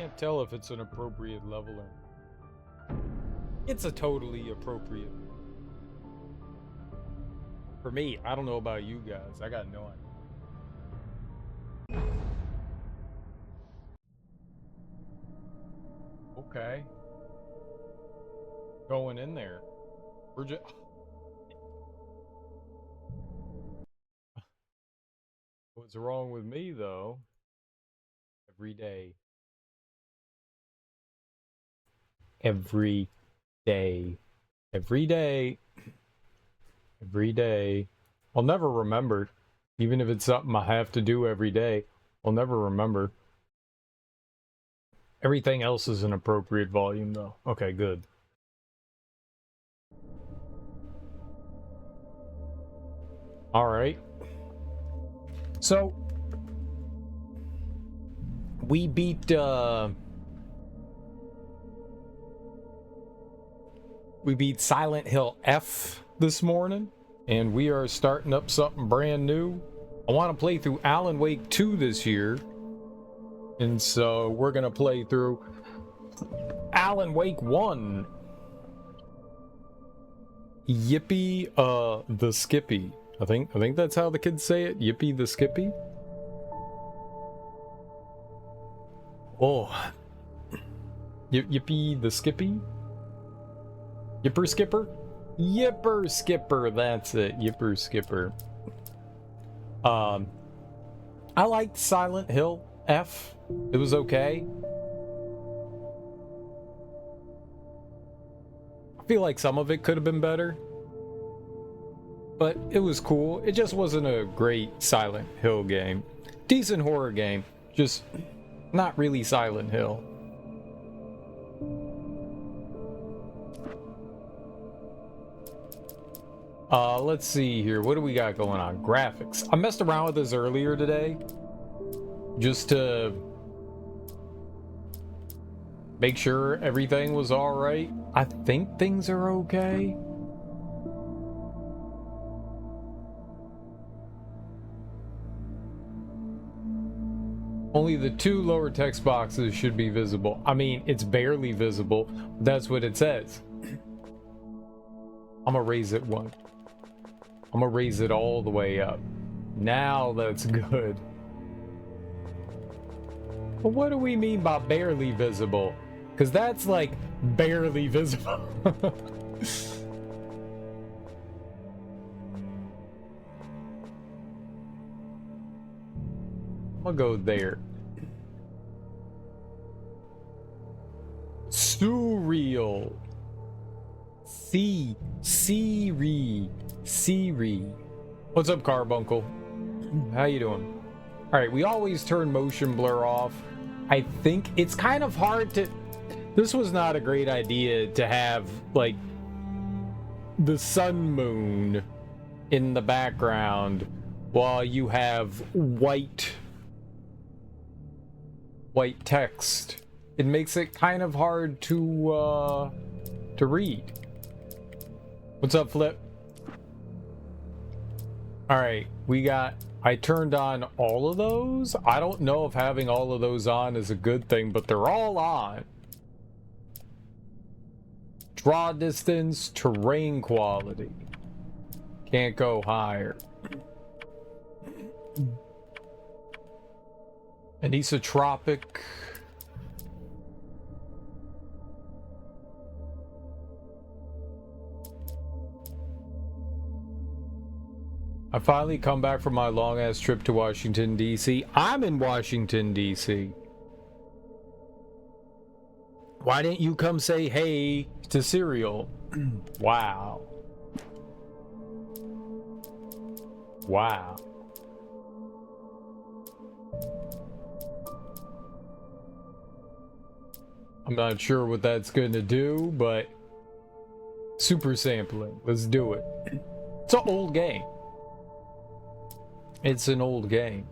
Can't tell if it's an appropriate level or... It's a totally appropriate. For me, I don't know about you guys. I got no idea. Okay. Going in there. We're just... What's wrong with me, though? Every day. Every day. Every day. Every day. I'll never remember. Even if it's something I have to do every day, I'll never remember. Everything else is an appropriate volume, though. Okay, good. All right. So, we beat Silent Hill F this morning, and we are starting up something brand new. I want to play through Alan Wake 2 this year, and so we're gonna play through Alan Wake 1. Yippee the Skippy. I think that's how the kids say it. Yippee the Skippy. Oh. Yippee the Skippy? Yipper Skipper? Yipper Skipper, that's it. Yipper Skipper. I liked Silent Hill F. It was okay. I feel like some of it could have been better, but it was cool. It just wasn't a great Silent Hill game. Decent horror game, just not really Silent Hill. Let's see here. What do we got going on? Graphics. I messed around with this earlier today, just to make sure everything was all right. I think things are okay. Only the two lower text boxes should be visible. I mean, it's barely visible. That's what it says. I'm gonna raise it one. I'm gonna raise it all the way up. Now that's good. But what do we mean by barely visible? Because that's like barely visible. I'm gonna go there. Surreal. Siri. What's up, Carbuncle? How you doing? Alright, we always turn motion blur off. I think it's kind of hard to... This was not a great idea to have, like, the sun moon in the background while you have white text. It makes it kind of hard to read. What's up, Flip? Alright, I turned on all of those. I don't know if having all of those on is a good thing, but they're all on. Draw distance, terrain quality. Can't go higher. Anisotropic. I finally come back from my long-ass trip to Washington, D.C. I'm in Washington, D.C. Why didn't you come say hey to Serial? Wow. Wow. I'm not sure what that's going to do, but super sampling. Let's do it. It's an old game. It's an old game.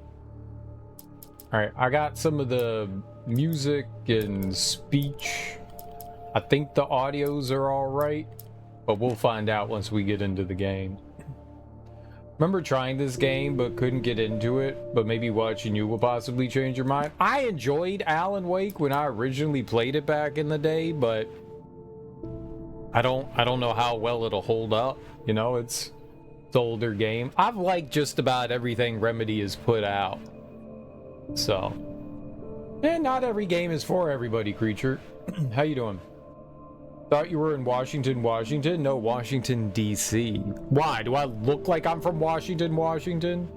Alright, I got some of the music and speech. I think the audios are alright, but we'll find out once we get into the game. Remember trying this game but couldn't get into it, but maybe watching you will possibly change your mind? I enjoyed Alan Wake when I originally played it back in the day, but I don't know how well it'll hold up. You know, it's an older game. I've liked just about everything Remedy has put out. So, and not every game is for everybody, creature. How you doing? Thought you were in Washington, Washington? No, Washington, D.C. Why? Do I look like I'm from Washington, Washington?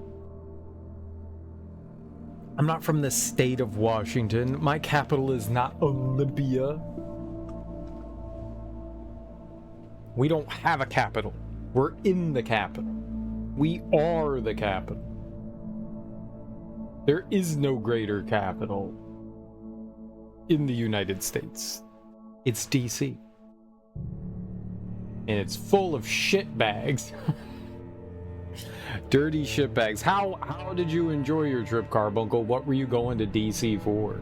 I'm not from the state of Washington. My capital is not Olympia. We don't have a capital. We're in the capital. We are the capital. There is no greater capital in the United States. It's D.C. And it's full of shit bags. Dirty shit bags. How did you enjoy your trip, Carbuncle? What were you going to DC for?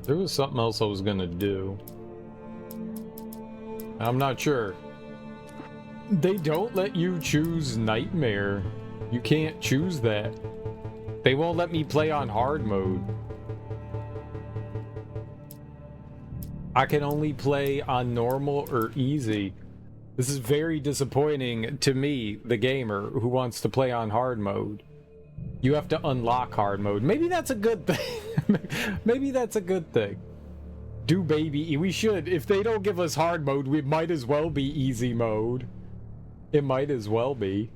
There was something else I was gonna do. I'm not sure. They don't let you choose Nightmare. You can't choose that. They won't let me play on hard mode. I can only play on normal or easy. This is very disappointing to me, the gamer, who wants to play on hard mode. You have to unlock hard mode. Maybe that's a good thing. Maybe that's a good thing. Do baby, we should. If they don't give us hard mode, we might as well be easy mode. It might as well be.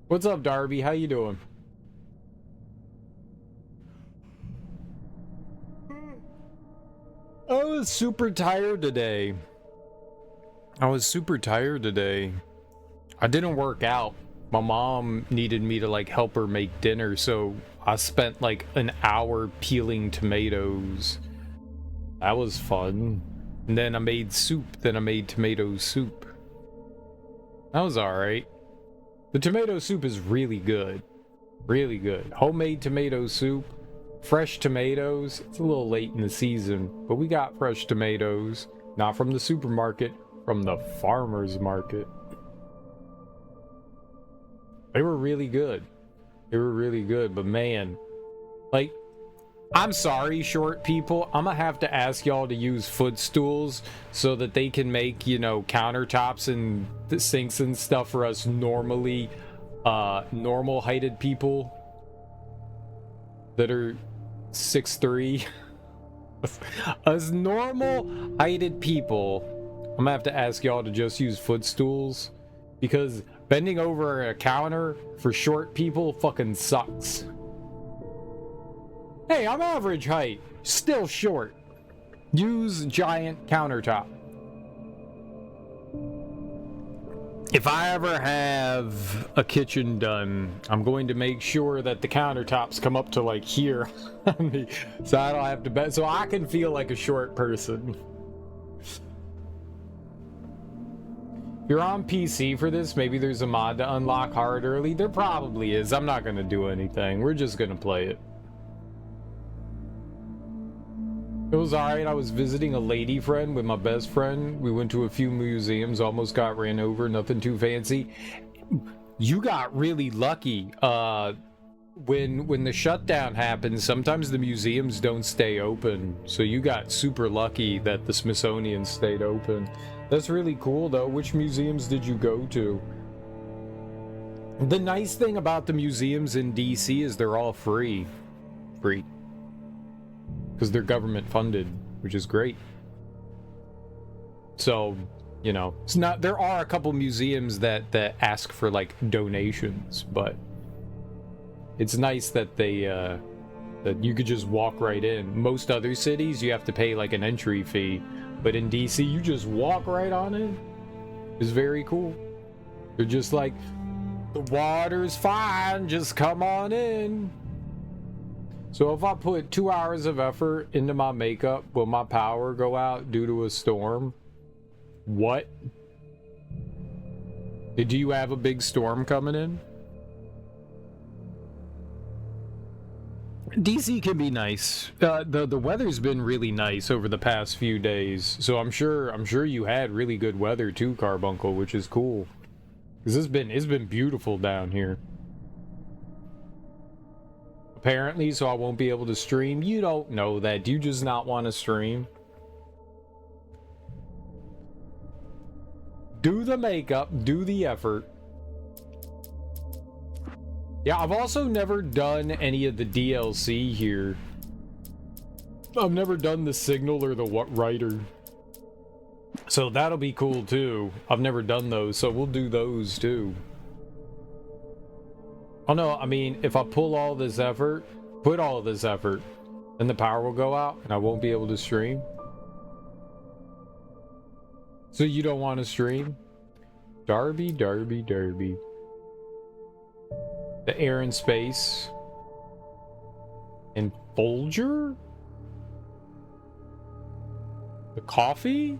What's up, Darby? How you doing? I was super tired today. I didn't work out. My mom needed me to like help her make dinner, so I spent like an hour peeling tomatoes. That was fun. And then I made soup. Then I made tomato soup. That was alright. The tomato soup is really good. Really good. Homemade tomato soup. Fresh tomatoes. It's a little late in the season, but we got fresh tomatoes. Not from the supermarket, from the farmer's market. They were really good. They were really good, but man, like, I'm sorry, short people. I'm gonna have to ask y'all to use footstools so that they can make, you know, countertops and the sinks and stuff for us normally, normal heighted people that are 6'3". As normal heighted people, I'm gonna have to ask y'all to just use footstools because bending over a counter for short people fucking sucks. Hey, I'm average height, still short. Use giant countertop. If I ever have a kitchen done, I'm going to make sure that the countertops come up to like here on me, so I don't have to bend, so I can feel like a short person. If you're on PC for this, maybe there's a mod to unlock hard early. There probably is. I'm not going to do anything. We're just going to play it. It was alright. I was visiting a lady friend with my best friend. We went to a few museums, almost got ran over, nothing too fancy. You got really lucky. When the shutdown happened, sometimes the museums don't stay open. So you got super lucky that the Smithsonian stayed open. That's really cool, though. Which museums did you go to? The nice thing about the museums in DC is they're all free. Because they're government funded, which is great. So, you know, it's not, there are a couple museums that ask for like donations, but it's nice that they that you could just walk right in. Most other cities you have to pay like an entry fee, but in DC you just walk right on in. It's very cool. They're just like, the water's fine, just come on in. So if I put 2 hours of effort into my makeup, will my power go out due to a storm? What? Did you have a big storm coming in? DC can be nice. The weather's been really nice over the past few days, so I'm sure you had really good weather too, Carbuncle, which is cool. Cause it's been beautiful down here. Apparently, so I won't be able to stream. You don't know that. Do you just not want to stream? Do the makeup, do the effort. Yeah, I've also never done any of the DLC here. I've never done the Signal or the Writer. So that'll be cool too. I've never done those, so we'll do those too. Oh no, I mean, if I pull all this effort, put all this effort, then the power will go out and I won't be able to stream. So you don't want to stream? Darby. The Air and Space. And Folger? The coffee?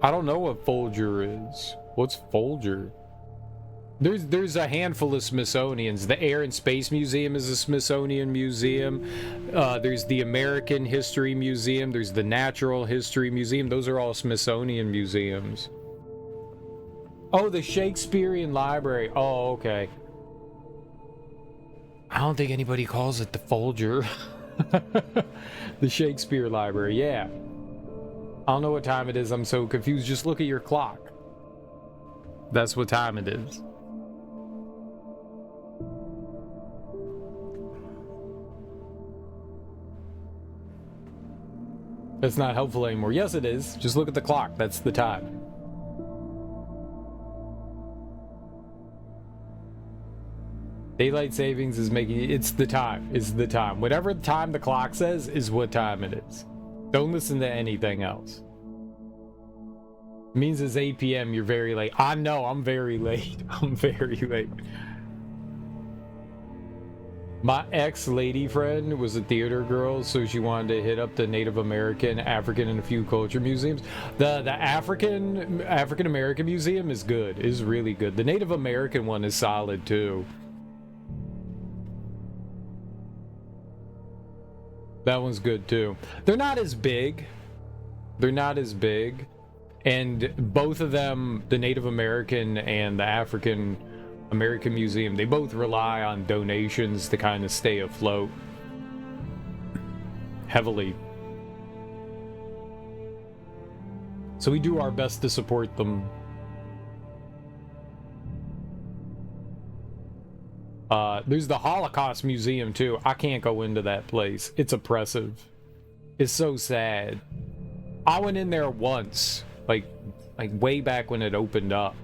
I don't know what Folger is. What's Folger? There's a handful of Smithsonians. The Air and Space Museum is a Smithsonian museum. There's the American History Museum. There's the Natural History Museum. Those are all Smithsonian museums. Oh, the Shakespearean Library. Oh, okay. I don't think anybody calls it the Folger. The Shakespeare Library, yeah. I don't know what time it is. I'm so confused. Just look at your clock. That's what time it is. That's not helpful anymore. Yes, it is. Just look at the clock. That's the time. Daylight savings is making it's the time. It's the time. Whatever time the clock says is what time it is. Don't listen to anything else. It means it's 8 p.m. You're very late. I know, I'm very late. I'm very late. My ex-lady friend was a theater girl, so she wanted to hit up the Native American, African, and a few culture museums. The African American Museum is good. Is really good. The Native American one is solid too. That one's good too. They're not as big. They're not as big. And both of them, the Native American and the African American Museum, they both rely on donations to kind of stay afloat. Heavily. So we do our best to support them. There's the Holocaust Museum too. I can't go into that place. It's oppressive. It's so sad. I went in there once, like way back when it opened up,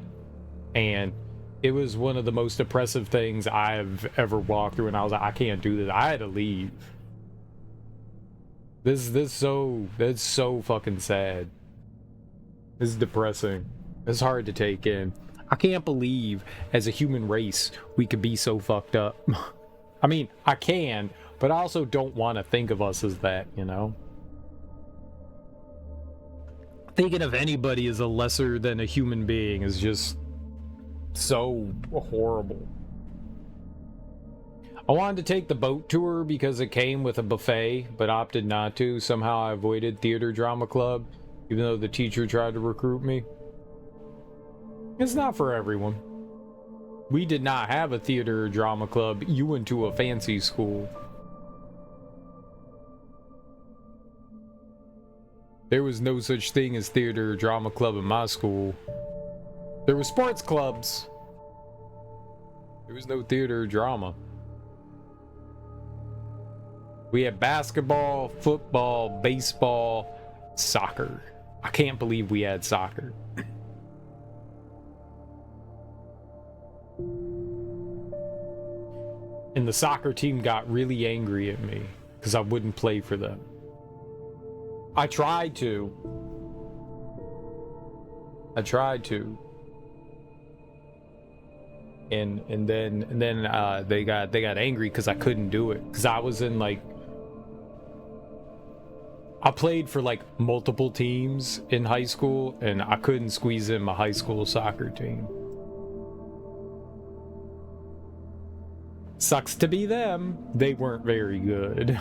and it was one of the most oppressive things I've ever walked through, and I was like, I can't do this. I had to leave. That's so fucking sad. This is depressing. It's hard to take in. I can't believe, as a human race, we could be so fucked up. I mean, I can, but I also don't want to think of us as that, you know? Thinking of anybody as a lesser than a human being is just so horrible. I wanted to take the boat tour because it came with a buffet, but opted not to. Somehow I avoided theater drama club, even though the teacher tried to recruit me. It's not for everyone. We did not have a theater or drama club. You went to a fancy school. There was no such thing as theater or drama club in my school. There were sports clubs. There was no theater or drama. We had basketball, football, baseball, soccer. I can't believe we had soccer. And the soccer team got really angry at me because I wouldn't play for them. I tried to. And then they got angry because I couldn't do it, because I was in like, I played for like multiple teams in high school and I couldn't squeeze in my high school soccer team. Sucks to be them. They weren't very good.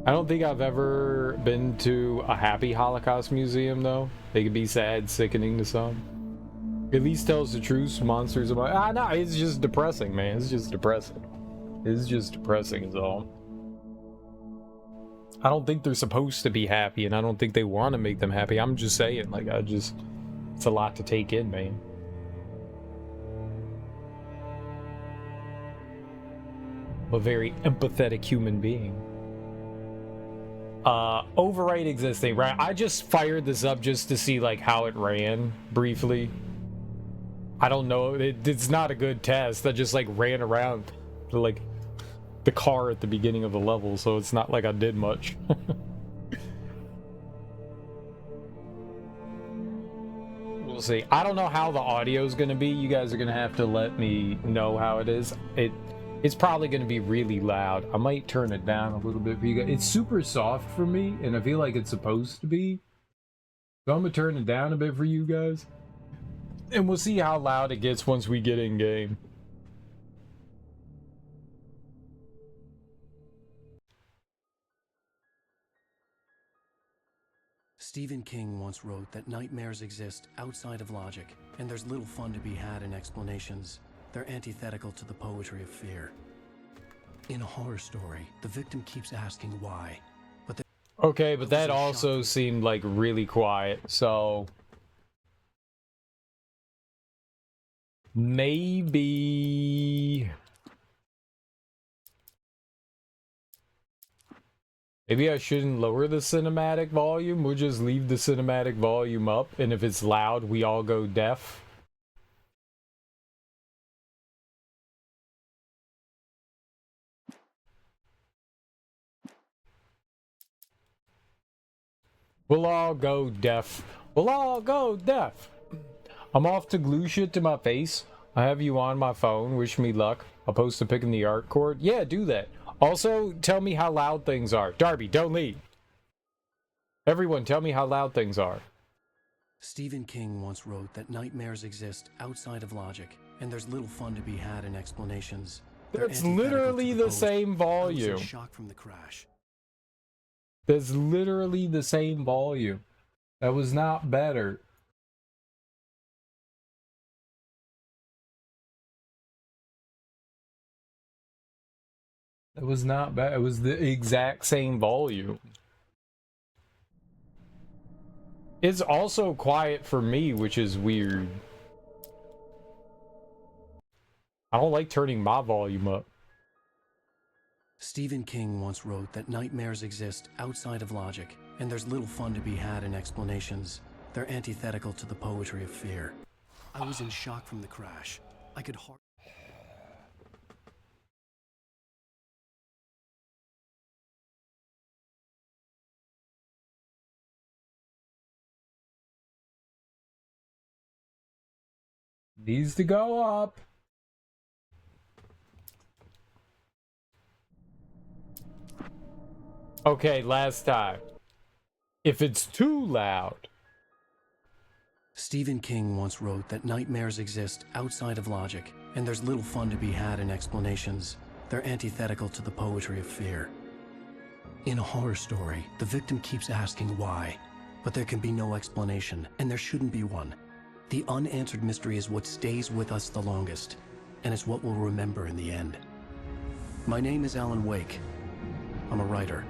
I don't think I've ever been to a happy Holocaust museum, though. They could be sad, sickening to some. At least tells the truth. Monsters about. No, it's just depressing, man. It's just depressing. It's just depressing, is all. I don't think they're supposed to be happy, and I don't think they want to make them happy. I'm just saying, like, it's a lot to take in, man. A very empathetic human being. Overwrite existing, right? I just fired this up just to see, like, how it ran briefly. I don't know. It's not a good test. I just, like, ran around, like, the car at the beginning of the level, so it's not like I did much. We'll see. I don't know how the audio is going to be. You guys are going to have to let me know how it is. It's probably going to be really loud. I might turn it down a little bit for you guys. It's super soft for me, and I feel like it's supposed to be. So I'm going to turn it down a bit for you guys. And we'll see how loud it gets once we get in game. Stephen King once wrote that nightmares exist outside of logic, and there's little fun to be had in explanations. They're antithetical to the poetry of fear. In a horror story, the victim keeps asking why, but okay, but that also seemed like really quiet, so maybe I shouldn't lower the cinematic volume. We'll just leave the cinematic volume up, and if it's loud, we all go deaf. We'll all go deaf. We'll all go deaf. I'm off to glue shit to my face. I have you on my phone. Wish me luck. I'll post a pic in the art cord. Yeah, do that. Also, tell me how loud things are. Darby, don't leave. Everyone, tell me how loud things are. Stephen King once wrote that nightmares exist outside of logic, and there's little fun to be had in explanations. That's literally the same volume. I was in shock from the crash. That's literally the same volume. That was not better. It was not bad. It was the exact same volume. It's also quiet for me, which is weird. I don't like turning my volume up. Stephen King once wrote that nightmares exist outside of logic, and there's little fun to be had in explanations. They're antithetical to the poetry of fear. I was in shock from the crash. I could hardly... Needs to go up. Okay, last time. If it's too loud. Stephen King once wrote that nightmares exist outside of logic, and there's little fun to be had in explanations. They're antithetical to the poetry of fear. In a horror story, the victim keeps asking why, but there can be no explanation, and there shouldn't be one. The unanswered mystery is what stays with us the longest, and it's what we'll remember in the end. My name is Alan Wake. I'm a writer.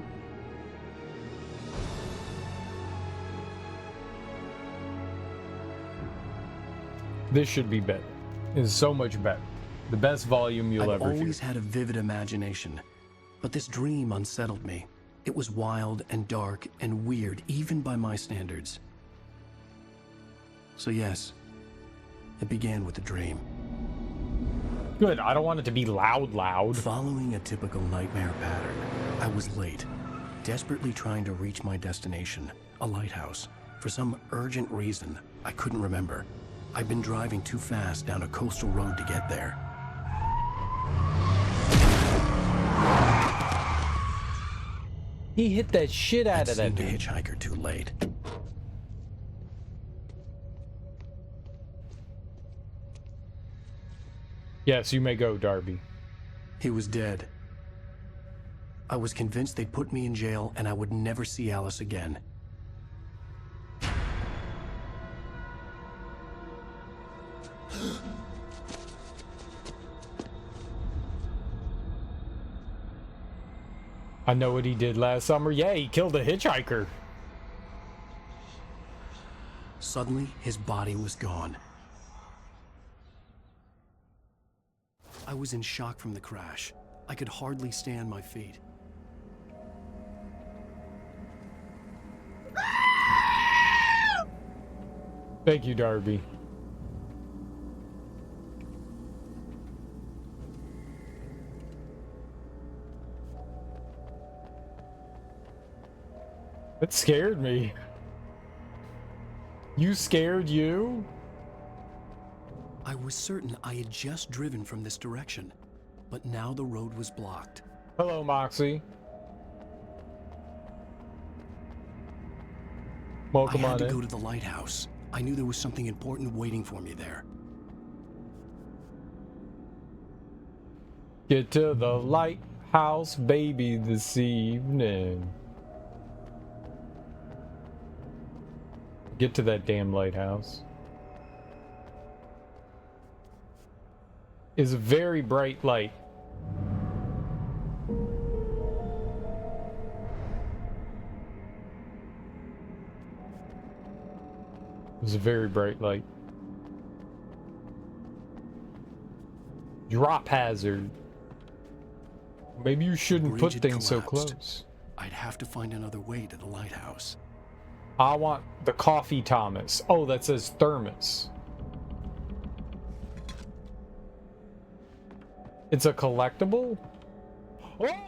This should be better. It's so much better. The best volume you'll ever hear. I've always had a vivid imagination, but this dream unsettled me. It was wild and dark and weird, even by my standards. So yes, it began with a dream. Good, I don't want it to be loud. Following a typical nightmare pattern, I was late, desperately trying to reach my destination, a lighthouse. For some urgent reason, I couldn't remember. I'd been driving too fast down a coastal road to get there. He hit that shit out of that dude. dude. Hitchhiker too late. Yes, you may go, Darby. He was dead. I was convinced they'd put me in jail and I would never see Alice again. I know what he did last summer. Yeah, he killed a hitchhiker. Suddenly, his body was gone. I was in shock from the crash. I could hardly stay on my feet. Thank you, Darby. That scared me. You scared you? I was certain I had just driven from this direction, but now the road was blocked. Hello, Moxie. Welcome I had on to in. go to the lighthouse. I knew there was something important waiting for me there. Get to the lighthouse, baby, this evening. Get to that damn lighthouse. It's a very bright light. It's a very bright light. Drop hazard. Maybe you shouldn't put things so close. I'd have to find another way to the lighthouse. I want the coffee Thomas. Oh, that says thermos. It's a collectible? Oh!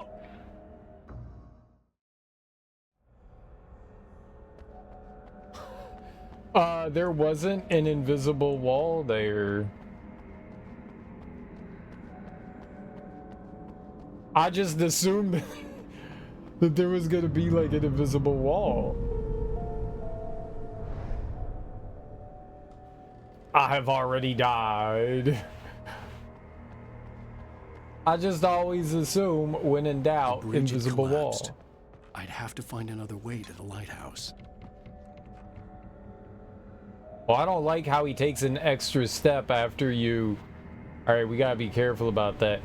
There wasn't an invisible wall there. I just assumed that there was gonna be like an invisible wall. I have already died. I just always assume, when in doubt, invisible wall. I'd have to find another way to the lighthouse. Well, I don't like how he takes an extra step after you... Alright, we gotta be careful about that.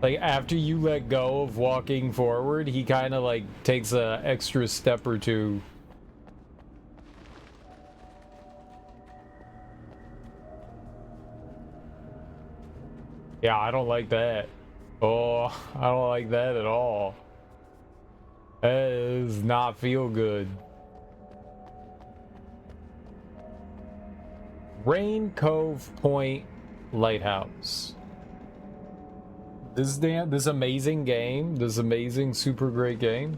Like, after you let go of walking forward, he kind of, like, takes an extra step or two. Yeah, I don't like that. Oh, I don't like that at all. That does not feel good. Rain Cove Point Lighthouse. This amazing game, this amazing, super great game.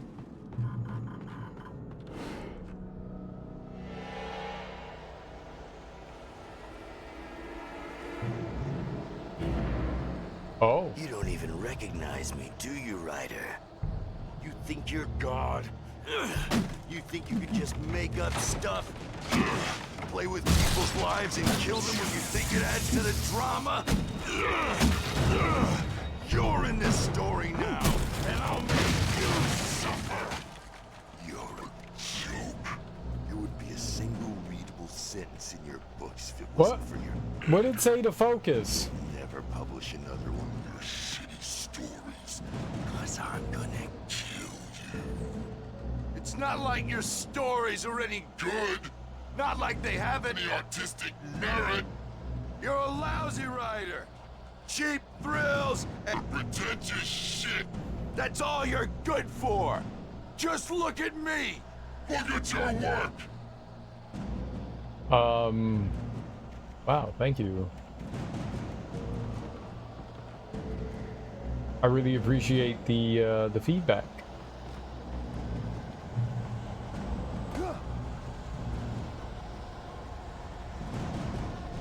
Oh. You don't even recognize me, do you, Ryder? You think you're God? You think you could just make up stuff? Play with people's lives and kill them when you think it adds to the drama? You're in this story now, and I'll make you suffer. You're a joke. It would be a single readable sentence in your books if it wasn't for your... What did it say to focus? Never publish another one of your shitty stories, because I'm gonna kill you. It's not like your stories are any good. Not like they have any artistic merit. You're a lousy writer. Cheap thrills and pretentious shit. That's all you're good for. Just look at me. Look at your work. Wow, thank you. I really appreciate the feedback.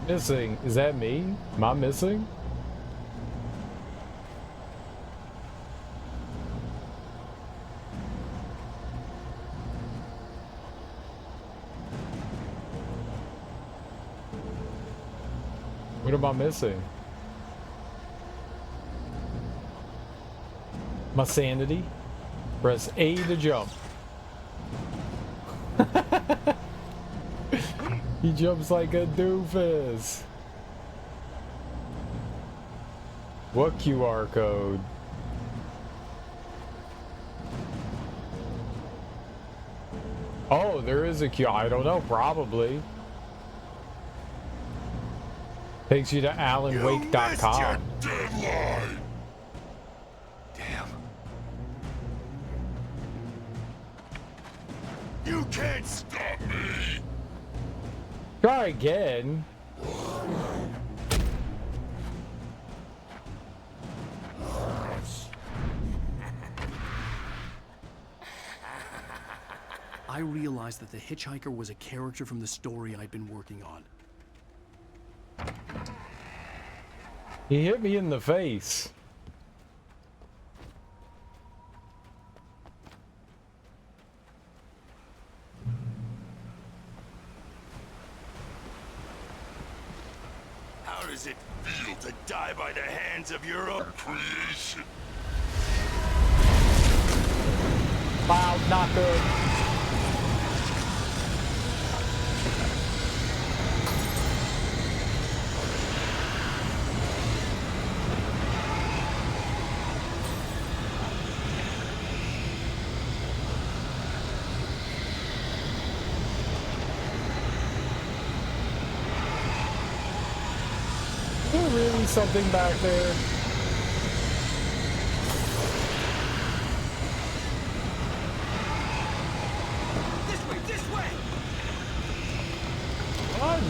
Missing. Is that me? Am I missing? What am I missing? my sanity. Press A to jump. He jumps like a doofus. What QR code? Oh, there is a Q. I don't know, probably. Takes you to alanwake.com. Deadline. Damn. You can't stop me. Try again. I realized that the hitchhiker was a character from the story I'd been working on. He hit me in the face. How does it feel to die by the hands of your own creation? Wow, not good. Is there really something back there? This way! Run!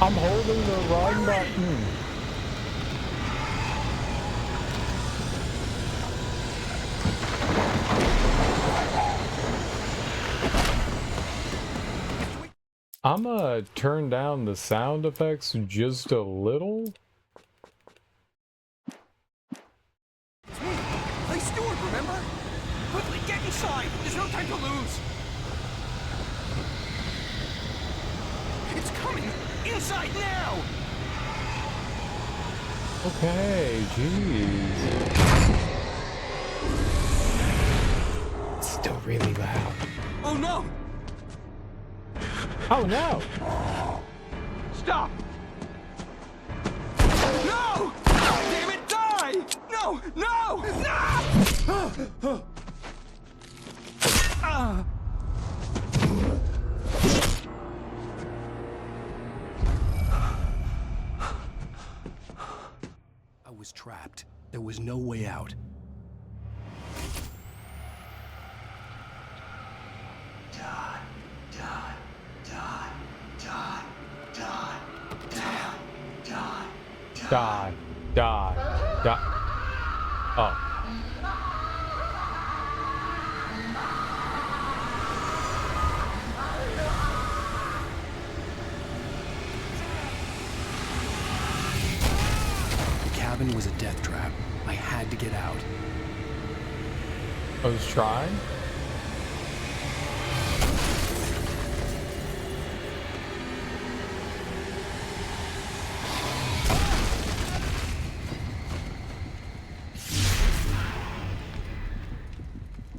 I'm holding the run button. I'm gonna turn down the sound effects just a little. Hey, Stewart, remember? Quickly, get inside! There's no time to lose! It's coming! Inside now! Okay, jeez. It's still really loud. Oh no! Oh no! Stop! No! Damn it, die! No! No! No! I was trapped. There was no way out. Die, die, die, die, die, die, die, Die, die, die. Oh. The cabin was a death trap. I had to get out. I was trying?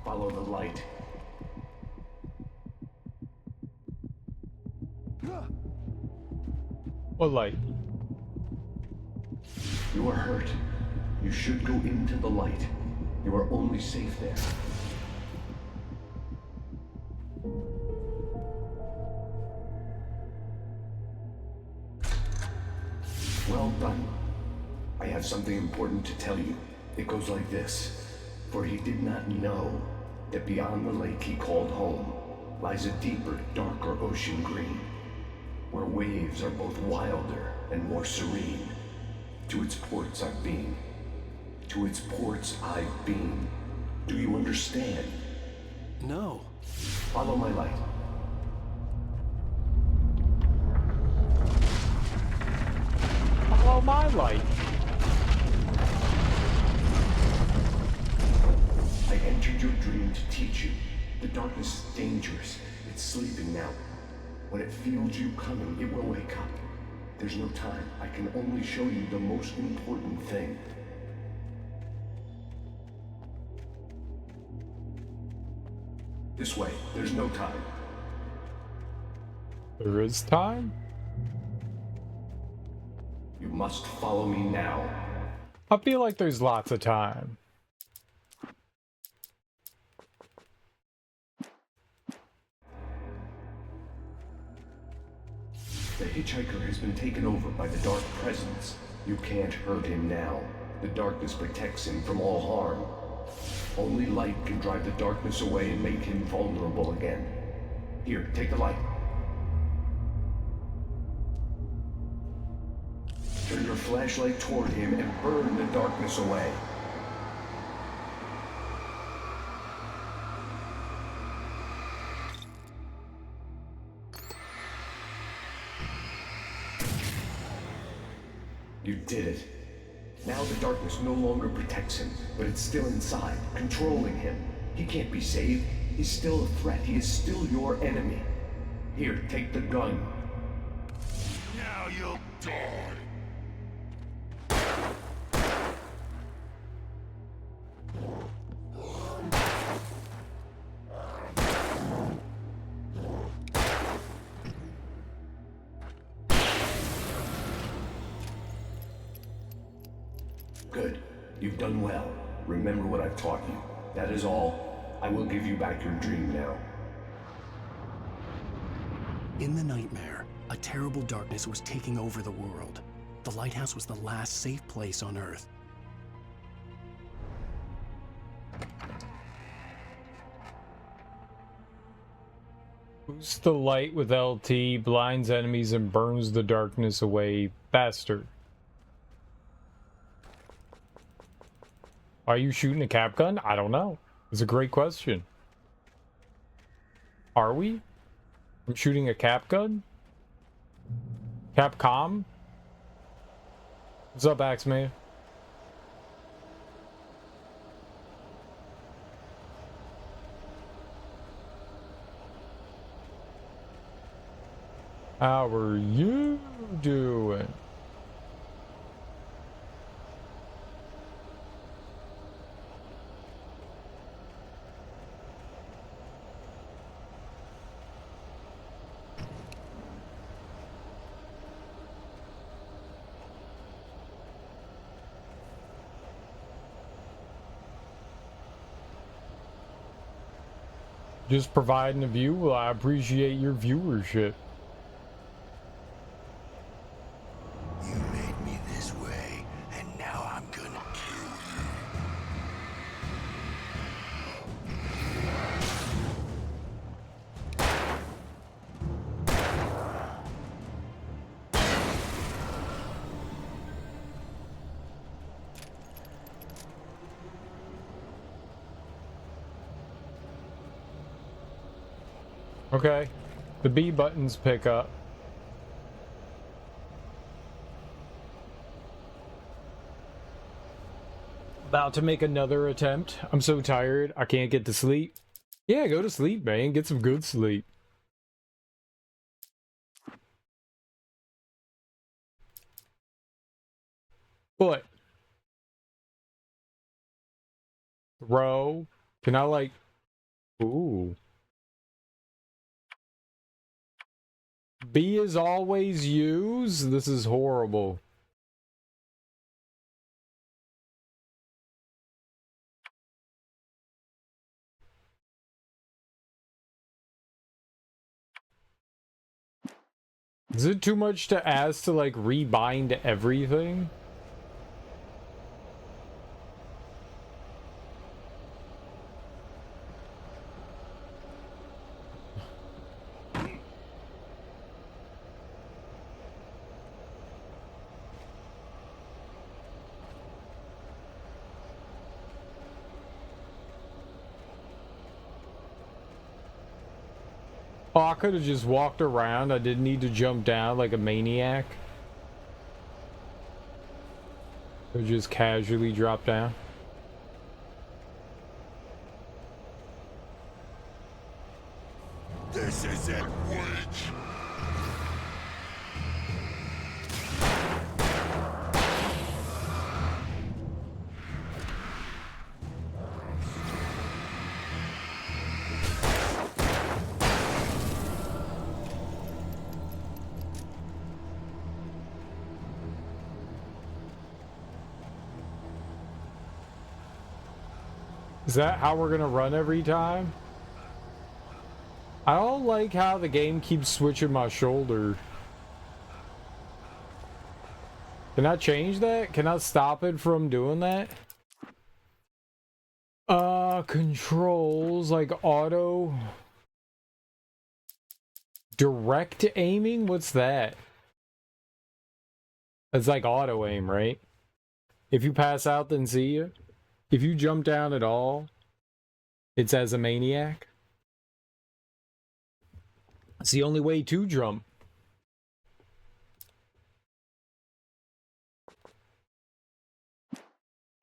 Follow the light. What light? You are hurt. You should go into the light. You are only safe there. Well done. I have something important to tell you. It goes like this. For he did not know that beyond the lake he called home lies a deeper, darker ocean green, where waves are both wilder and more serene. To its ports I've been. To its ports I've been. Do you understand? No. Follow my light. Follow my light. I entered your dream to teach you. The darkness is dangerous. It's sleeping now. When it feels you coming, it will wake up. There's no time. I can only show you the most important thing. This way. There's no time. There is time? You must follow me now. I feel like there's lots of time. The hitchhiker has been taken over by the Dark Presence. You can't hurt him now. The darkness protects him from all harm. Only light can drive the darkness away and make him vulnerable again. Here, take the light. Turn your flashlight toward him and burn the darkness away. You did it. Now the darkness no longer protects him, but it's still inside, controlling him. He can't be saved. He's still a threat. He is still your enemy. Here, take the gun. Now you'll die. Good. You've done well. Remember what I've taught you. That is all. I will give you back your dream now. In the nightmare, a terrible darkness was taking over the world. The lighthouse was the last safe place on Earth. Boosts the light with LT, blinds enemies, and burns the darkness away faster. Are you shooting a cap gun? I don't know. It's a great question. Are we? I'm shooting a cap gun? Capcom? What's up, Axeman? How are you doing? Just providing a view. Well, I appreciate your viewership. You made me this way, and now I'm gonna kill you. Okay. The B buttons pick up. About to make another attempt. I'm so tired. I can't get to sleep. Yeah, go to sleep, man. Get some good sleep. But throw. Can I like ooh. B is always use? This is horrible. Is it too much to ask to like rebind everything? Oh, I could have just walked around. I didn't need to jump down like a maniac. Or just casually drop down. This isn't witch. Is that how we're gonna run every time? I don't like how the game keeps switching my shoulder. Can I change that? Can I stop it from doing that? Controls like auto direct aiming? What's that? It's like auto aim, right? If you pass out, then see you. If you jump down at all, it's as a maniac. It's the only way to jump.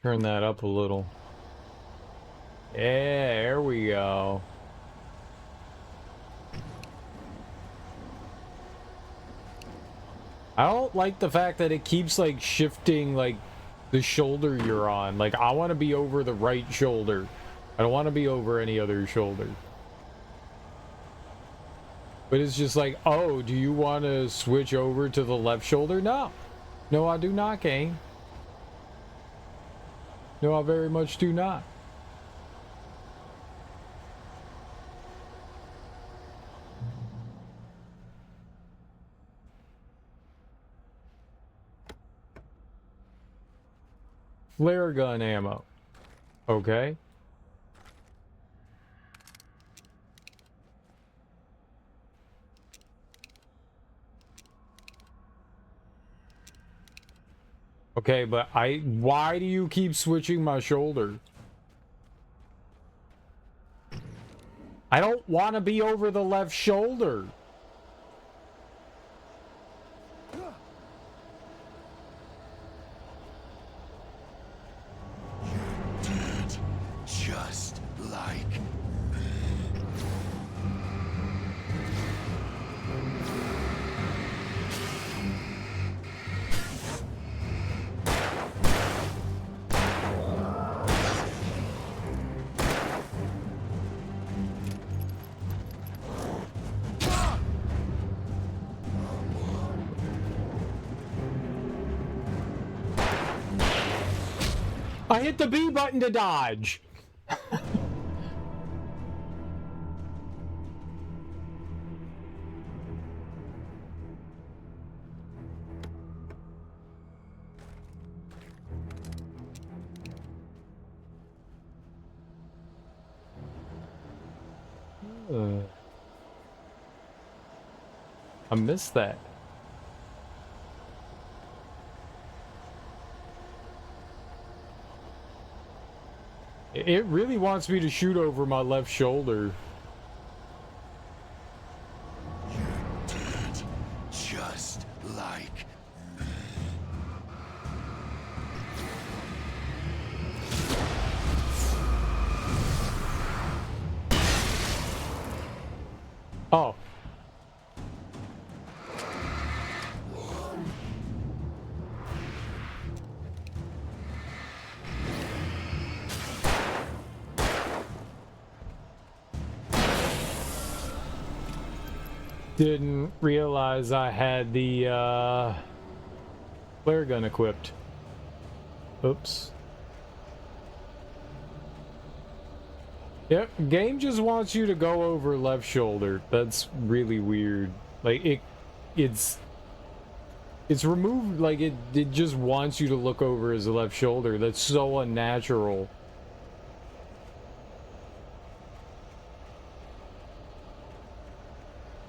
Turn that up a little. Yeah, there we go. I don't like the fact that it keeps like shifting like the shoulder you're on. Like I want to be over the right shoulder. I don't want to be over any other shoulder. But it's just like, oh, do you want to switch over to the left shoulder? No. No, I do not, game. No, I very much do not. Flare gun ammo. Okay. Okay, but why do you keep switching my shoulder? I don't want to be over the left shoulder. Just like I hit the B button to dodge. I missed that. It really wants me to shoot over my left shoulder. just like Oh. Didn't realize I had the flare gun equipped. Oops. Yep, game just wants you to go over left shoulder. That's really weird. Like it's removed, like it just wants you to look over his left shoulder. That's so unnatural.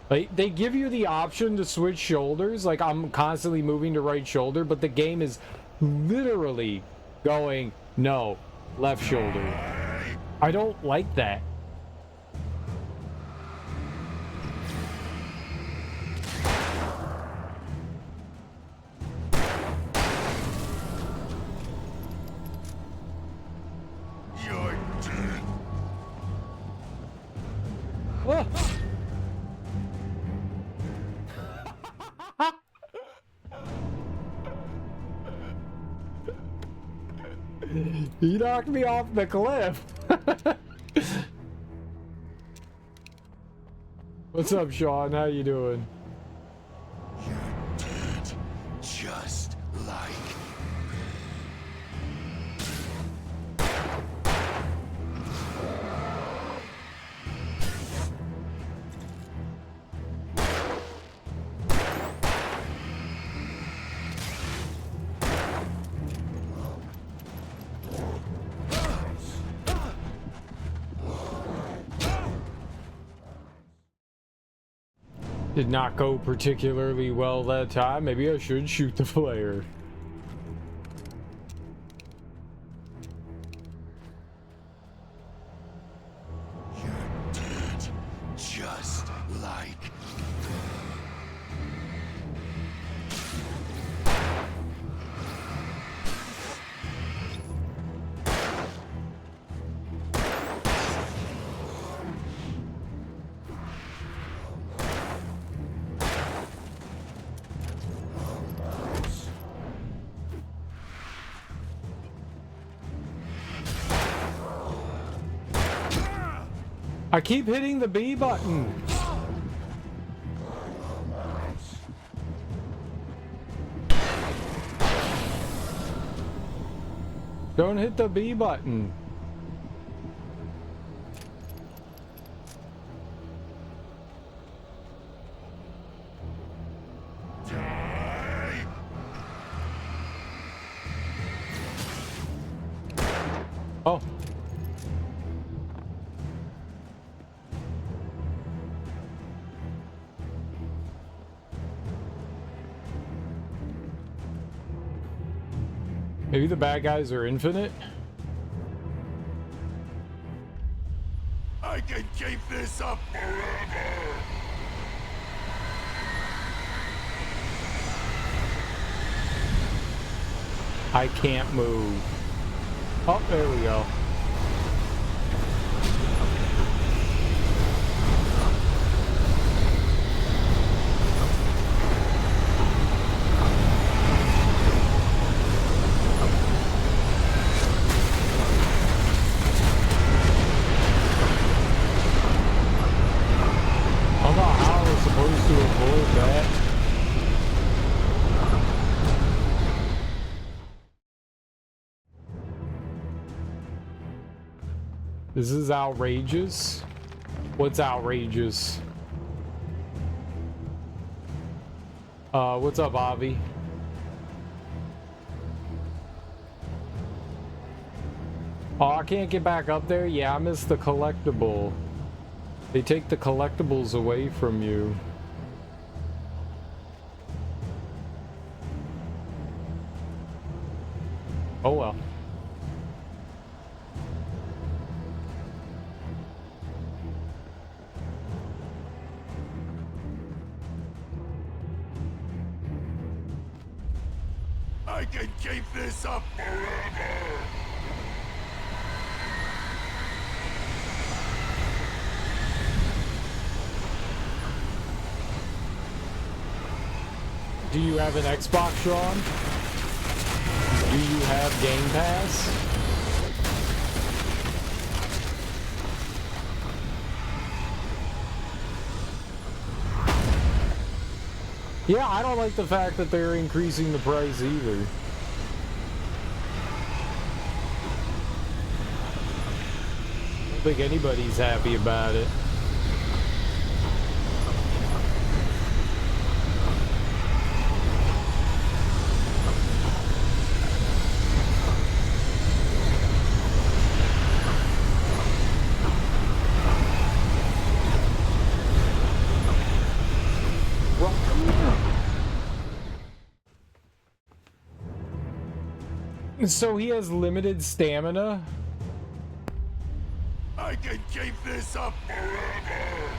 Like, they give you the option to switch shoulders, like I'm constantly moving to right shoulder, but the game is literally going, no, left shoulder. I don't like that. you're dead. Ah. He knocked me off the cliff. What's up, Sean? How you doing? You're dead. Just like Did not go particularly well that time. Maybe I should shoot the flare. You're dead. Just like... I keep hitting the B button. Don't hit the B button. Oh. Maybe the bad guys are infinite? I can keep this up forever! I can't move. Oh, there we go. I don't know how I was supposed to avoid that. This is outrageous. What's outrageous? What's up, Avi? Oh, I can't get back up there? Yeah, I missed the collectible. They take the collectibles away from you. Oh well. I can keep this up forever! Do you have an Xbox, Sean? Do you have Game Pass? Yeah, I don't like the fact that they're increasing the price either. I don't think anybody's happy about it. So he has limited stamina? I can keep this up forever!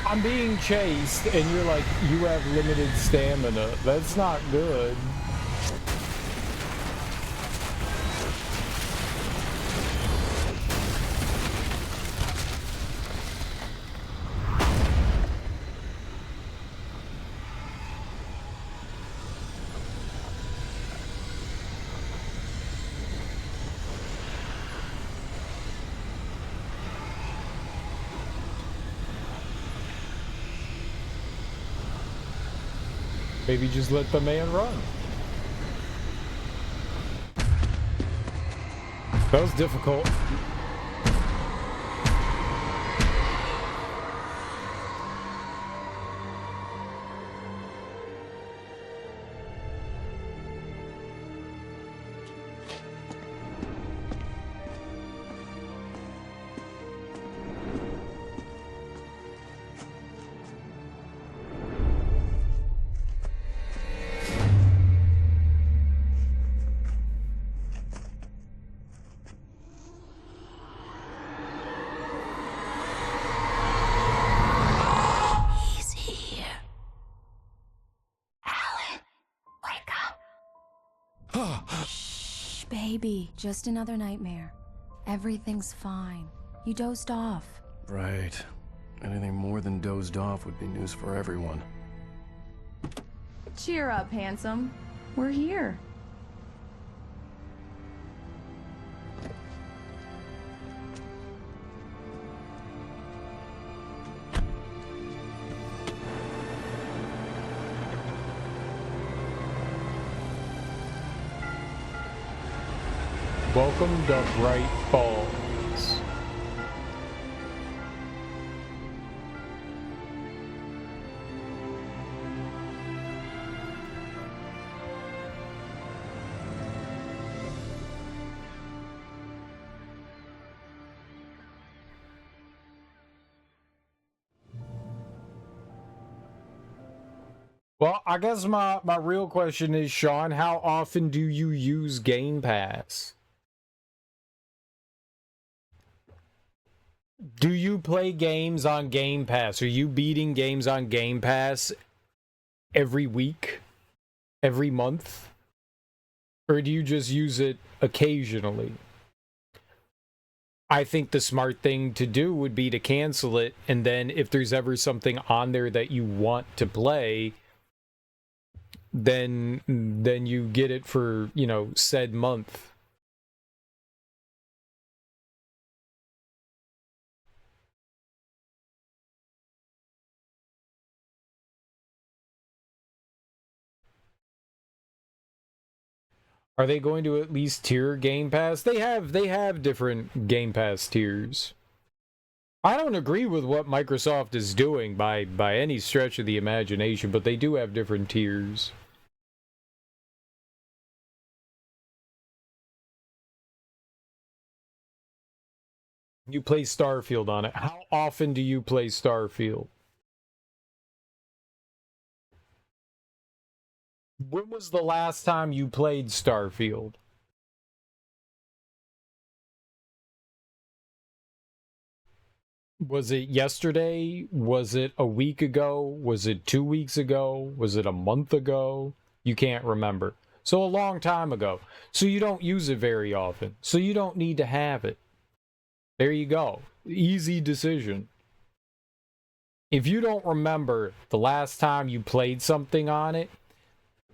I'm being chased and you're like, you have limited stamina. That's not good. Maybe just let the man run. That was difficult. baby. Just another nightmare. Everything's fine. You dozed off. Right. Anything more than dozed off would be news for everyone. Cheer up, handsome. We're here. Welcome to Bright Falls. Well, I guess my real question is, Sean, how often do you use Game Pass? Do you play games on Game Pass? Are you beating games on Game Pass every week? Every month? Or do you just use it occasionally? I think the smart thing to do would be to cancel it, and then if there's ever something on there that you want to play, then you get it for, you know, said month. Are they going to at least tier Game Pass? They have different Game Pass tiers. I don't agree with what Microsoft is doing by any stretch of the imagination, but they do have different tiers. You play Starfield on it. How often do you play Starfield? When was the last time you played Starfield? Was it yesterday? Was it a week ago? Was it 2 weeks ago? Was it a month ago? You can't remember. So a long time ago. So you don't use it very often. So you don't need to have it. There you go. Easy decision. If you don't remember the last time you played something on it,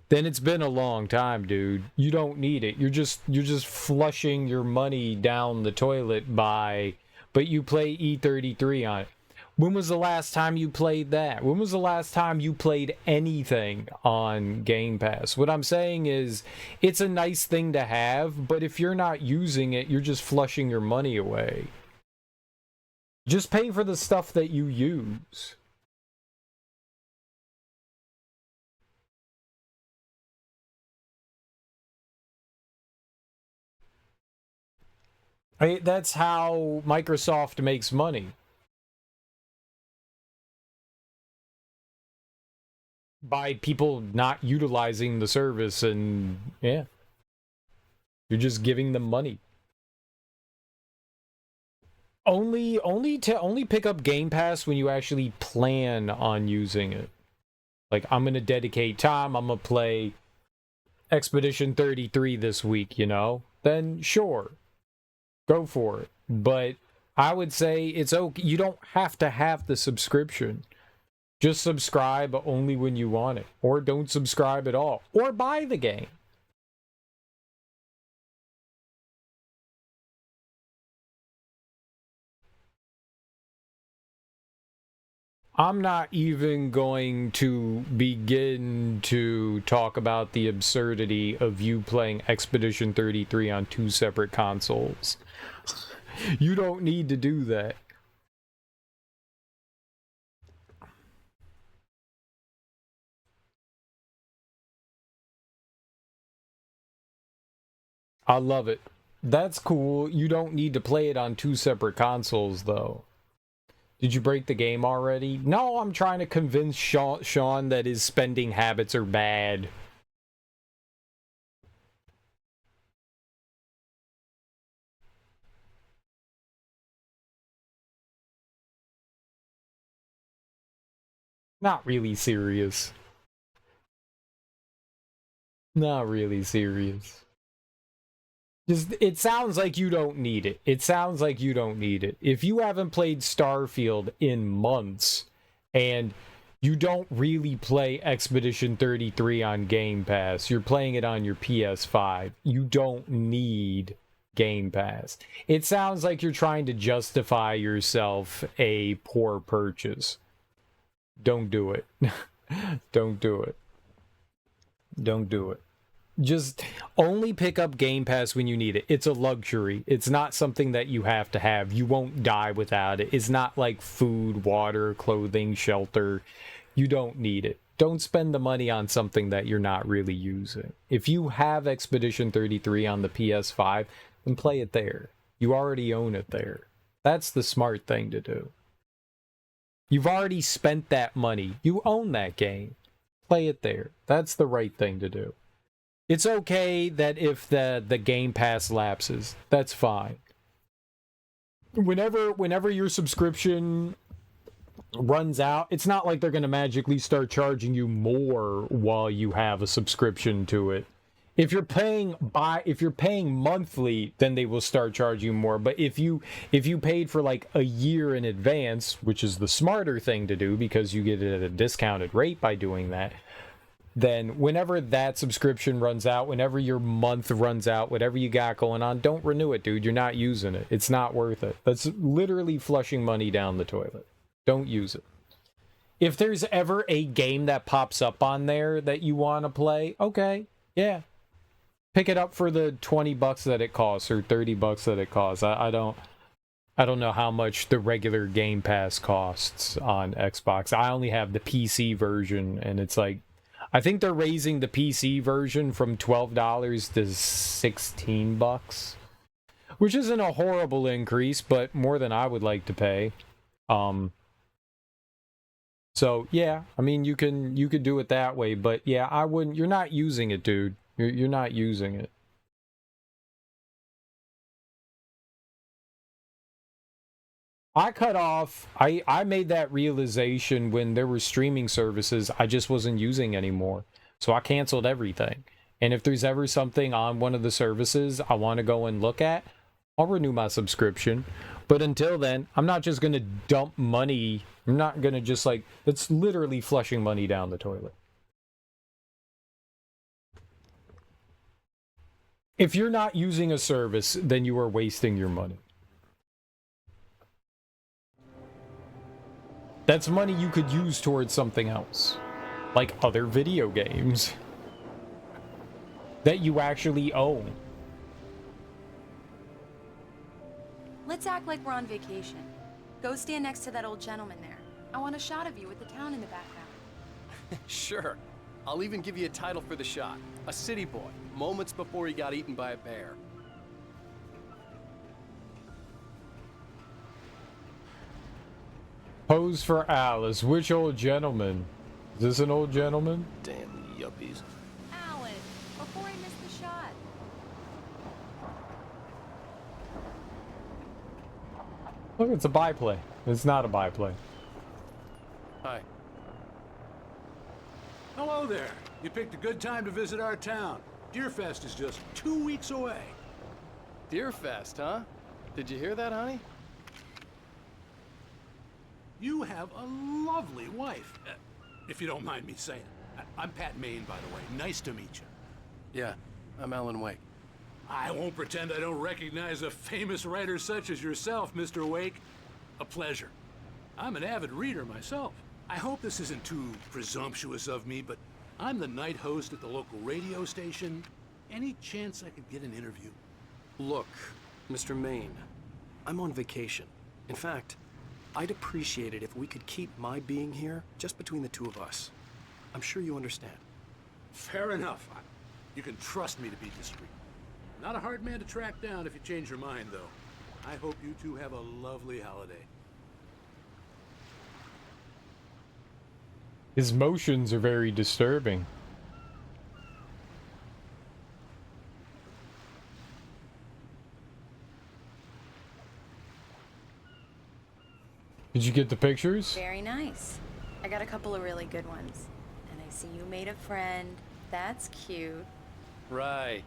then it's been a long time, dude. You don't need it. You're just flushing your money down the toilet but you play E33 on it. When was the last time you played that? When was the last time you played anything on Game Pass? What I'm saying is, it's a nice thing to have, but if you're not using it, you're just flushing your money away. Just pay for the stuff that you use. That's how Microsoft makes money. By people not utilizing the service, and yeah. You're just giving them money. Only pick up Game Pass when you actually plan on using it. Like, I'm gonna dedicate time, I'm gonna play Expedition 33 this week, you know? Then sure. Go for it. But I would say it's okay. You don't have to have the subscription. Just subscribe only when you want it. Or don't subscribe at all. Or buy the game. I'm not even going to begin to talk about the absurdity of you playing Expedition 33 on 2 separate consoles. You don't need to do that. I love it. That's cool. You don't need to play it on 2 separate consoles, though. Did you break the game already? No, I'm trying to convince Sean that his spending habits are bad. Not really serious. Not really serious. Just, it sounds like you don't need it. It sounds like you don't need it. If you haven't played Starfield in months and you don't really play Expedition 33 on Game Pass, you're playing it on your PS5, you don't need Game Pass. It sounds like you're trying to justify yourself a poor purchase. Don't do it. Don't do it. Don't do it. Just only pick up Game Pass when you need it. It's a luxury. It's not something that you have to have. You won't die without it. It's not like food, water, clothing, shelter. You don't need it. Don't spend the money on something that you're not really using. If you have Expedition 33 on the PS5, then play it there. You already own it there. That's the smart thing to do. You've already spent that money. You own that game. Play it there. That's the right thing to do. It's okay that if the Game Pass lapses, that's fine. Whenever your subscription runs out, it's not like they're going to magically start charging you more while you have a subscription to it. If you're paying monthly, then they will start charging you more. But if you paid for like a year in advance, which is the smarter thing to do because you get it at a discounted rate by doing that, then whenever that subscription runs out, whenever your month runs out, whatever you got going on, don't renew it, dude. You're not using it. It's not worth it. That's literally flushing money down the toilet. Don't use it. If there's ever a game that pops up on there that you want to play, okay, yeah. Pick it up for the $20 that it costs or $30 that it costs. I don't know how much the regular Game Pass costs on Xbox. I only have the PC version, and it's like, I think they're raising the PC version from $12 to $16, which isn't a horrible increase, but more than I would like to pay. So yeah, I mean, you could do it that way, but yeah, I wouldn't. You're not using it, dude. You're not using it. I cut off, I made that realization when there were streaming services I just wasn't using anymore. So I canceled everything. And if there's ever something on one of the services I want to go and look at, I'll renew my subscription. But until then, I'm not just going to dump money. I'm not going to just like, it's literally flushing money down the toilet. If you're not using a service, then you are wasting your money. That's money you could use towards something else, like other video games that you actually own. Let's act like we're on vacation. Go stand next to that old gentleman there. I want a shot of you with the town in the background. Sure. I'll even give you a title for the shot. A city boy, moments before he got eaten by a bear. Pose for Alice. Which old gentleman? Is this an old gentleman? Damn yuppies. Alan, before I miss the shot. Look, it's a byplay. It's not a byplay. Hi. Hello there. You picked a good time to visit our town. Deerfest is just 2 weeks away. Deerfest, huh? Did you hear that, honey? You have a lovely wife, if you don't mind me saying. I'm Pat Maine, by the way. Nice to meet you. Yeah, I'm Alan Wake. I won't pretend I don't recognize a famous writer such as yourself, Mr. Wake. A pleasure. I'm an avid reader myself. I hope this isn't too presumptuous of me, but I'm the night host at the local radio station. Any chance I could get an interview? Look, Mr. Maine, I'm on vacation. In fact, I'd appreciate it if we could keep my being here just between the two of us. I'm sure you understand. Fair enough. You can trust me to be discreet. Not a hard man to track down if you change your mind, though. I hope you two have a lovely holiday. His motions are very disturbing. Did you get the pictures? Very nice. I got a couple of really good ones. And I see you made a friend. That's cute. Right.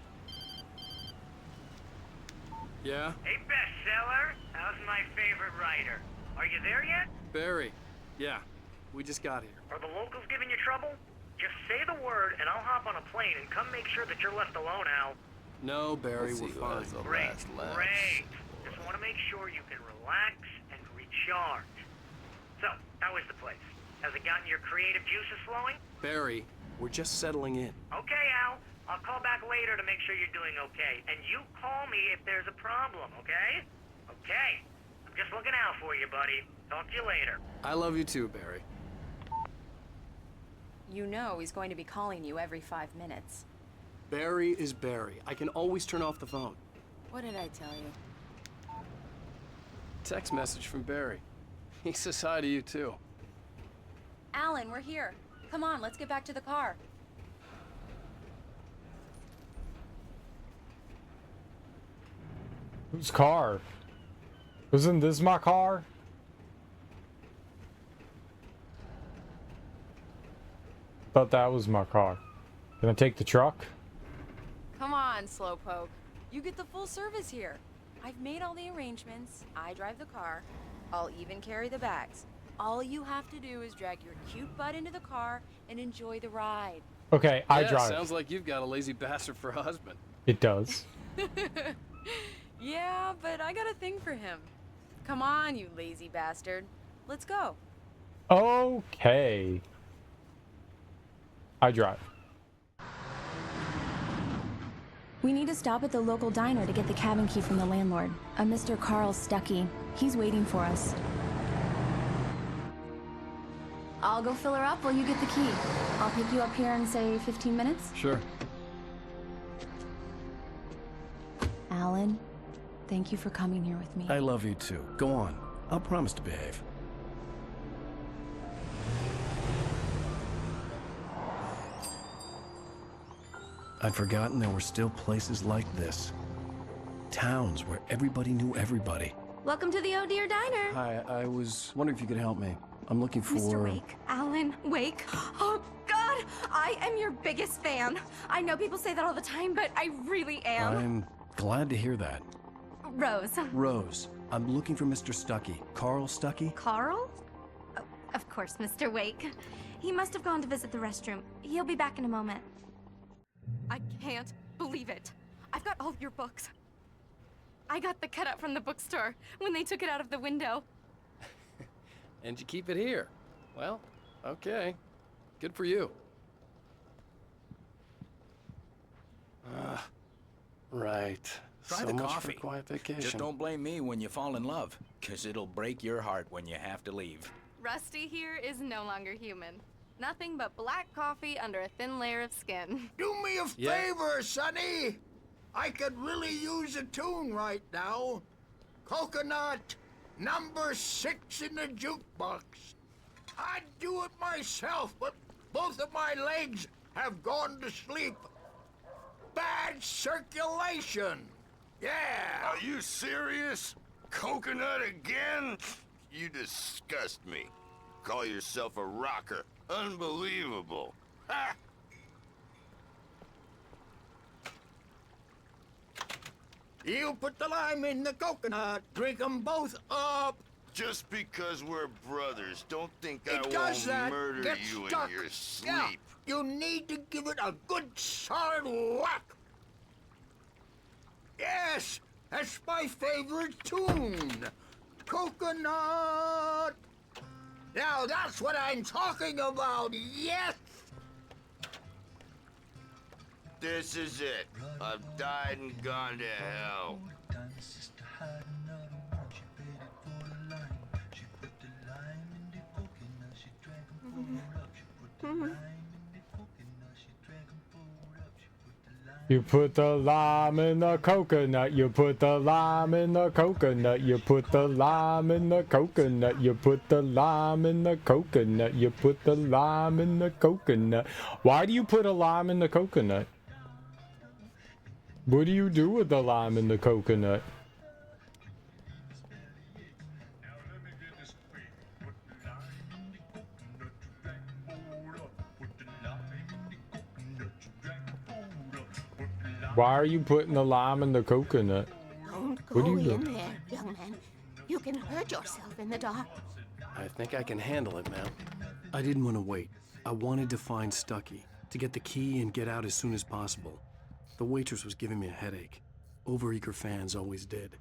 Yeah? Hey, bestseller. How's my favorite writer? Are you there yet? Barry. Yeah. We just got here. Are the locals giving you trouble? Just say the word and I'll hop on a plane and come make sure that you're left alone, Al. No, Barry, we're fine. Great, great. Just want to make sure you can relax and recharge. So, how is the place? Has it gotten your creative juices flowing? Barry, we're just settling in. Okay, Al. I'll call back later to make sure you're doing okay. And you call me if there's a problem, okay? Okay. I'm just looking out for you, buddy. Talk to you later. I love you too, Barry. You know he's going to be calling you every 5 minutes. Barry is Barry. I can always turn off the phone. What did I tell you? Text message from Barry. He says hi to you too. Alan, we're here. Come on, let's get back to the car. Whose car? Wasn't this my car? Thought that was my car. Can I take the truck? Come on, Slowpoke. You get the full service here. I've made all the arrangements. I drive the car. I'll even carry the bags. All you have to do is drag your cute butt into the car and enjoy the ride. Okay, I drive. Sounds like you've got a lazy bastard for a husband. It does. Yeah, but I got a thing for him. Come on, you lazy bastard. Let's go. Okay. I drive. We need to stop at the local diner to get the cabin key from the landlord, a Mr. Carl Stuckey. He's waiting for us. I'll go fill her up while you get the key. I'll pick you up here in, say, 15 minutes? Sure. Alan, thank you for coming here with me. I love you too. Go on. I'll promise to behave. I'd forgotten there were still places like this. Towns where everybody knew everybody. Welcome to the Oh Dear Diner. Hi, I was wondering if you could help me. I'm looking for... Mr. Wake. Alan Wake. Oh, God! I am your biggest fan. I know people say that all the time, but I really am. I'm glad to hear that. Rose. Rose, I'm looking for Mr. Stuckey. Carl Stuckey? Carl? Oh, of course, Mr. Wake. He must have gone to visit the restroom. He'll be back in a moment. I can't believe it. I've got all your books. I got the cutout from the bookstore when they took it out of the window. And you keep it here. Well, okay. Good for you. Right. Try so the much coffee. for quiet vacation. Just don't blame me when you fall in love, 'cause it'll break your heart when you have to leave. Rusty here is no longer human. Nothing but black coffee under a thin layer of skin. Do me a favor, Sonny. I could really use a tune right now. Coconut, number 6 in the jukebox. I'd do it myself, but both of my legs have gone to sleep. Bad circulation. Yeah. Are you serious? Coconut again? You disgust me. Call yourself a rocker. Unbelievable. Ha! You put the lime in the coconut. Drink them both up. Just because we're brothers, don't think I It does won't that. murder Get you stuck. in your sleep. Yeah. You need to give it a good solid whack. Yes, that's my favorite tune. Coconut. Now that's what I'm talking about, yes! This is it. I've died and gone to hell. You put the lime in the coconut, you put the lime in the coconut, you put the lime in the coconut, you put the lime in the coconut, you put the lime in the coconut. Why do you put a lime in the coconut? What do you do with the lime in the coconut? Why are you putting the lime in the coconut? Don't What do Go you in do? there, young man. You can hurt yourself in the dark. I think I can handle it, ma'am. I didn't want to wait. I wanted to find Stucky, to get the key and get out as soon as possible. The waitress was giving me a headache. Overeager fans always did.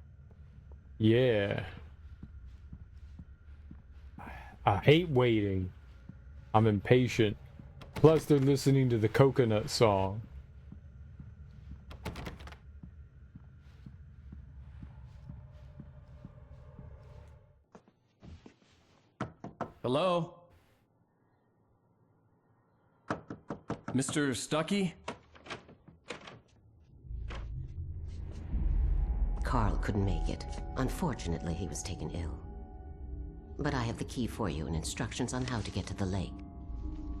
Yeah. I hate waiting. I'm impatient. Plus, they're listening to the coconut song. Hello? Mr. Stucky? Carl couldn't make it. Unfortunately, he was taken ill. But I have the key for you and instructions on how to get to the lake.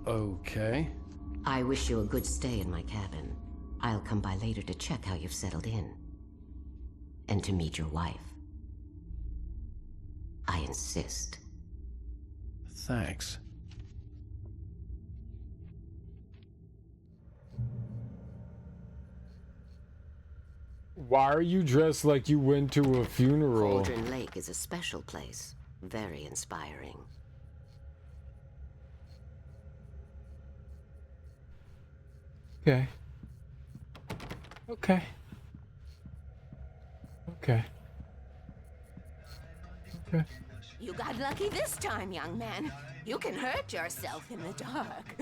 Okay. I wish you a good stay in my cabin. I'll come by later to check how you've settled in. And to meet your wife. I insist. Thanks. Why are you dressed like you went to a funeral? Cauldron Lake is a special place. Very inspiring. Okay. Okay. Okay. Okay. You got lucky this time, young man. You can hurt yourself in the dark.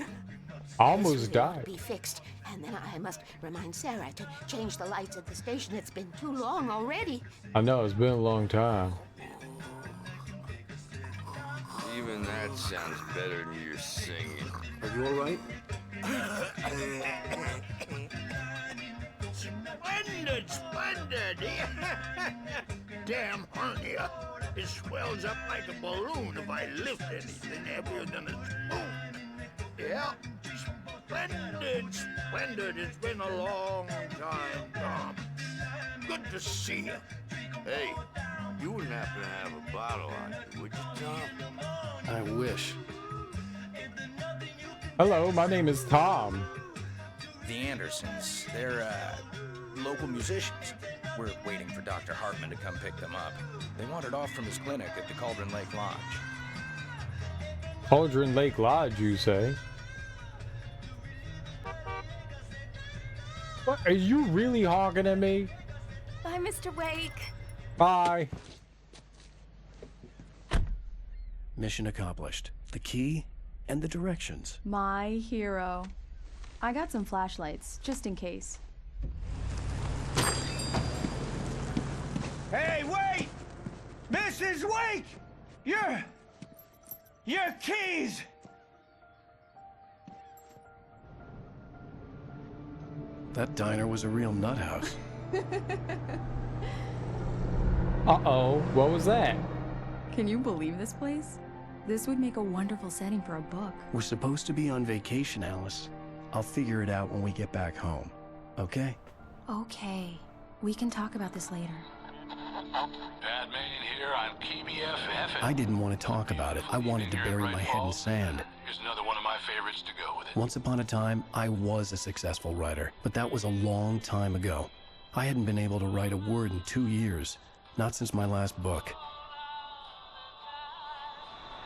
Almost This really died. ought to be fixed, and then I must remind Sarah to change the lights at the station. It's been too long already. I know, it's been a long time. Even that sounds better than your singing. Are you all right? Splendid, splendid! Damn hernia. It swells up like a balloon if I lift anything heavier than a spoon. Yeah, splendid, splendid. It's been a long time, Tom. Good to see you. Hey, you wouldn't happen to have a bottle on you, would you, Tom? I wish. Hello, my name is Tom. The Andersons, they're, local musicians. We're waiting for Dr. Hartman to come pick them up. They wandered off from his clinic at the Cauldron Lake Lodge. Cauldron Lake Lodge, you say? What? Are you really honking at me? Bye, Mr. Wake. Bye. Mission accomplished. The key and the directions. My hero. I got some flashlights, just in case. Hey, wait! Mrs. Wake! Your keys! That diner was a real nut house. Uh-oh, what was that? Can you believe this place? This would make a wonderful setting for a book. We're supposed to be on vacation, Alice. I'll figure it out when we get back home. Okay? Okay. We can talk about this later. Batman here on KBFF. I didn't want to talk about it. I wanted to bury my head in sand. Here's another one of my favorites to go with it. Once upon a time, I was a successful writer, but that was a long time ago. I hadn't been able to write a word in 2 years, not since my last book.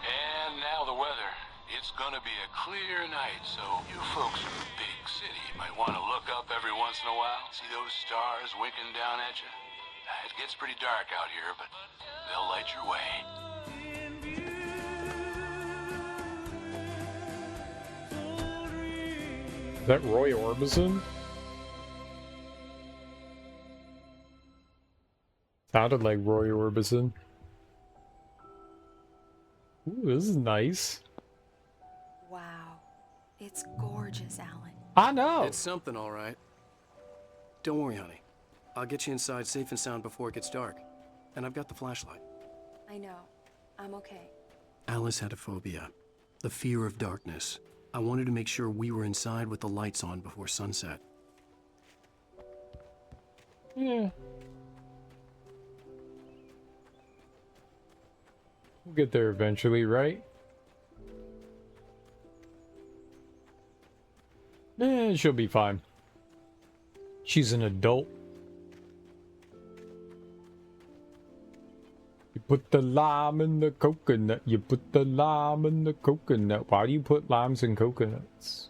And now the weather. It's gonna be a clear night, so you folks in the big city might want to look up every once in a while. See those stars winking down at you? It gets pretty dark out here, but they'll light your way. Is that Roy Orbison? Sounded like Roy Orbison. Ooh, this is nice. Wow. It's gorgeous, Alan. I know. It's something, all right. Don't worry, honey. I'll get you inside safe and sound before it gets dark. And I've got the flashlight. I know. I'm okay. Alice had a phobia. The fear of darkness. I wanted to make sure we were inside with the lights on before sunset. Yeah. We'll get there eventually, right? She'll be fine. She's an adult. You put the lime in the coconut. You put the lime in the coconut. Why do you put limes in coconuts?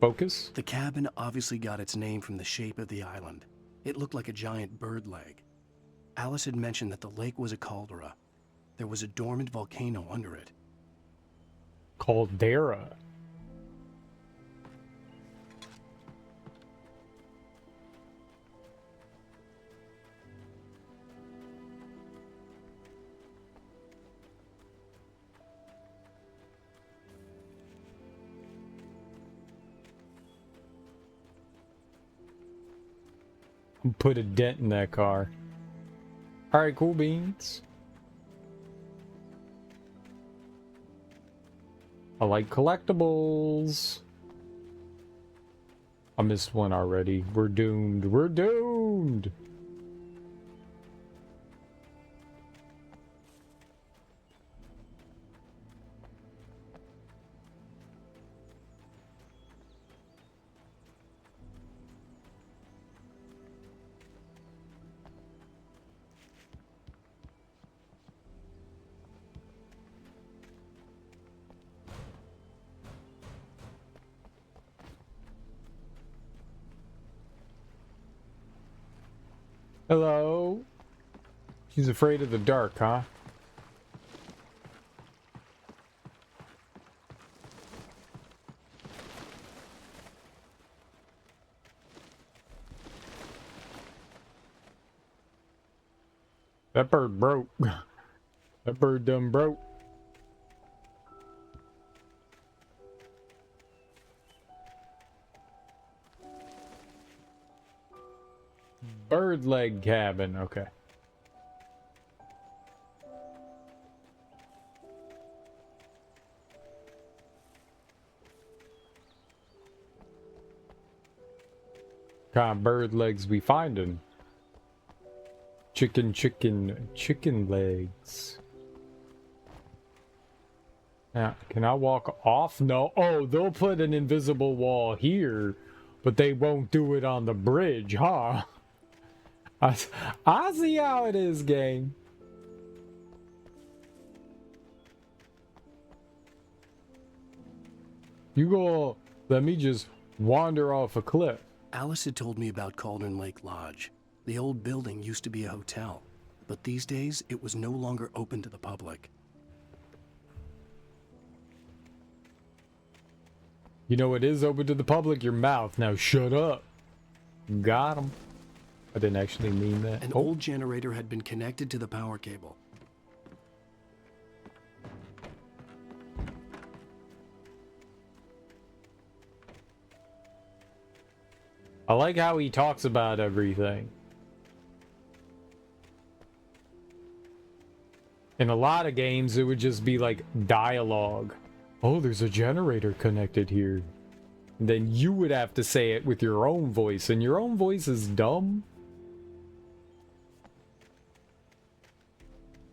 Focus? The cabin obviously got its name from the shape of the island. It looked like a giant bird leg. Alice had mentioned that the lake was a caldera. There was a dormant volcano under it. Caldera. Put a dent in that car. Alright, cool beans. I like collectibles. I missed one already. We're doomed. We're doomed! Hello? She's afraid of the dark, huh? That bird broke. That bird done broke. Bird leg cabin, okay. What kind of bird legs we finding? Chicken legs. Now, can I walk off? No. Oh, they'll put an invisible wall here, but they won't do it on the bridge, huh? I see how it is, gang. You go, let me just wander off a cliff. Alice had told me about Cauldron Lake Lodge. The old building used to be a hotel, but these days it was no longer open to the public. You know it is open to the public, your mouth. Now shut up. Got him. I didn't actually mean that. An old generator had been connected to the power cable. I like how he talks about everything. In a lot of games, it would just be like dialogue. Oh, there's a generator connected here. And then you would have to say it with your own voice, and your own voice is dumb.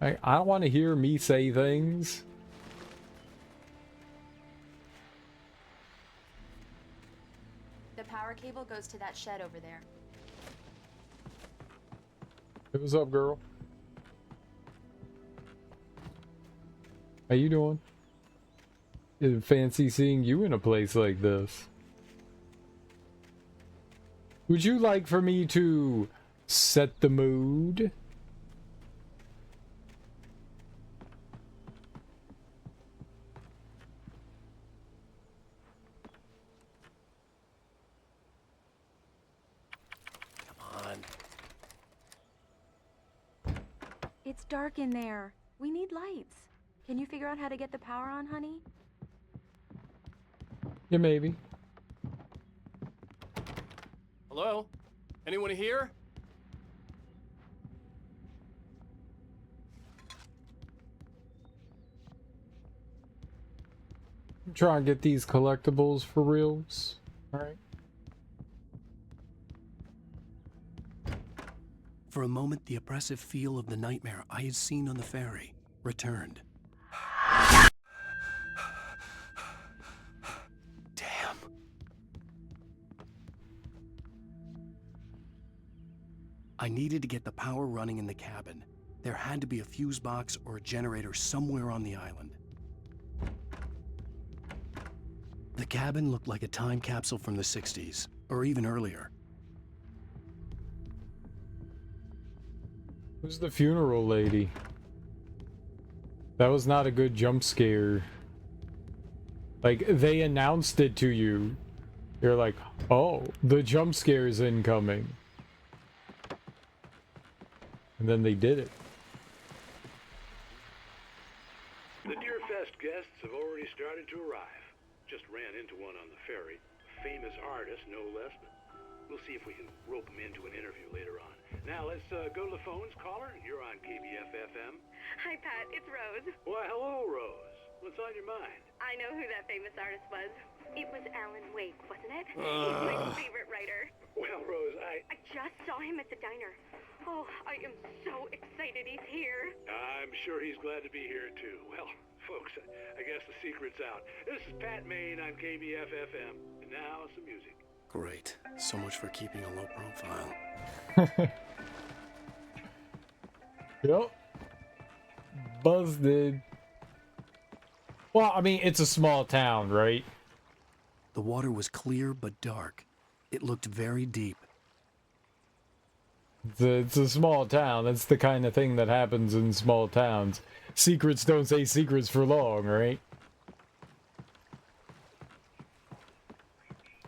I don't want to hear me say things. The power cable goes to that shed over there. Hey, what's up, girl? How you doing? It's fancy seeing you in a place like this. Would you like for me to set the mood? It's dark in there. We need lights. Can you figure out how to get the power on, honey? Yeah, maybe. Hello? Anyone here? I'm trying to get these collectibles for reals. Alright. For a moment, the oppressive feel of the nightmare I had seen on the ferry returned. Damn. I needed to get the power running in the cabin. There had to be a fuse box or a generator somewhere on the island. The cabin looked like a time capsule from the 60s, or even earlier. Who's the funeral lady? That was not a good jump scare. Like, they announced it to you. You're like, oh, the jump scare is incoming. And then they did it. The Deerfest guests have already started to arrive. Just ran into one on the ferry. A famous artist, no less. We'll see if we can rope him into an interview later on. Now let's go to the phones. Caller, you're on KBF-FM. Hi, Pat. It's Rose. Why, hello, Rose. What's on your mind? I know who that famous artist was. It was Alan Wake, wasn't it? He's my favorite writer. Well, Rose, I just saw him at the diner. Oh, I am so excited he's here. I'm sure he's glad to be here, too. Well, folks, I guess the secret's out. This is Pat Maine on KBF-FM. And now, some music. Great. So much for keeping a low profile. Yep. Busted. Well, I mean, it's a small town, right? The water was clear but dark. It looked very deep. It's a small town. That's the kind of thing that happens in small towns. Secrets don't stay secrets for long, right?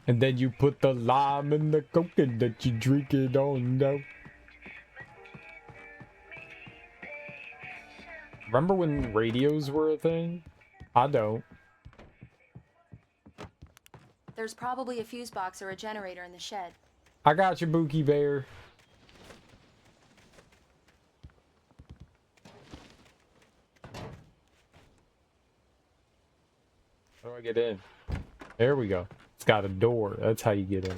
And then you put the lime in the coke and that you drink it on down. Remember when radios were a thing? I don't. There's probably a fuse box or a generator in the shed. I got you, Bookie Bear. How do I get in? There we go. It's got a door. That's how you get in.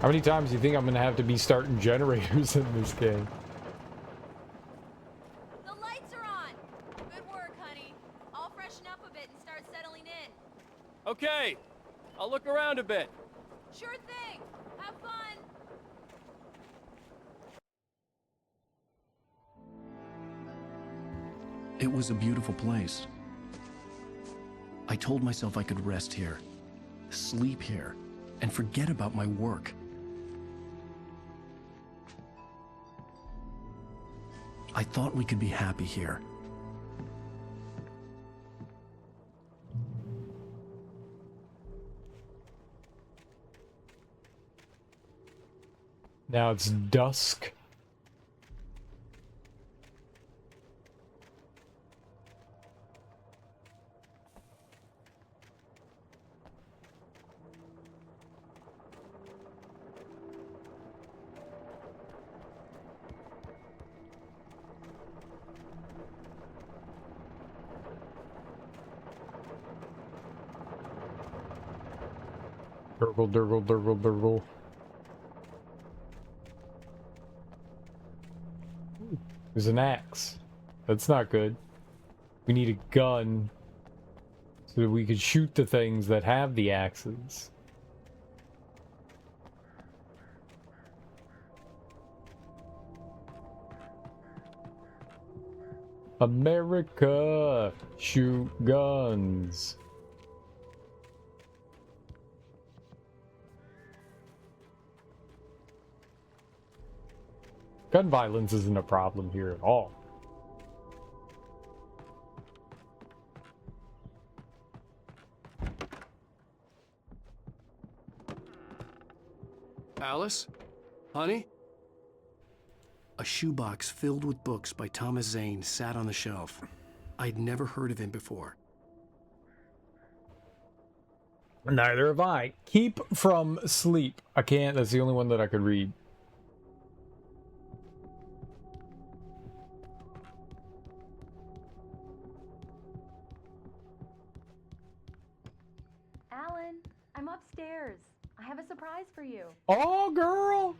How many times do you think I'm gonna have to be starting generators in this game? The lights are on! Good work, honey. I'll freshen up a bit and start settling in. Okay, I'll look around a bit. Sure thing! Have fun! It was a beautiful place. I told myself I could rest here, sleep here, and forget about my work. I thought we could be happy here. Now it's dusk. Durgle, durgle, durgle, durgle. There's an axe. That's not good. We need a gun so that we could shoot the things that have the axes. America, shoot guns. Gun violence isn't a problem here at all. Alice? Honey? A shoebox filled with books by Thomas Zane sat on the shelf. I'd never heard of him before. Neither have I. Keep from Sleep. I can't. That's the only one that I could read. Alan, I'm upstairs. I have a surprise for you. Oh, girl.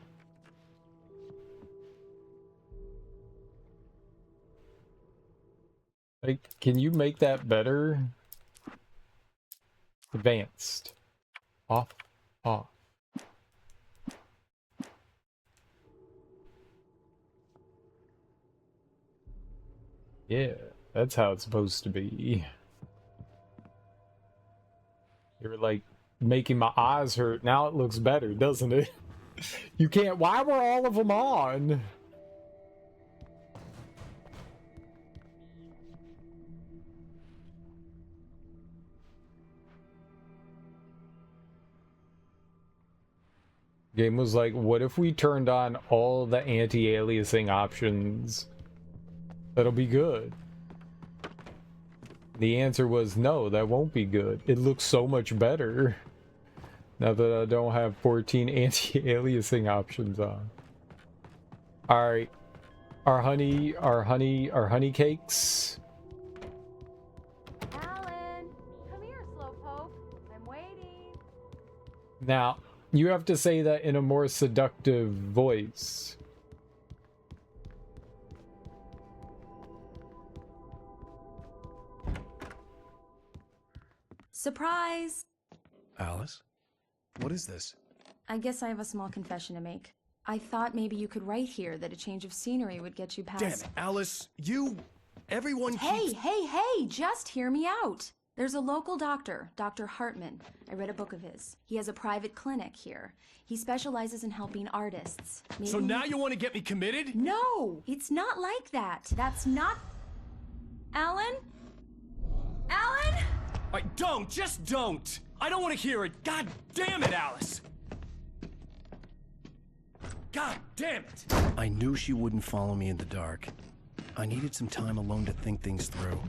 Like, can you make that better? Advanced. Off. Off. Yeah, that's how it's supposed to be. You're like making my eyes hurt. Now it looks better, doesn't it? You can't. Why were all of them on? Game was like, what if we turned on all the anti-aliasing options? That'll be good. The answer was no, that won't be good. It looks so much better now that I don't have 14 anti-aliasing options on. Alright. Our honey cakes. Alan, come here, Slowpoke. I'm waiting. Now, you have to say that in a more seductive voice. Surprise! Alice? What is this? I guess I have a small confession to make. I thought maybe you could write here that a change of scenery would get you past... Damn it, Alice! Everyone keeps... Hey! Just hear me out! There's a local doctor, Dr. Hartman. I read a book of his. He has a private clinic here. He specializes in helping artists. So now you want to get me committed? No! It's not like that. That's not... Alan? Alan? Just don't! I don't want to hear it! God damn it, Alice! God damn it! I knew she wouldn't follow me in the dark. I needed some time alone to think things through.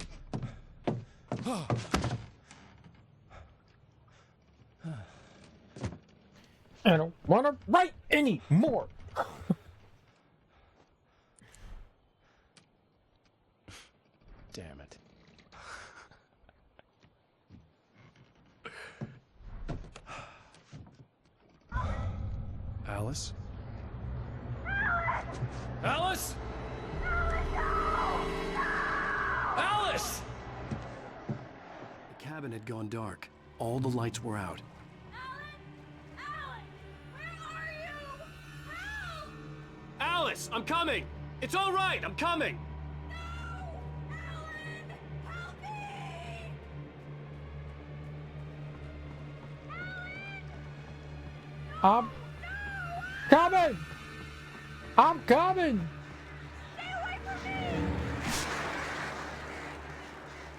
I don't want to write anymore. Damn it. Alice? Alice? Alice! The cabin had gone dark. All the lights were out. Alice, I'm coming! It's all right, I'm coming! I'm coming! I'm coming! Stay away from me!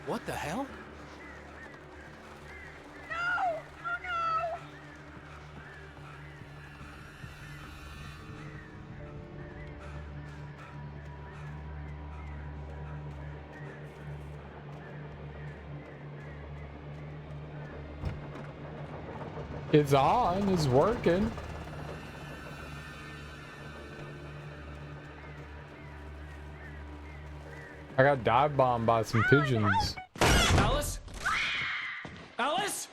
What the hell? No! Oh no! It's on, it's working. I got dive bombed by some pigeons. Alice? Alice?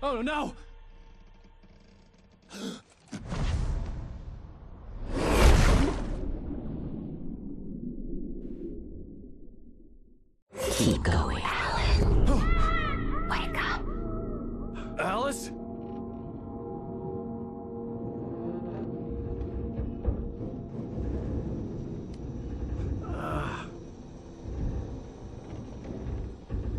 Oh no! Keep going, Alan. Wake up. Alice?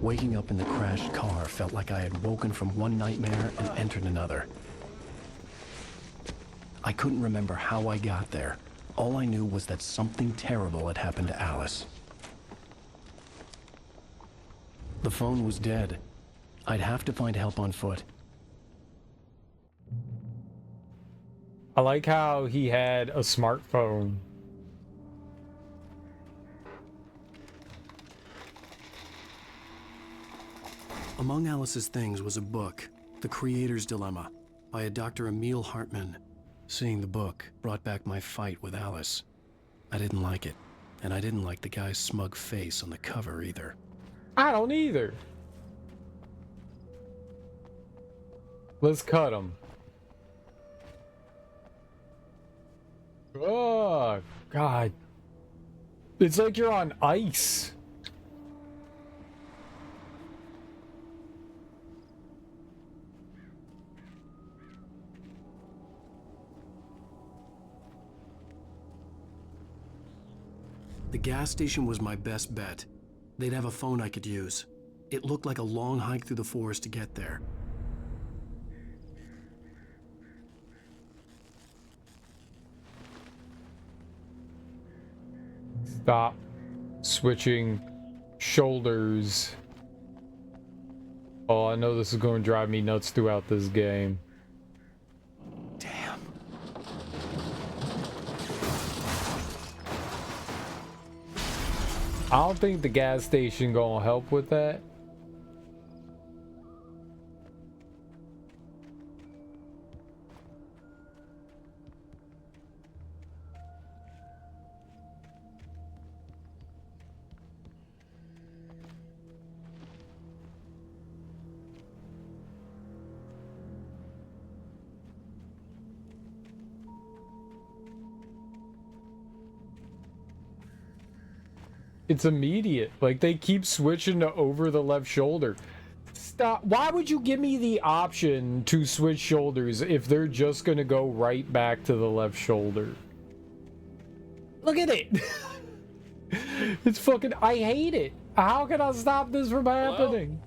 Waking up in the crashed car felt like I had woken from one nightmare and entered another. I couldn't remember how I got there. All I knew was that something terrible had happened to Alice. The phone was dead. I'd have to find help on foot. I like how he had a smartphone. Among Alice's things was a book, The Creator's Dilemma, by a Dr. Emil Hartman. Seeing the book brought back my fight with Alice. I didn't like it, and I didn't like the guy's smug face on the cover either. I don't either. Let's cut him. Oh, God. It's like you're on ice. The gas station was my best bet. They'd have a phone I could use. It looked like a long hike through the forest to get there. Stop switching shoulders. Oh, I know this is going to drive me nuts throughout this game. Damn. I don't think the gas station going to help with that. It's immediate. Like, they keep switching to over the left shoulder. Stop. Why would you give me the option to switch shoulders if they're just gonna go right back to the left shoulder? Look at it. It's fucking... I hate it. How can I stop this from happening?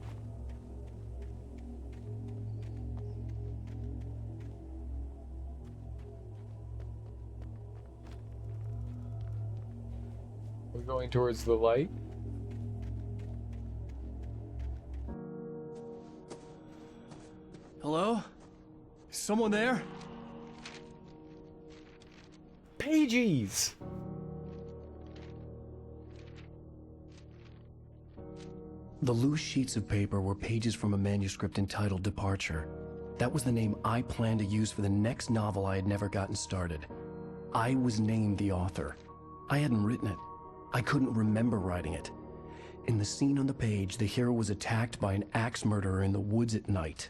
We're going towards the light. Hello? Is someone there? Pages! The loose sheets of paper were pages from a manuscript entitled Departure. That was the name I planned to use for the next novel I had never gotten started. I was named the author. I hadn't written it. I couldn't remember writing it. In the scene on the page, the hero was attacked by an axe murderer in the woods at night.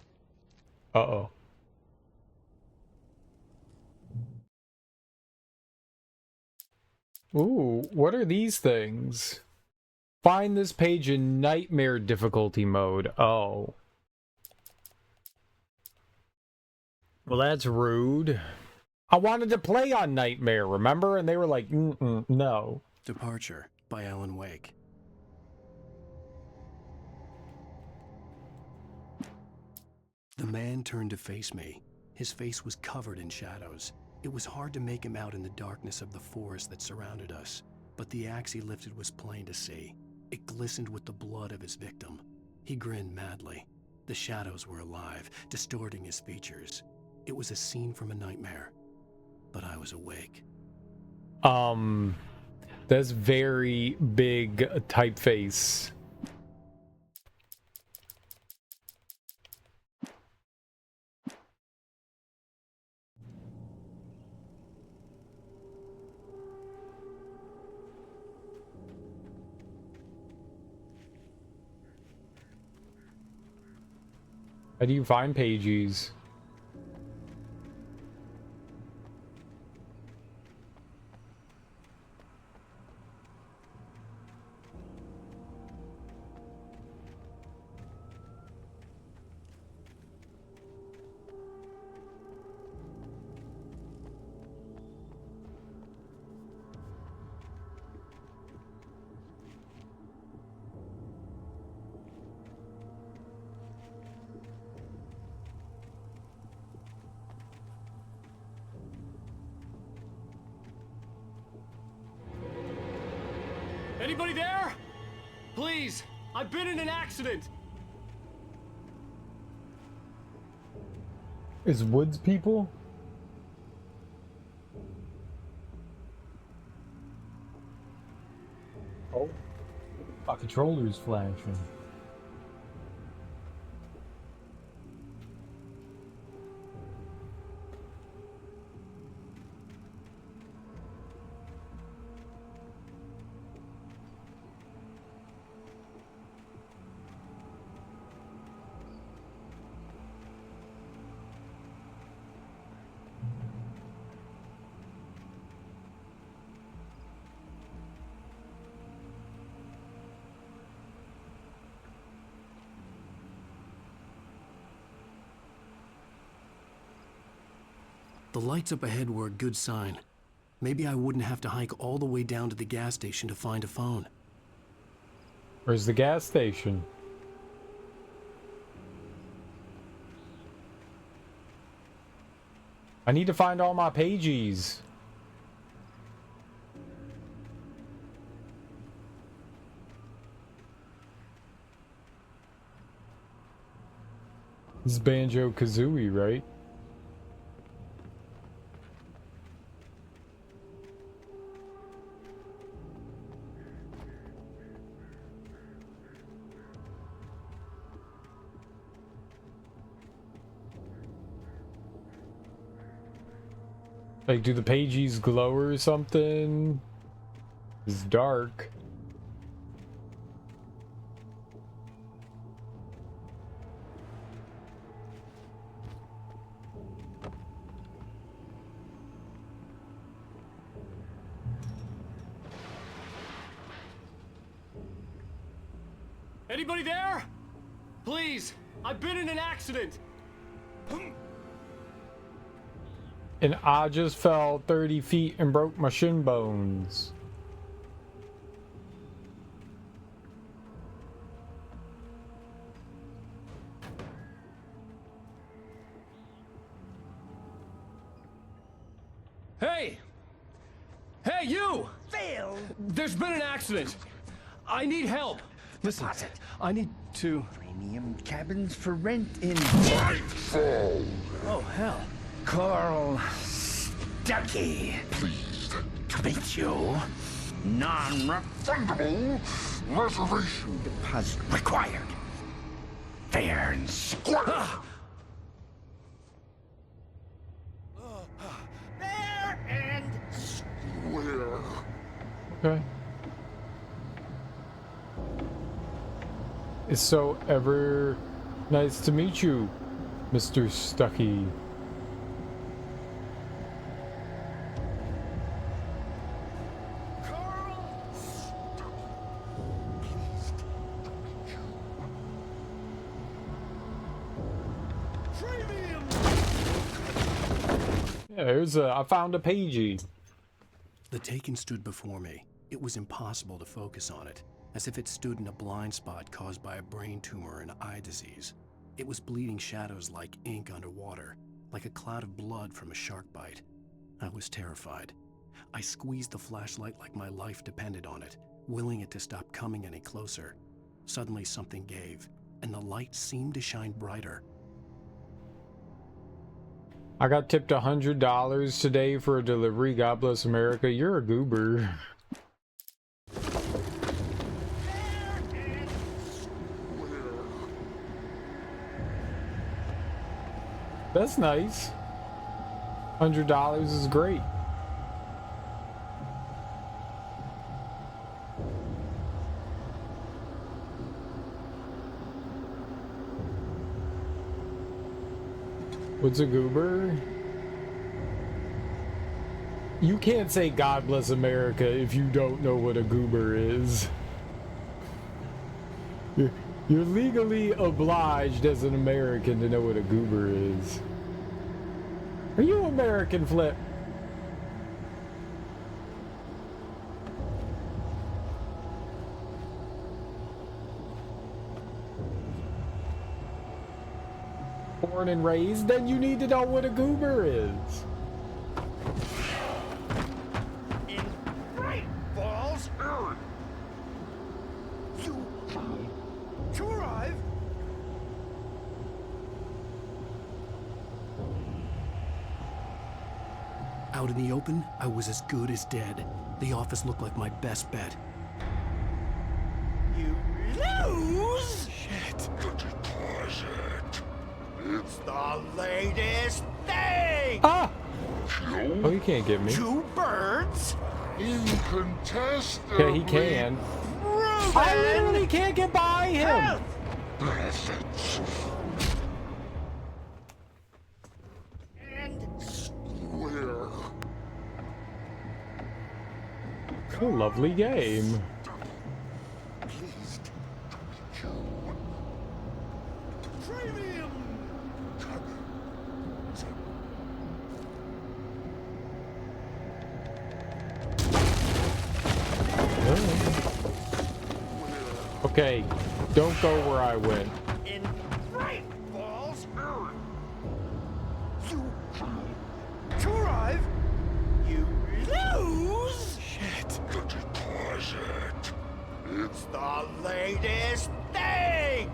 Uh-oh. Ooh, what are these things? Find this page in nightmare difficulty mode. Oh. Well, that's rude. I wanted to play on nightmare, remember? And they were like, no. Departure by Alan Wake. The man turned to face me. His face was covered in shadows. It was hard to make him out in the darkness of the forest that surrounded us, but the axe he lifted was plain to see. It glistened with the blood of his victim. He grinned madly. The shadows were alive, distorting his features. It was a scene from a nightmare, but I was awake. That's very big typeface. How do you find pages? Anybody there? Please, I've been in an accident. Is Woods people? Oh, my controller's flashing. The lights up ahead were a good sign. Maybe I wouldn't have to hike all the way down to the gas station to find a phone. Where's the gas station? I need to find all my pages. This is Banjo-Kazooie, right? Like, do the pages glow or something? It's dark. Anybody there? Please, I've been in an accident. And I just fell 30 feet and broke my shin bones. Hey! Hey, you! Phil! There's been an accident. I need help. Listen, I need to... Premium cabins for rent in... Nightfall! Oh, hell. Carl Stuckey. Pleased to meet you. Non-refundable reservation deposit required. Fair and square. Fair and square. Okay. It's so ever nice to meet you, Mr. Stuckey. Yeah, there's I found a pagey. The Taken stood before me. It was impossible to focus on it, as if it stood in a blind spot caused by a brain tumor and eye disease. It was bleeding shadows like ink underwater, like a cloud of blood from a shark bite. I was terrified. I squeezed the flashlight like my life depended on it, willing it to stop coming any closer. Suddenly something gave, and the light seemed to shine brighter. I got tipped $100 today for a delivery. God bless America. You're a goober. That's nice. $100 is great. What's a goober? You can't say God bless America if you don't know what a goober is. You're legally obliged as an American to know what a goober is. Are you American, Flip? Born and raised, then you need to know what a goober is. in Bright Falls, you to arrive. Out in the open, I was as good as dead. The office looked like my best bet. You lose? Shit. It's the latest thing! Ah! Oh, he can't get me. Two birds? Incontestably. Yeah, he can. Proven. I literally can't get by him! Benefits. And Square. What a lovely game. Pleased to meet you. premium! Okay, don't go where I went. In Great Balls Earth. You drive. You lose. Shit. The deposit. It's the latest thing.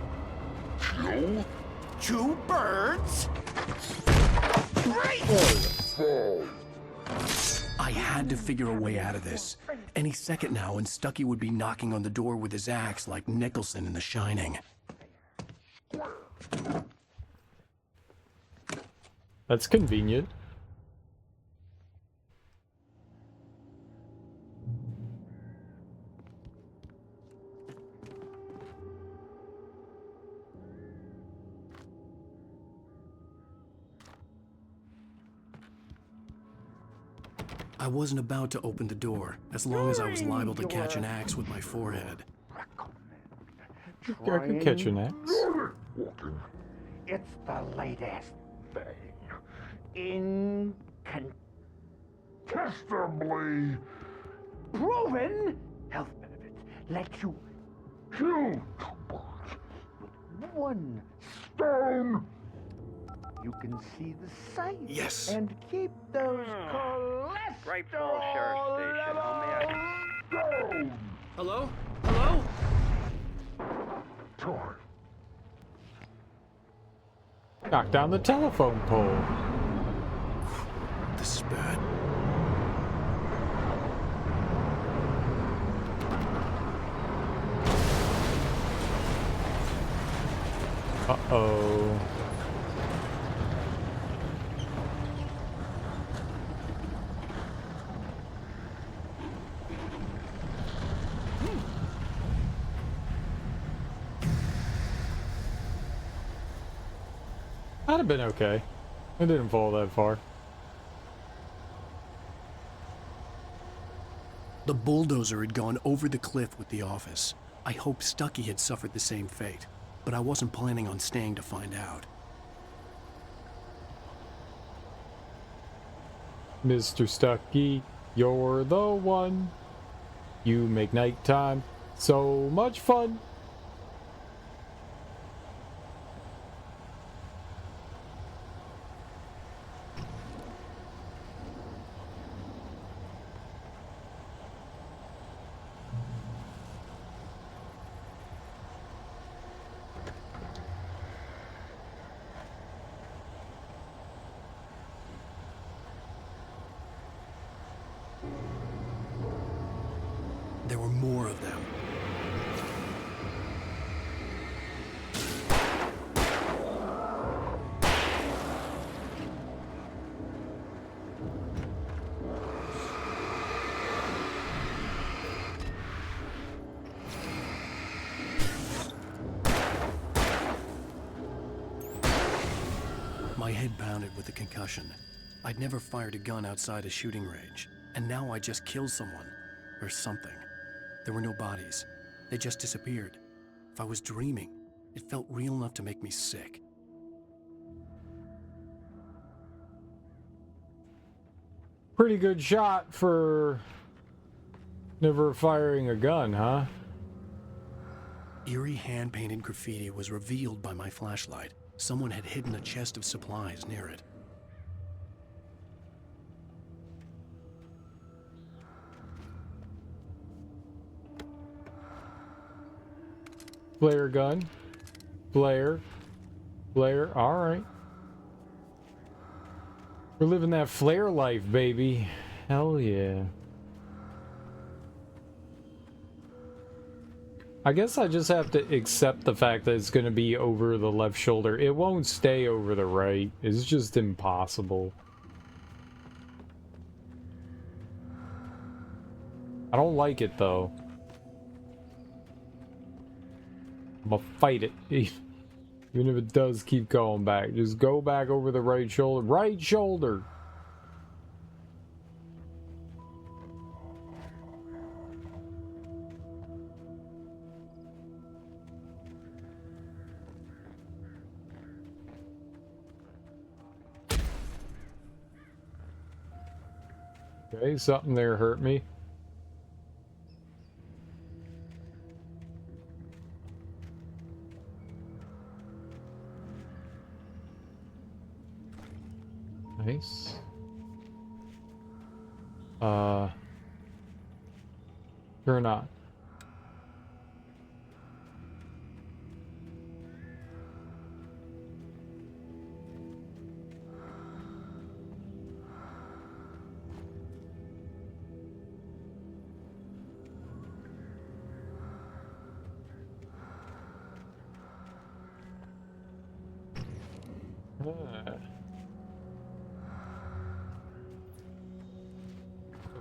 Kill? 2 birds. Great. I had to figure a way out of this. Any second now, and Stucky would be knocking on the door with his axe like Nicholson in The Shining. That's convenient. I wasn't about to open the door, as long as I was liable to catch an axe with my forehead. I could catch an axe. It's the latest thing. Incontestably proven health benefits let you kill with 1 stone. You can see the sight. Yes. And keep those cholesterol Great Falls Sheriff Station. How may I... down. Hello? Hello? Torn. Knock down the telephone pole. This is bad. Uh-oh. I'd have been okay. I didn't fall that far. The bulldozer had gone over the cliff with the office. I hoped Stucky had suffered the same fate, but I wasn't planning on staying to find out. Mr. Stucky, you're the one. You make nighttime so much fun. There were more of them. My head pounded with the concussion. I'd never fired a gun outside a shooting range, and now I just killed someone, or something. There were no bodies. They just disappeared. If I was dreaming, it felt real enough to make me sick. Pretty good shot for never firing a gun, huh? Eerie hand-painted graffiti was revealed by my flashlight. Someone had hidden a chest of supplies near it. Flare gun. Flare. Flare. Alright. We're living that flare life, baby. Hell yeah. I guess I just have to accept the fact that it's going to be over the left shoulder. It won't stay over the right. It's just impossible. I don't like it, though. I'm gonna fight it. Even if it does keep going back. Just go back over the right shoulder. Right shoulder! Okay, something there hurt me. Nice. Or not.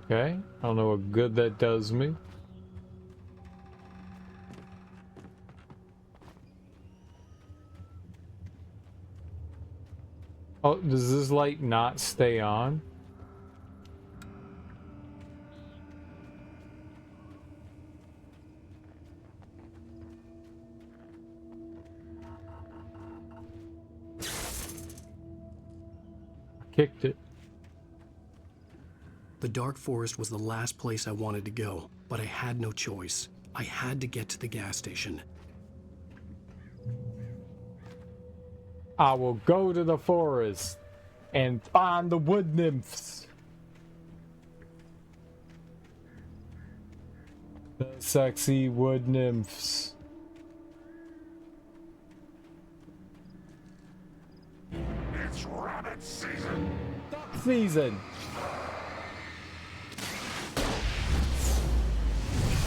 Okay, I don't know what good that does me. Oh, does this light not stay on? Kicked it. The dark forest was the last place I wanted to go, but I had no choice. I had to get to the gas station. I will go to the forest and find the wood nymphs. The sexy wood nymphs. It's rabbit season. Duck season.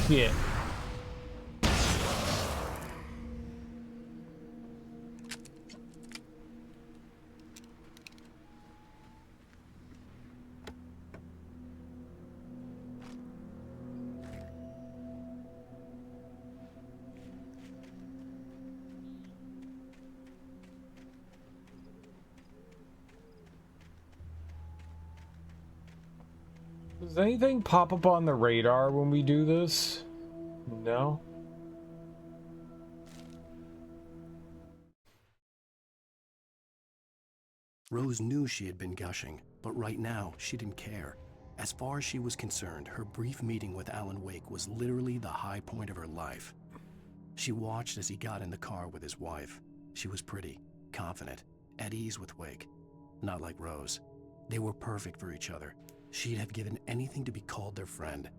Shit. Does anything pop up on the radar when we do this? No? Rose knew she had been gushing, but right now she didn't care. As far as she was concerned, her brief meeting with Alan Wake was literally the high point of her life. She watched as he got in the car with his wife. She was pretty, confident, at ease with Wake. Not like Rose. They were perfect for each other. She'd have given anything to be called their friend.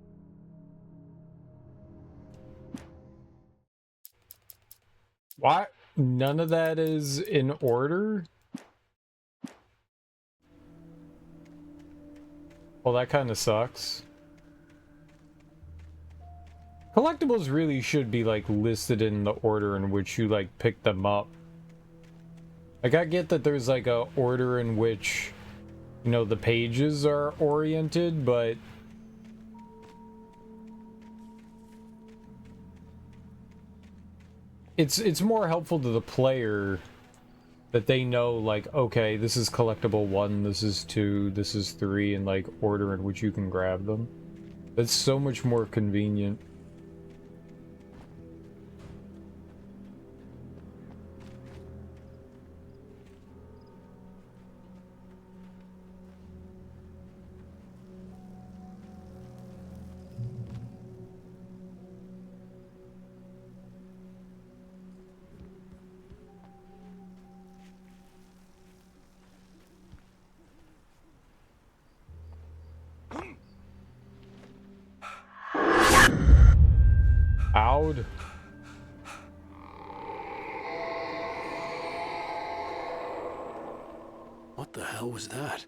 Why? None of that is in order? Well, that kind of sucks. Collectibles really should be, like, listed in the order in which you, like, pick them up. Like, I get that there's, like, a order in which, you know, the pages are oriented, but... It's more helpful to the player that they know, like, okay, this is collectible 1, this is 2, this is 3, and, like, order in which you can grab them. That's so much more convenient. Oud. What the hell was that?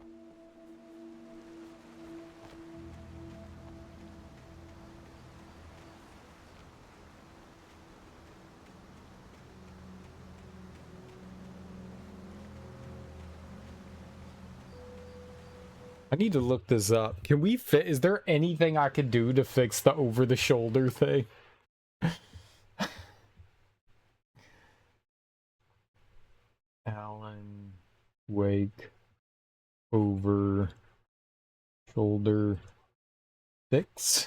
I need to look this up. Can we fit? Is there anything I could do to fix the over-the-shoulder thing? Alan Wake over shoulder fix.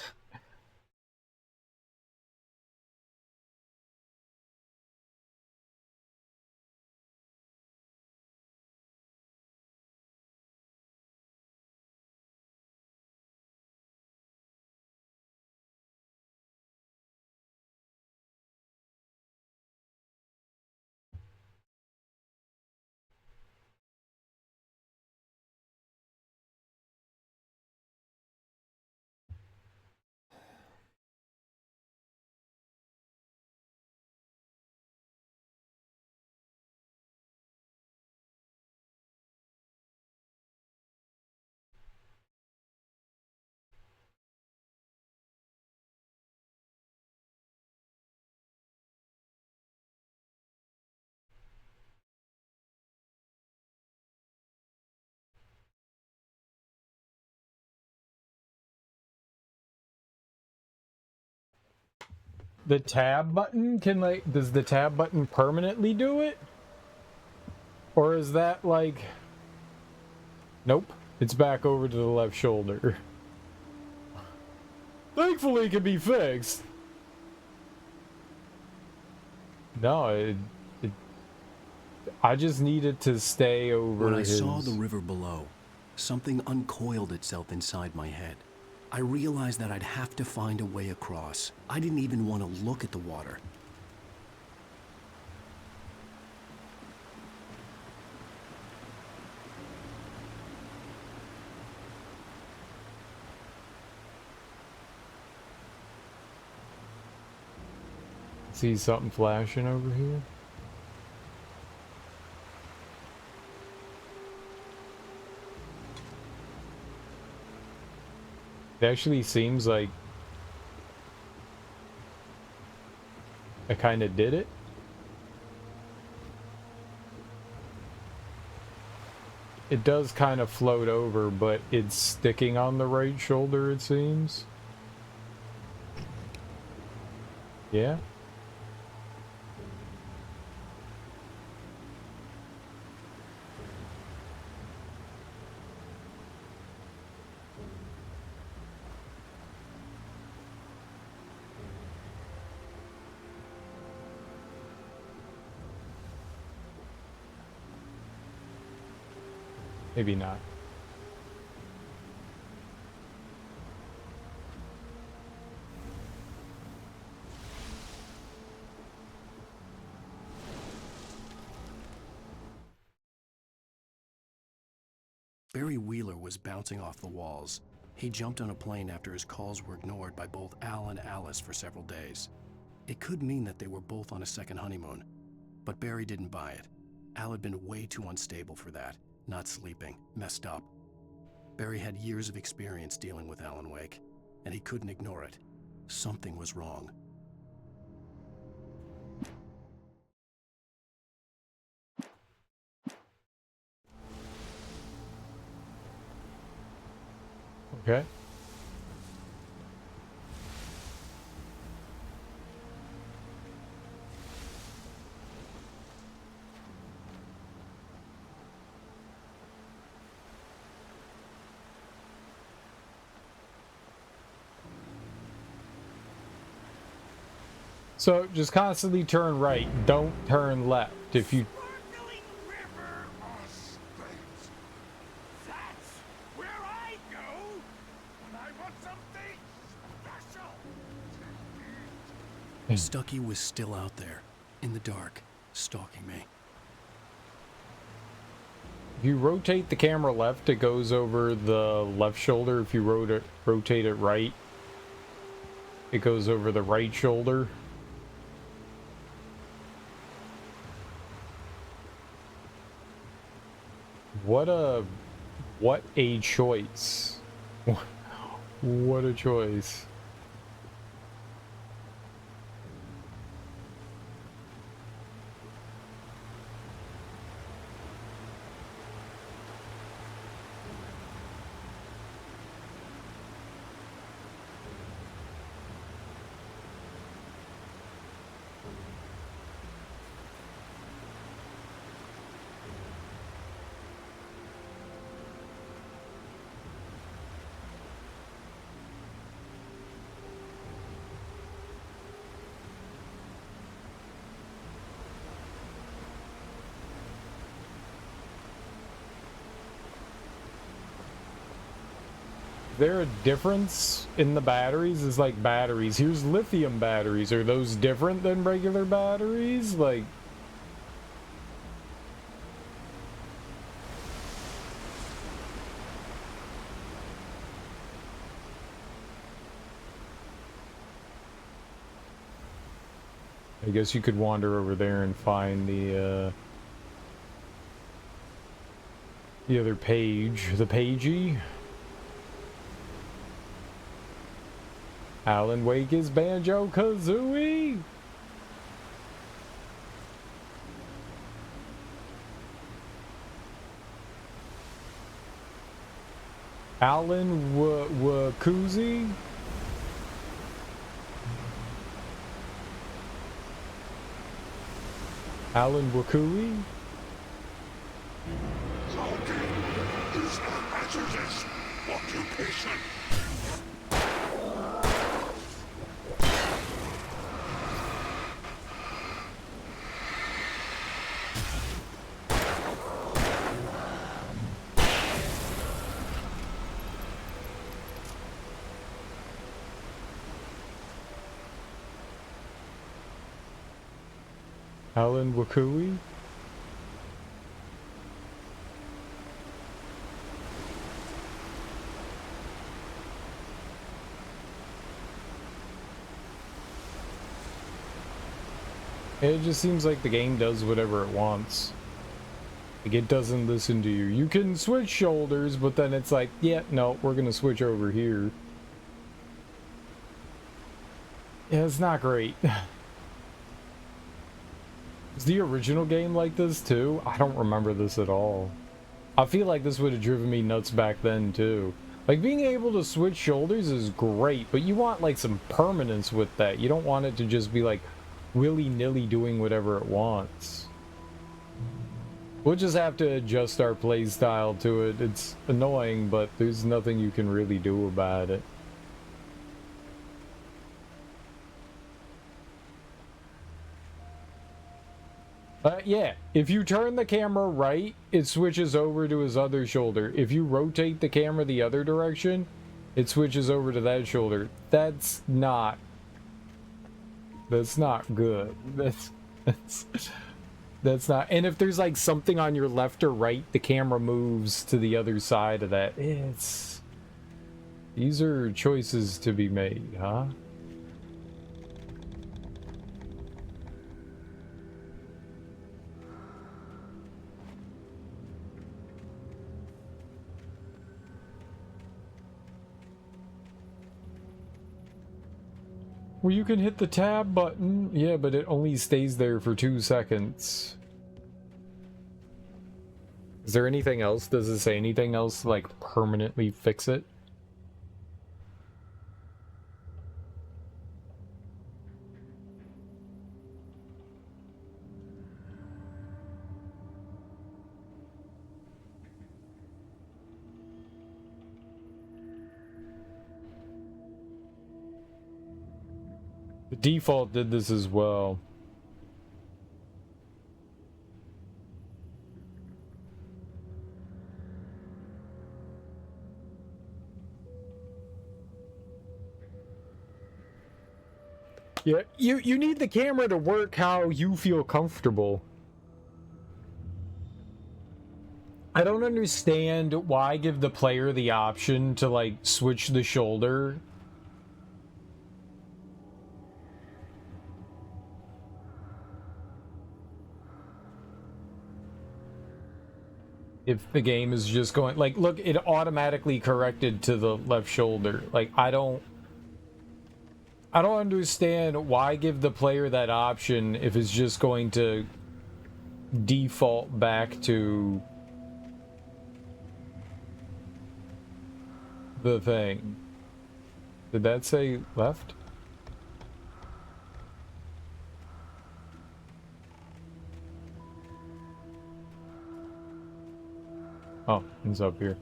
The tab button can, like, does the tab button permanently do it? Or is that like... Nope. It's back over to the left shoulder. Thankfully it can be fixed. No, I just needed to stay over When I his... saw the river below, something uncoiled itself inside my head. I realized that I'd have to find a way across. I didn't even want to look at the water. See something flashing over here? It actually seems like I kind of did it. It does kind of float over, but it's sticking on the right shoulder, it seems. Yeah. Maybe not. Barry Wheeler was bouncing off the walls. He jumped on a plane after his calls were ignored by both Al and Alice for several days. It could mean that they were both on a second honeymoon, but Barry didn't buy it. Al had been way too unstable for that, not sleeping, messed up. Barry had years of experience dealing with Alan Wake, and he couldn't ignore it. Something was wrong. Okay. So just constantly turn right, don't turn left. If you That's where I go when I want something special. Stucky was still out there, in the dark, stalking me. If you rotate the camera left, it goes over the left shoulder. If you rotate it right, it goes over the right shoulder. What a choice. What a choice. Is there a difference in the batteries? It's like batteries. Here's lithium batteries. Are those different than regular batteries? Like... I guess you could wander over there and find the other page. The pagey. Alan Wake is Banjo-Kazooie! Alan Wacuzzi? Alan Wakui? Cloaking is a hazardous occupation. Alan Wakui? It just seems like the game does whatever it wants. Like, it doesn't listen to you. You can switch shoulders, but then it's like, yeah, no, we're gonna switch over here. Yeah, it's not great. Is the original game like this too? I don't remember this at all. I feel like this would have driven me nuts back then too. Like, being able to switch shoulders is great, but you want like some permanence with that. You don't want it to just be like willy-nilly doing whatever it wants. We'll just have to adjust our play style to it. It's annoying, but there's nothing you can really do about it. Yeah, if you turn the camera right, it switches over to his other shoulder. If you rotate the camera the other direction, it switches over to that shoulder. That's not good. That's not. And if there's like something on your left or right, the camera moves to the other side of that. These are choices to be made, huh? Well, you can hit the tab button. Yeah, but it only stays there for 2 seconds. Is there anything else? Does it say anything else to, like, permanently fix it? The default did this as well. Yeah, you need the camera to work how you feel comfortable. I don't understand why give the player the option to, like, switch the shoulder. If the game is just going, like, look, it automatically corrected to the left shoulder. Like, I don't understand why give the player that option if it's just going to default back to the thing. Did that say left? Oh, it's up here.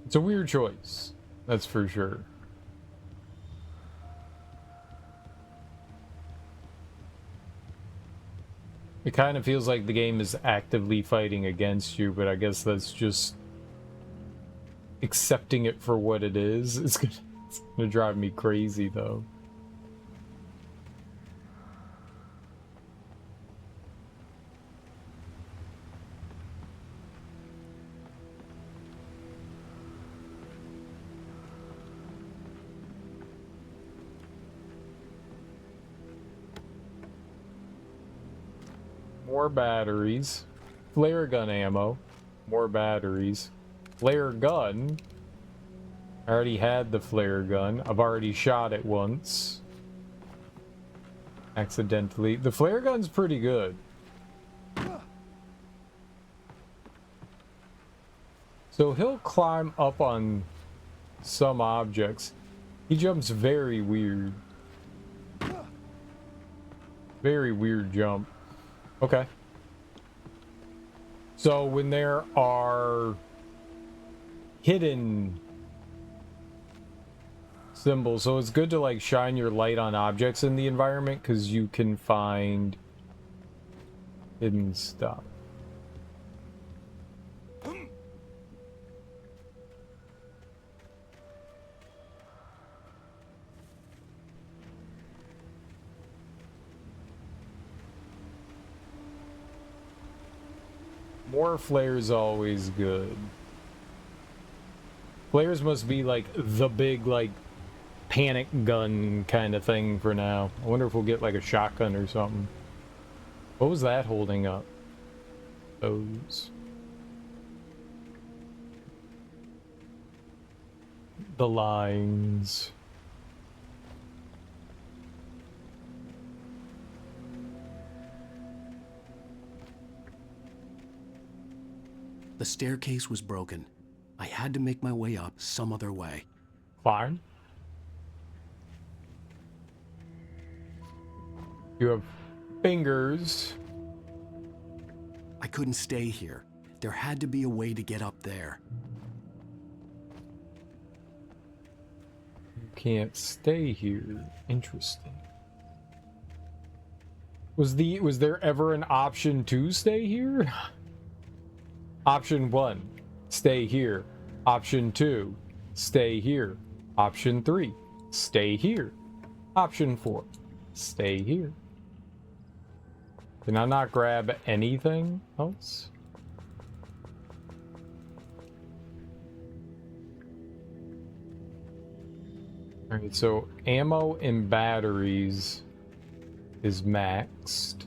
It's a weird choice, that's for sure. It kind of feels like the game is actively fighting against you, but I guess that's just accepting it for what it is. It's gonna drive me crazy, though. More batteries. Flare gun ammo. More batteries. Flare gun. I already had the flare gun. I've already shot it once. Accidentally. The flare gun's pretty good. So he'll climb up on some objects. He jumps very weird. Very weird jump. Okay. So when there are hidden symbols, so it's good to like shine your light on objects in the environment because you can find hidden stuff. More flares always good. Flares must be like the big like panic gun kind of thing for now. I wonder if we'll get like a shotgun or something. What was that holding up? Those. The lines. The staircase was broken. I had to make my way up some other way. Fine. You have fingers. I couldn't stay here. There had to be a way to get up there. You can't stay here. Interesting. Was there ever an option to stay here? Option 1, stay here. Option 2, stay here. Option 3, stay here. Option 4, stay here. Can I not grab anything else? Alright, so ammo and batteries is maxed.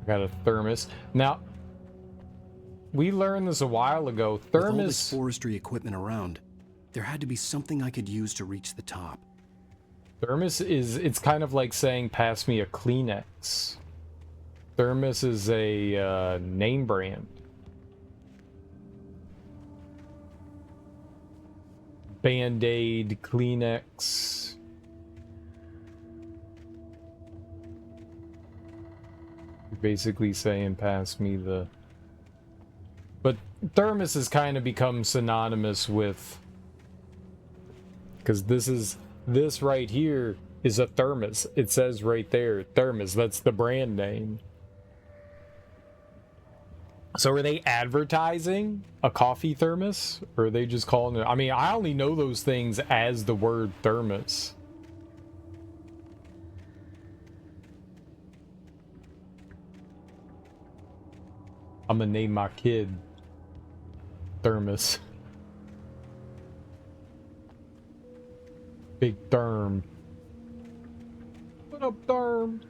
Got a thermos. Now, we learned this a while ago. With all this forestry equipment around, there had to be something I could use to reach the top. Thermos it's kind of like saying, pass me a Kleenex. Thermos is a name brand. Band-Aid, Kleenex. Basically saying pass me the, but thermos has kind of become synonymous with, because this right here is a thermos. It says right there thermos. That's the brand name. So are they advertising a coffee thermos, or are they just calling it? I mean, I only know those things as the word thermos. I'm gonna name my kid Thermos. Big Therm. What up, Therm?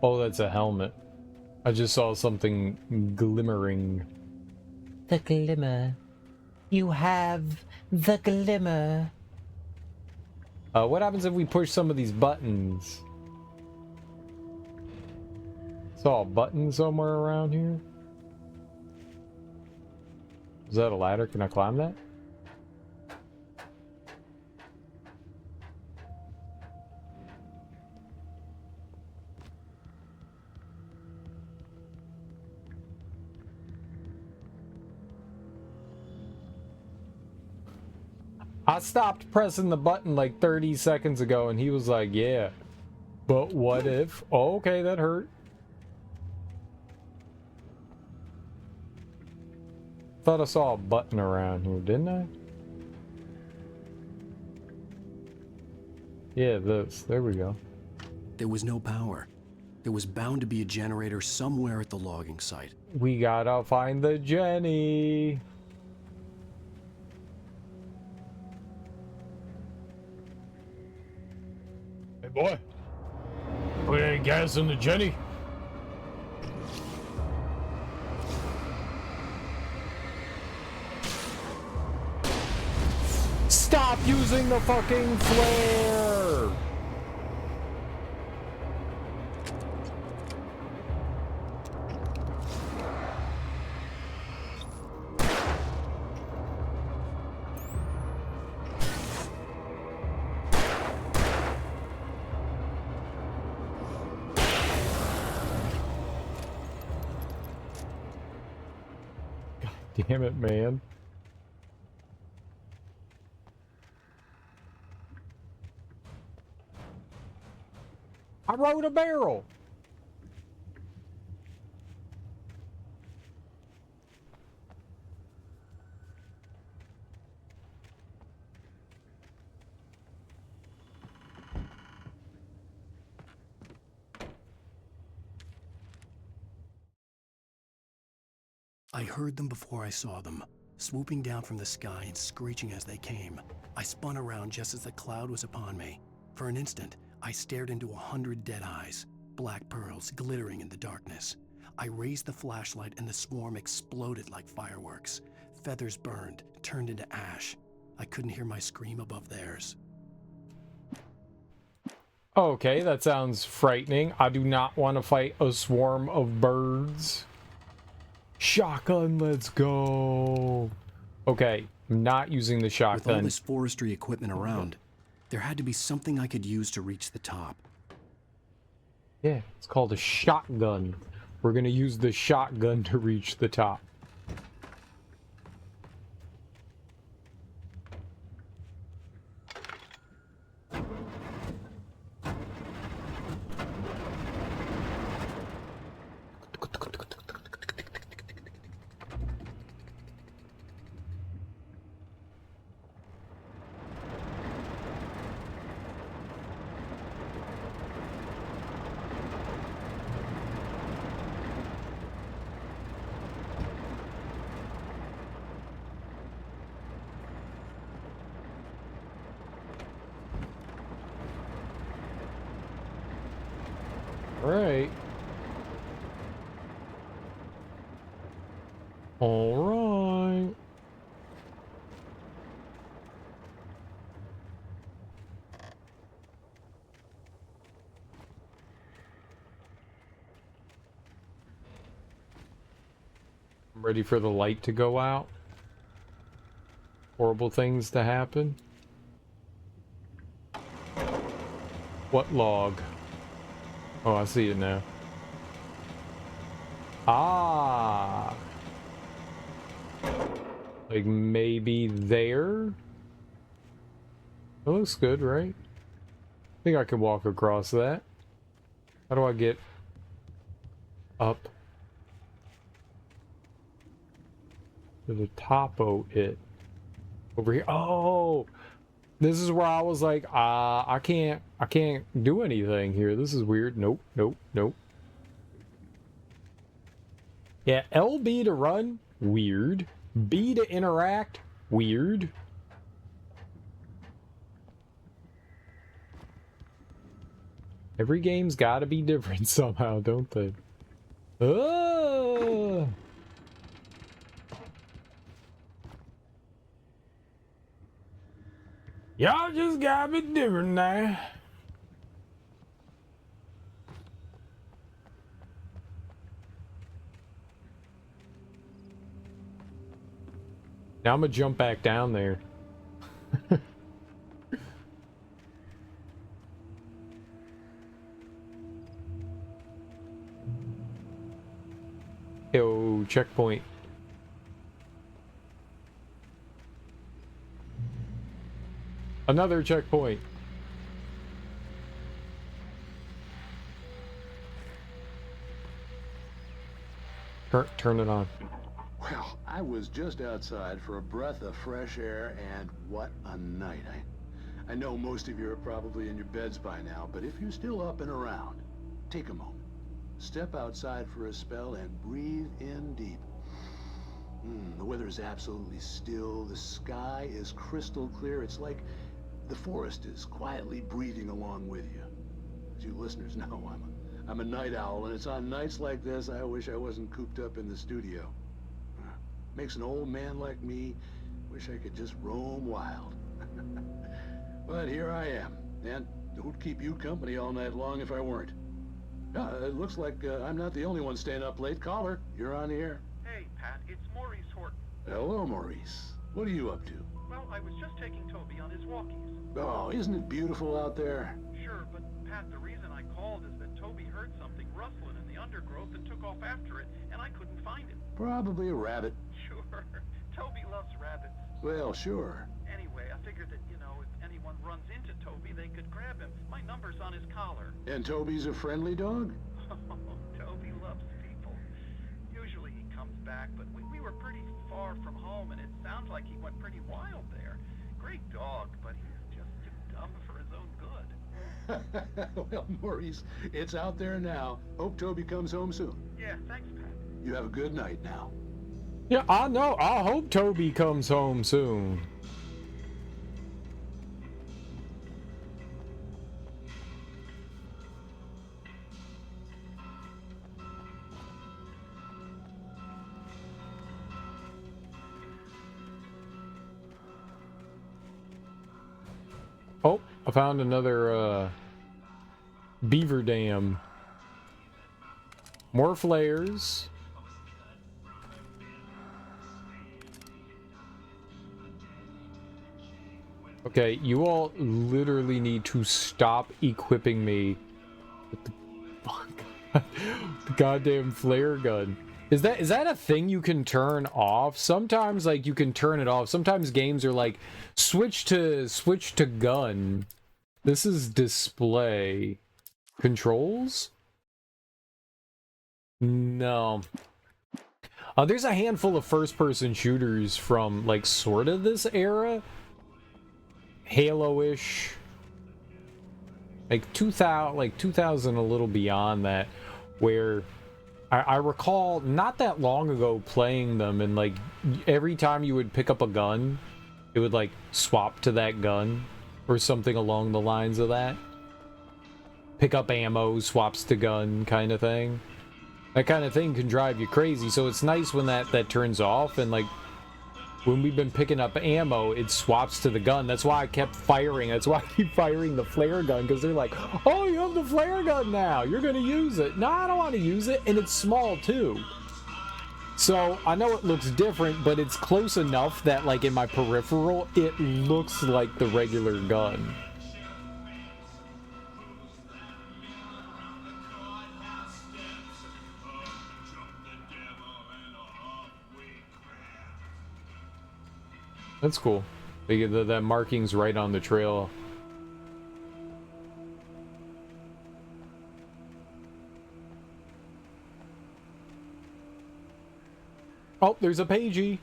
Oh, that's a helmet. I just saw something glimmering. The glimmer. You have the glimmer. What happens if we push some of these buttons? Saw a button somewhere around here. Is that a ladder? Can I climb that? I stopped pressing the button like 30 seconds ago and he was like, yeah. But what if? Oh, okay, that hurt. Thought I saw a button around here, didn't I? Yeah, this. There we go. There was no power. There was bound to be a generator somewhere at the logging site. We gotta find the Jenny. Hey, boy. Put any gas in the Jenny? Stop using the fucking flare! Damn it, man. I rode a barrel. I heard them before I saw them, swooping down from the sky and screeching as they came. I spun around just as the cloud was upon me. For an instant, I stared into 100 dead eyes, black pearls glittering in the darkness. I raised the flashlight and the swarm exploded like fireworks. Feathers burned, turned into ash. I couldn't hear my scream above theirs. Okay, that sounds frightening. I do not want to fight a swarm of birds. Shotgun, let's go. Okay, I'm not using the shotgun. With all this forestry equipment around, there had to be something I could use to reach the top. Yeah, it's called a shotgun. We're gonna use the shotgun to reach the top. Alright. Alright. I'm ready for the light to go out. Horrible things to happen. What log? Oh, I see it now. Ah. Like maybe there? That looks good, right? I think I can walk across that. How do I get up to the topo it? Over here. Oh! This is where I was like, I can't do anything here. This is weird. Nope, nope, nope. Yeah, LB to run, weird. B to interact, weird. Every game's gotta be different somehow, don't they? Oh! Y'all just gotta be different now. Now I'm gonna jump back down there. Yo, checkpoint. Another checkpoint. Turn it on. Well, I was just outside for a breath of fresh air, and what a night. I know most of you are probably in your beds by now, but if you're still up and around, take a moment. Step outside for a spell and breathe in deep. The weather is absolutely still. The sky is crystal clear. It's like the forest is quietly breathing along with you. As you listeners know, I'm a night owl, and it's on nights like this I wish I wasn't cooped up in the studio. Makes an old man like me wish I could just roam wild. But here I am, and who'd keep you company all night long if I weren't? It looks like I'm not the only one staying up late. Caller, you're on the air. Hey, Pat, it's Maurice Horton. Hello, Maurice. What are you up to? Well, I was just taking Toby on his walkies. Oh, isn't it beautiful out there? Sure, but Pat, the reason I called is that Toby heard something rustling in the undergrowth and took off after it, and I couldn't find it. Probably a rabbit. Sure. Toby loves rabbits. Well, sure. Anyway, I figured that, you know, if anyone runs into Toby, they could grab him. My number's on his collar. And Toby's a friendly dog? Toby loves people. Usually he comes back, but we were pretty far from home, and it sounds like he went pretty wild there. Great dog, but he's just too dumb for his own good. Well, Maurice, it's out there now. Hope Toby comes home soon. Yeah, thanks, Pat. You have a good night now. Yeah, I know. I hope Toby comes home soon. Oh, I found another beaver dam. More flares. Okay, you all literally need to stop equipping me with the goddamn flare gun. Is that a thing you can turn off? Sometimes like you can turn it off. Sometimes games are like switch to gun. This is display controls? No. There's a handful of first-person shooters from like sort of this era. Halo-ish, like 2000, a little beyond that, where I recall not that long ago playing them, and like every time you would pick up a gun, it would like swap to that gun or something along the lines of that. Pick up ammo, swaps to gun kind of thing. That kind of thing can drive you crazy, so it's nice when that turns off, and like when we've been picking up ammo, it swaps to the gun. That's why I kept firing. That's why I keep firing the flare gun, because they're like, oh, you have the flare gun now. You're going to use it. No, I don't want to use it. And it's small, too. So I know it looks different, but it's close enough that, like, in my peripheral, it looks like the regular gun. That's cool. That marking's right on the trail. Oh, there's a pagey.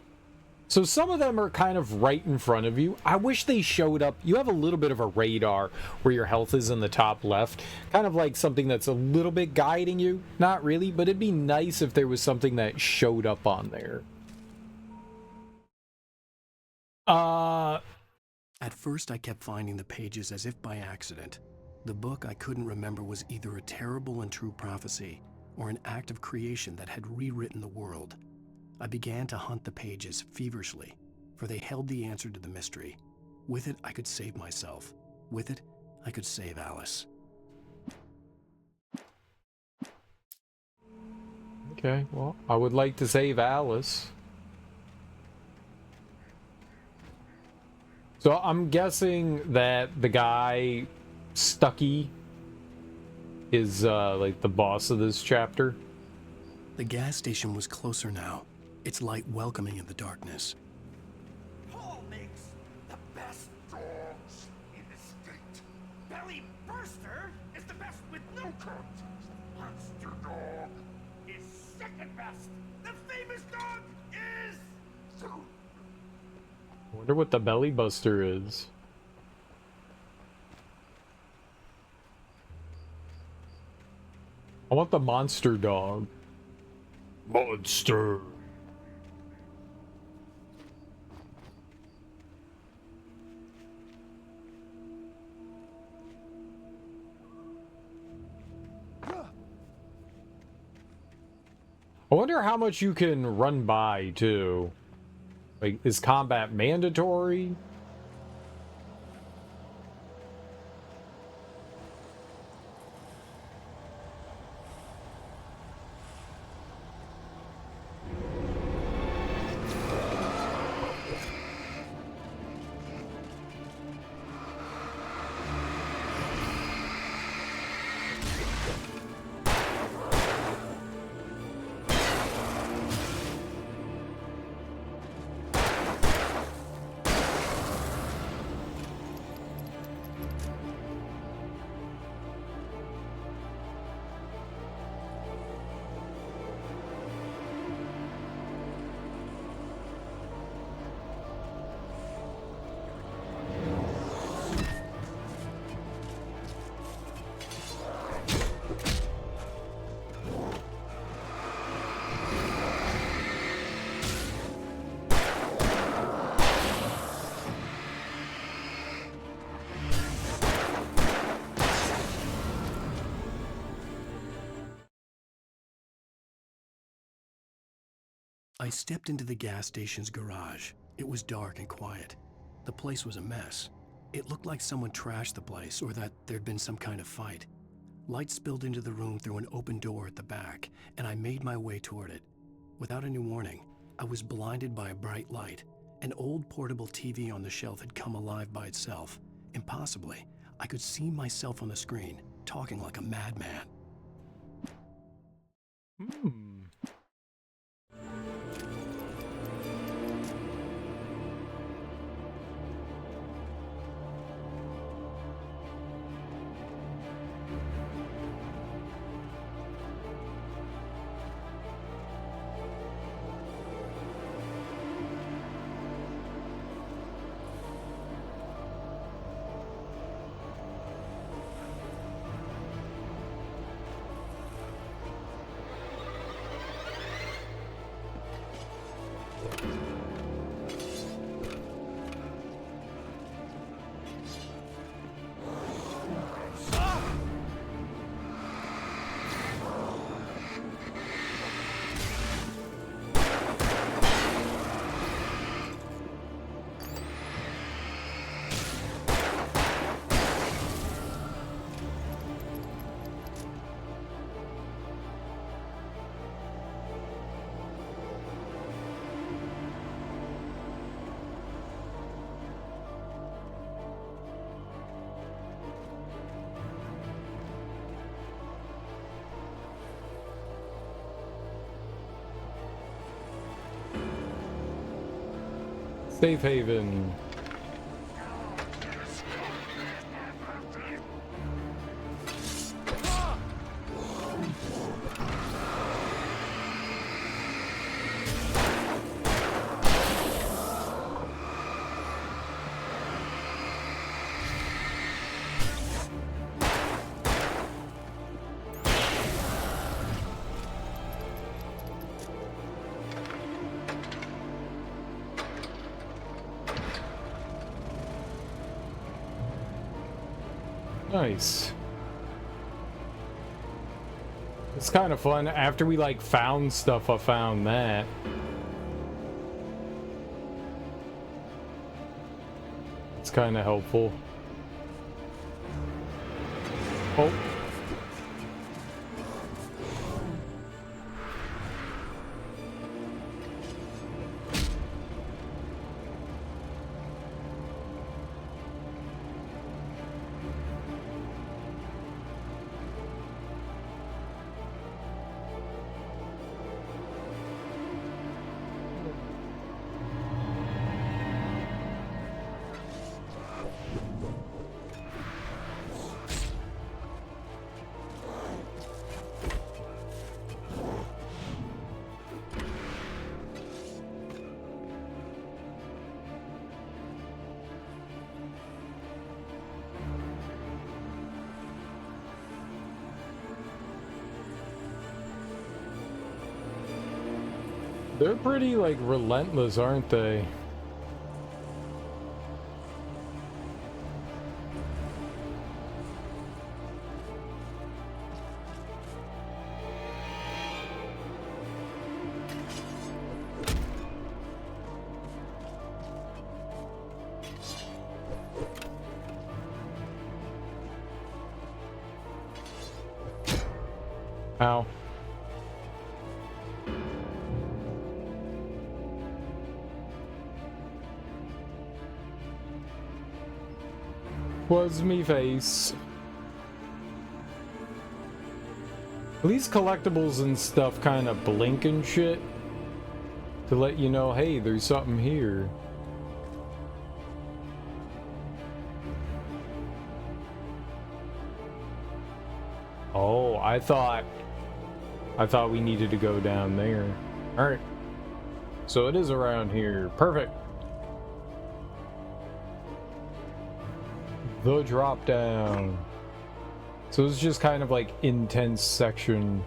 So some of them are kind of right in front of you. I wish they showed up. You have a little bit of a radar where your health is in the top left. Kind of like something that's a little bit guiding you. Not really, but it'd be nice if there was something that showed up on there. At first, I kept finding the pages as if by accident. The book I couldn't remember was either a terrible and true prophecy or an act of creation that had rewritten the world. I began to hunt the pages feverishly, for they held the answer to the mystery. With it, I could save myself. With it, I could save Alice. Okay, well, I would like to save Alice. So I'm guessing that the guy, Stucky, is like the boss of this chapter. The gas station was closer now, its light welcoming in the darkness. Paul makes the best dogs in the state. Belly Burster is the best with no coat. Monster Dog is second best. The famous dog is third. I wonder what the belly buster is. I want the monster dog. Monster. I wonder how much you can run by, too. Like, is combat mandatory? I stepped into the gas station's garage. It was dark and quiet. The place was a mess. It looked like someone trashed the place or that there'd been some kind of fight. Light spilled into the room through an open door at the back, and I made my way toward it. Without any warning, I was blinded by a bright light. An old portable TV on the shelf had come alive by itself. Impossibly, I could see myself on the screen, talking like a madman. Safe haven. Nice. It's kind of fun. After we like found stuff, I found that. It's kind of helpful. Oh. They're pretty, like, relentless, aren't they? Ow. Was me face. These collectibles and stuff kind of blink and shit to let you know, hey, there's something here. Oh, I thought we needed to go down there. All right. So it is around here. Perfect. The drop down. So it's just kind of like intense section.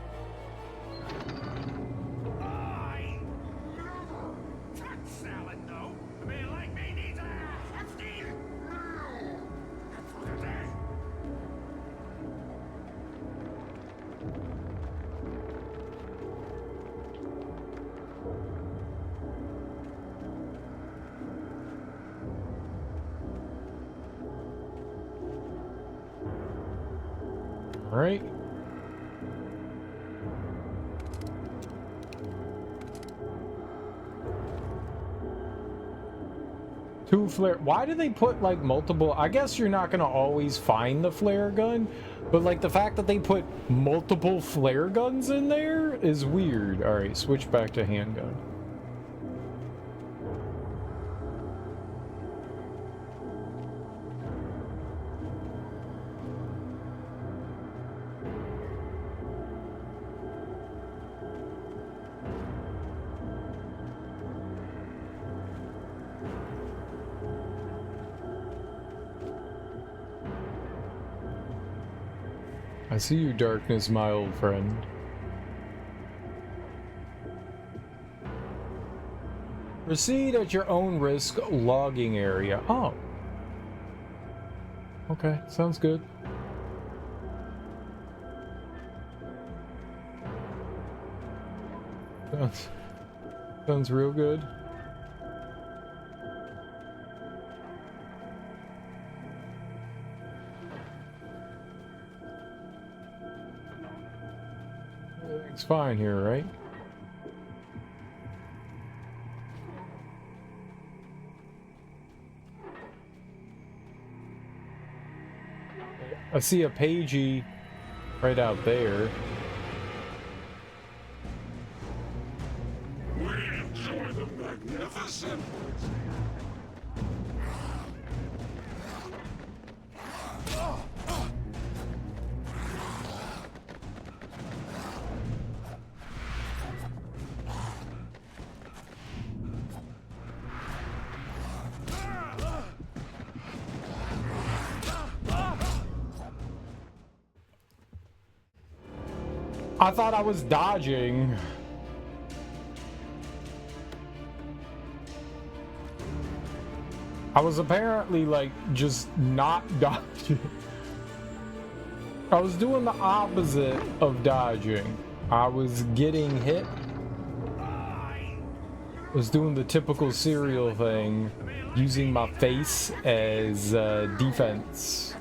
right? Two flare. Why do they put like multiple? I guess you're not gonna always find the flare gun, but like the fact that they put multiple flare guns in there is weird. All right, switch back to handgun. I see you, darkness, my old friend. Proceed at your own risk, logging area. Oh. Okay, sounds good. Sounds real good. Everything's fine here, right? I see a pagey right out there. We enjoy the magnificent. I thought I was dodging. I was apparently like just not dodging. I was doing the opposite of dodging. I was getting hit. I was doing the typical serial thing, using my face as defense.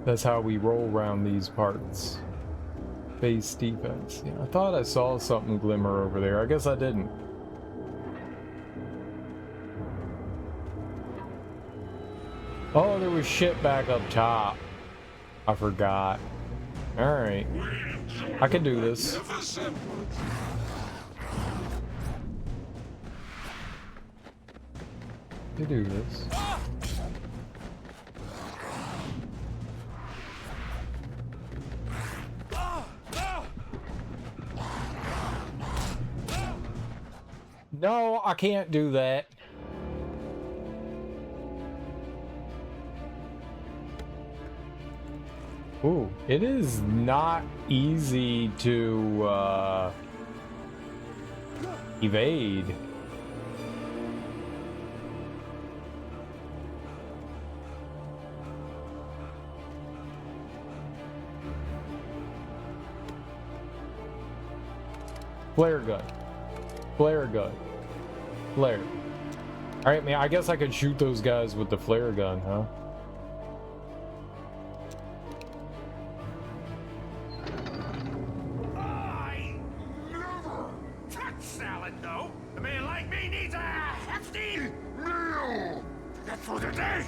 That's how we roll around these parts. Base defense. Yeah, I thought I saw something glimmer over there. I guess I didn't. Oh, there was shit back up top. I forgot. Alright. I can do this. You do this. No, I can't do that. Ooh, it is not easy to evade. Flare gun. Flare gun. Flare. Alright, man, I guess I could shoot those guys with the flare gun, huh? I never touch salad, though. A man like me needs a hefty meal. That's for the day.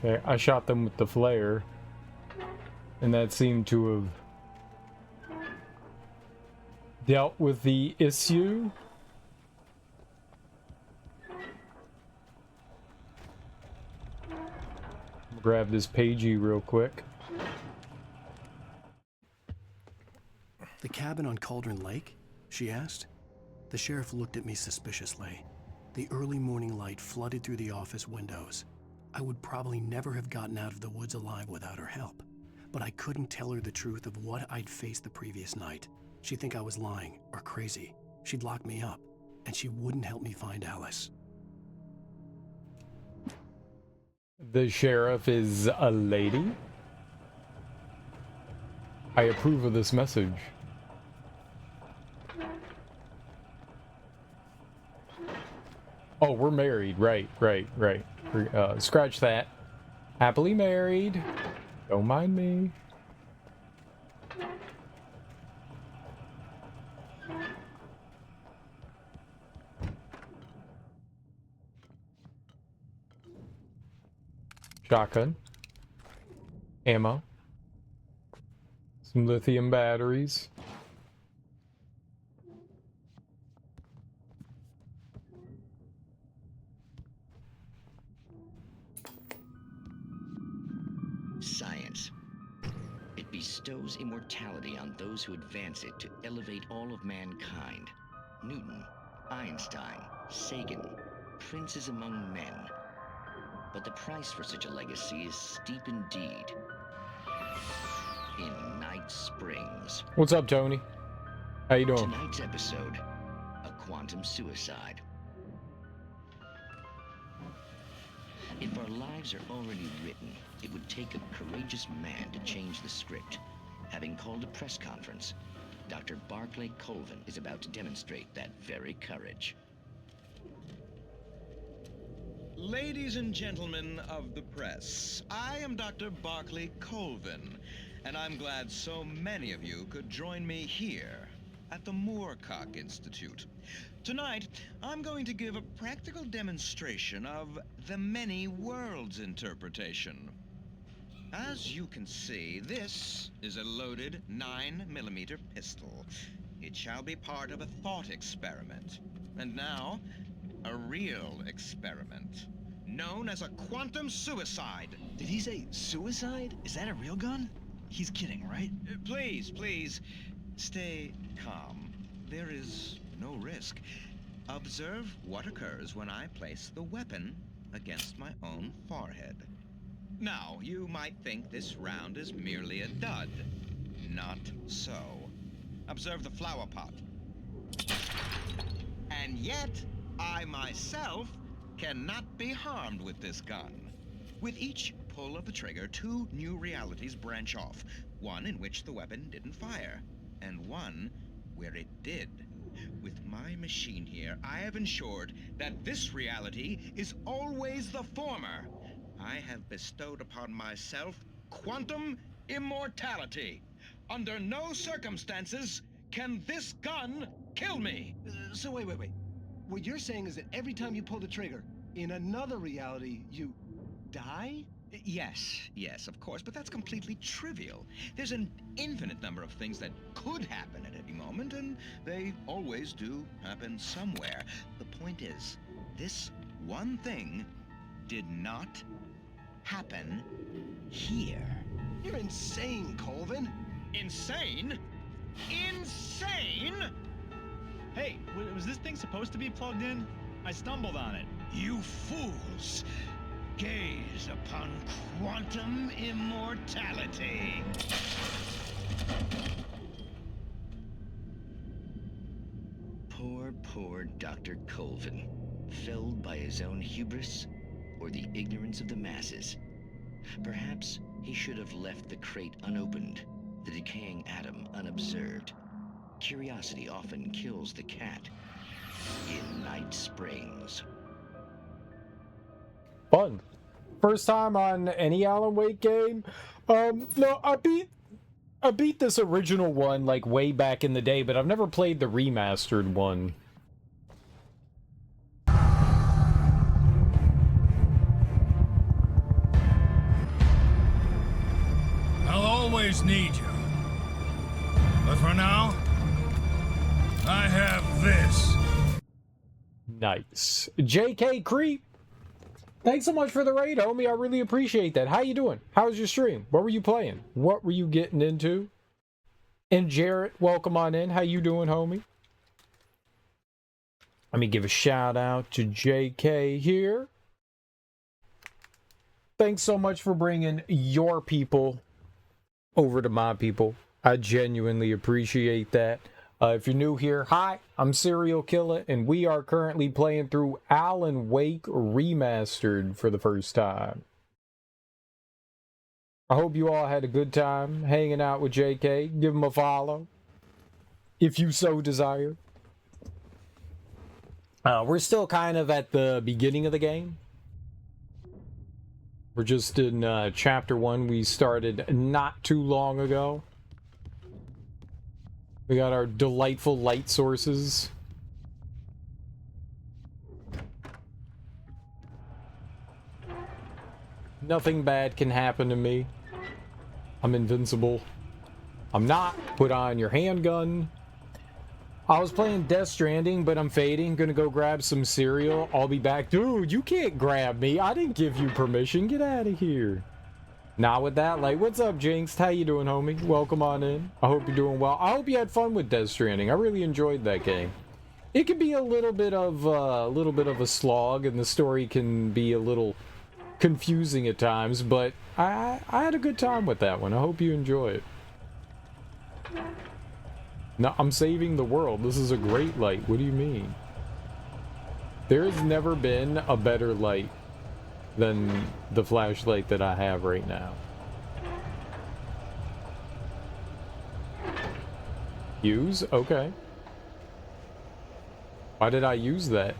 Okay, I shot them with the flare, and that seemed to have dealt with the issue. Grab this pagey real quick. cabin on Cauldron Lake? She asked. The sheriff looked at me suspiciously. The early morning light flooded through the office windows. I would probably never have gotten out of the woods alive without her help, but I couldn't tell her the truth of what I'd faced the previous night. She'd think I was lying or crazy. She'd lock me up, and she wouldn't help me find Alice. The sheriff is a lady? I approve of this message. Oh, we're married. Right. Scratch that. Happily married. Don't mind me. Shotgun. Ammo. Some lithium batteries. Science. It bestows immortality on those who advance it to elevate all of mankind. Newton, Einstein, Sagan, princes among men. But the price for such a legacy is steep indeed. In Night Springs. What's up, Tony? How you doing? Tonight's episode, a quantum suicide. If our lives are already written, it would take a courageous man to change the script. Having called a press conference, Dr. Barclay Colvin is about to demonstrate that very courage. Ladies and gentlemen of the press, I am Dr. Barclay Colvin, and I'm glad so many of you could join me here at the Moorcock Institute. Tonight, I'm going to give a practical demonstration of the many worlds interpretation. As you can see, this is a loaded 9mm pistol. It shall be part of a thought experiment. And now, a real experiment, known as a quantum suicide. Did he say suicide? Is that a real gun? He's kidding, right? Please, stay calm. There is no risk. Observe what occurs when I place the weapon against my own forehead. Now, you might think this round is merely a dud. Not so. Observe the flower pot. And yet, I myself cannot be harmed with this gun. With each pull of the trigger, two new realities branch off. One in which the weapon didn't fire, and one where it did. With my machine here, I have ensured that this reality is always the former. I have bestowed upon myself quantum immortality. Under no circumstances can this gun kill me. So wait. What you're saying is that every time you pull the trigger, in another reality, you die? Yes, of course, but that's completely trivial. There's an infinite number of things that could happen at any moment, and they always do happen somewhere. The point is, this one thing did not happen here. You're insane, Colvin. Insane? Insane? Hey, was this thing supposed to be plugged in? I stumbled on it. You fools! Gaze upon quantum immortality. Poor Dr. Colvin, felled by his own hubris or the ignorance of the masses. Perhaps he should have left the crate unopened, the decaying atom unobserved. Curiosity often kills the cat. In Night Springs. Fun. First time on any Alan Wake game. No, I beat this original one like way back in the day, but I've never played the remastered one. I'll always need you. But for now, I have this. Nice. JK Creep. Thanks so much for the raid, homie. I really appreciate that. How you doing? How was your stream? What were you playing? What were you getting into? And Jarrett, welcome on in. How you doing, homie? Let me give a shout out to JK here. Thanks so much for bringing your people over to my people. I genuinely appreciate that. If you're new here, hi, I'm Serial Killer, and we are currently playing through Alan Wake Remastered for the first time. I hope you all had a good time hanging out with JK. Give him a follow, if you so desire. We're still kind of at the beginning of the game. We're just in chapter 1. We started not too long ago. We got our delightful light sources. Nothing bad can happen to me. I'm invincible. I'm not. Put on your handgun. I was playing Death Stranding, but I'm fading. Gonna go grab some cereal. I'll be back. Dude, you can't grab me. I didn't give you permission. Get out of here. Not with that light. What's up, Jinx? How you doing, homie? Welcome on in. I hope you're doing well. I hope you had fun with Death Stranding. I really enjoyed that game. It can be a little bit of a slog, and the story can be a little confusing at times, but I had a good time with that one. I hope you enjoy it. No, I'm saving the world. This is a great light. What do you mean? There has never been a better light than the flashlight that I have right now. Use? Okay. Why did I use that?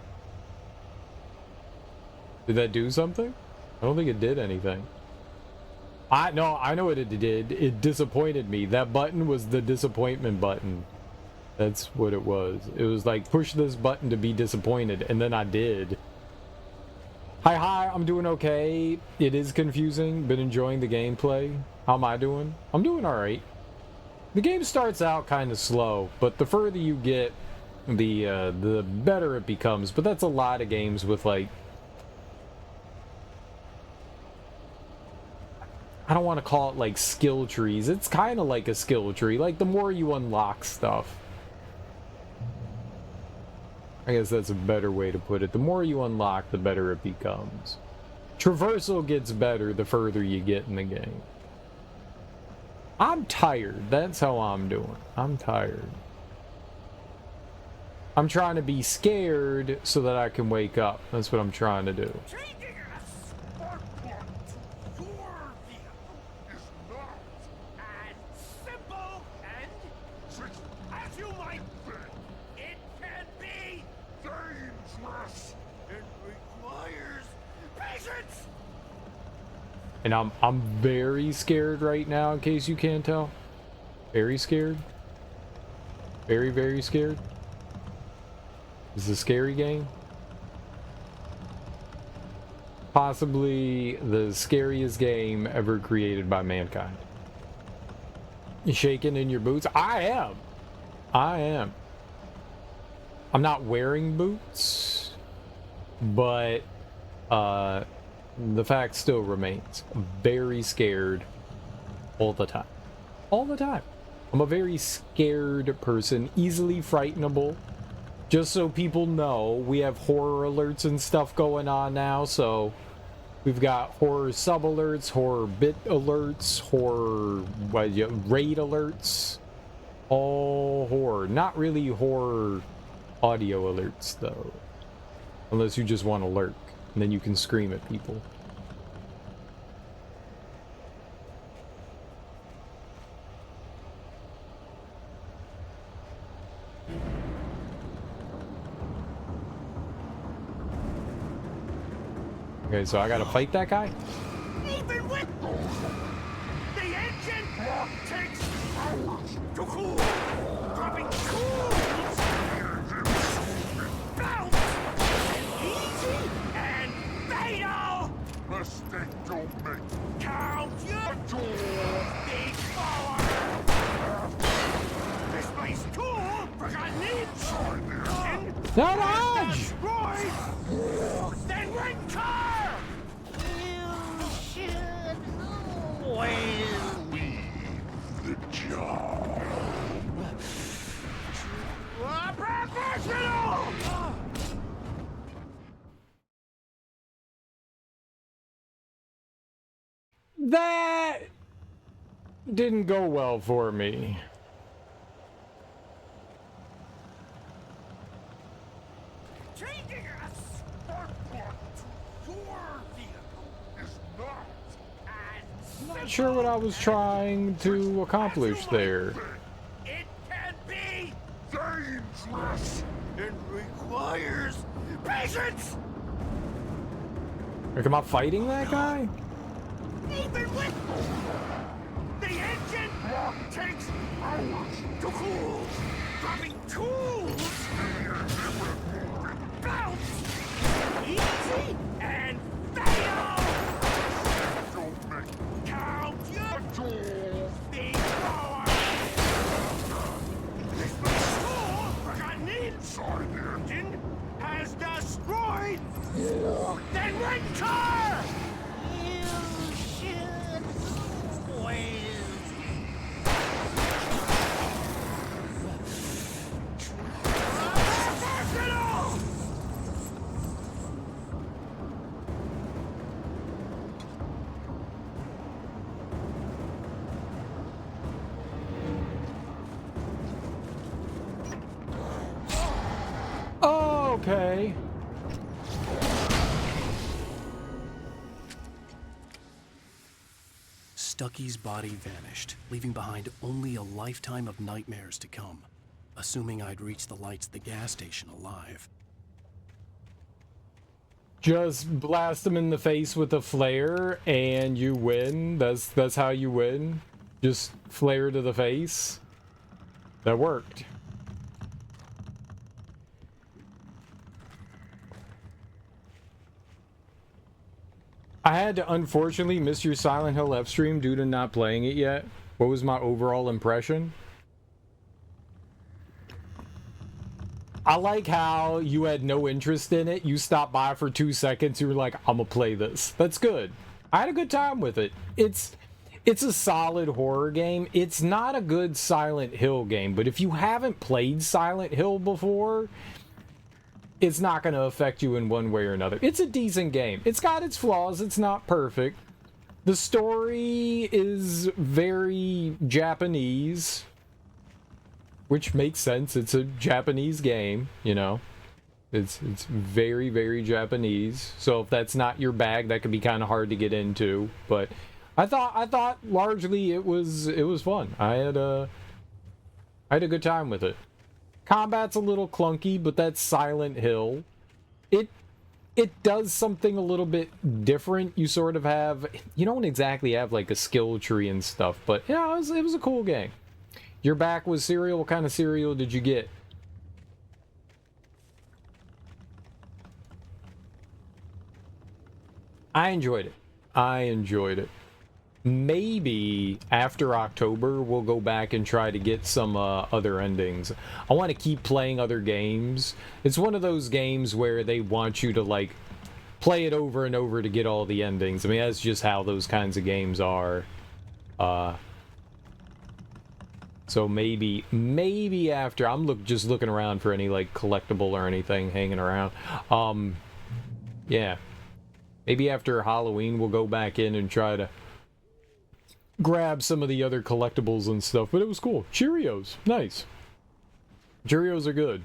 Did that do something? I don't think it did anything. I know what it did. It disappointed me. That button was the disappointment button. That's what it was. It was like, push this button to be disappointed, and then I did. Hi, I'm doing okay. It is confusing. Been enjoying the gameplay. How am I doing? I'm doing alright. The game starts out kind of slow, but the further you get, the better it becomes. But that's a lot of games with, like, I don't want to call it like skill trees. It's kind of like a skill tree. Like, the more you unlock stuff, I guess that's a better way to put it. The more you unlock, the better it becomes. Traversal gets better the further you get in the game. I'm tired. That's how I'm doing. I'm tired. I'm trying to be scared so that I can wake up. That's what I'm trying to do. And I'm very scared right now, in case you can't tell. Very scared. Very, very scared. This is a scary game. Possibly the scariest game ever created by mankind. You shaking in your boots? I am. I am. I'm not wearing boots, but the fact still remains. I'm very scared all the time. All the time. I'm a very scared person, easily frightenable. Just so people know, we have horror alerts and stuff going on now, so we've got horror sub alerts, horror bit alerts, horror raid alerts. All horror. Not really horror audio alerts, though. Unless you just want to lurk. And then you can scream at people. Okay, so I gotta fight that guy? Even with the engine takes hours to cool. Dropping cools. Bounce. Easy and fatal. Mistake don't make. Count your big power. This place cool. Forgotten it. No, dodge! Then rent car. You should always leave the job. That didn't go well for me. Changing a spark plug to your vehicle is not as Not sure what I was trying to accomplish there. It can be dangerous and requires patience. Like, am I fighting that guy? Even with the engine takes hours to cool, dropping tools. Bounce easy and fail. Count your tools before this mature forgotten inside the engine has destroyed. Then winter. Okay. Stucky's body vanished, leaving behind only a lifetime of nightmares to come, assuming I'd reach the lights at the gas station alive. Just blast him in the face with a flare and you win. That's how you win. Just flare to the face. That worked. I had to unfortunately miss your Silent Hill F stream due to not playing it yet. What was my overall impression? I like how you had no interest in it. You stopped by for 2 seconds. You were like, I'm gonna play this. That's good. I had a good time with it. It's a solid horror game. It's not a good Silent Hill game, but if you haven't played Silent Hill before, it's not going to affect you in one way or another. It's a decent game. It's got its flaws. It's not perfect. The story is very Japanese, which makes sense. It's a Japanese game, you know. It's very, very Japanese. So if that's not your bag, that could be kind of hard to get into. But I thought largely it was fun. I had a good time with it. Combat's a little clunky, but that's Silent Hill. It does something a little bit different. You sort of have, you don't exactly have like a skill tree and stuff, but yeah, it was a cool game. Your back was cereal. What kind of cereal did you get? I enjoyed it. Maybe after October we'll go back and try to get some other endings. I want to keep playing other games. It's one of those games where they want you to like play it over and over to get all the endings. I mean, that's just how those kinds of games are. So maybe after, I'm just looking around for any like collectible or anything hanging around. Yeah. Maybe after Halloween we'll go back in and try to grab some of the other collectibles and stuff, but it was cool. Cheerios, nice. Cheerios are good.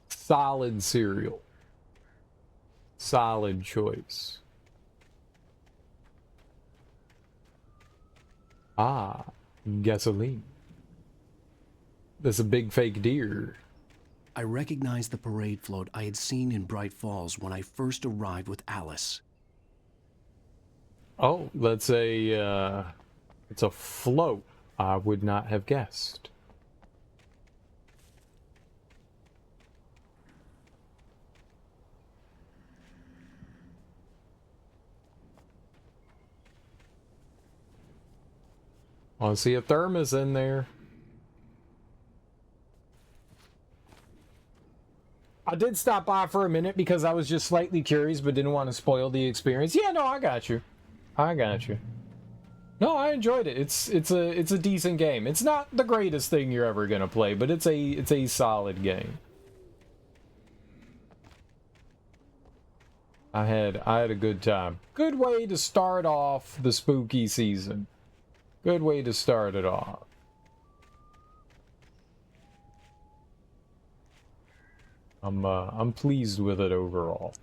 Solid cereal. Solid choice. Ah, gasoline. That's a big fake deer. I recognized the parade float I had seen in Bright Falls when I first arrived with Alice. Oh, it's a float. I would not have guessed. Want to see a thermos in there. I did stop by for a minute because I was just slightly curious but didn't want to spoil the experience. Yeah, no, I got you. No, I enjoyed it. It's a decent game. It's not the greatest thing you're ever gonna play, but it's a solid game. I had a good time. Good way to start off the spooky season. Good way to start it off. I'm pleased with it overall.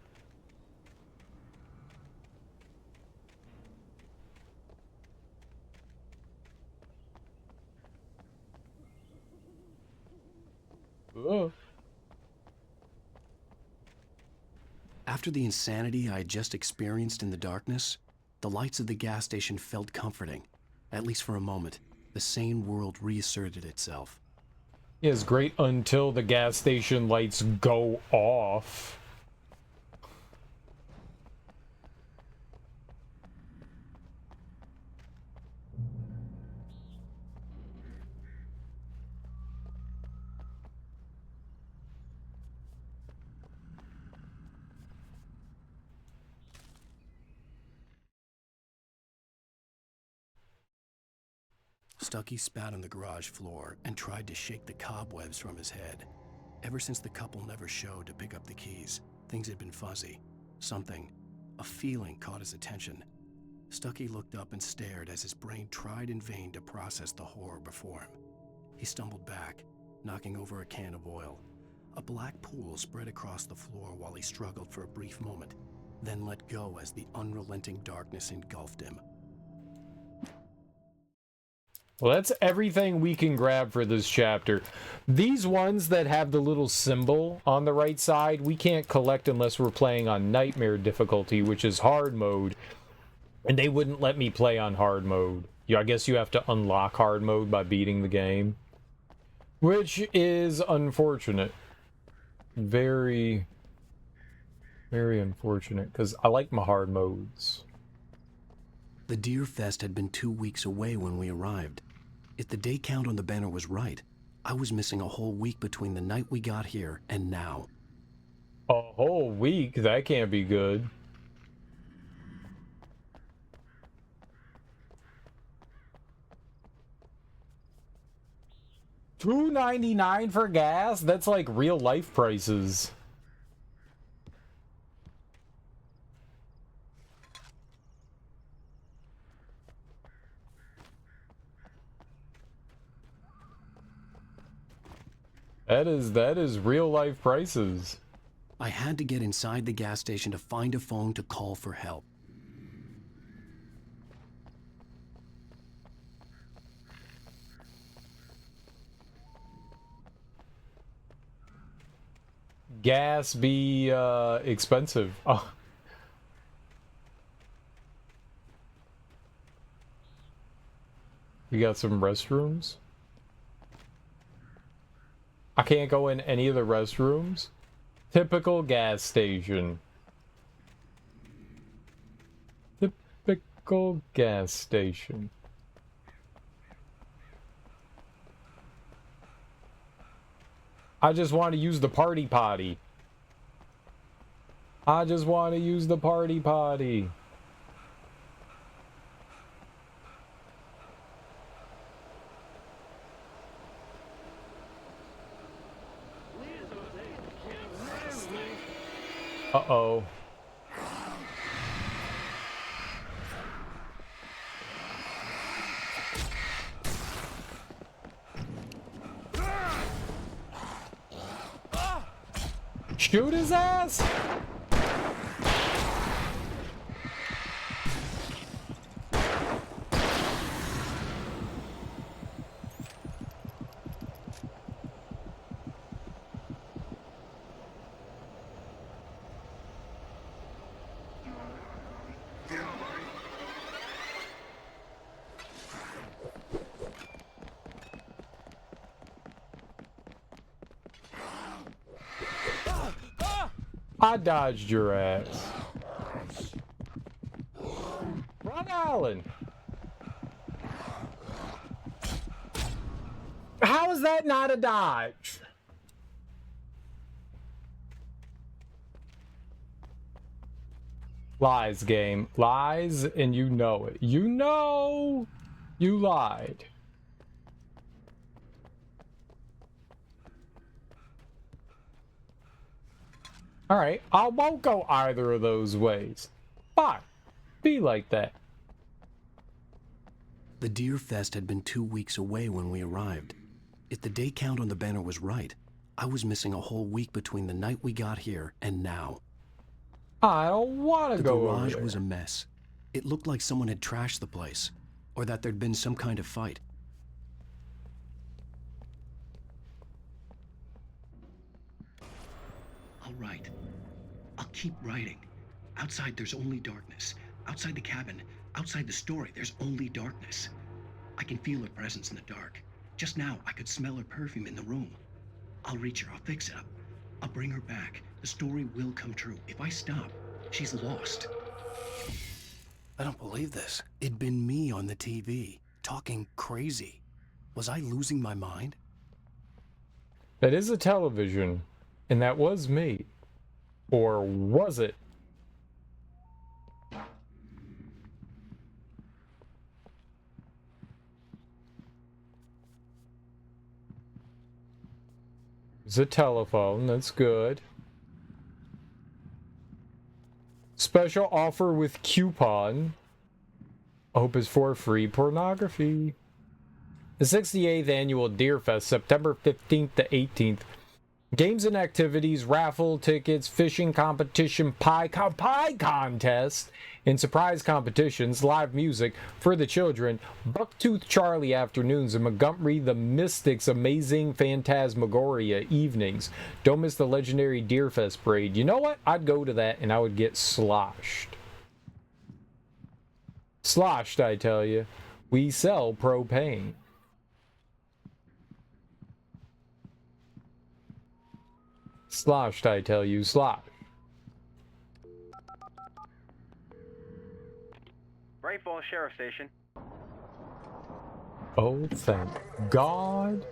Ugh. After the insanity I had just experienced in the darkness, the lights of the gas station felt comforting. At least for a moment, the sane world reasserted itself. It's great until the gas station lights go off. Stucky spat on the garage floor and tried to shake the cobwebs from his head. Ever since the couple never showed to pick up the keys, things had been fuzzy. Something, a feeling caught his attention. Stucky looked up and stared as his brain tried in vain to process the horror before him. He stumbled back, knocking over a can of oil. A black pool spread across the floor while he struggled for a brief moment, then let go as the unrelenting darkness engulfed him. Well, that's everything we can grab for this chapter. These ones that have the little symbol on the right side, we can't collect unless we're playing on Nightmare difficulty, which is hard mode. And they wouldn't let me play on hard mode. I guess you have to unlock hard mode by beating the game. Which is unfortunate. Very, very unfortunate, because I like my hard modes. The Deer Fest had been 2 weeks away when we arrived. If the day count on the banner was right, I was missing a whole week between the night we got here and now. A whole week? That can't be good. $2.99 for gas? That's like real life prices. That is real life prices. I had to get inside the gas station to find a phone to call for help. Gas be expensive. Oh. We got some restrooms. I can't go in any of the restrooms. Typical gas station. Typical gas station. I just want to use the party potty. I just want to use the party potty. Uh-oh. Shoot his ass? I dodged your ass. Run, Alan. How is that not a dodge? Lies, game. Lies, and you know it. You know you lied. Alright, I won't go either of those ways. Fine. Be like that. The Deer Fest had been 2 weeks away when we arrived. If the day count on the banner was right, I was missing a whole week between the night we got here and now. I don't want to go over The garage there. was a mess. It looked like someone had trashed the place, or that there'd been some kind of fight. I'll write. I'll keep writing. Outside, there's only darkness. Outside the cabin, outside the story, there's only darkness. I can feel her presence in the dark. Just now, I could smell her perfume in the room. I'll reach her. I'll fix it up. I'll bring her back. The story will come true. If I stop, she's lost. I don't believe this. It'd been me on the TV, talking crazy. Was I losing my mind? That is a television, and that was me. Or was it? It's a telephone, that's good. Special offer with coupon. Hope is for free pornography. The 68th annual Deer Fest, September 15th to 18th. Games and activities, raffle tickets, fishing competition, pie contest, and surprise competitions, live music for the children, Bucktooth Charlie afternoons, and Montgomery the Mystic's amazing Phantasmagoria evenings. Don't miss the legendary Deerfest parade. You know what? I'd go to that and I would get sloshed. Sloshed, I tell you. We sell propane. Sloshed, I tell you, slosh. Bright Falls Sheriff Station. Oh, thank God.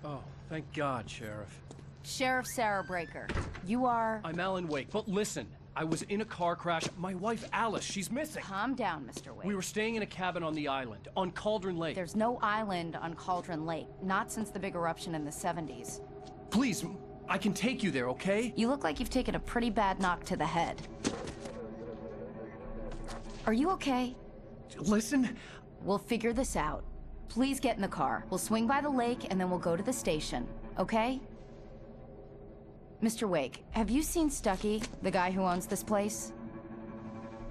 Oh, thank God, Sheriff. Sheriff Sarah Breaker, you are... I'm Alan Wake, but listen. I was in a car crash. My wife, Alice, she's missing. Calm down, Mr. Wake. We were staying in a cabin on the island, on Cauldron Lake. There's no island on Cauldron Lake, not since the big eruption in the 70s. Please, I can take you there, okay? You look like you've taken a pretty bad knock to the head. Are you okay? Listen. We'll figure this out. Please get in the car. We'll swing by the lake and then we'll go to the station, okay? Mr. Wake, have you seen Stucky, the guy who owns this place?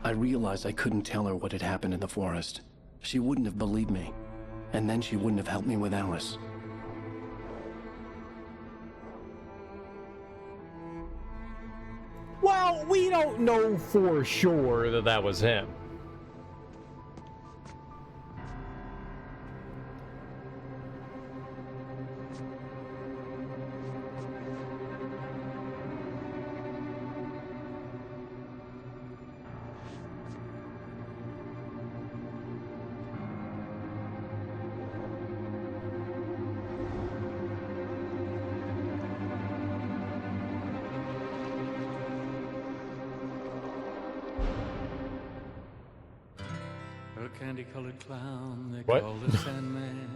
I realized I couldn't tell her what had happened in the forest. She wouldn't have believed me. And then she wouldn't have helped me with Alice. Well, we don't know for sure that that was him. Candy-colored clown they What? call the Sandman.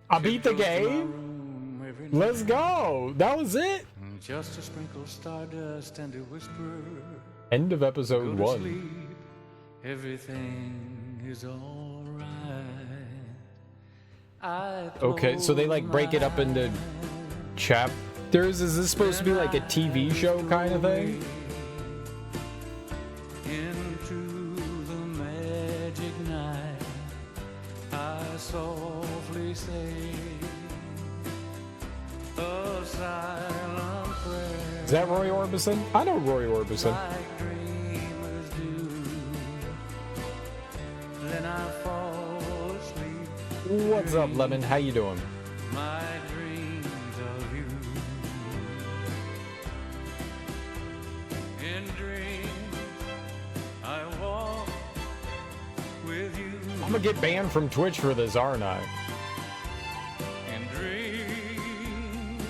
I beat the game. Let's go. That was it. Just a sprinkle of stardust and a whisper. End of episode Go to 1. sleep. Everything is all right. Okay, so they like break it up into chapters. Is this supposed to be like a TV show kind of thing? Into the magic night, I softly say a silent prayer. Is that Roy Orbison? I know Roy Orbison. Like dreamers do. Then I fall asleep. What's up, Lemon? How you doing? My dreams of you. In dreams, I walk with you. I'm gonna get banned from Twitch for this, aren't I? In dreams,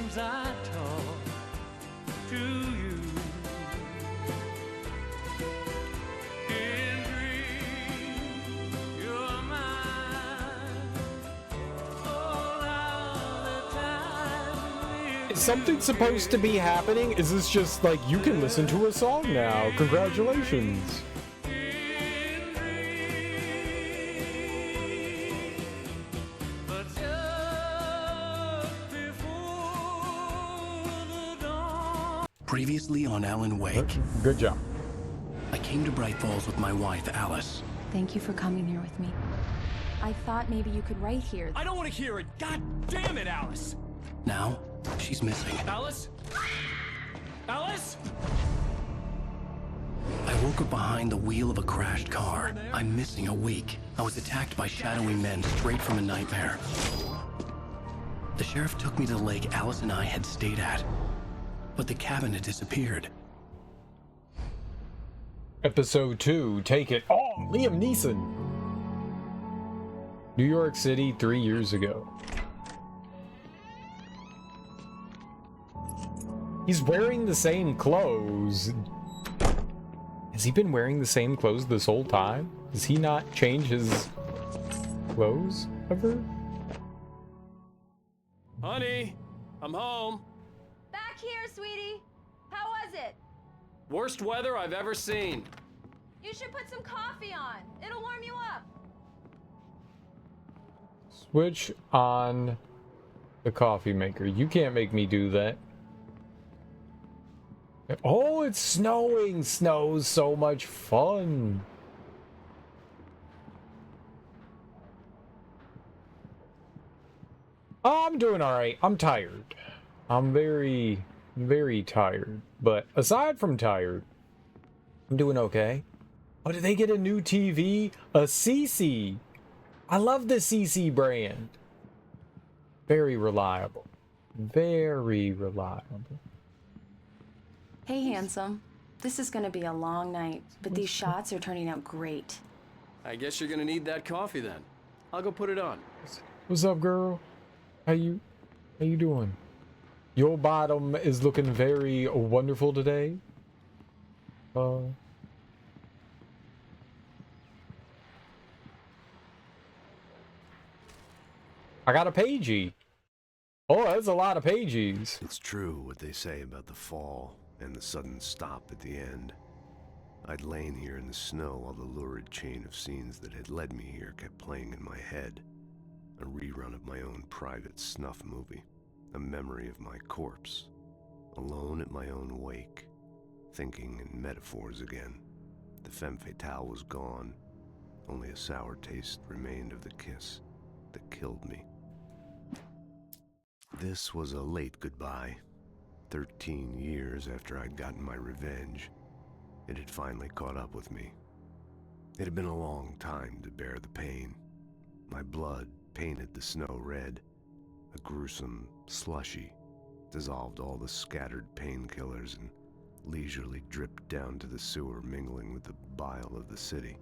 something supposed to be happening? Is this just like, you can listen to a song now? Congratulations. Previously on Alan Wake. Good job. I came to Bright Falls with my wife, Alice. Thank you for coming here with me. I thought maybe you could write here. I don't want to hear it. God damn it, Alice. Now, she's missing. Alice? Alice? I woke up behind the wheel of a crashed car. I'm missing a week. I was attacked by shadowy men straight from a nightmare. The sheriff took me to the lake Alice and I had stayed at. But the cabin had disappeared. Episode 2, take it. Oh, Liam Neeson. New York City 3 years ago. He's wearing the same clothes. Has he been wearing the same clothes this whole time? Does he not change his clothes ever? Honey, I'm home. Back here, sweetie. How was it? Worst weather I've ever seen. You should put some coffee on. It'll warm you up. Switch on the coffee maker. You can't make me do that. Oh, it's snowing. Snow's so much fun. Oh, I'm doing all right. I'm tired. I'm very, very tired. But aside from tired, I'm doing okay. Oh, did they get a new TV? A CC. I love the CC brand. Very reliable. Very reliable. Hey, handsome. This is gonna be a long night, but these shots are turning out great. I guess you're gonna need that coffee then. I'll go put it on. What's up, girl? How you doing? Your bottom is looking very wonderful today. I got a pagey. Oh, that's a lot of pages. It's true what they say about the fall and the sudden stop at the end. I'd lain here in the snow while the lurid chain of scenes that had led me here kept playing in my head. A rerun of my own private snuff movie. A memory of my corpse. Alone at my own wake. Thinking in metaphors again. The femme fatale was gone. Only a sour taste remained of the kiss that killed me. This was a late goodbye. 13 years after I'd gotten my revenge, it had finally caught up with me. It had been a long time to bear the pain. My blood painted the snow red. A gruesome slushy dissolved all the scattered painkillers and leisurely dripped down to the sewer, mingling with the bile of the city,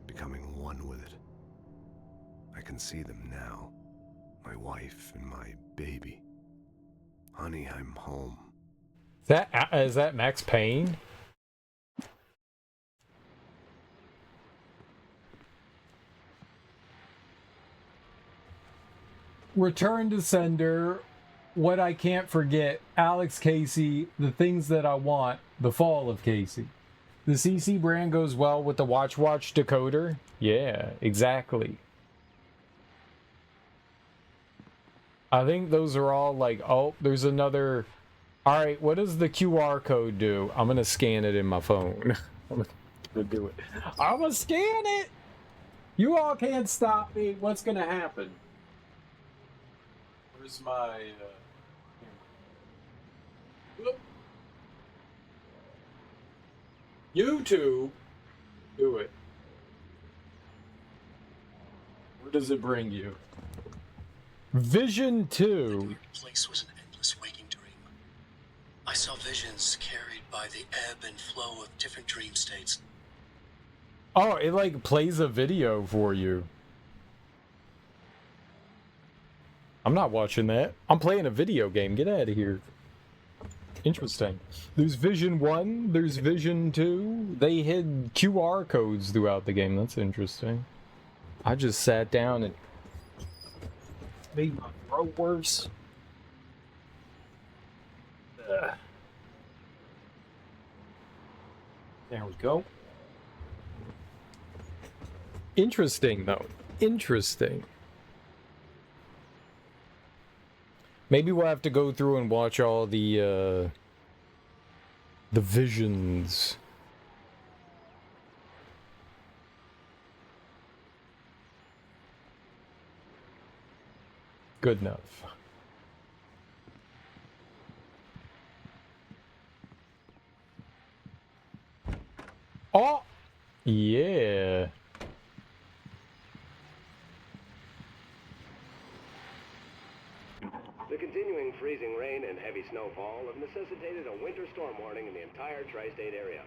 becoming one with it. I can see them now. My wife and my baby. Honey, I'm home. Is that Max Payne? Return to Sender, What I Can't Forget, Alex Casey, The Things That I Want, The Fall of Casey. The CC brand goes well with the Watch decoder. Yeah, exactly. I think those are all like, oh, there's another. All right, what does the QR code do? I'm going to scan it in my phone. I'm going to do it. I'm going to scan it. You all can't stop me. What's going to happen? Where's my... YouTube. Do it. Where does it bring you? Vision 2. The place was an endless waking dream. I saw visions carried by the ebb and flow of different dream states. Oh, it like plays a video for you. I'm not watching that. I'm playing a video game. Get out of here. Interesting. There's Vision 1, there's Vision 2. They hid QR codes throughout the game. That's interesting. I just sat down and made my throat worse. There we go. Interesting, though. Interesting. Maybe we'll have to go through and watch all the visions. Good enough. Oh! Yeah. The continuing freezing rain and heavy snowfall have necessitated a winter storm warning in the entire tri-state area.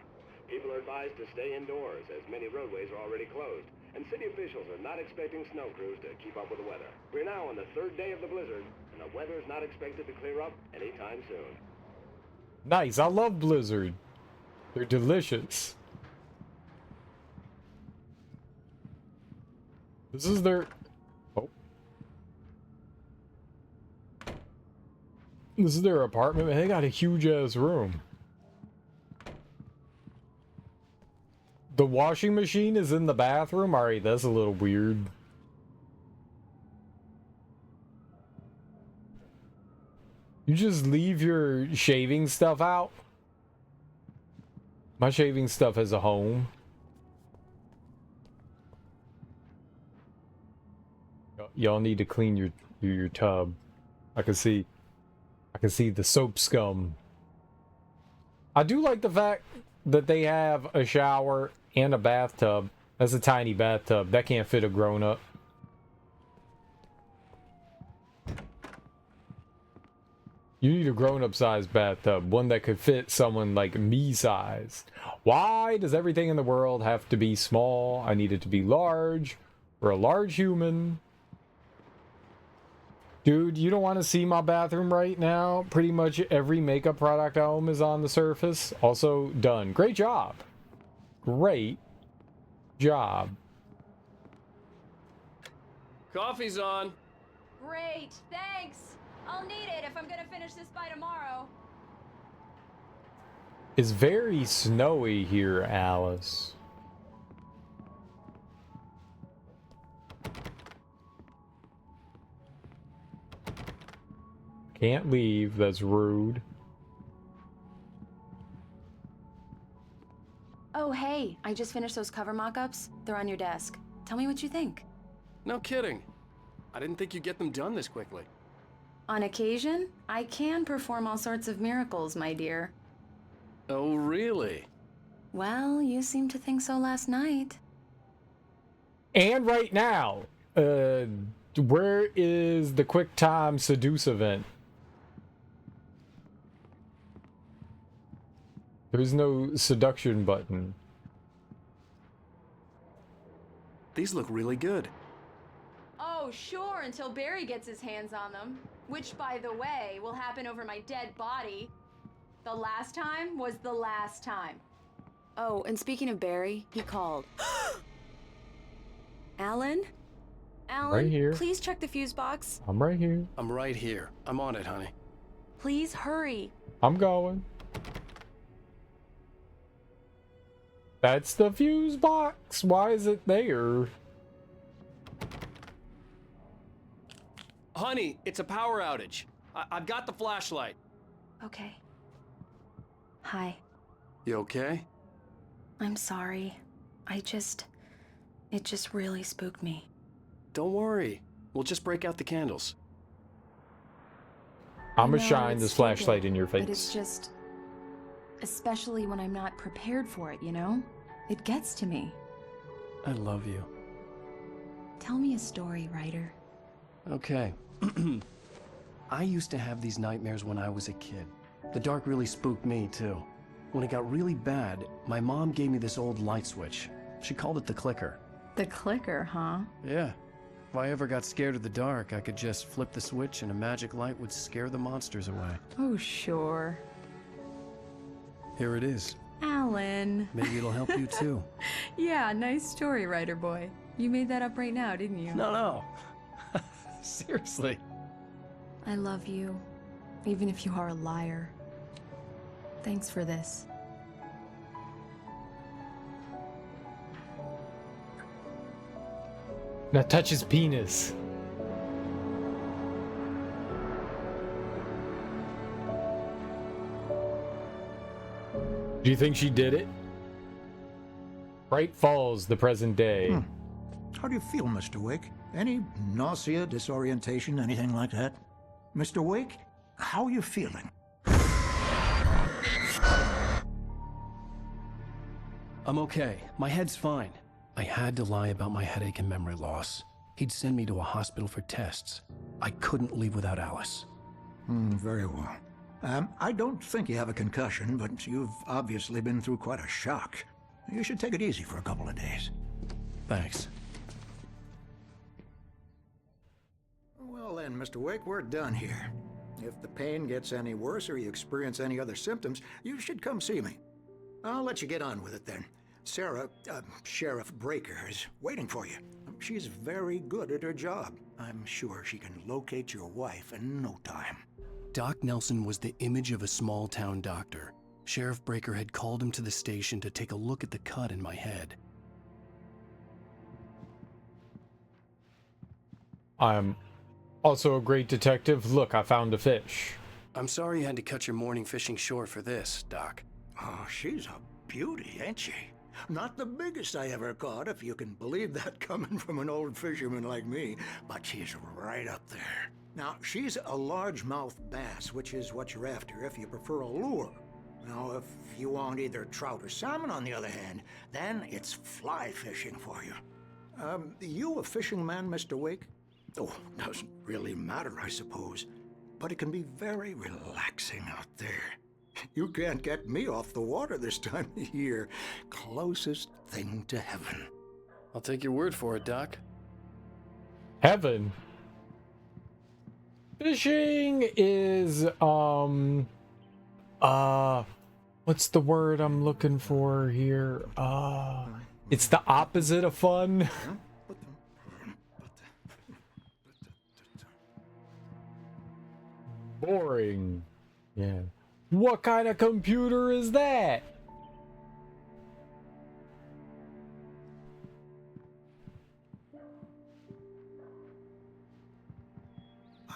People are advised to stay indoors as many roadways are already closed, and city officials are not expecting snow crews to keep up with the weather. We're now on the third day of the blizzard, and the weather is not expected to clear up anytime soon. Nice. I love Blizzard. They're delicious. This is their... Oh. This is their apartment. They got a huge-ass room. The washing machine is in the bathroom? Alright, that's a little weird. You just leave your shaving stuff out? My shaving stuff has a home. Y'all need to clean your tub. I can see the soap scum. I do like the fact that they have a shower and a bathtub. That's a tiny bathtub. That can't fit a grown-up. You need a grown-up sized bathtub. One that could fit someone like me sized. Why does everything in the world have to be small? I need it to be large. We're a large human. Dude, you don't want to see my bathroom right now? Pretty much every makeup product I own is on the surface. Also done. Great job. Great job. Coffee's on. Great, thanks. I'll need it if I'm gonna finish this by tomorrow. It's very snowy here, Alice. Can't leave, that's rude. Oh, hey, I just finished those cover mock-ups. They're on your desk. Tell me what you think. No kidding. I didn't think you'd get them done this quickly. On occasion, I can perform all sorts of miracles, my dear. Oh, really? Well, you seemed to think so last night. And right now, where is the quick time seduce event? There's no seduction button. These look really good. Oh, sure, until Barry gets his hands on them. Which, by the way, will happen over my dead body. The last time was the last time. Oh, and speaking of Barry, he called. Alan? Alan, Right here. please check the fuse box. I'm right here. I'm right here. I'm on it, honey. Please hurry. I'm going. That's the fuse box. Why is it there? Honey, it's a power outage. I've got the flashlight. Okay. Hi. You okay? I'm sorry. It just really spooked me. Don't worry. We'll just break out the candles. I'm gonna I know, shine it's this stupid, flashlight in your But it's face. just... Especially when I'm not prepared for it, you know? It gets to me. I love you. Tell me a story, writer. Okay. I used to have these nightmares when I was a kid. The dark really spooked me, too. When it got really bad, my mom gave me this old light switch. She called it the clicker. The clicker, huh? Yeah. If I ever got scared of the dark, I could just flip the switch and a magic light would scare the monsters away. Oh, sure. Here it is. Alan. Maybe it'll help you, too. Yeah, nice story, writer boy. You made that up right now, didn't you? No. Seriously. I love you, even if you are a liar. Thanks for this. Now touch his penis. Do you think she did it? Bright Falls, the present day. How do you feel, Mr. Wake? Any nausea, disorientation, anything like that? Mr. Wake, how are you feeling? I'm okay. My head's fine. I had to lie about my headache and memory loss. He'd send me to a hospital for tests. I couldn't leave without Alice. Very well. I don't think you have a concussion, but you've obviously been through quite a shock. You should take it easy for a couple of days. Thanks. Well then, Mr. Wake, we're done here. If the pain gets any worse or you experience any other symptoms, you should come see me. I'll let you get on with it then. Sarah, Sheriff Breaker, is waiting for you. She's very good at her job. I'm sure she can locate your wife in no time. Doc Nelson was the image of a small-town doctor. Sheriff Breaker had called him to the station to take a look at the cut in my head. I'm also a great detective. Look, I found a fish. I'm sorry you had to cut your morning fishing short for this, Doc. Oh, she's a beauty, ain't she? Not the biggest I ever caught, if you can believe that coming from an old fisherman like me, but she's right up there. Now, she's a largemouth bass, which is what you're after if you prefer a lure. Now, if you want either trout or salmon, on the other hand, then it's fly fishing for you. You a fishing man, Mr. Wake? Oh, doesn't really matter, I suppose. But it can be very relaxing out there. You can't get me off the water this time of year. Closest thing to heaven. I'll take your word for it, Doc. Heaven? Fishing is, what's the word I'm looking for here? It's the opposite of fun. Boring. Yeah. What kind of computer is that?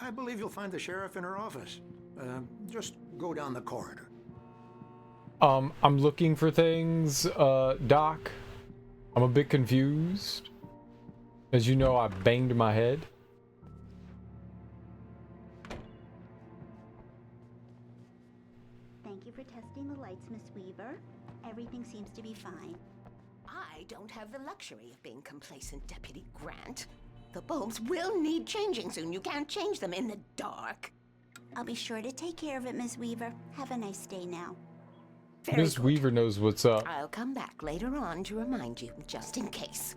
I believe you'll find the sheriff in her office. Just go down the corridor. I'm looking for things, Doc. I'm a bit confused. As you know, I banged my head. Thank you for testing the lights, Miss Weaver. Everything seems to be fine. I don't have the luxury of being complacent, Deputy Grant. The bulbs will need changing soon. You can't change them in the dark. I'll be sure to take care of it, Miss Weaver. Have a nice day now. Miss Weaver knows what's up. I'll come back later on to remind you, just in case.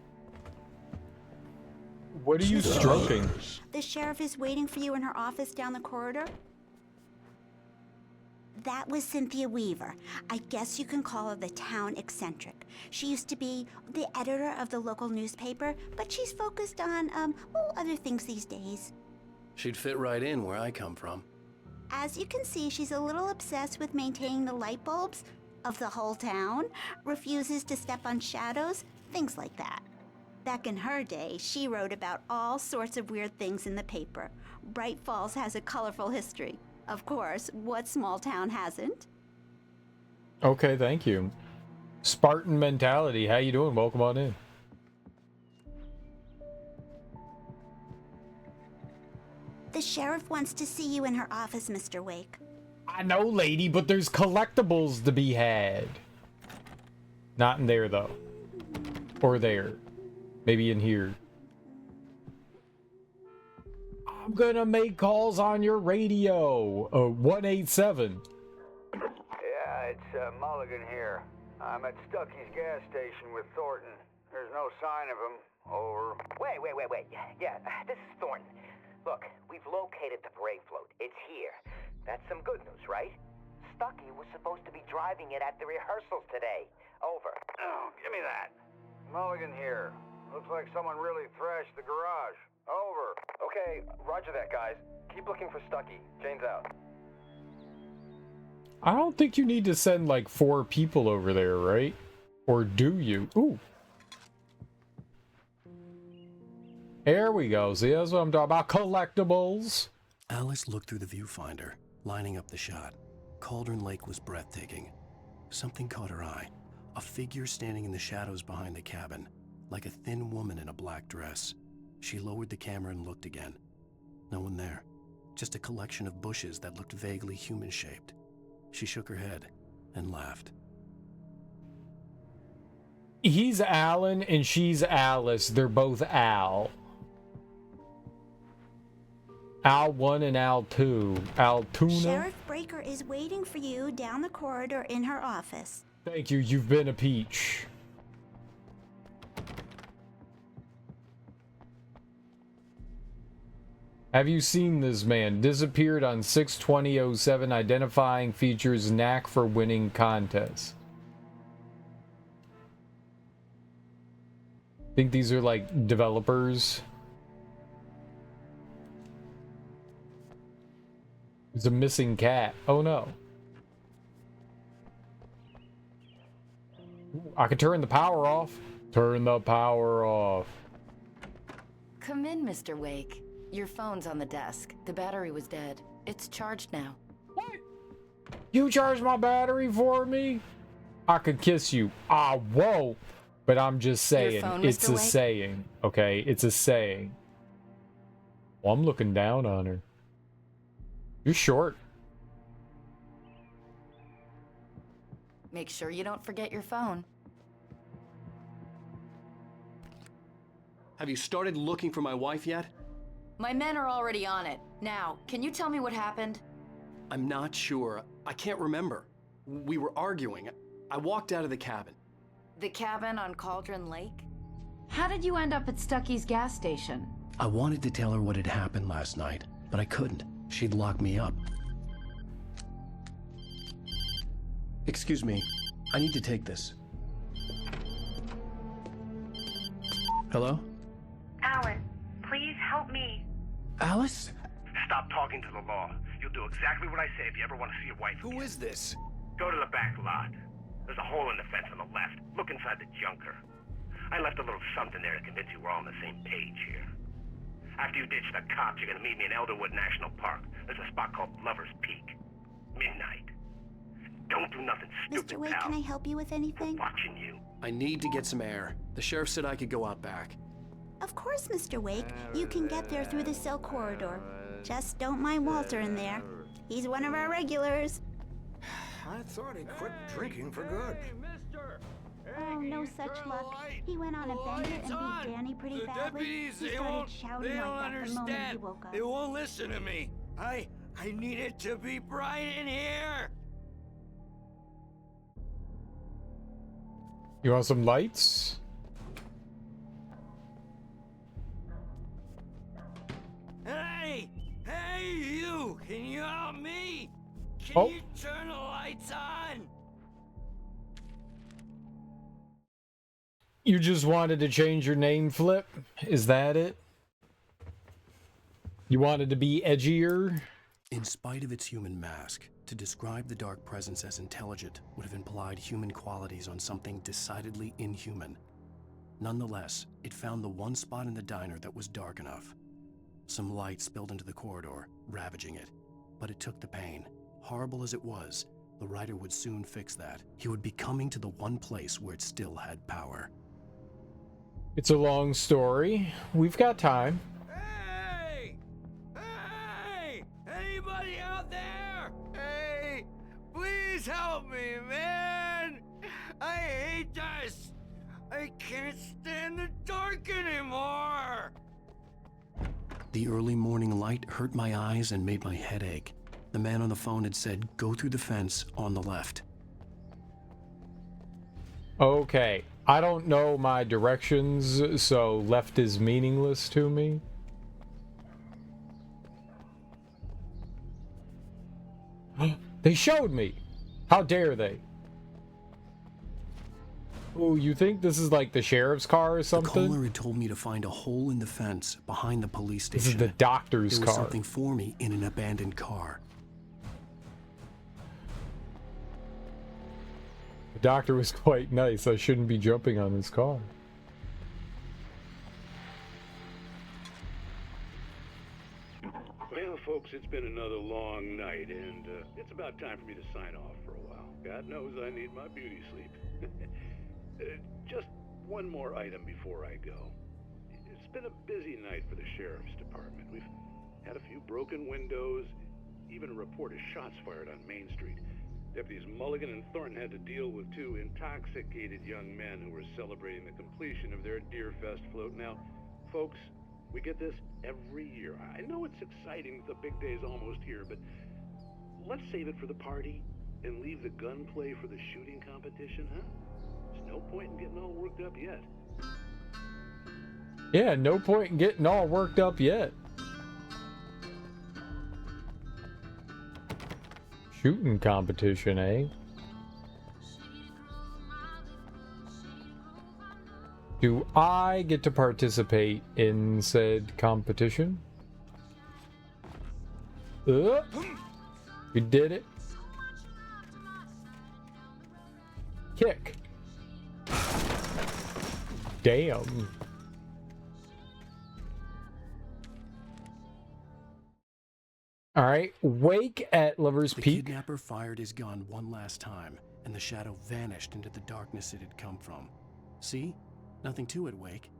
What are you stroking? The sheriff is waiting for you in her office down the corridor. That was Cynthia Weaver. I guess you can call her the town eccentric. She used to be the editor of the local newspaper, but she's focused on, other things these days. She'd fit right in where I come from. As you can see, she's a little obsessed with maintaining the light bulbs of the whole town, refuses to step on shadows, things like that. Back in her day, she wrote about all sorts of weird things in the paper. Bright Falls has a colorful history. Of course, what small town hasn't? Okay, thank you. Spartan mentality. How you doing? Welcome on in. The sheriff wants to see you in her office, Mr. Wake. I know, lady, but there's collectibles to be had. Not in there, though. Or there. Maybe in here. I'm gonna make calls on your radio. 187. Yeah, it's Mulligan here. I'm at Stucky's gas station with Thornton. There's no sign of him. Over. Wait. Yeah, this is Thornton. Look, we've located the brake float. It's here. That's some good news, right? Stucky was supposed to be driving it at the rehearsals today. Over. Oh, give me that. Mulligan here. Looks like someone really thrashed the garage. Over. Okay, roger that, guys. Keep looking for Stucky. Jane's out. I don't think you need to send like 4 people over there, right? Or do you? Ooh. There we go. See, that's what I'm talking about. Collectibles. Alice looked through the viewfinder, lining up the shot. Cauldron Lake was breathtaking. Something caught her eye. A figure standing in the shadows behind the cabin, like a thin woman in a black dress. She lowered the camera and looked again. No one there. Just a collection of bushes that looked vaguely human-shaped. She shook her head and laughed. He's Alan and she's Alice. They're both Al. Al 1 and Al 2. Al Tuna. Sheriff Breaker is waiting for you down the corridor in her office. Thank you. You've been a peach. Have you seen this man? Disappeared on 6/20/07. Identifying features knack for winning contests. Think these are like developers. There's a missing cat. Oh no. I could turn the power off. Turn the power off. Come in, Mr. Wake. Your phone's on the desk. The battery was dead. It's charged now. What? You charged my battery for me? I could kiss you. I won't. But I'm just saying, phone, it's Mr. a Wake? saying, okay? It's a saying. Well, I'm looking down on her. You're short. Make sure you don't forget your phone. Have you started looking for my wife yet? My men are already on it. Now, can you tell me what happened? I'm not sure. I can't remember. We were arguing. I walked out of the cabin. The cabin on Cauldron Lake? How did you end up at Stucky's gas station? I wanted to tell her what had happened last night, but I couldn't. She'd lock me up. Excuse me. I need to take this. Hello? Alan, please help me. Alice? Stop talking to the law. You'll do exactly what I say if you ever want to see your wife again. Who is this? Go to the back lot. There's a hole in the fence on the left. Look inside the junker. I left a little something there to convince you we're all on the same page here. After you ditch the cops, you're gonna meet me in Elderwood National Park. There's a spot called Lover's Peak. Midnight. Don't do nothing stupid, Mr. Wake, pal. can I help you with anything? We're watching you. I need to get some air. The sheriff said I could go out back. Of course, Mr. Wake. You can get there through the cell corridor. Just don't mind Walter in there. He's one of our regulars. I thought he quit drinking for good. Oh, no such luck. He went on a bender and beat Danny pretty badly. He started shouting like that the moment he woke up. They won't listen to me. I need it to be bright in here. You want some lights? Hey! Hey, you! Can you help me? Can you turn the lights on? You just wanted to change your name, Flip? Is that it? You wanted to be edgier? In spite of its human mask, to describe the dark presence as intelligent would have implied human qualities on something decidedly inhuman. Nonetheless, it found the one spot in the diner that was dark enough. Some light spilled into the corridor, ravaging it. But it took the pain. Horrible as it was, the writer would soon fix that. He would be coming to the one place where it still had power. It's a long story. We've got time. Hey! Hey! Anybody out there? Hey! Please help me, man! I hate this! I can't stand the dark anymore! The early morning light hurt my eyes and made my head ache. The man on the phone had said, "Go through the fence on the left." Okay. I don't know my directions, so left is meaningless to me. They showed me! How dare they? Oh, you think this is like the sheriff's car or The something? caller had told me to find a hole in the fence behind the police station. This is the doctor's there car. was something for me in an abandoned car. The doctor was quite nice. I shouldn't be jumping on his car. Well, folks, it's been another long night, and it's about time for me to sign off for a while. God knows I need my beauty sleep. Just one more item before I go. It's been a busy night for the sheriff's department. We've had a few broken windows, even a report of shots fired on Main Street. Deputies Mulligan and Thornton had to deal with two intoxicated young men who were celebrating the completion of their Deerfest float. Now, folks, we get this every year. I know it's exciting that the big day's almost here, but let's save it for the party and leave the gunplay for the shooting competition, huh? There's no point in getting all worked up yet. Yeah, no point in getting all worked up yet. Shooting competition, eh? Do I get to participate in said competition? You did it. Kick. Damn. All right, Wake at Lover's Peak. The kidnapper fired his gun one last time, and the shadow vanished into the darkness it had come from. See? Nothing to it, Wake.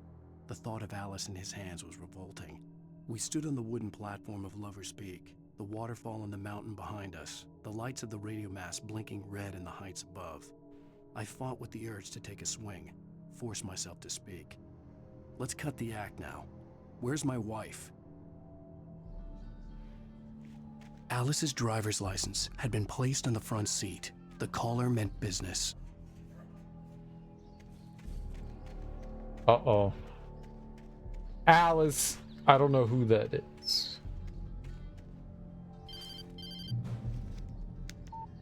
The thought of Alice in his hands was revolting. We stood on the wooden platform of Lover's Peak, the waterfall on the mountain behind us, the lights of the radio mast blinking red in the heights above. I fought with the urge to take a swing, force myself to speak. Let's cut the act now. Where's my wife? Alice's driver's license had been placed on the front seat. The caller meant business. Uh-oh. Alice. I don't know who that is.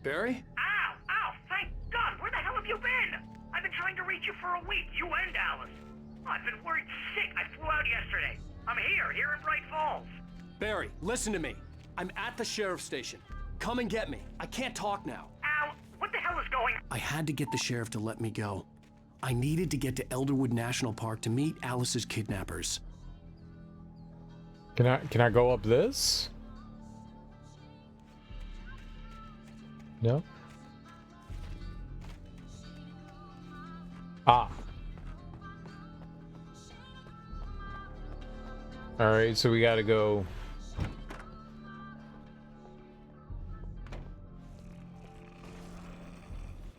Barry? Ow! Ow! Thank God! Where the hell have you been? I've been trying to reach you for a week, you and Alice. I've been worried sick. I flew out yesterday. I'm here in Bright Falls. Barry, listen to me. I'm at the sheriff's station. Come and get me. I can't talk now. Ow! What the hell is going on? I had to get the sheriff to let me go. I needed to get to Elderwood National Park to meet Alice's kidnappers. Can I go up this? No? Ah. Alright, so we gotta go.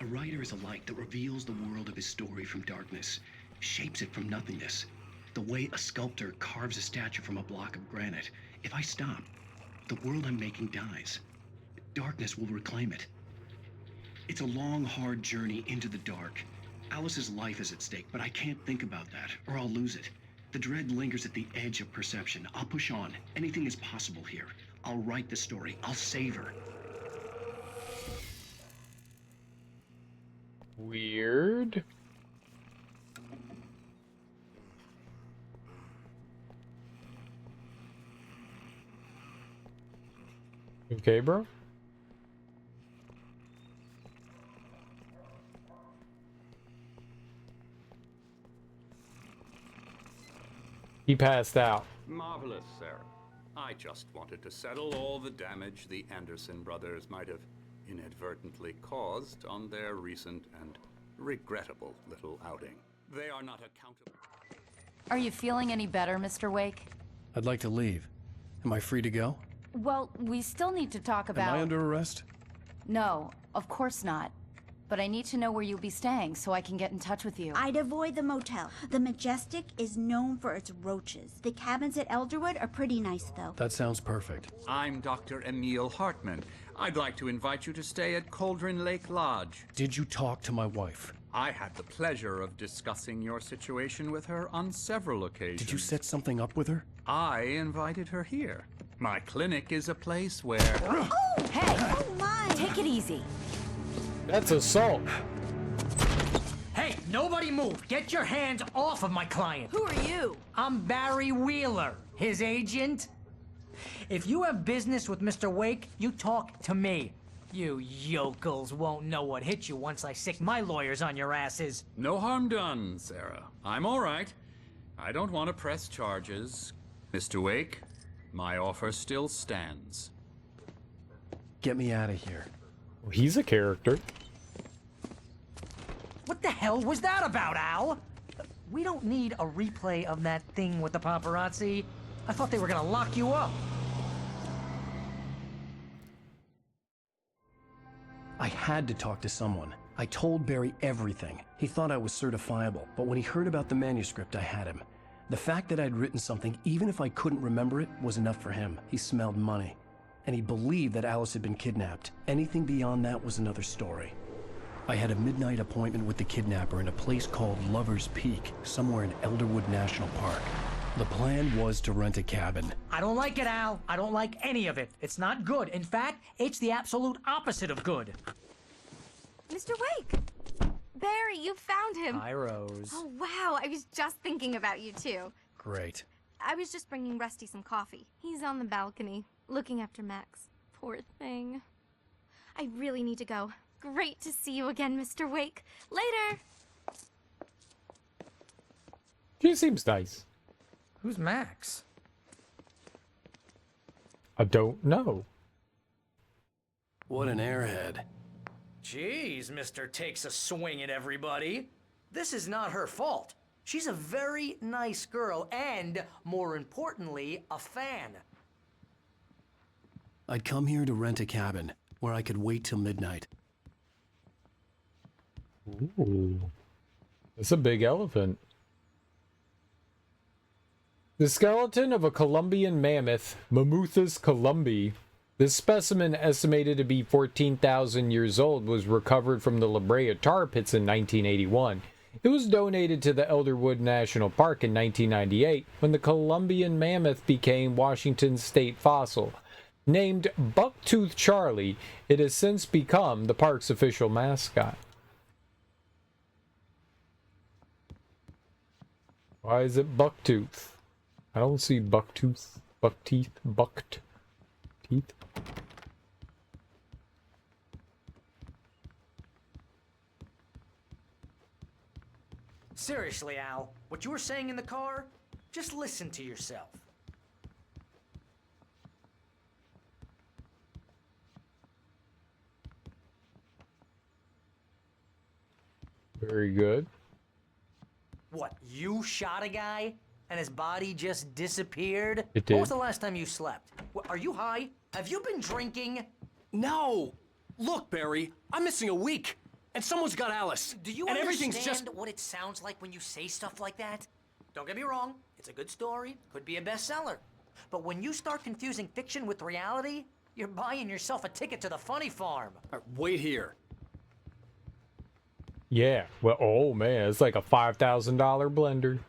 A writer is a light that reveals the world of his story from darkness, shapes it from nothingness. The way a sculptor carves a statue from a block of granite. If I stop, the world I'm making dies. Darkness will reclaim it. It's a long, hard journey into the dark. Alice's life is at stake, but I can't think about that, or I'll lose it. The dread lingers at the edge of perception. I'll push on. Anything is possible here. I'll write the story. I'll save her. Weird. Okay, bro. He passed out. Marvelous, sir. I just wanted to settle all the damage the Anderson brothers might have inadvertently caused on their recent and regrettable little outing. They are not accountable. Are you feeling any better, Mr. Wake? I'd like to leave. Am I free to go? Well, we still need to talk about... Am I under arrest? No, of course not. But I need to know where you'll be staying so I can get in touch with you. I'd avoid the motel. The Majestic is known for its roaches. The cabins at Elderwood are pretty nice, though. That sounds perfect. I'm Dr. Emil Hartman. I'd like to invite you to stay at Cauldron Lake Lodge. Did you talk to my wife? I had the pleasure of discussing your situation with her on several occasions. Did you set something up with her? I invited her here. My clinic is a place where... Oh, hey! Oh, my! Take it easy. That's assault. Hey, nobody move. Get your hands off of my client. Who are you? I'm Barry Wheeler, his agent. If you have business with Mr. Wake, you talk to me. You yokels won't know what hit you once I sick my lawyers on your asses. No harm done, Sarah. I'm all right. I don't want to press charges. Mr. Wake, my offer still stands. Get me out of here. He's a character. What the hell was that about, Al? We don't need a replay of that thing with the paparazzi. I thought they were gonna lock you up. I had to talk to someone. I told Barry everything. He thought I was certifiable, but when he heard about the manuscript, I had him. The fact that I'd written something, even if I couldn't remember it, was enough for him. He smelled money. And he believed that Alice had been kidnapped. Anything beyond that was another story. I had a midnight appointment with the kidnapper in a place called Lover's Peak, somewhere in Elderwood National Park. The plan was to rent a cabin. I don't like it, Al. I don't like any of it. It's not good. In fact, it's the absolute opposite of good. Mr. Wake! Barry, you found him. Hi, Rose. Oh, wow. I was just thinking about you, too. Great. I was just bringing Rusty some coffee. He's on the balcony, looking after Max. Poor thing. I really need to go. Great to see you again, Mr. Wake. Later! She seems nice. Who's Max? I don't know. What an airhead. Jeez, Mr. Takes a swing at everybody. This is not her fault. She's a very nice girl and, more importantly, a fan. I'd come here to rent a cabin where I could wait till midnight. Ooh. It's a big elephant. The skeleton of a Columbian mammoth, Mammuthus columbi. This specimen, estimated to be 14,000 years old, was recovered from the La Brea tar pits in 1981. It was donated to the Elderwood National Park in 1998 when the Columbian mammoth became Washington's state fossil. Named Bucktooth Charlie, it has since become the park's official mascot. Why is it Bucktooth? I don't see Bucktooth, Buckteeth, Bucked teeth. Seriously, Al, what you were saying in the car, just listen to yourself. Very good. What, you shot a guy and his body just disappeared? It did. When was the last time you slept? Are you high? Have you been drinking? No! Look, Barry, I'm missing a week, and someone's got Alice. Do you and understand everything's just... what it sounds like when you say stuff like that? Don't get me wrong, it's a good story, could be a bestseller. But when you start confusing fiction with reality, you're buying yourself a ticket to the funny farm. Wait here. Yeah, well, oh man, it's like a $5,000 blender.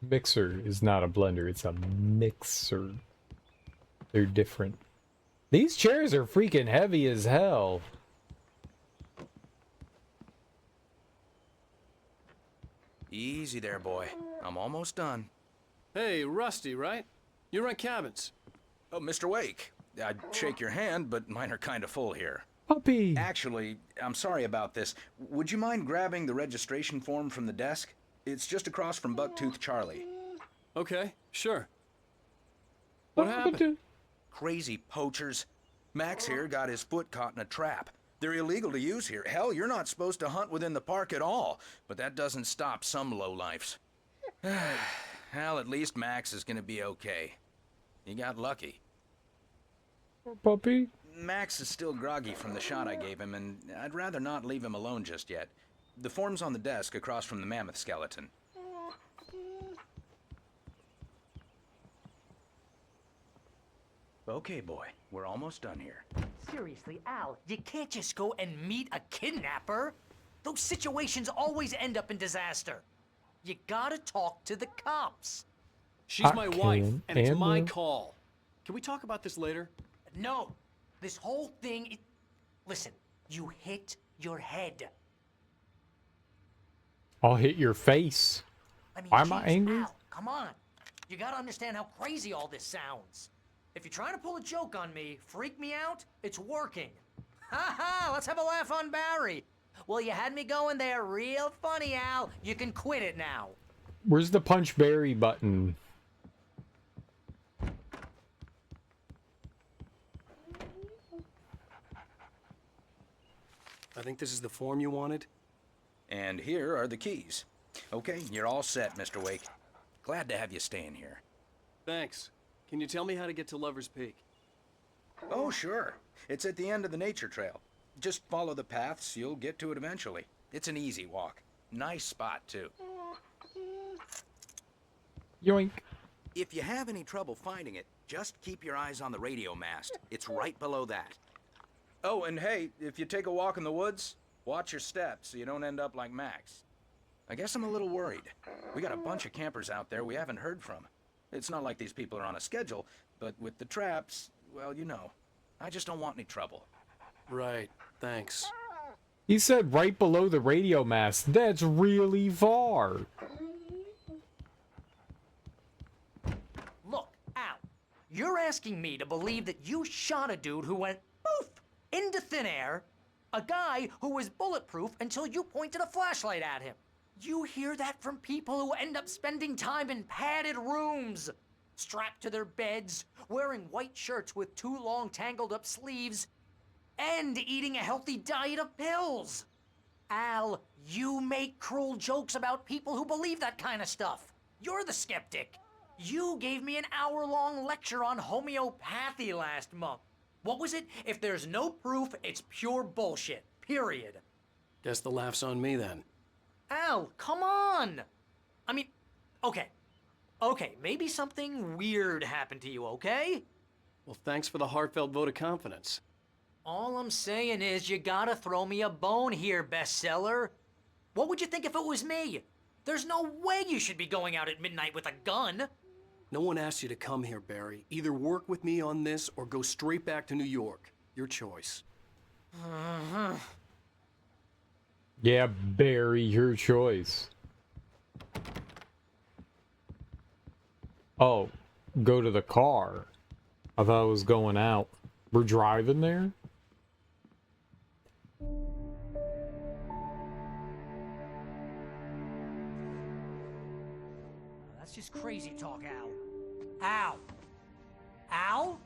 Mixer is not a blender, it's a mixer. They're different. These chairs are freaking heavy as hell. Easy there, boy. I'm almost done. Hey, Rusty, right? You rent cabins. Oh, Mr. Wake. I'd shake your hand, but mine are kind of full here. Puppy! Actually, I'm sorry about this. Would you mind grabbing the registration form from the desk? It's just across from Bucktooth Charlie. Okay, sure. What happened? Crazy poachers. Max here got his foot caught in a trap. They're illegal to use here. Hell, you're not supposed to hunt within the park at all. But that doesn't stop some lowlifes. Well, at least Max is gonna be okay. He got lucky. Puppy? Max is still groggy from the shot I gave him, and I'd rather not leave him alone just yet. The form's on the desk across from the mammoth skeleton. Okay, boy. We're almost done here. Seriously, Al, you can't just go and meet a kidnapper. Those situations always end up in disaster. You gotta talk to the cops. She's my wife, and it's my and- call. Can we talk about this later? No, this whole thing... Listen, you hit your head. I'll hit your face. I mean, Why am I jeez, angry? Al, come on. You gotta understand how crazy all this sounds. If you're trying to pull a joke on me, freak me out, it's working. Ha ha, let's have a laugh on Barry. Well, you had me going there real funny, Al. You can quit it now. Where's the punch Barry button? I think this is the form you wanted. And here are the keys. Okay, you're all set, Mr. Wake. Glad to have you staying here. Thanks. Can you tell me how to get to Lover's Peak? Oh, sure. It's at the end of the nature trail. Just follow the paths, you'll get to it eventually. It's an easy walk. Nice spot, too. Yoink. If you have any trouble finding it, just keep your eyes on the radio mast. It's right below that. Oh, and hey, if you take a walk in the woods, watch your steps so you don't end up like Max. I guess I'm a little worried. We got a bunch of campers out there we haven't heard from. It's not like these people are on a schedule, but with the traps, well, you know, I just don't want any trouble. Right, thanks. He said right below the radio mast. That's really far. Look, Al, you're asking me to believe that you shot a dude who went poof into thin air, a guy who was bulletproof until you pointed a flashlight at him. You hear that from people who end up spending time in padded rooms, strapped to their beds, wearing white shirts with too long tangled up sleeves, and eating a healthy diet of pills. Al, you make cruel jokes about people who believe that kind of stuff. You're the skeptic. You gave me an hour-long lecture on homeopathy last month. What was it? If there's no proof, it's pure bullshit. Period. Guess the laugh's on me then. Al, come on! I mean, okay. Okay, maybe something weird happened to you, okay? Well, thanks for the heartfelt vote of confidence. All I'm saying is you gotta throw me a bone here, bestseller. What would you think if it was me? There's no way you should be going out at midnight with a gun. No one asked you to come here, Barry. Either work with me on this or go straight back to New York. Your choice. Yeah, Barry, your choice. Oh, go to the car. I thought I was going out. We're driving there? That's just crazy talk, Al. Al? Al?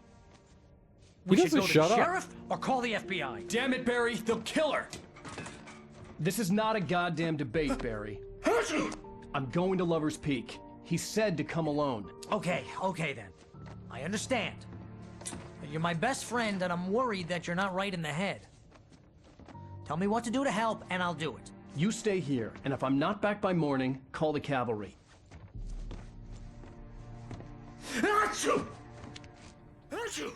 We should go to the sheriff or call the FBI. Damn it, Barry, they'll kill her! This is not a goddamn debate, Barry. I'm going to Lover's Peak. He said to come alone. Okay then. I understand. You're my best friend, and I'm worried that you're not right in the head. Tell me what to do to help, and I'll do it. You stay here, and if I'm not back by morning, call the cavalry. Achoo! Achoo!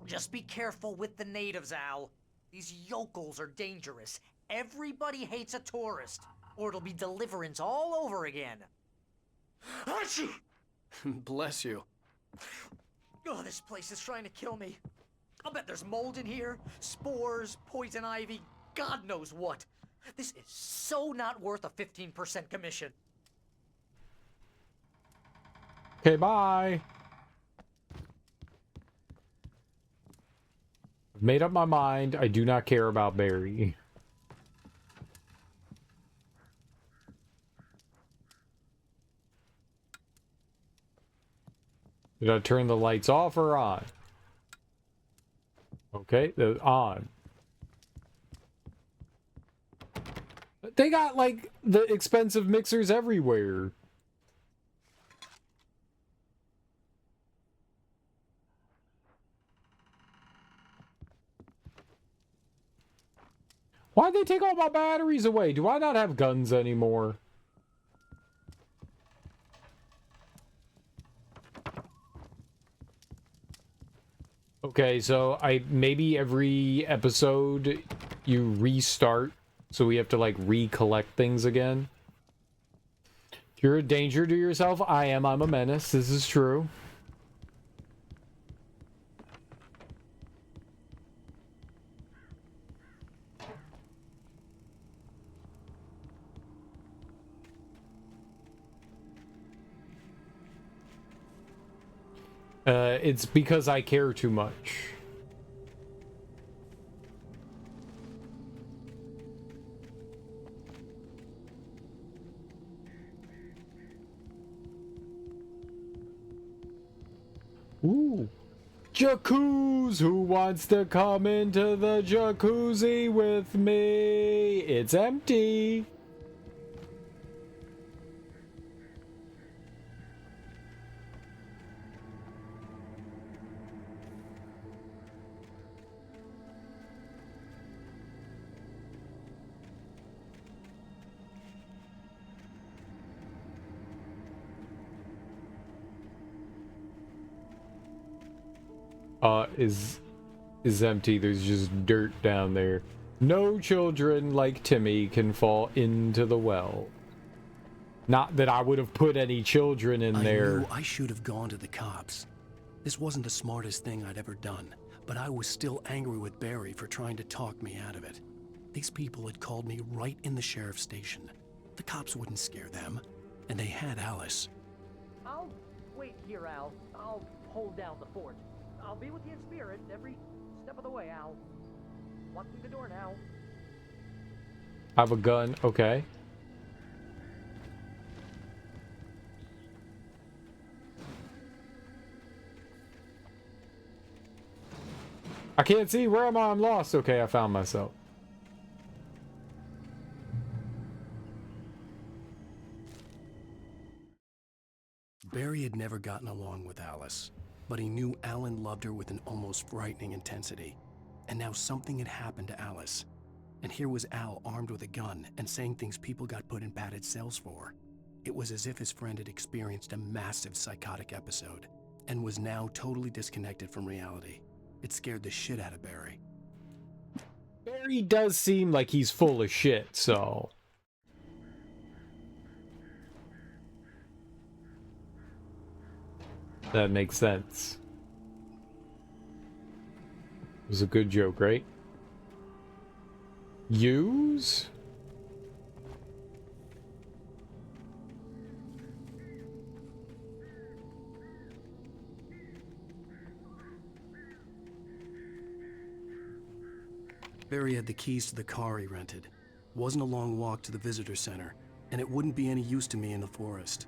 Just be careful with the natives, Al. These yokels are dangerous. Everybody hates a tourist, or it'll be Deliverance all over again. Achoo! Bless you. Oh, this place is trying to kill me. I'll bet there's mold in here, spores, poison ivy, God knows what. This is so not worth a 15% commission. Okay, bye. I've made up my mind. I do not care about Barry. Did I turn the lights off or on? Okay, they're on. They got, like, the expensive mixers everywhere. Why'd they take all my batteries away? Do I not have guns anymore? Okay, so maybe every episode you restart, so we have to like recollect things again. If you're a danger to yourself, I'm a menace. This is true. It's because I care too much. Ooh. Jacuzzi, who wants to come into the jacuzzi with me? It's empty. Is empty. There's just dirt down there. No children like Timmy can fall into the well. Not that I would have put any children in there. I knew I should have gone to the cops. This wasn't the smartest thing I'd ever done, but I was still angry with Barry for trying to talk me out of it. These people had called me right in the sheriff's station. The cops wouldn't scare them, and they had Alice. I'll wait here, Al. I'll hold down the fort. I'll be with you in spirit every step of the way, Al. Walk through the door now. I have a gun. Okay. I can't see. Where am I? I'm lost. Okay, I found myself. Barry had never gotten along with Alice, but he knew Alan loved her with an almost frightening intensity. And now something had happened to Alice. And here was Al armed with a gun and saying things people got put in padded cells for. It was as if his friend had experienced a massive psychotic episode and was now totally disconnected from reality. It scared the shit out of Barry. Barry does seem like he's full of shit, so... that makes sense. It was a good joke, right? Use? Barry had the keys to the car he rented. Wasn't a long walk to the visitor center, and it wouldn't be any use to me in the forest.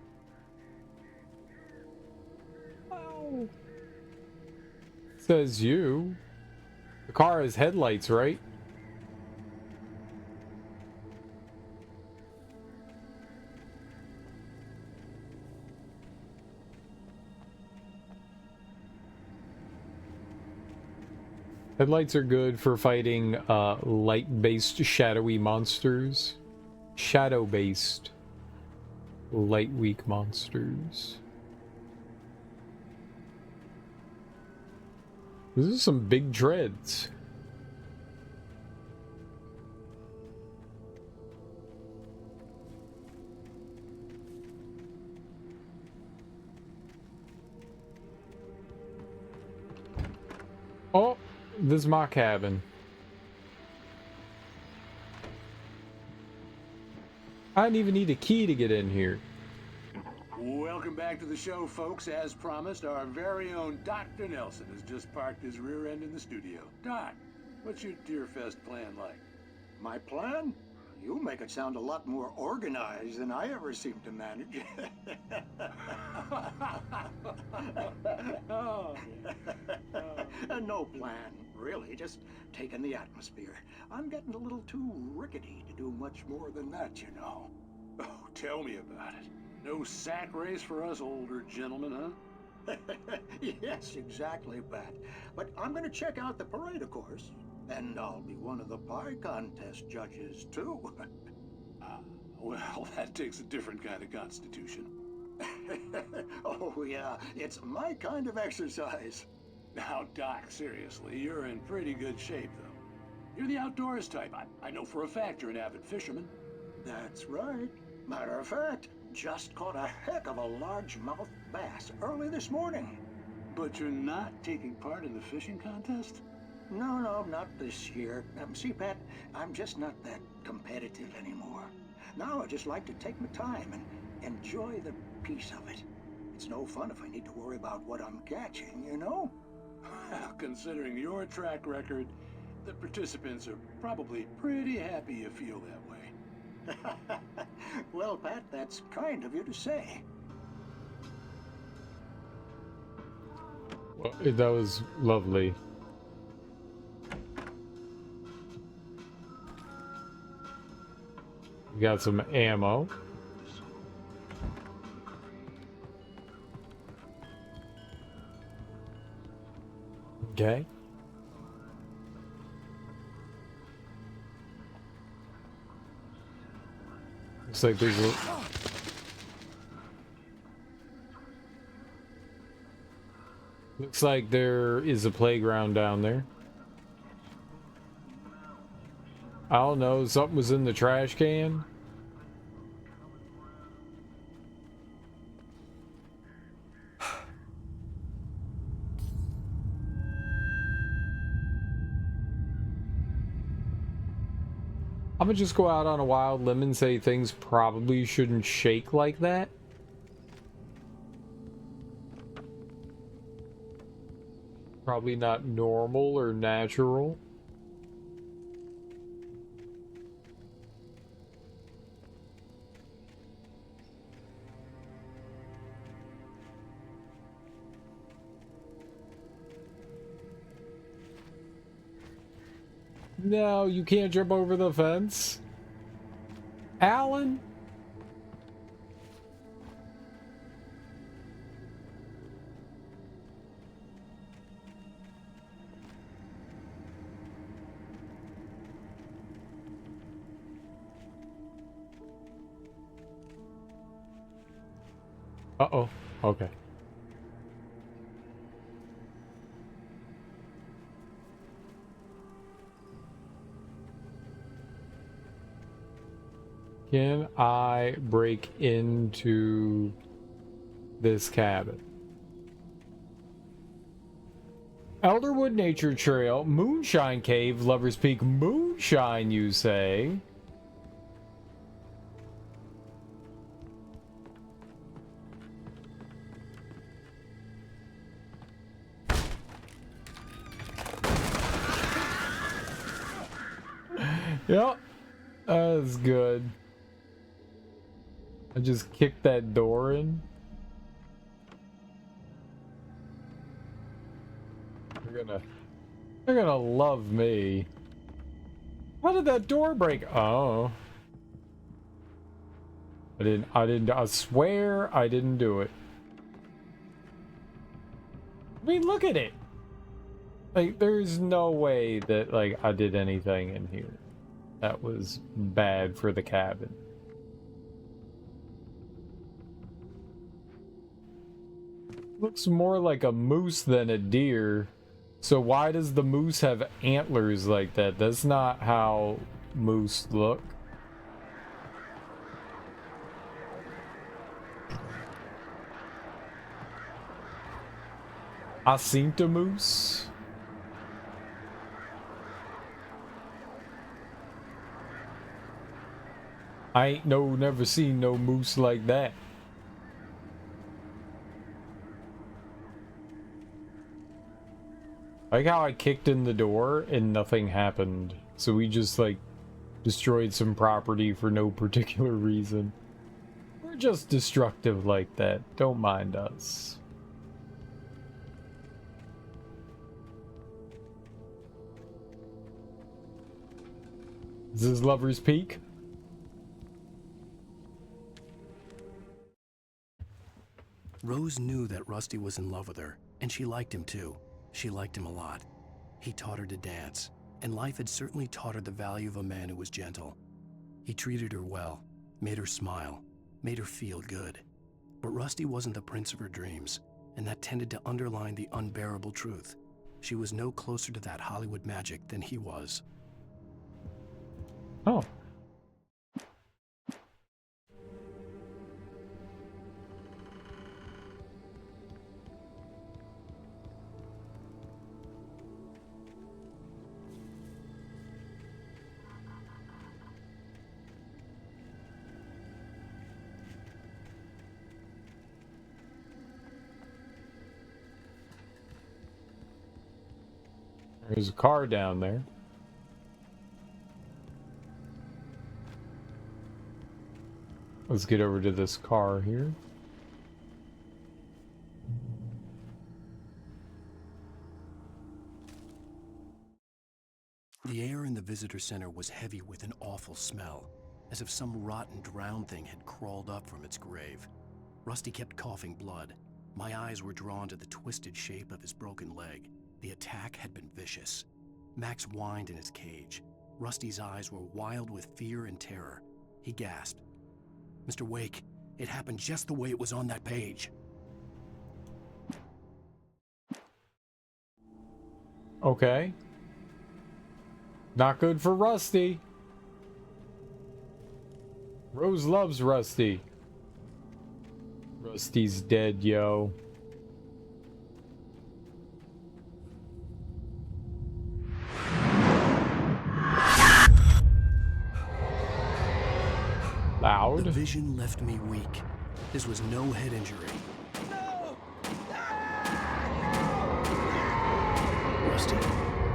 Oh. Says you. The car has headlights, right? Headlights are good for fighting light-based shadowy monsters. Shadow-based light-weak monsters. This is some big dreads. Oh, this is my cabin. I didn't even need a key to get in here. Welcome back to the show, folks. As promised, our very own Dr. Nelson has just parked his rear end in the studio. Doc, what's your Deerfest plan like? My plan? You make it sound a lot more organized than I ever seem to manage. No plan, really. Just taking the atmosphere. I'm getting a little too rickety to do much more than that, you know. Oh, tell me about it. No sack race for us older gentlemen, huh? Yes, exactly, Pat. But I'm going to check out the parade, of course. And I'll be one of the pie contest judges, too. Well, that takes a different kind of constitution. Oh, yeah. It's my kind of exercise. Now, Doc, seriously, you're in pretty good shape, though. You're the outdoors type. I know for a fact you're an avid fisherman. That's right. Matter of fact, just caught a heck of a largemouth bass early this morning. But you're not taking part in the fishing contest? No, not this year. See, Pat, I'm just not that competitive anymore. Now I just like to take my time and enjoy the peace of it. It's no fun if I need to worry about what I'm catching, you know? Considering your track record, the participants are probably pretty happy you feel that way. Well, Pat, that's kind of you to say. Well, that was lovely. We got some ammo. Okay. Looks like there's a... Looks like there is a playground down there. I don't know, something was in the trash can. I'm gonna just go out on a wild limb and say things probably shouldn't shake like that. Probably not normal or natural. No, you can't jump over the fence. Alan? Uh-oh. Okay. Can I break into this cabin? Elderwood Nature Trail, Moonshine Cave, Lover's Peak, Moonshine, you say? Yep, that's good. I just kicked that door in. They're gonna love me. How did that door break? Oh. I swear I didn't do it. I mean, look at it. Like, there's no way that, like, I did anything in here that was bad for the cabin. Looks more like a moose than a deer. So why does the moose have antlers like that? That's not how moose look. I seen the moose. I ain't never seen no moose like that. Like how I kicked in the door and nothing happened. So we just like destroyed some property for no particular reason. We're just destructive like that. Don't mind us. Is this Lover's Peak? Rose knew that Rusty was in love with her, and she liked him too. She liked him a lot. He taught her to dance, and life had certainly taught her the value of a man who was gentle. He treated her well, made her smile, made her feel good. But Rusty wasn't the prince of her dreams, and that tended to underline the unbearable truth. She was no closer to that Hollywood magic than he was. Oh. There's a car down there. Let's get over to this car here. The air in the visitor center was heavy with an awful smell, as if some rotten drowned thing had crawled up from its grave. Rusty kept coughing blood. My eyes were drawn to the twisted shape of his broken leg. The attack had been vicious. Max whined in his cage. Rusty's eyes were wild with fear and terror. He gasped. "Mr. Wake, it happened just the way it was on that page." Okay. Not good for Rusty. Rose loves Rusty. Rusty's dead, yo. Loud. The vision left me weak. This was no head injury. Rusty,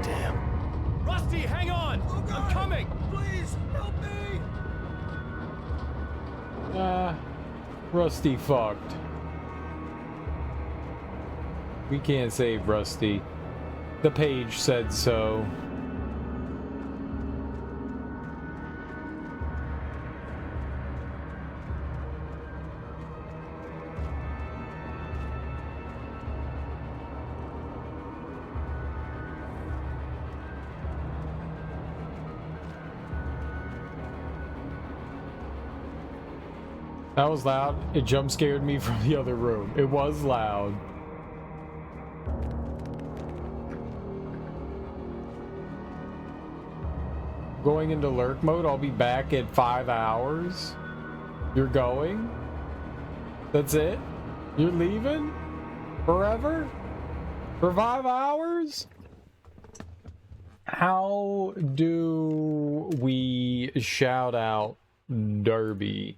damn. Rusty, hang on! I'm coming! Please, help me! Rusty fucked. We can't save Rusty. The page said so. That was loud. It jump scared me from the other room. It was loud. Going into lurk mode. I'll be back at 5 hours. You're going? That's it? You're leaving? Forever? For 5 hours? How do we shout out Darby?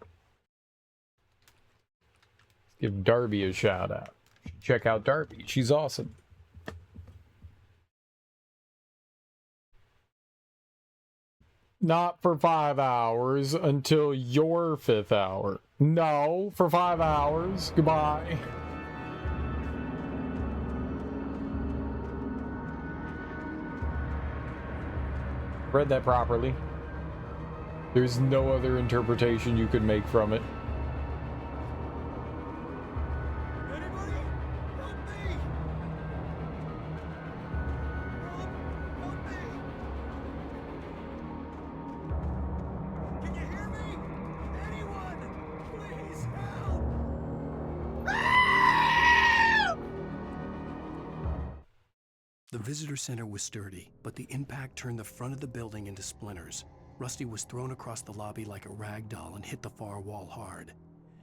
Give Darby a shout out. Check out Darby. She's awesome. Not for 5 hours until your 5th hour. No, for 5 hours. Goodbye. Read that properly. There's no other interpretation you could make from it. The visitor center was sturdy, but the impact turned the front of the building into splinters. Rusty was thrown across the lobby like a rag doll and hit the far wall hard.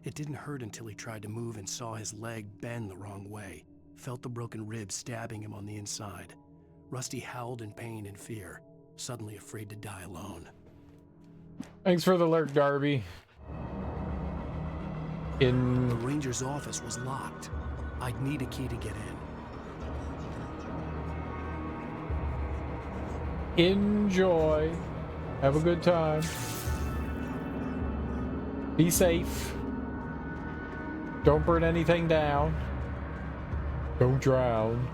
It didn't hurt until he tried to move and saw his leg bend the wrong way, felt the broken ribs stabbing him on the inside. Rusty howled in pain and fear, suddenly afraid to die alone. Thanks for the alert, Darby. The ranger's office was locked. I'd need a key to get in. Enjoy. Have a good time. Be safe. Don't burn anything down. Don't drown.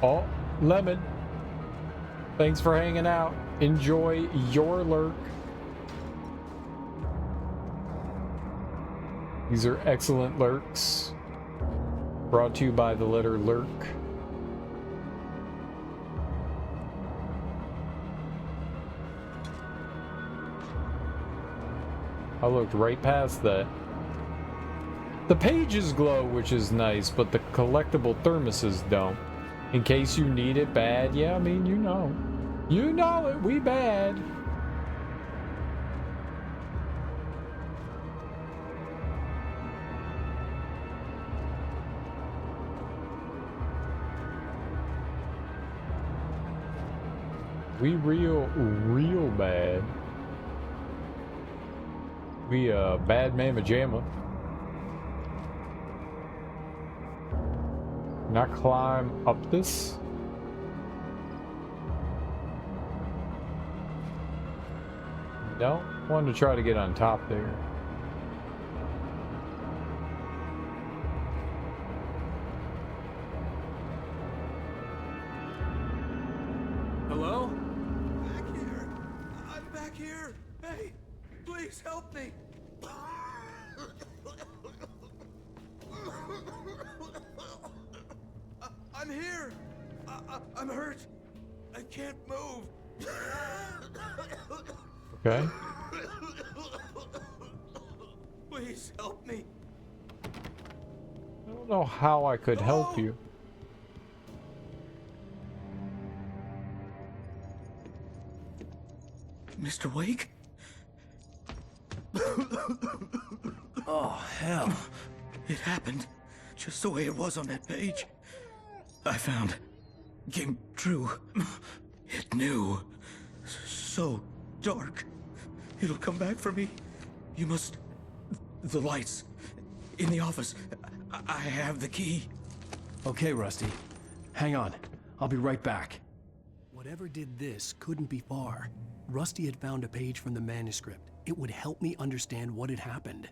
Oh, Lemon. Thanks for hanging out. Enjoy your lurk. These are excellent lurks. Brought to you by the letter lurk. I looked right past that. The pages glow, which is nice, but the collectible thermoses don't. In case you need it bad, yeah, I mean, you know. You know it, we bad. We real bad. We bad mamma jamma. Can I climb up this? No, I wanted to try to get on top there. Hello? Back here. I'm back here. Hey, please help me. I'm here. I'm hurt. I can't move. Okay. Please help me. I don't know how I could help you. Mr. Wake? Oh, hell. It happened just the way it was on that page. I found. Came true. It knew. So dark. It'll come back for me. You must... The lights. In the office. I have the key. Okay, Rusty. Hang on. I'll be right back. Whatever did this couldn't be far. Rusty had found a page from the manuscript. It would help me understand what had happened.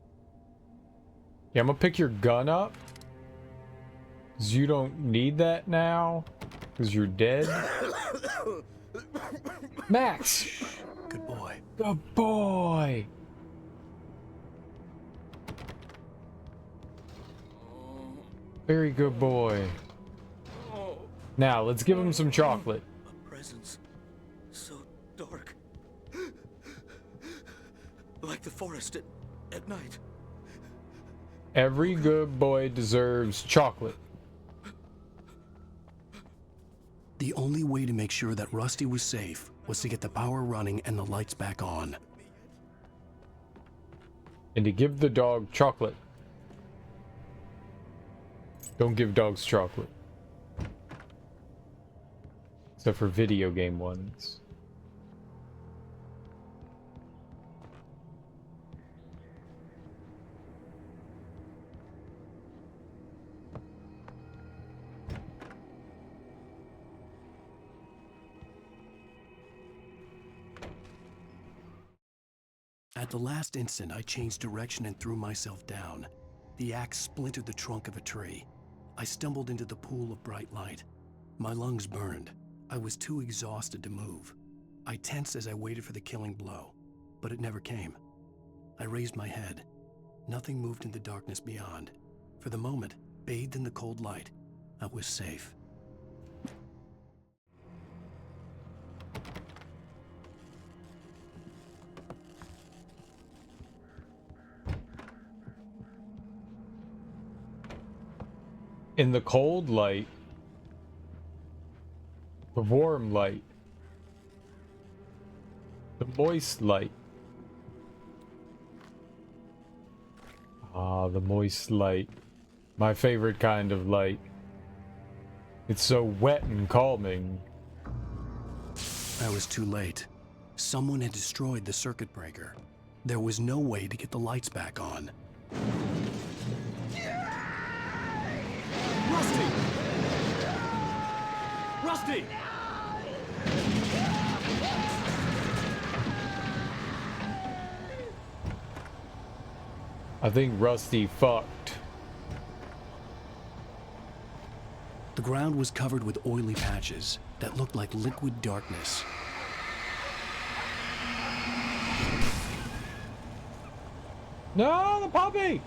Yeah, I'm gonna pick your gun up. 'Cause you don't need that now. 'Cause you're dead. Max! Good boy. Good boy! Very good boy. Now, let's give him some chocolate. A presence. So dark. Like the forest at night. Every good boy deserves chocolate. The only way to make sure that Rusty was safe was to get the power running and the lights back on. And to give the dog chocolate. Don't give dogs chocolate. Except for video game ones. At the last instant, I changed direction and threw myself down. The axe splintered the trunk of a tree. I stumbled into the pool of bright light. My lungs burned. I was too exhausted to move. I tensed as I waited for the killing blow, but it never came. I raised my head. Nothing moved in the darkness beyond. For the moment, bathed in the cold light, I was safe. In the cold light, the warm light, the moist light. Ah, the moist light. My favorite kind of light. It's so wet and calming. I was too late. Someone had destroyed the circuit breaker. There was no way to get the lights back on. Rusty! Rusty! I think Rusty fucked. The ground was covered with oily patches that looked like liquid darkness. No, the puppy!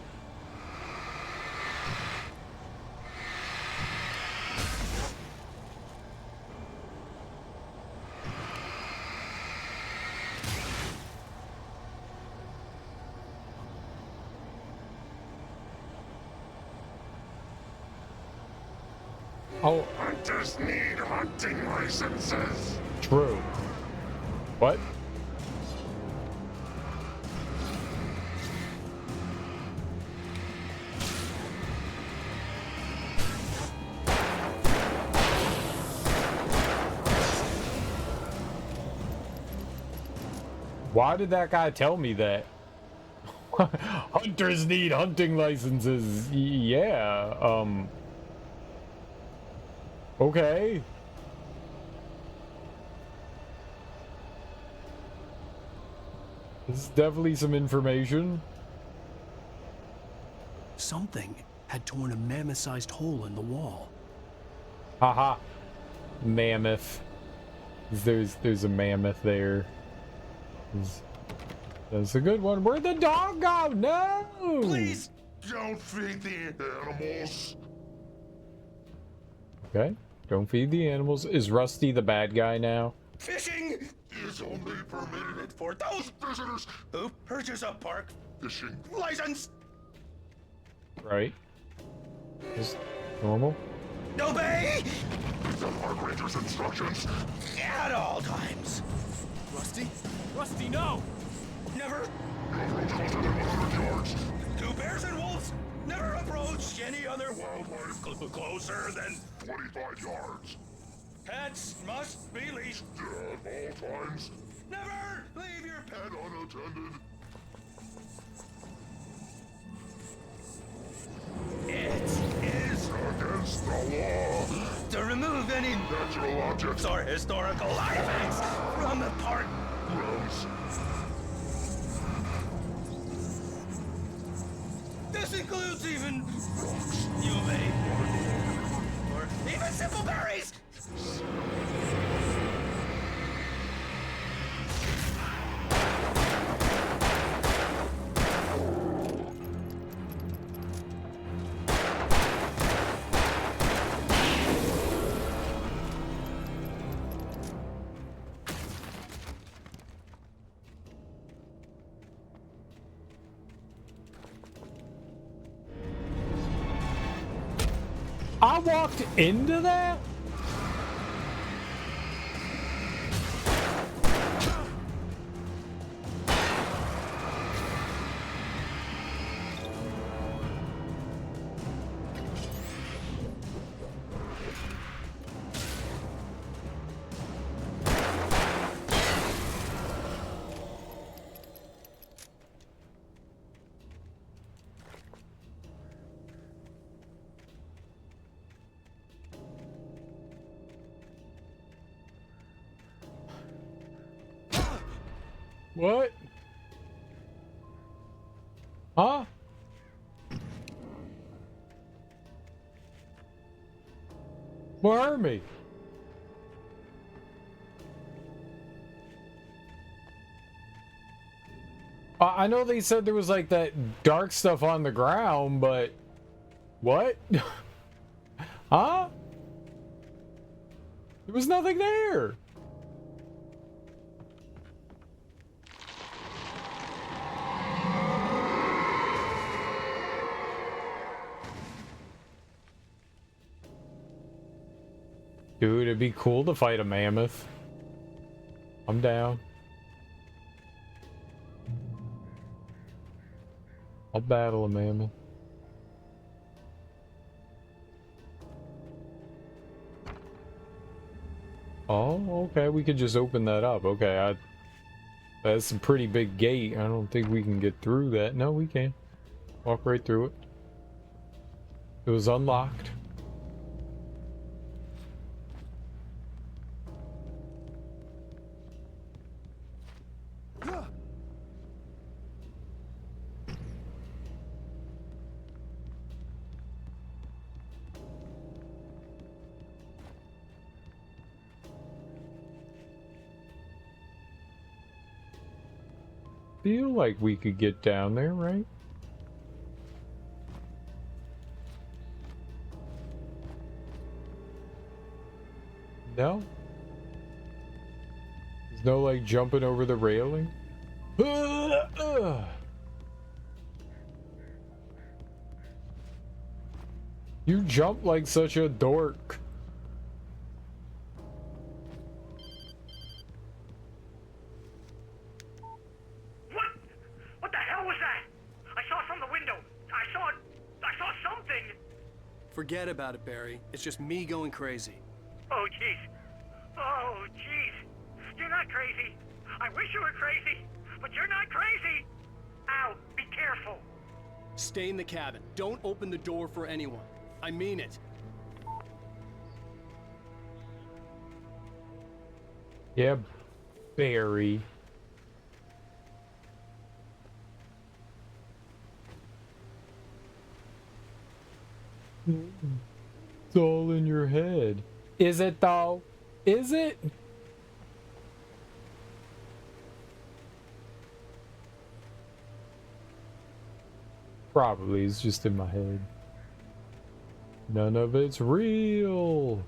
Oh. Hunters need hunting licenses. True. What? Why did that guy tell me that? Hunters need hunting licenses. Yeah, Okay. This is definitely some information. Something had torn a mammoth-sized hole in the wall. Haha. Mammoth. There's a mammoth there. That's a good one. Where'd the dog go? No! Please don't feed the animals. Okay. Don't feed the animals. Is Rusty the bad guy now? Fishing is only permitted for those visitors who purchase a park fishing license. Right. Just normal. Obey the park ranger's instructions at all times. Rusty? Rusty, no! Never approach closer than 100 yards. To bears and wolves, never approach any other wildlife closer than 25 yards. Pets must be leashed at all times. Never leave your pet unattended. It is against the law to remove any natural objects or historical artifacts from the park grounds. This includes even rocks you may or even simple berries. I walked into that? What? Huh? What hurt me? I know they said there was like that dark stuff on the ground, but what? Huh? There was nothing there. Dude, it'd be cool to fight a mammoth. I'm down. I'll battle a mammoth. Oh, okay, we could just open that up. Okay, that's a pretty big gate. I don't think we can get through that. No, we can. Walk right through it. It was unlocked. Feel like we could get down there, right? No? There's no like jumping over the railing? You jump like such a dork. What the hell was that? I saw it from the window. I saw something. Forget about it, Barry. It's just me going crazy. Oh, jeez. Oh, jeez. You're not crazy. I wish you were crazy, but you're not crazy. Ow, be careful. Stay in the cabin. Don't open the door for anyone. I mean it. Yeah, Barry. It's all in your head. Is it though? Is it? Probably. It's just in my head. None of it's real.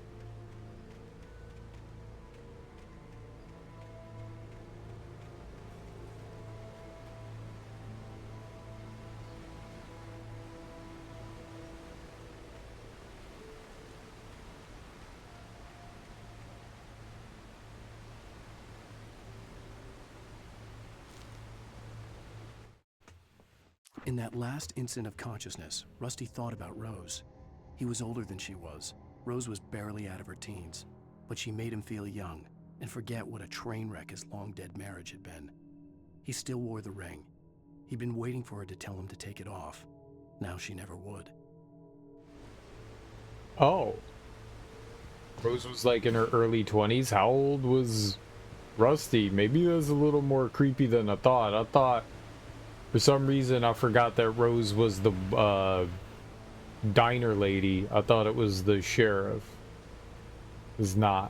In that last instant of consciousness, Rusty thought about Rose. He was older than she was. Rose was barely out of her teens, but she made him feel young and forget what a train wreck his long-dead marriage had been. He still wore the ring. He'd been waiting for her to tell him to take it off. Now she never would. Oh. Rose was like in her early 20s. How old was Rusty? Maybe that was a little more creepy than I thought. I thought, for some reason, I forgot that Rose was the diner lady. I thought it was the sheriff. It's not.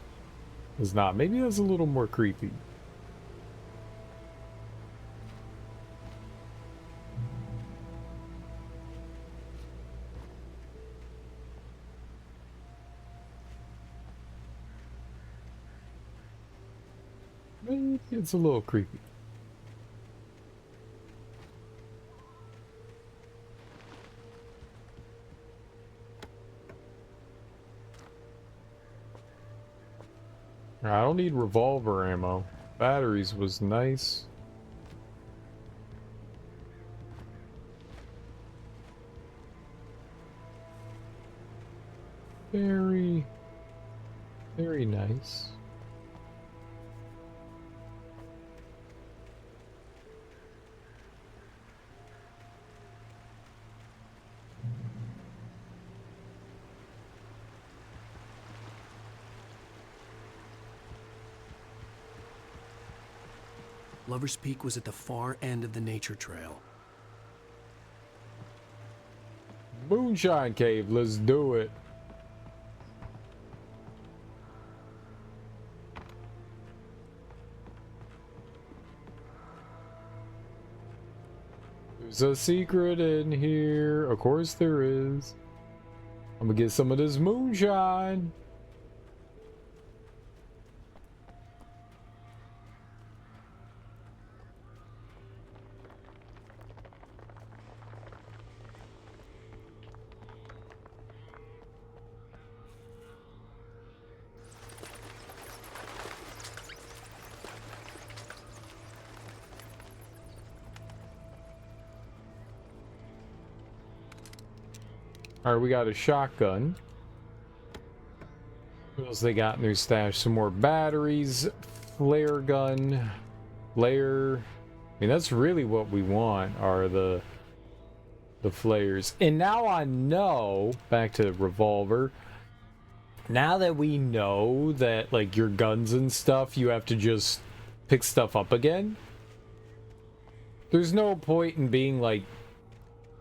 It's not. Maybe that's a little more creepy. Maybe it's a little creepy. I don't need revolver ammo. Batteries was nice. Very, very nice. Lover's Peak was at the far end of the nature trail. Moonshine Cave, let's do it. There's a secret in here. Of course there is. I'm gonna get some of this moonshine. Alright, we got a shotgun. What else they got in their stash? Some more batteries, flare gun, flare. I mean, that's really what we want, are the flares. And now I know, back to revolver, now that we know that, like, your guns and stuff, you have to just pick stuff up again. There's no point in being, like,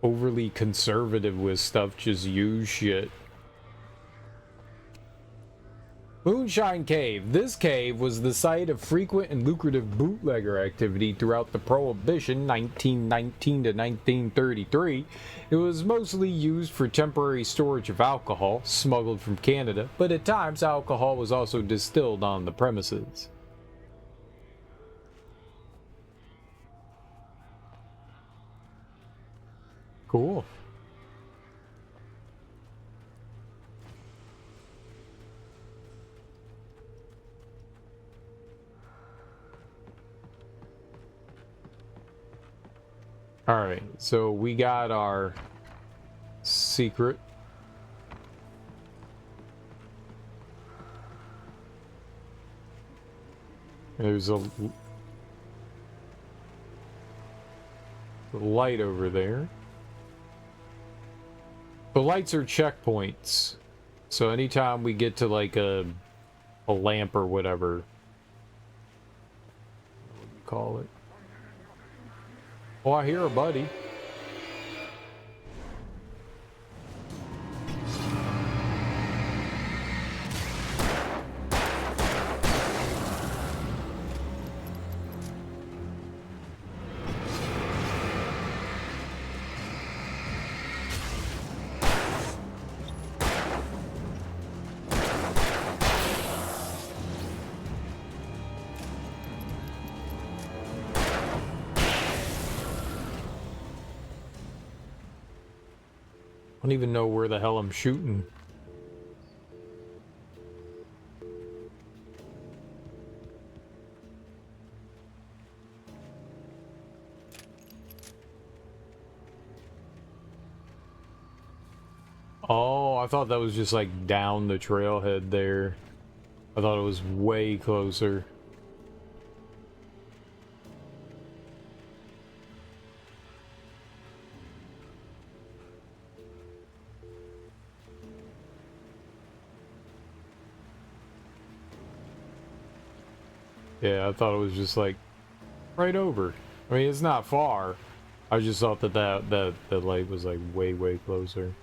overly conservative with stuff, just use shit. Moonshine Cave. This cave was the site of frequent and lucrative bootlegger activity throughout the Prohibition 1919 to 1933. It was mostly used for temporary storage of alcohol, smuggled from Canada, but at times alcohol was also distilled on the premises. Cool. All right, so we got our secret. There's a light over there. The lights are checkpoints, so anytime we get to like a lamp or whatever, call it. Oh, I hear a buddy. I don't even know where the hell I'm shooting. Oh, I thought that was just like down the trailhead there. I thought it was way closer. Yeah, I thought it was just like right over. I mean, it's not far. I just thought that light was like way closer.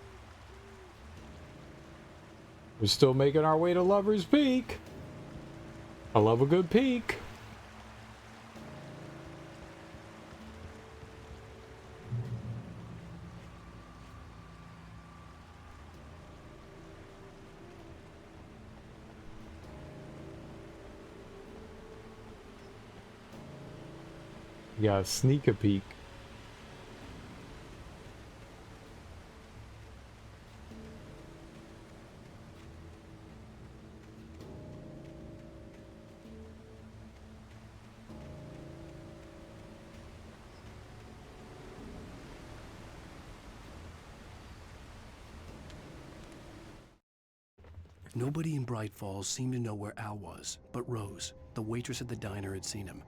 We're still making our way to Lover's Peak. I love a good peak. You gotta sneak a peek. Nobody in Bright Falls seemed to know where Al was, but Rose, the waitress at the diner, had seen him.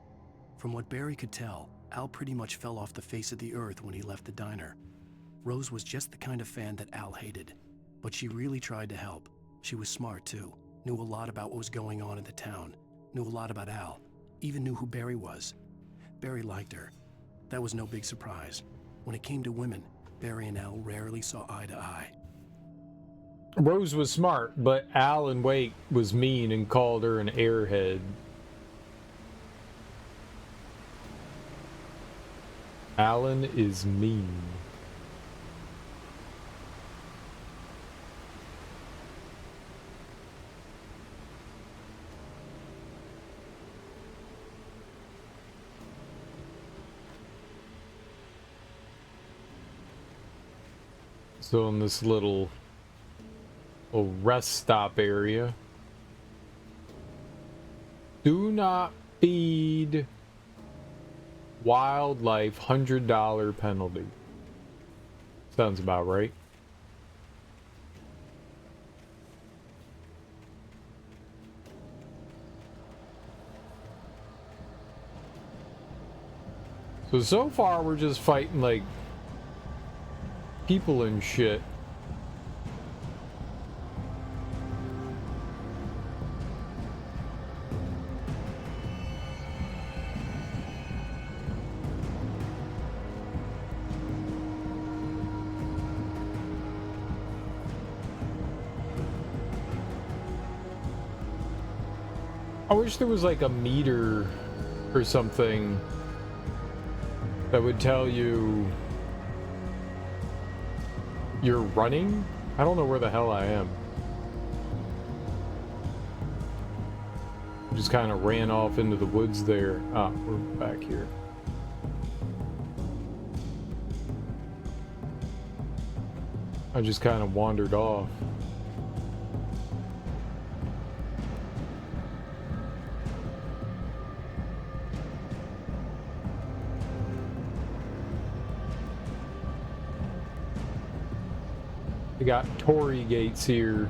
From what Barry could tell, Al pretty much fell off the face of the earth when he left the diner. Rose was just the kind of fan that Al hated, but she really tried to help. She was smart too, knew a lot about what was going on in the town, knew a lot about Al, even knew who Barry was. Barry liked her. That was no big surprise. When it came to women, Barry and Al rarely saw eye to eye. Rose was smart, but Alan Wake was mean and called her an airhead. Alan is mean. So in this little rest stop area, do not feed wildlife, $100 penalty. Sounds about right. So far we're just fighting like people and shit. I wish there was like a meter or something that would tell you you're running. I don't know where the hell I am. Just kind of ran off into the woods there. Ah, we're back here. I just kind of wandered off. We got Tory gates here.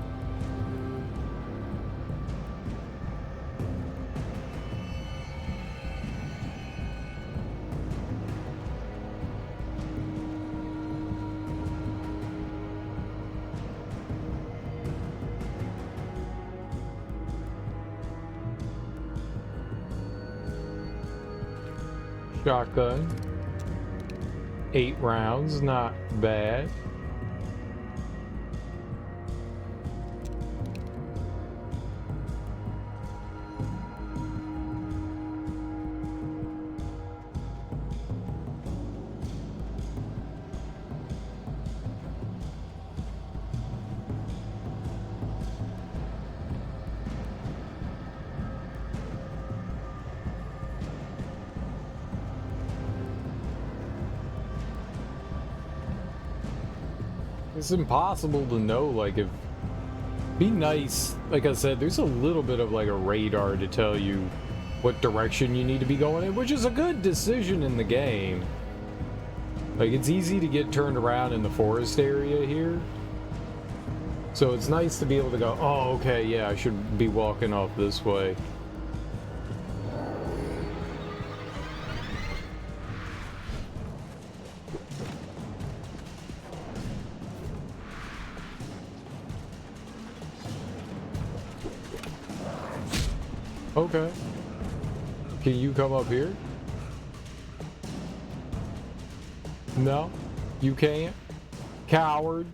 Shotgun. 8 rounds, not bad. It's impossible to know, like, if... Be nice, like I said, there's a little bit of, like, a radar to tell you what direction you need to be going in, which is a good decision in the game. Like, it's easy to get turned around in the forest area here. So it's nice to be able to go, oh, okay, yeah, I should be walking off this way. Okay. Can you come up here? No? You can't? Coward.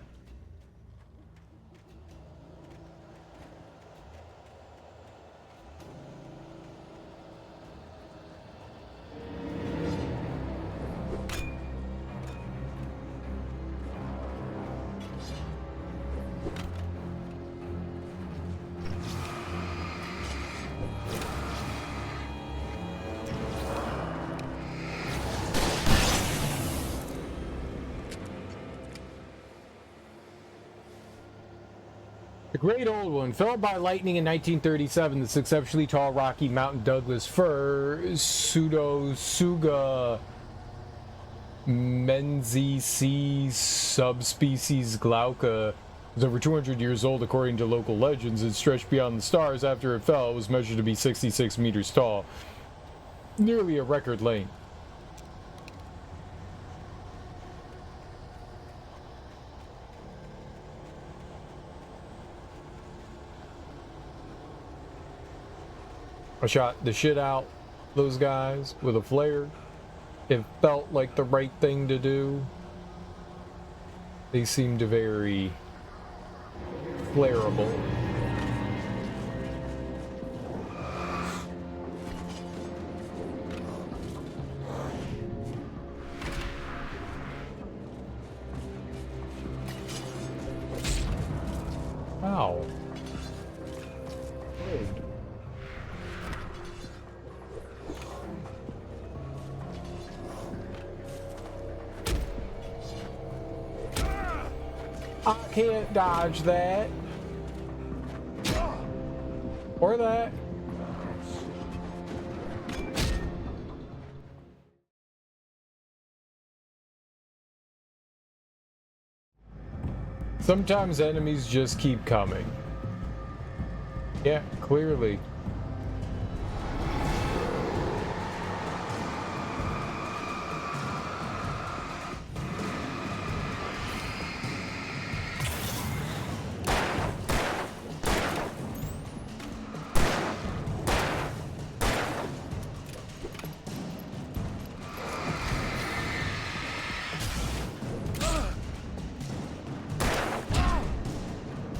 The Great Old One, felled by lightning in 1937, this exceptionally tall Rocky Mountain Douglas fir, Pseudotsuga menziesii subspecies glauca, is over 200 years old according to local legends. It stretched beyond the stars after it fell. It was measured to be 66 meters tall, nearly a record length. I shot the shit out those guys with a flare. It felt like the right thing to do. They seemed very flareable. Wow. Good. I can't dodge that. Or that. Sometimes enemies just keep coming. Yeah, clearly.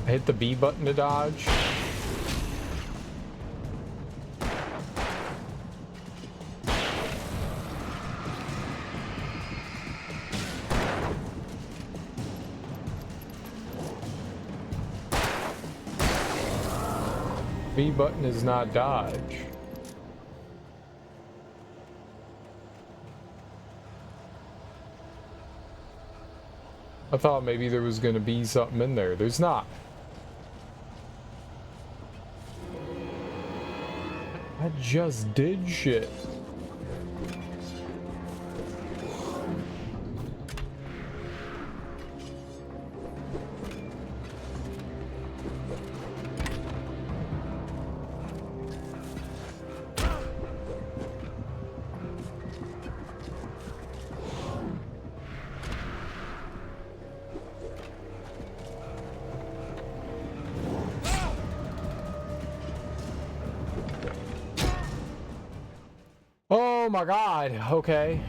I hit the B button to dodge. B button is not dodge. I thought maybe there was going to be something in there. There's not. I just did shit. Oh my god, okay.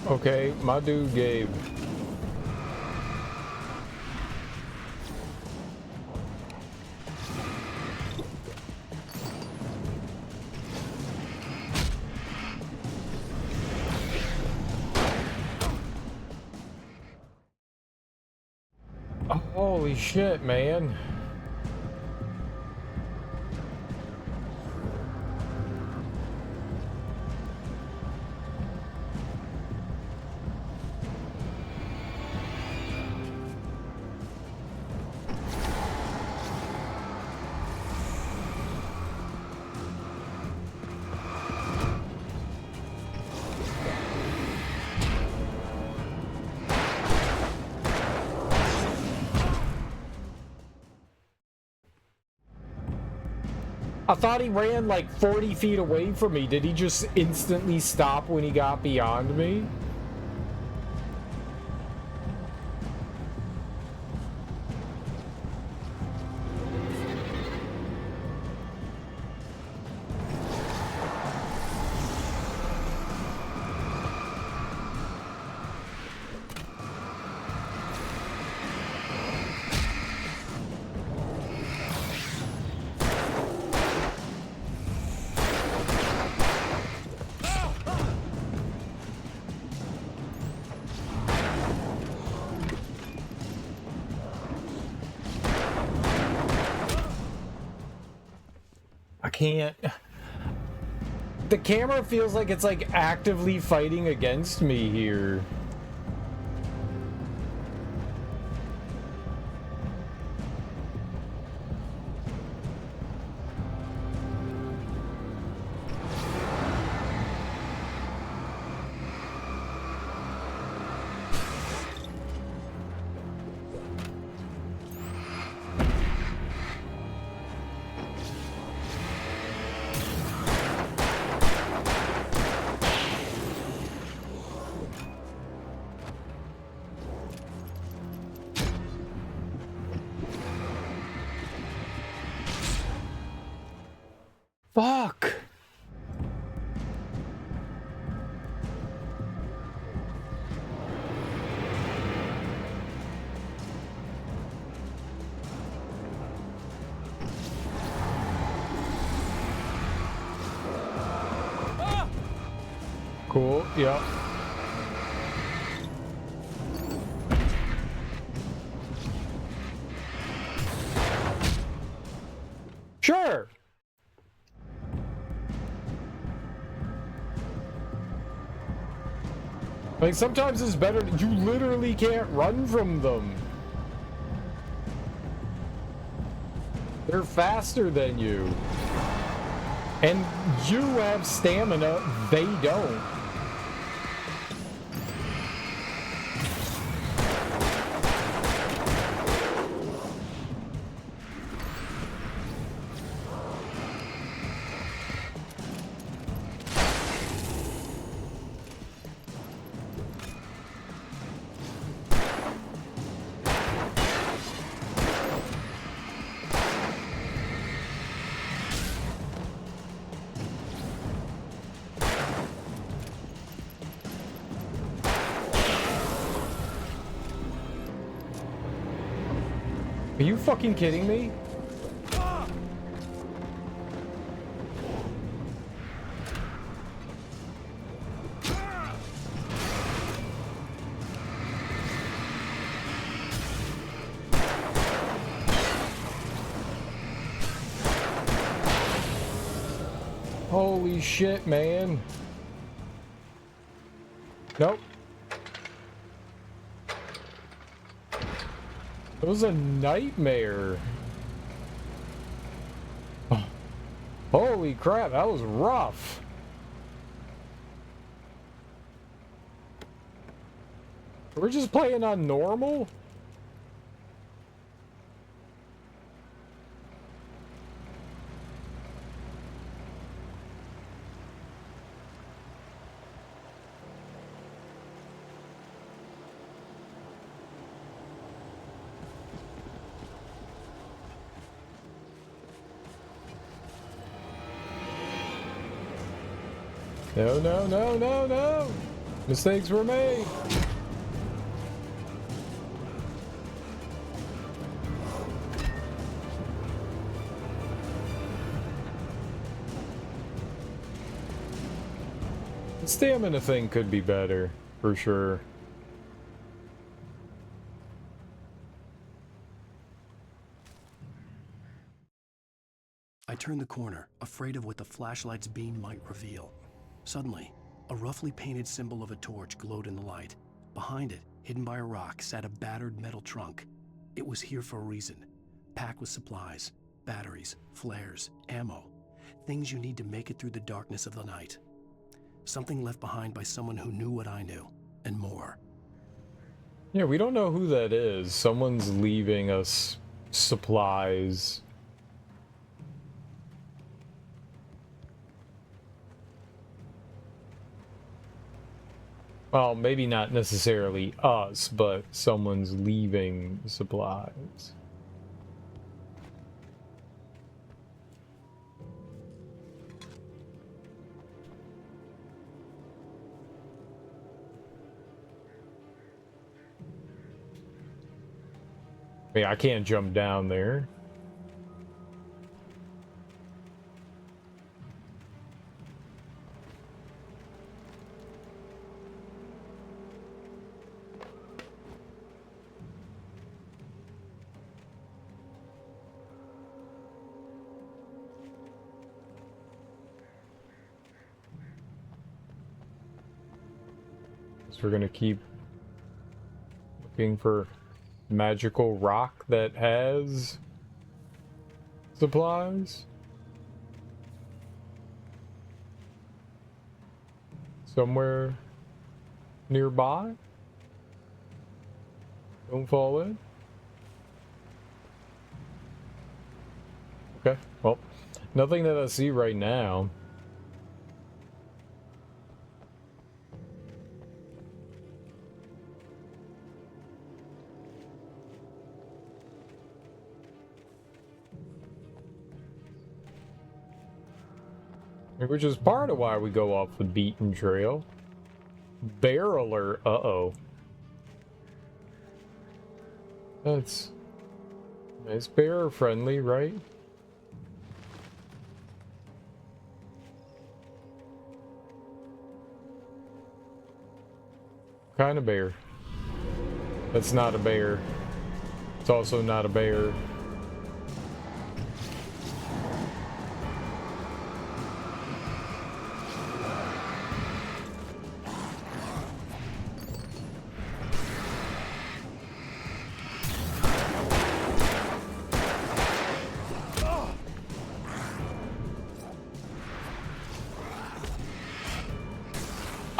Okay, my dude Gabe. Holy shit, man. I thought he ran like 40 feet away from me. Did he just instantly stop when he got beyond me? I can't. The camera feels like it's like actively fighting against me here. Fuck. Cool, yeah. Sure. Like, sometimes it's better. You literally can't run from them. They're faster than you. And you have stamina, they don't. Are you fucking kidding me? Holy shit, man. Nope. It was a nightmare. Oh. Holy crap, that was rough. We're just playing on normal? No, no, no, no, no! Mistakes were made! The stamina thing could be better, for sure. I turned the corner, afraid of what the flashlight's beam might reveal. Suddenly, a roughly painted symbol of a torch glowed in the light. Behind it, hidden by a rock, sat a battered metal trunk. It was here for a reason, packed with supplies, batteries, flares, ammo, things you need to make it through the darkness of the night. Something left behind by someone who knew what I knew, and more. Yeah, we don't know who that is. Someone's leaving us supplies. Well, maybe not necessarily us, but someone's leaving supplies. I mean, I can't jump down there. We're gonna keep looking for magical rock that has supplies somewhere nearby. Don't fall in. Okay, well, nothing that I see right now. Which is part of why we go off the beaten trail. Bear alert. Uh-oh. That's... It's bear friendly, right? Kind of bear. That's not a bear. It's also not a bear.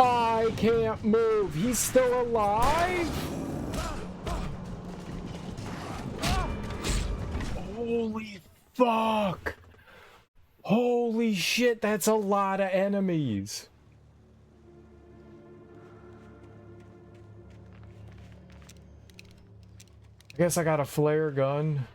I can't move. He's still alive? Holy fuck. Holy shit, that's a lot of enemies. I guess I got a flare gun.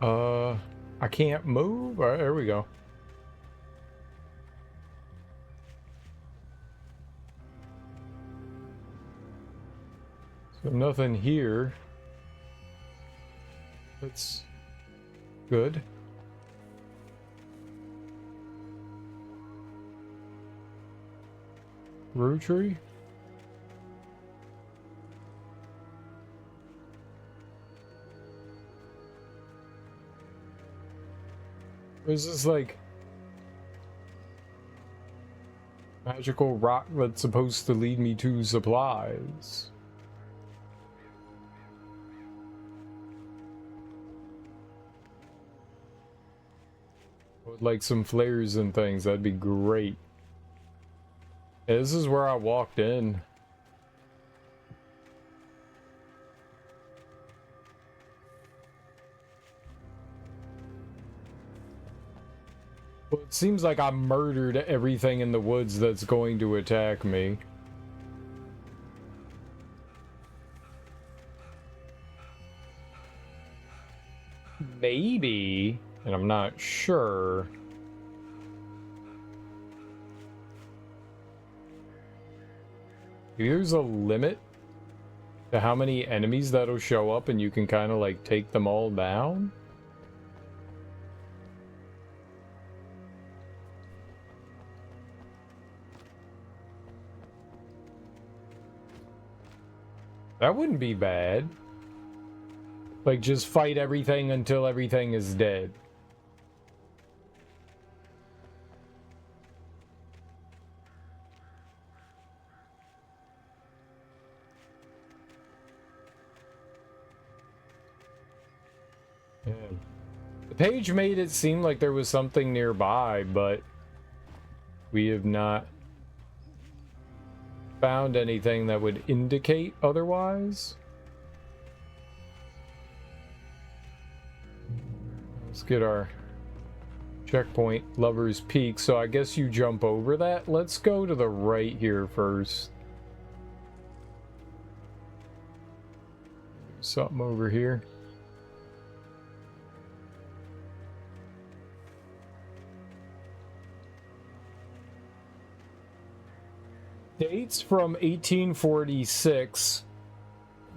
I can't move. All right, there we go. So nothing here. That's good. Rue tree? Or is this like magical rock that's supposed to lead me to supplies? With like some flares and things, that'd be great. Yeah, this is where I walked in. Well, it seems like I murdered everything in the woods that's going to attack me. Maybe, and I'm not sure. Maybe there's a limit to how many enemies that'll show up and you can kind of like take them all down. That wouldn't be bad. Like, just fight everything until everything is dead. Yeah. The page made it seem like there was something nearby, but we have not found anything that would indicate otherwise. Let's get our checkpoint, Lover's Peak. So I guess you jump over that. Let's go to the right here first. Something over here. Dates from 1846.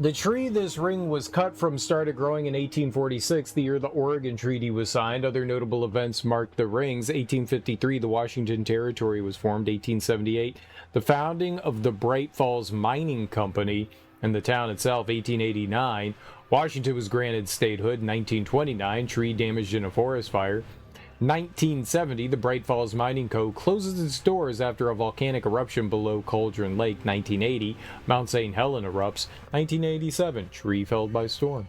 The tree this ring was cut from started growing in 1846, the year the Oregon Treaty was signed. Other notable events marked the rings. 1853, the Washington Territory was formed. 1878, the founding of the Bright Falls Mining Company and the town itself. 1889, Washington was granted statehood. 1929, tree damaged in a forest fire. 1970, the Bright Falls Mining Co. closes its doors after a volcanic eruption below Cauldron Lake. 1980, Mount St. Helen erupts. 1987, tree felled by storm.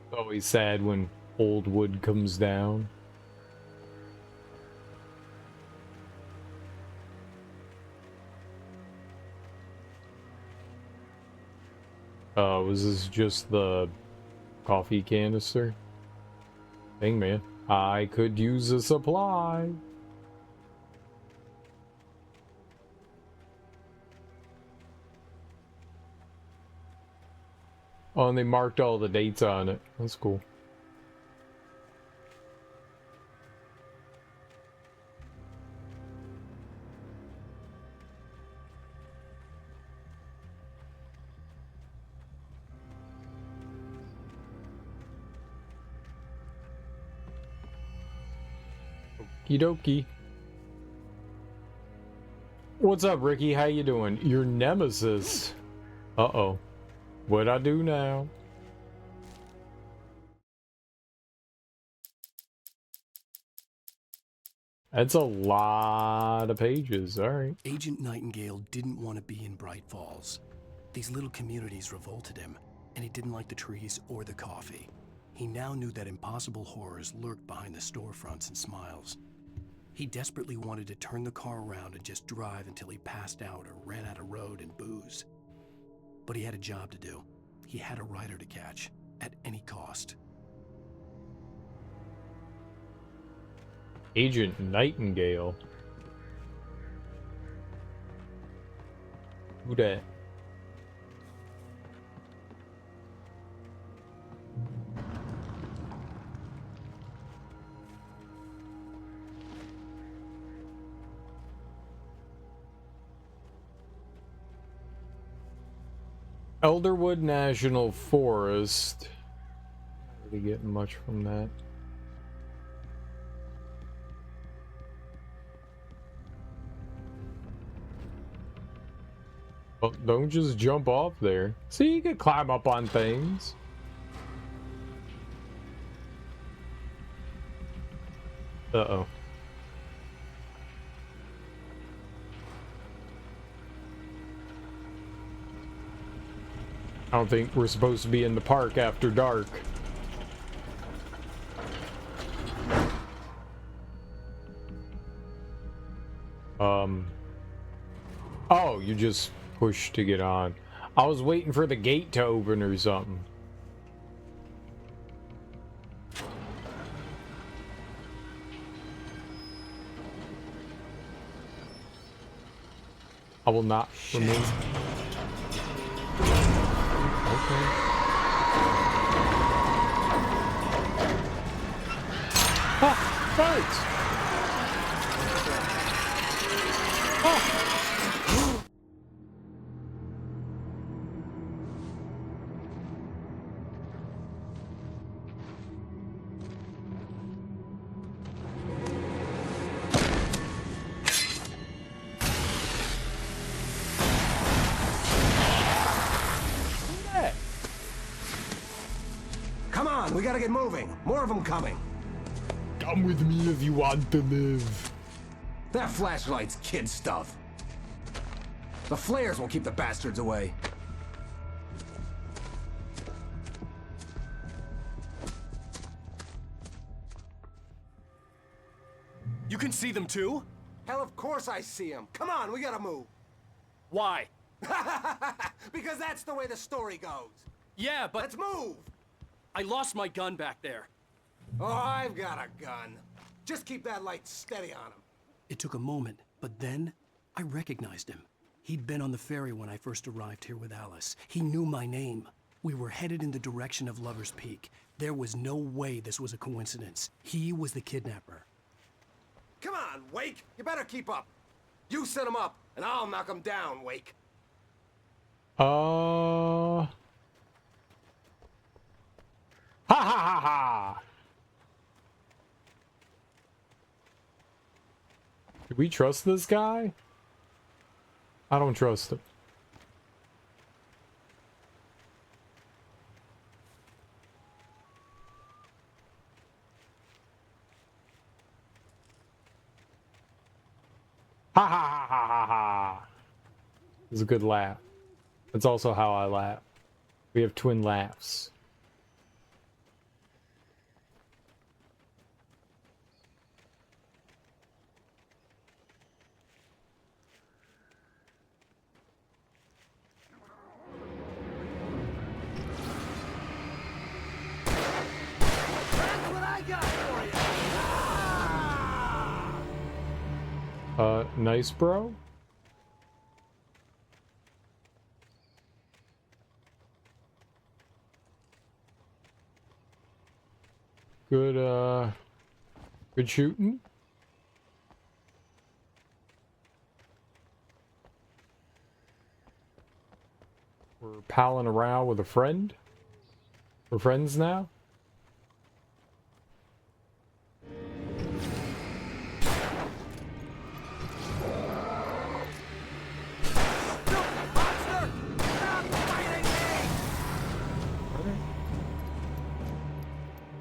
It's always sad when old wood comes down. Was this just the coffee canister? Thing, man. I could use a supply. Oh, and they marked all the dates on it. That's cool. Okie dokie. What's up, Ricky? How you doing? Your nemesis. Uh-oh. What'd I do now? That's a lot of pages. All right. Agent Nightingale didn't want to be in Bright Falls. These little communities revolted him, and he didn't like the trees or the coffee. He now knew that impossible horrors lurked behind the storefronts and smiles. He desperately wanted to turn the car around and just drive until he passed out or ran out of road and booze. But he had a job to do. He had a rider to catch, at any cost. Agent Nightingale. Who that? Elderwood National Forest. Not really getting much from that. Well, don't just jump off there. See, you can climb up on things. Uh-oh. I don't think we're supposed to be in the park after dark. Oh, you just push to get on. I was waiting for the gate to open or something. I will not remove. Okay. Ah, birds! Ah! Come on, we gotta get moving. More of them coming. Come with me if you want to live. That flashlight's kid stuff. The flares will keep the bastards away. You can see them too? Hell, of course I see them. Come on, we gotta move. Why? Because that's the way the story goes. Yeah, but... Let's move! I lost my gun back there. Oh, I've got a gun. Just keep that light steady on him. It took a moment, but then I recognized him. He'd been on the ferry when I first arrived here with Alice. He knew my name. We were headed in the direction of Lover's Peak. There was no way this was a coincidence. He was the kidnapper. Come on, Wake. You better keep up. You set him up, and I'll knock him down, Wake. Ha ha ha ha! Do we trust this guy? I don't trust him. Ha ha ha ha ha ha! It's a good laugh. That's also how I laugh. We have twin laughs. That's what I got for you. Nice, bro. Good, good shooting. We're palling around with a friend. We're friends now.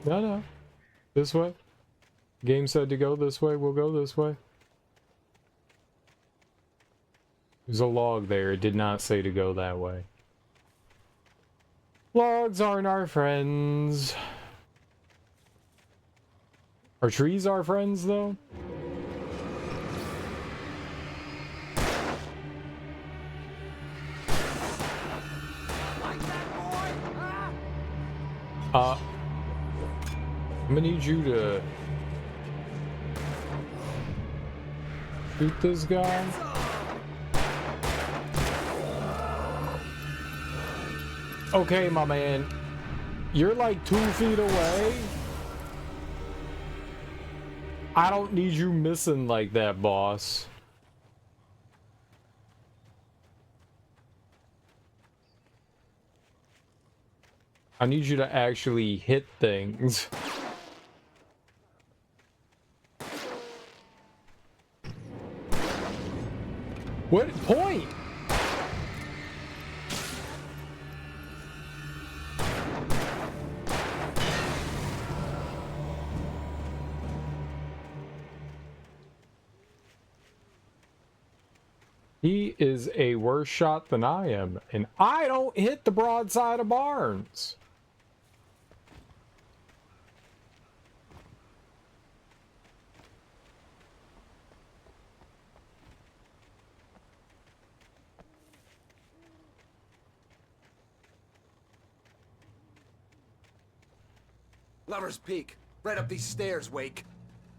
No. This way. Game said to go this way, we'll go this way. There's a log there. It did not say to go that way. Logs aren't our friends. Are trees our friends, though? I'm gonna need you to shoot this guy. Okay, my man. You're like 2 feet away. I don't need you missing like that, boss. I need you to actually hit things. What point? He is a worse shot than I am, and I don't hit the broadside of barns. Lover's Peak. Right up these stairs, Wake.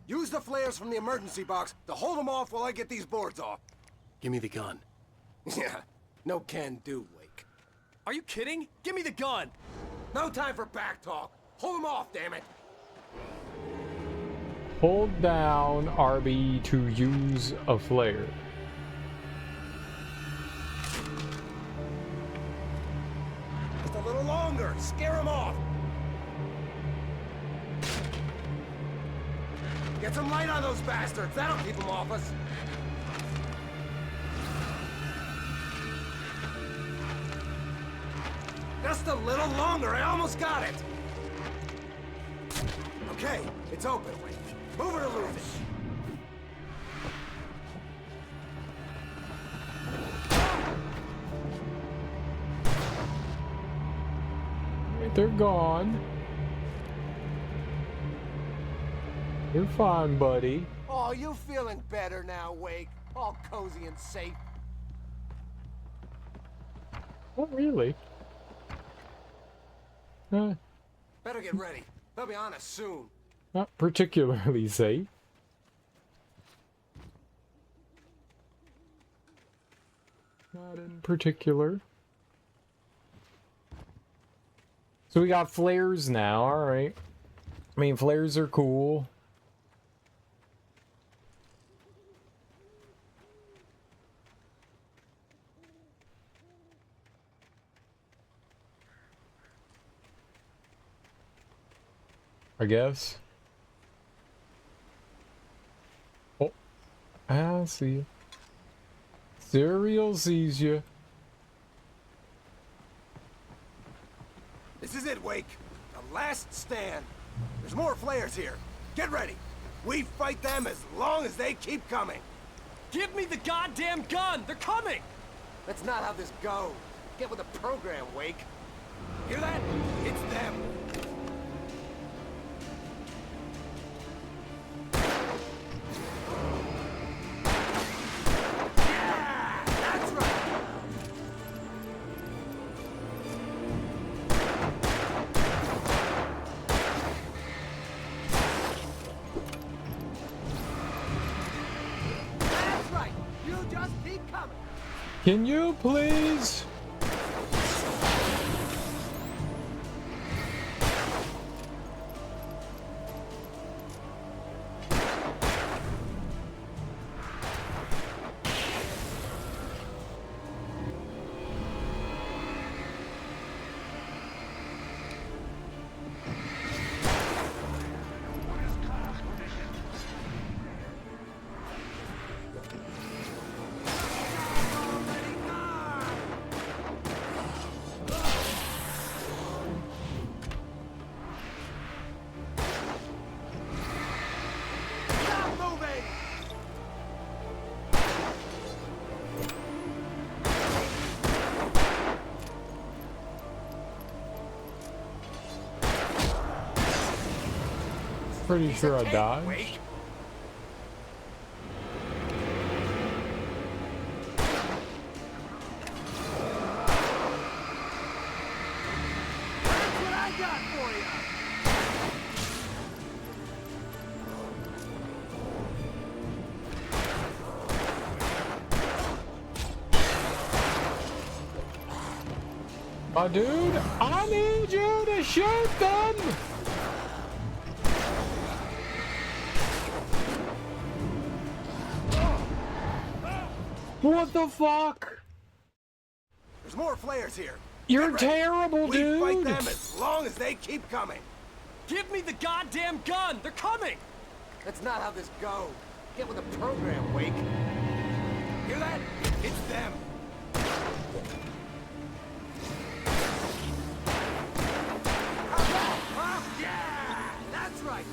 Use the flares from the emergency box to hold them off while I get these boards off. Give me the gun. Yeah, no can do, Wake. Are you kidding? Give me the gun! No time for back talk. Hold them off, damn it. Hold down RB to use a flare. Just a little longer. Scare them off. Get some light on those bastards. That'll keep them off us. Just a little longer. I almost got it. Okay, it's open. Move it or lose it. They're gone. You're fine, buddy. Oh, you feeling better now, Wake? All cozy and safe. Not really. Better get ready. They'll be on us soon. Not particularly safe. Not in particular. So we got flares now, alright. I mean, flares are cool. I guess. Oh, I see you. Serial sees you. This is it, Wake. The last stand. There's more flares here. Get ready. We fight them as long as they keep coming. Give me the goddamn gun! They're coming! That's not how this goes. Get with the program, Wake. Hear that? It's them. Can you please? Pretty sure I died. Dude, I need you to shoot them! What the fuck? There's more flares here. You're terrible, we dude. fight them as long as they keep coming. Give me the goddamn gun! They're coming! That's not how this goes. Get with the program, Wake. Hear that? It's them. Huh? Yeah! That's right.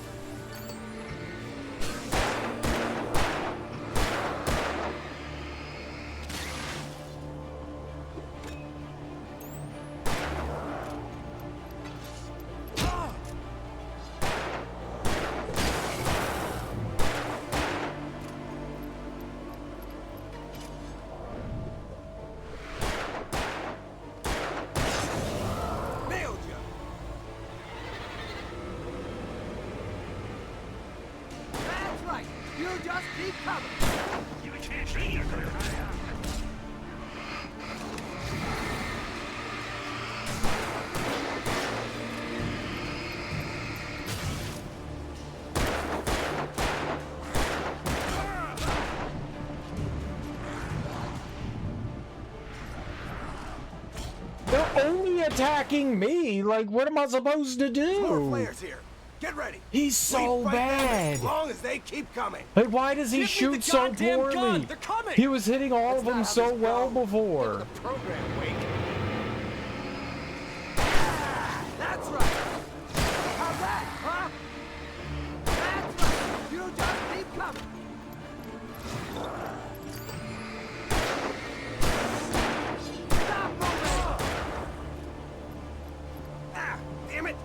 They're only attacking me. Like, what am I supposed to do? More flares here. Get ready. He's so we fight them bad. as long as they keep coming. Like, why does he shoot so poorly? Gun. They're coming. He was hitting all of them so well before. The program, Wake. Yeah, that's right. How's that, huh? That's right. You just keep coming. Stop moving. Ah, damn it.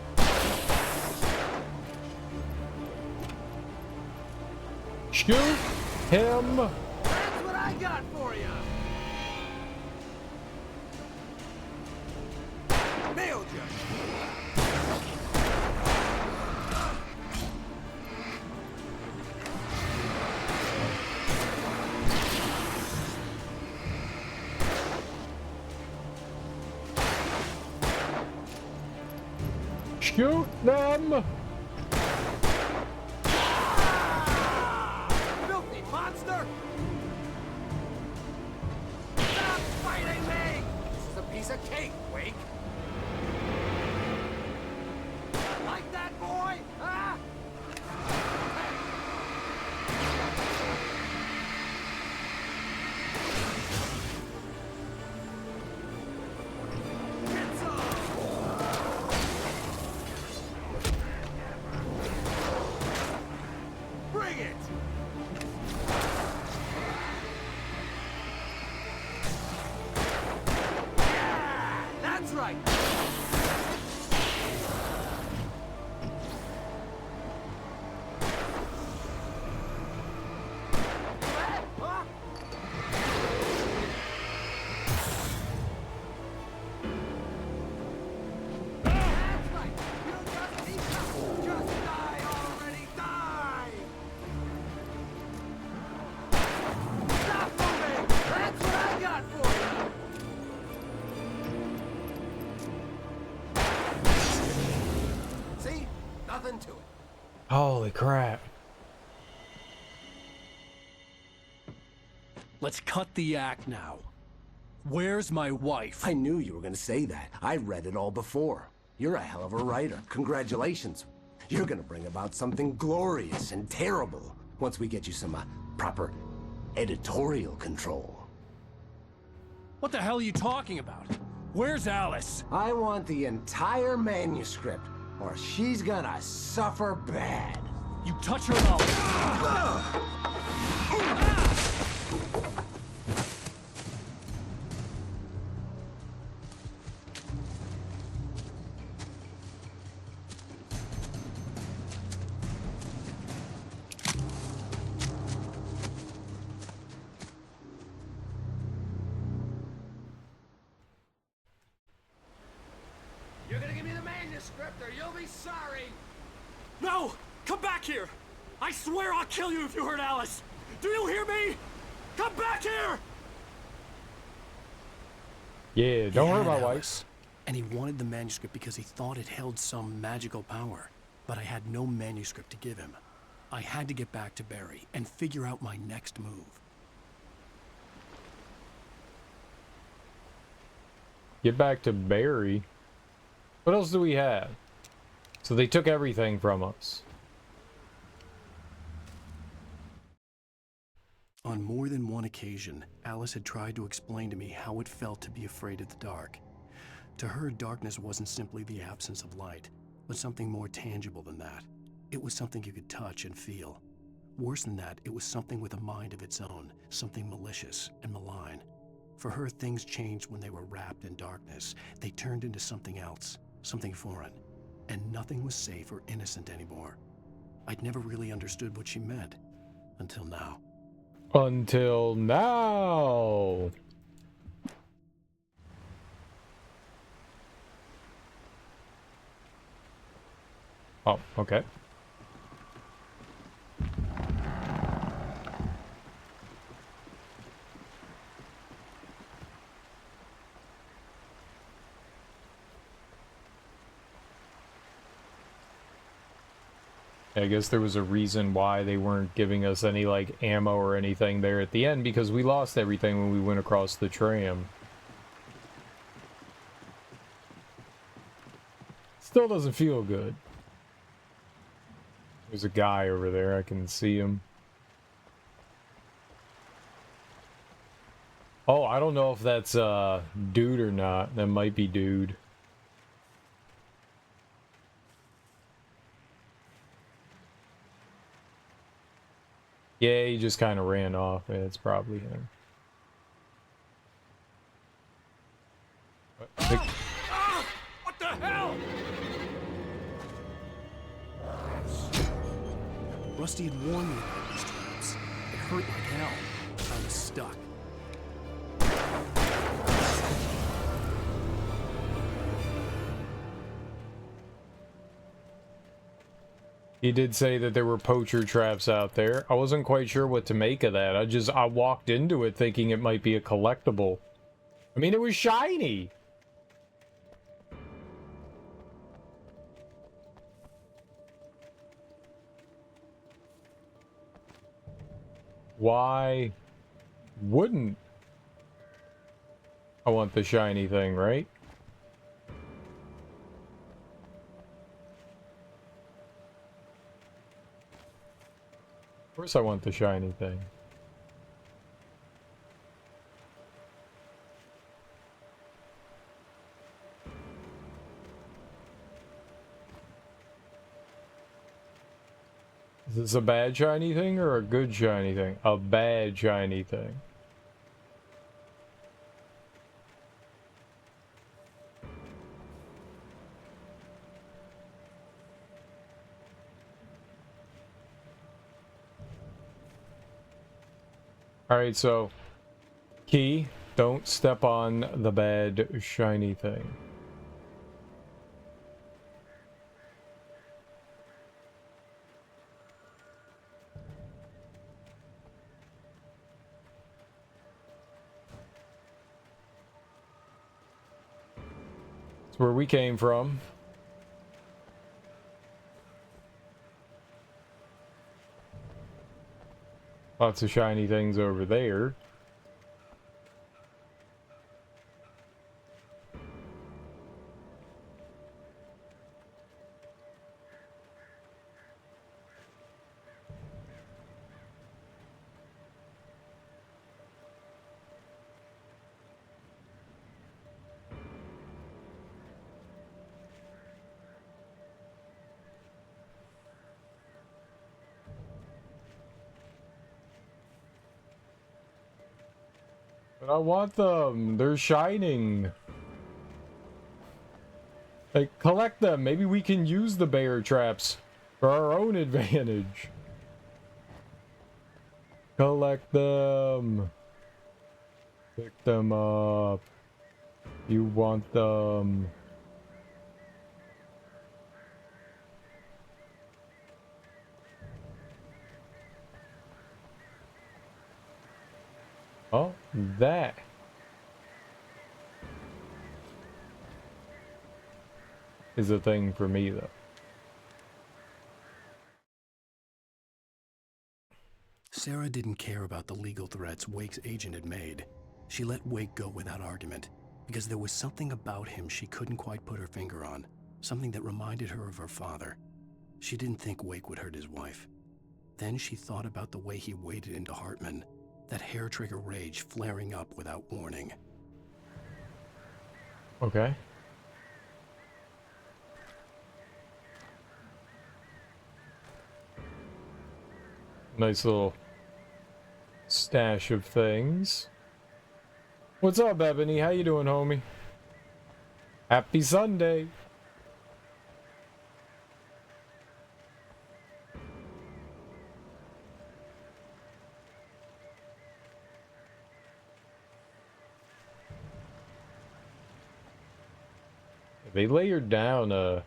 Shoot him. That's what I got for you. Nailed you. Shoot them. Filthy monster! Stop fighting me! This is a piece of cake, Wake. Like that, boy? Huh? Get some! Bring it! Yeah, that's right. Huh? That's right. You just need to just die already. Die! Stop moving! That's what I got for you! See? Nothing to it. Holy crap. Let's cut the act now. Where's my wife? I knew you were gonna say that. I read it all before. You're a hell of a writer. Congratulations. You're gonna bring about something glorious and terrible once we get you some proper editorial control. What the hell are you talking about? Where's Alice? I want the entire manuscript, or she's gonna suffer bad. You touch her up. You're gonna give me the manuscript, or you'll be sorry. No! Come back here! I swear I'll kill you if you hurt Alice! Do you hear me? Come back here! Yeah, don't hurt my Alice. wife. And he wanted the manuscript because he thought it held some magical power. But I had no manuscript to give him. I had to get back to Barry and figure out my next move. Get back to Barry? What else do we have? So they took everything from us. On more than one occasion, Alice had tried to explain to me how it felt to be afraid of the dark. To her, darkness wasn't simply the absence of light, but something more tangible than that. It was something you could touch and feel. Worse than that, it was something with a mind of its own, something malicious and malign. For her, things changed when they were wrapped in darkness. They turned into something else, something foreign, and nothing was safe or innocent anymore. I'd never really understood what she meant, until now. Until now! Oh, okay. I guess there was a reason why they weren't giving us any, like, ammo or anything there at the end, because we lost everything when we went across the tram. Still doesn't feel good. There's a guy over there, I can see him. Oh, I don't know if that's, dude or not. That might be dude. Yeah, he just kind of ran off. Yeah, it's probably him. What the hell? Rusty had warned me about these traps. It hurt like hell. I was stuck. He did say that there were poacher traps out there. I wasn't quite sure what to make of that. I walked into it thinking it might be a collectible. I mean, it was shiny. Why wouldn't I want the shiny thing, right? Of course I want the shiny thing. Is this a bad shiny thing or a good shiny thing? A bad shiny thing. Alright, so key, don't step on the bad shiny thing. It's where we came from. Lots of shiny things over there. But I want them. They're shining. Like, collect them. Maybe we can use the bear traps for our own advantage. Collect them. Pick them up. You want them. Oh, that. is a thing for me, though. Sarah didn't care about the legal threats Wake's agent had made. She let Wake go without argument, because there was something about him she couldn't quite put her finger on, something that reminded her of her father. She didn't think Wake would hurt his wife. Then she thought about the way he waded into Hartman, that hair-trigger rage flaring up without warning. Okay. Nice little stash of things. What's up, Ebony? How you doing, homie? Happy Sunday. They layered down a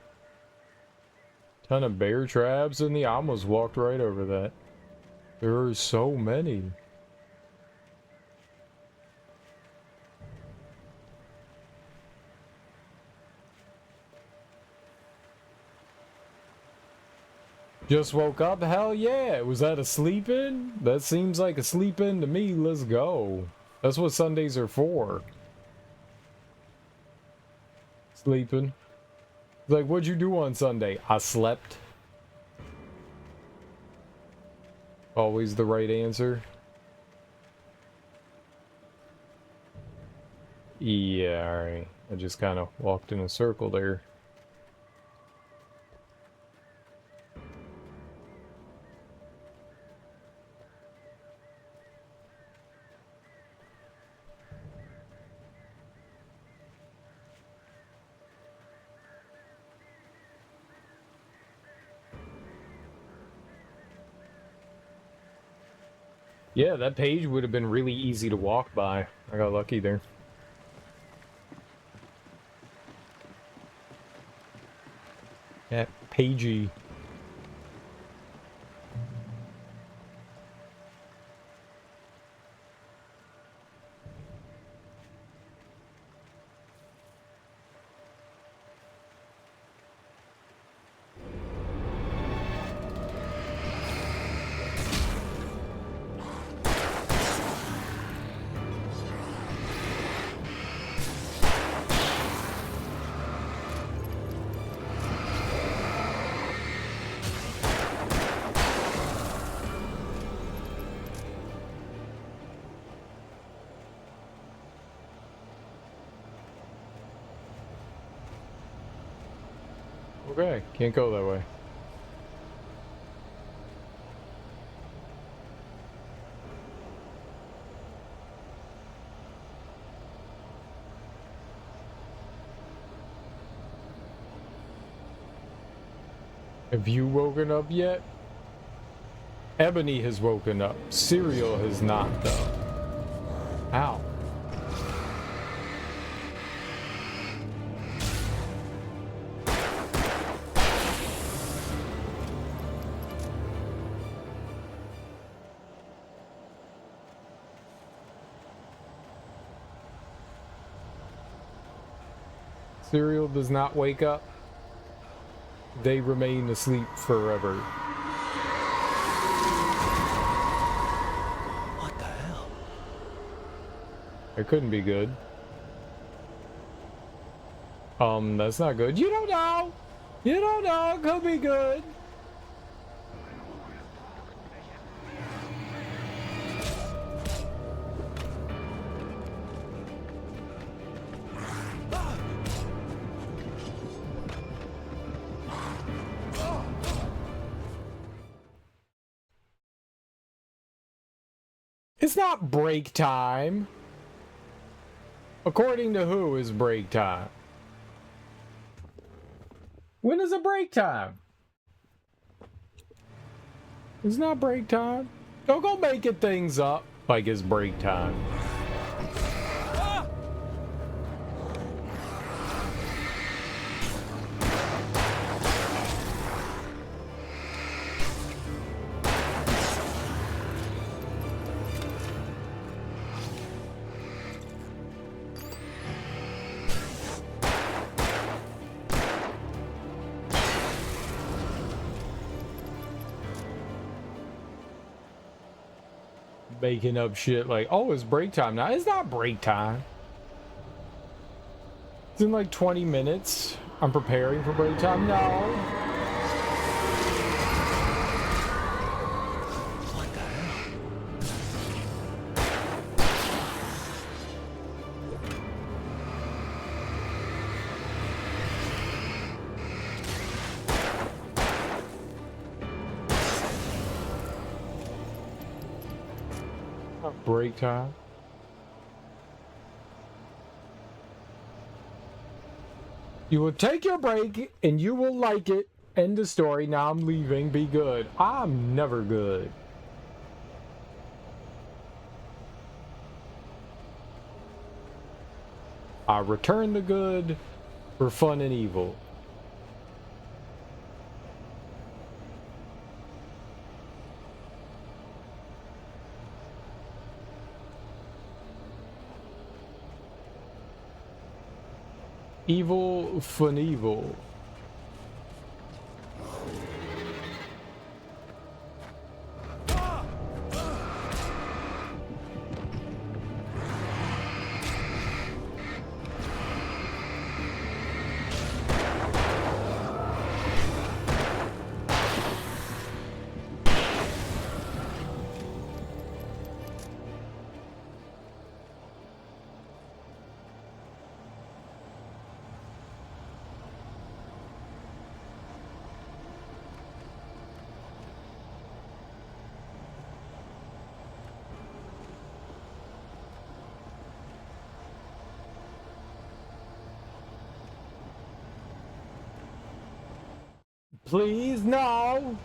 ton of bear traps and I almost walked right over that. There are so many. Just woke up? Hell yeah. Was that a sleep in? That seems like a sleep in to me. Let's go. That's what Sundays are for. Sleeping. Like, what'd you do on Sunday? I slept. Always the right answer. Yeah, alright. I just kind of walked in a circle there. Yeah, that page would have been really easy to walk by. I got lucky there. That pagey. Okay, can't go that way. Have you woken up yet? Ebony has woken up. Serial has not, though. Ow. Serial does not wake up. They remain asleep forever. What the hell? It couldn't be good. That's not good. You don't know! You don't know! It could be good! It's not break time. According to who is break time? When is it break time? It's not break time. Don't go making things up like it's break time. Making up shit like, oh, it's break time now. It's not break time. It's in like 20 minutes. I'm preparing for break time. No. Break time. You will take your break and you will like it. End the story. Now I'm leaving. Be good. I'm never good. I return to good for fun and evil. Evil Fun-Evil. Please, no!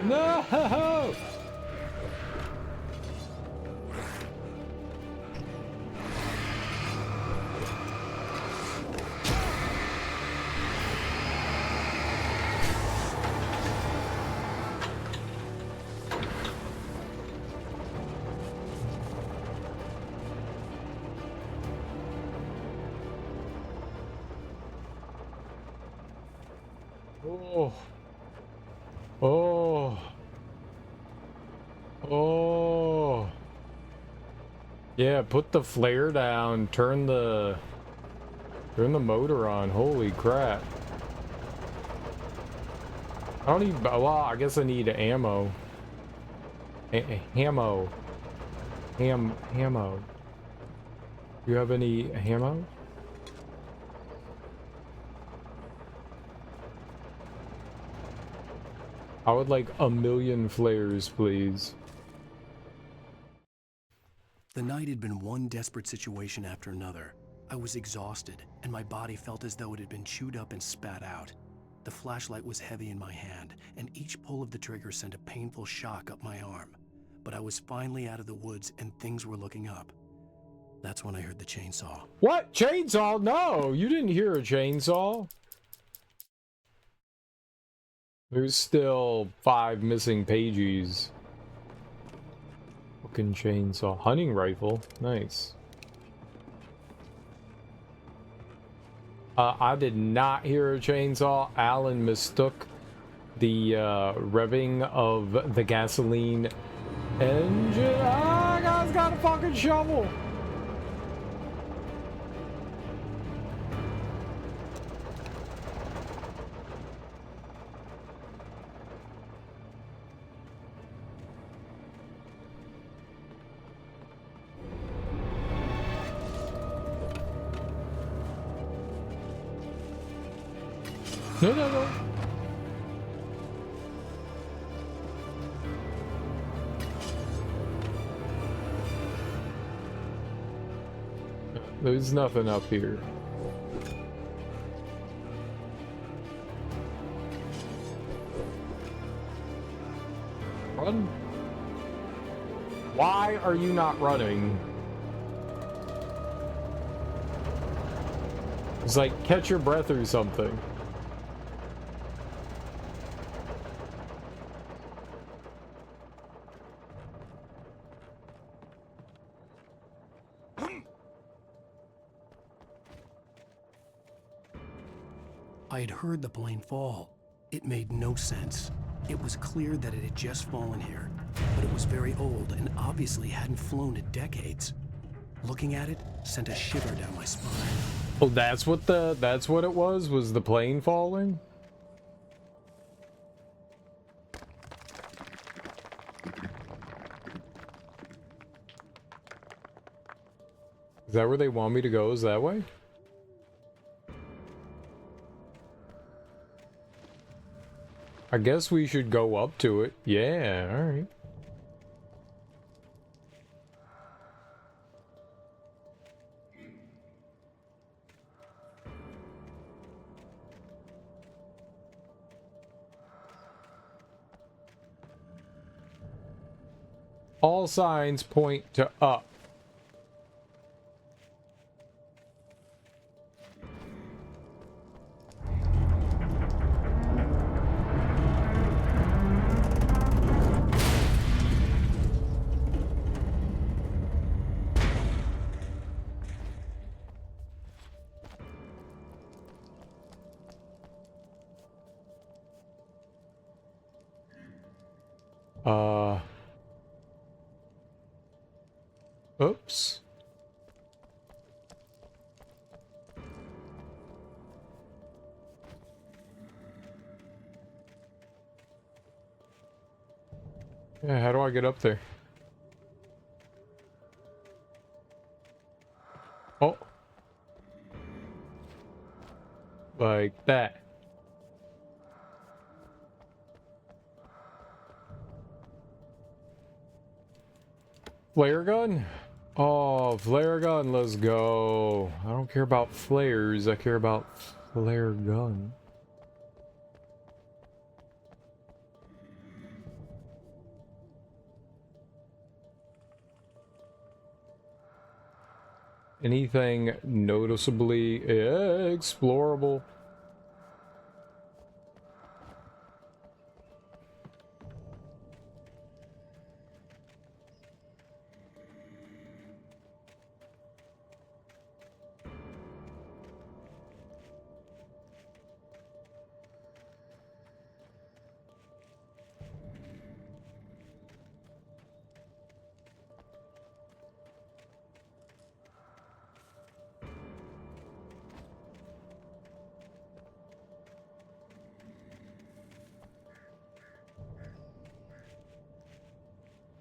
No! Oh. Oh. Oh. Yeah, put the flare down, turn the motor on. Holy crap. I don't even, well, I guess I need ammo. Ammo. Ammo. Do you have any ammo? I would like 1,000,000 flares, please. The night had been one desperate situation after another. I was exhausted, and my body felt as though it had been chewed up and spat out. The flashlight was heavy in my hand, and each pull of the trigger sent a painful shock up my arm. But I was finally out of the woods, and things were looking up. That's when I heard the chainsaw. What? Chainsaw? No, you didn't hear a chainsaw. There's still 5 missing pages. Fucking chainsaw. Hunting rifle. Nice. I did not hear a chainsaw. Alan mistook the revving of the gasoline engine. Ah, God. guy's got a fucking shovel. No, no, no. There's nothing up here. Run. Why are you not running? It's like catch your breath or something. I had heard the plane fall. It made no sense. It was clear that it had just fallen here, but it was very old and obviously hadn't flown in decades. Looking at it sent a shiver down my spine. Oh, that's what it was the plane falling? Is that where they want me to go? Is that way? I guess we should go up to it. Yeah, alright. All signs point to up. Oops. Yeah, how do I get up there? Oh. Like that. Flare gun? Oh, flare gun, let's go. I don't care about flares, I care about flare gun. Anything noticeably explorable?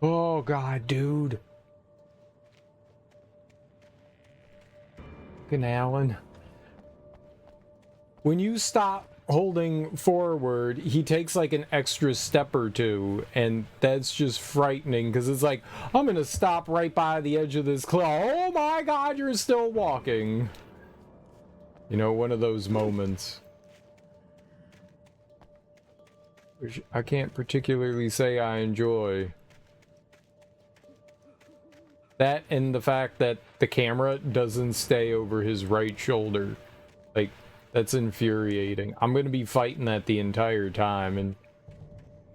Oh god, dude. Fucking Alan. When you stop holding forward, he takes like an extra step or two, and that's just frightening because it's like, I'm gonna stop right by the edge of this cliff. Oh my god, you're still walking. You know, one of those moments. Which I can't particularly say I enjoy. That and the fact that the camera doesn't stay over his right shoulder. Like, that's infuriating. I'm going to be fighting that the entire time, and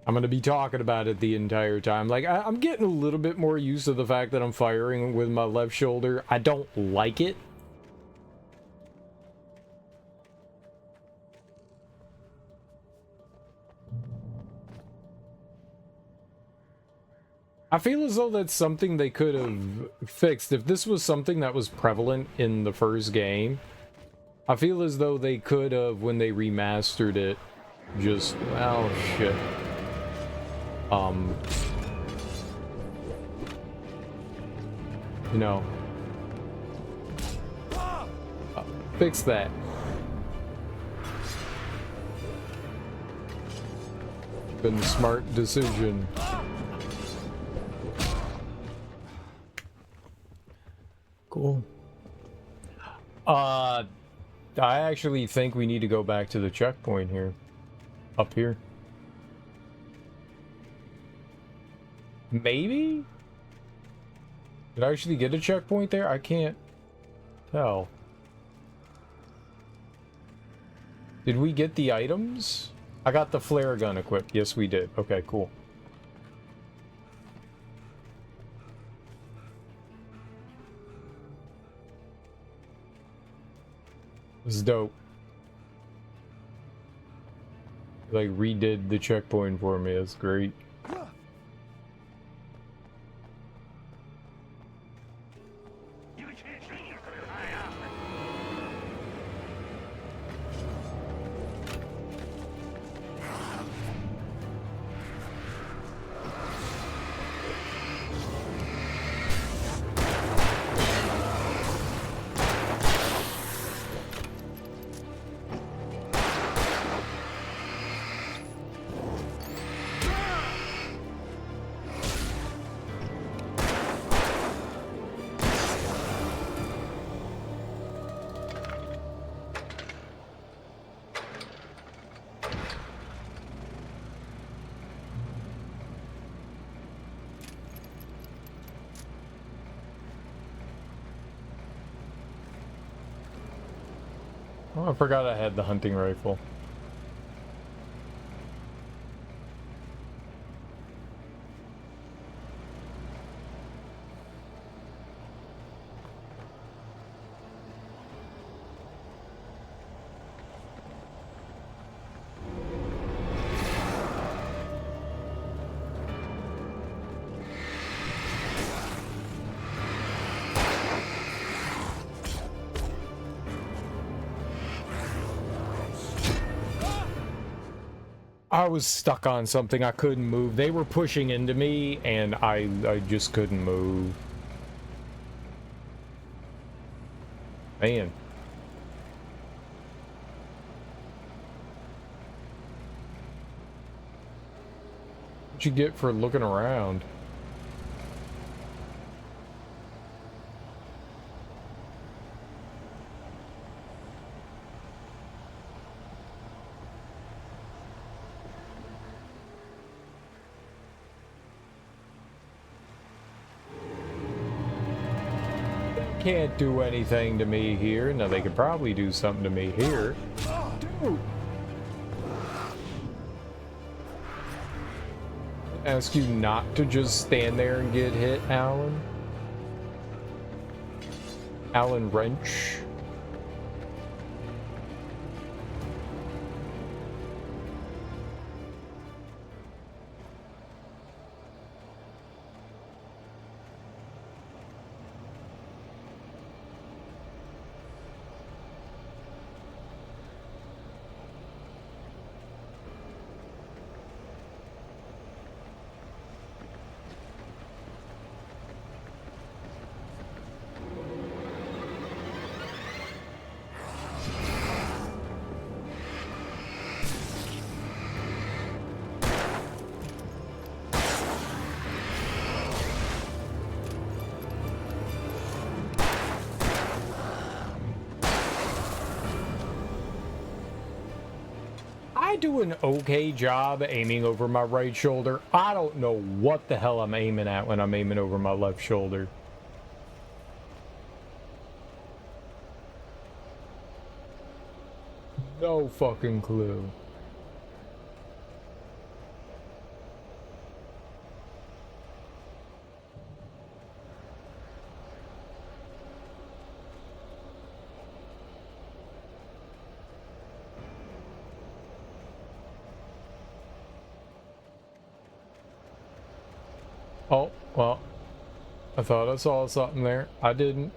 I'm going to be talking about it the entire time. Like, I'm getting a little bit more used to the fact that I'm firing with my left shoulder. I don't like it. I feel as though that's something they could have fixed. If this was something that was prevalent in the first game, I feel as though they could have, when they remastered it, just... oh, shit. You know... fix that. Been a smart decision. Cool. I actually think we need to go back to the checkpoint here. Up here. Maybe? Did I actually get a checkpoint there? I can't tell. Did we get the items? I got the flare gun equipped. Yes, we did. Okay, cool. This is dope. Like, redid the checkpoint for me. That's great. Oh, I forgot I had the hunting rifle. I was stuck on something. I couldn't move. They were pushing into me, and I just couldn't move. Man. What'd you get for looking around? Can't do anything to me here. Now they could probably do something to me here. Dude. Ask you not to just stand there and get hit, Alan. Alan Wrench. I do an okay job aiming over my right shoulder. I don't know what the hell I'm aiming at when I'm aiming over my left shoulder. No fucking clue. Oh, well. I thought I saw something there. I didn't.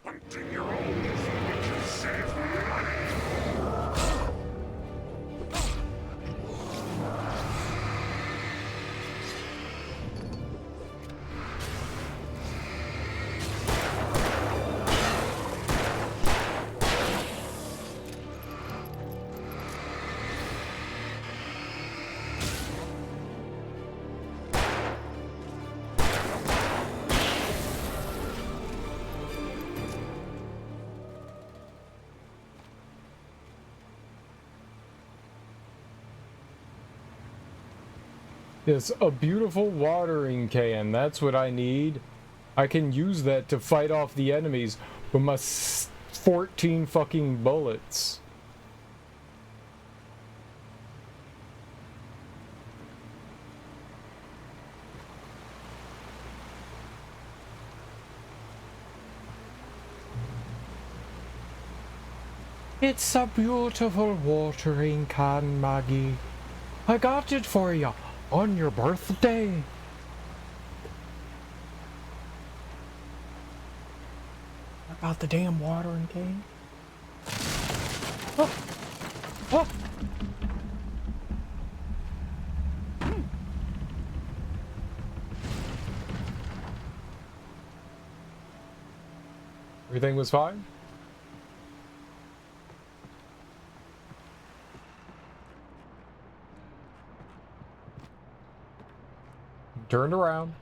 Hunting your own is what you save life. It's a beautiful watering can. That's what I need. I can use that to fight off the enemies with my 14 fucking bullets. It's a beautiful watering can, Maggie. I got it for you on your birthday. I got the damn watering can. Oh. Oh. Everything was fine? Turned around.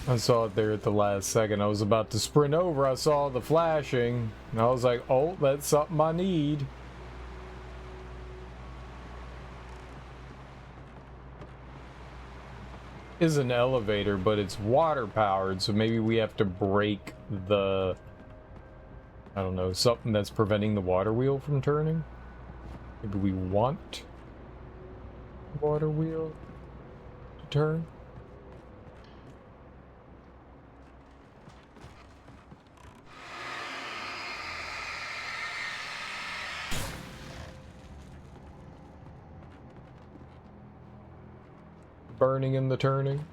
I saw it there at the last second. I was about to sprint over. I saw the flashing. And I was like, oh, that's something I need. Is an elevator, but it's water powered, so maybe we have to break the, I don't know, something that's preventing the water wheel from turning. Maybe we want the water wheel to turn. Burning and the turning.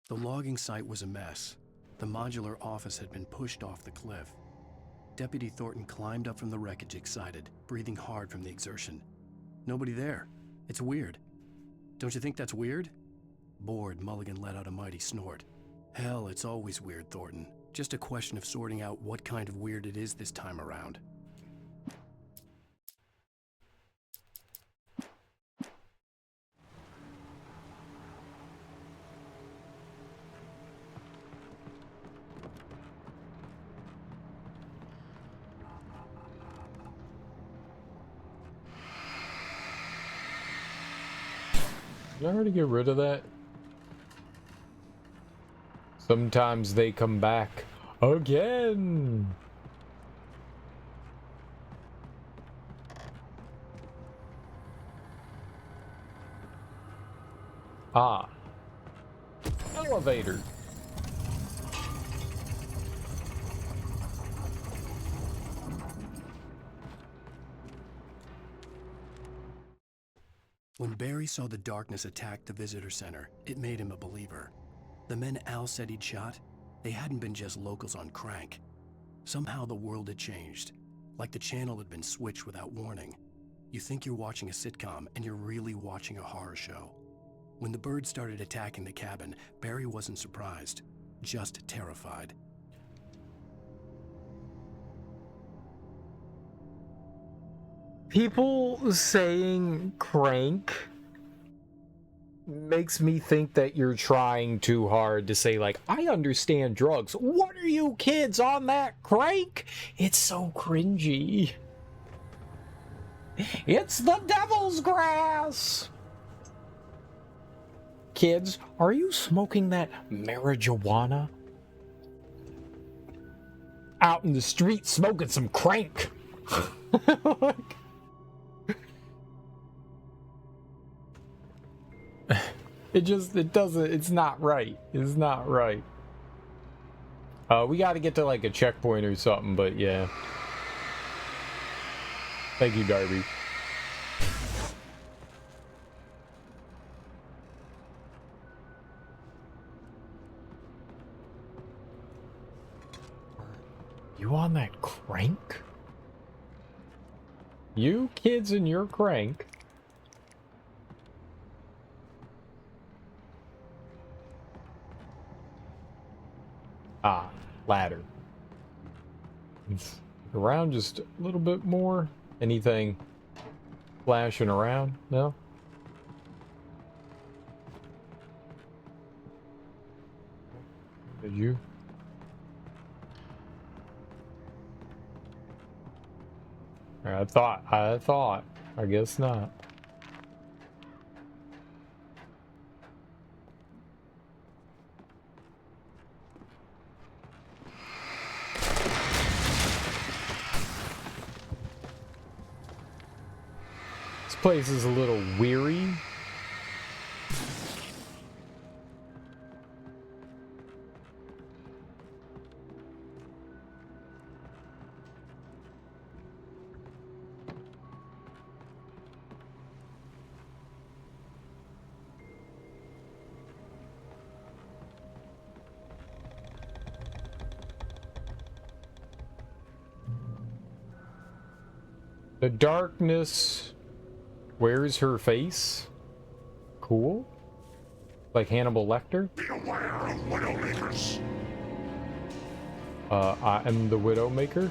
The logging site was a mess. The modular office had been pushed off the cliff. Deputy Thornton climbed up from the wreckage excited, breathing hard from the exertion. Nobody there. It's weird. Don't you think that's weird? Bored, Mulligan let out a mighty snort. Hell, it's always weird, Thornton. Just a question of sorting out what kind of weird it is this time around. Did I already get rid of that? Sometimes they come back again. Ah. Elevator. When Barry saw the darkness attack the visitor center, it made him a believer. The men Al said he'd shot, they hadn't been just locals on crank. Somehow the world had changed, like the channel had been switched without warning. You think you're watching a sitcom, and you're really watching a horror show. When the birds started attacking the cabin, Barry wasn't surprised, just terrified. People saying crank makes me think that you're trying too hard to say, like, I understand drugs. What are you kids on that crank? It's so cringy. It's the devil's grass. Kids, are you smoking that marijuana? out in the street smoking some crank. Like, it's not right. It's not right. We got to get to like a checkpoint or something, but yeah. Thank you, Darby. You on that crank? You kids and your crank. Ah, ladder. It's around just a little bit more. Anything flashing around? No? Did you? I thought. I guess not. This place is a little weary. The darkness wears her face. Cool. Like Hannibal Lecter. Beware of Widowmakers. I am the Widowmaker.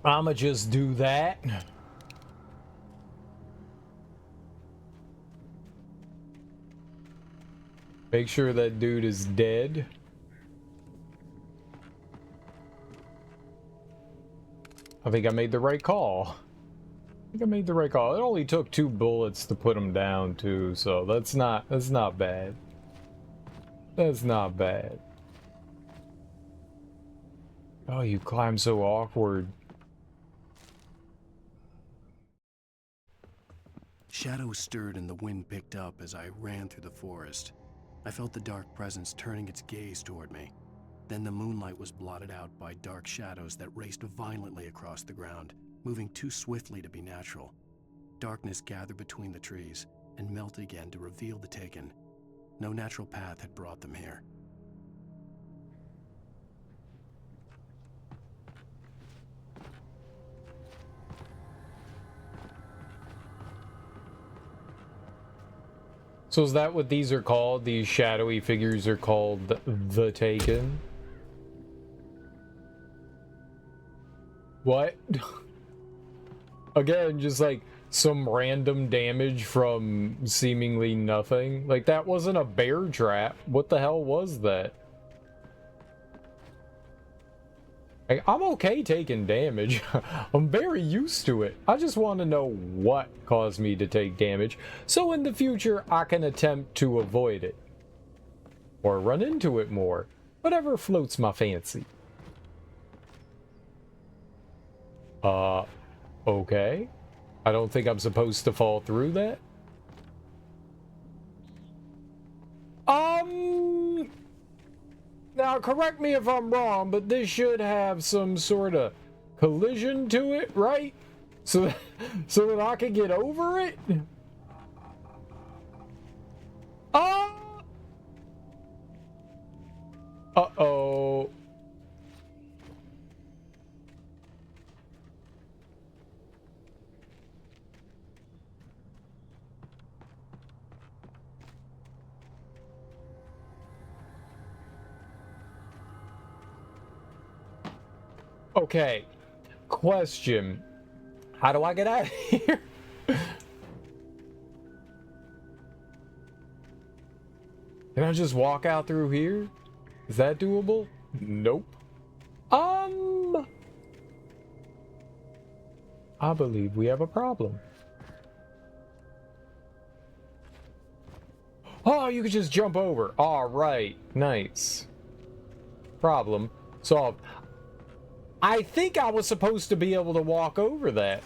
I'ma just do that. Make sure that dude is dead. I think I made the right call. It only took 2 bullets to put him down too, so that's not bad. That's not bad. Oh, you climb so awkward. Shadows stirred and the wind picked up as I ran through the forest. I felt the dark presence turning its gaze toward me. Then the moonlight was blotted out by dark shadows that raced violently across the ground, moving too swiftly to be natural. Darkness gathered between the trees and melted again to reveal the Taken. No natural path had brought them here. So is that what these are called? These shadowy figures are called the Taken? What? Again, just like some random damage from seemingly nothing. Like that wasn't a bear trap. What the hell was that? Like, I'm okay taking damage. I'm very used to it. I just want to know what caused me to take damage, so in the future I can attempt to avoid it. Or run into it more. Whatever floats my fancy. Okay. I don't think I'm supposed to fall through that. Now, correct me if I'm wrong, but this should have some sort of collision to it, right? So that I can get over it? Uh-oh. Okay, question. How do I get out of here? Can I just walk out through here? Is that doable? Nope. I believe we have a problem. Oh, you could just jump over. All right, nice. Problem solved. I think I was supposed to be able to walk over that.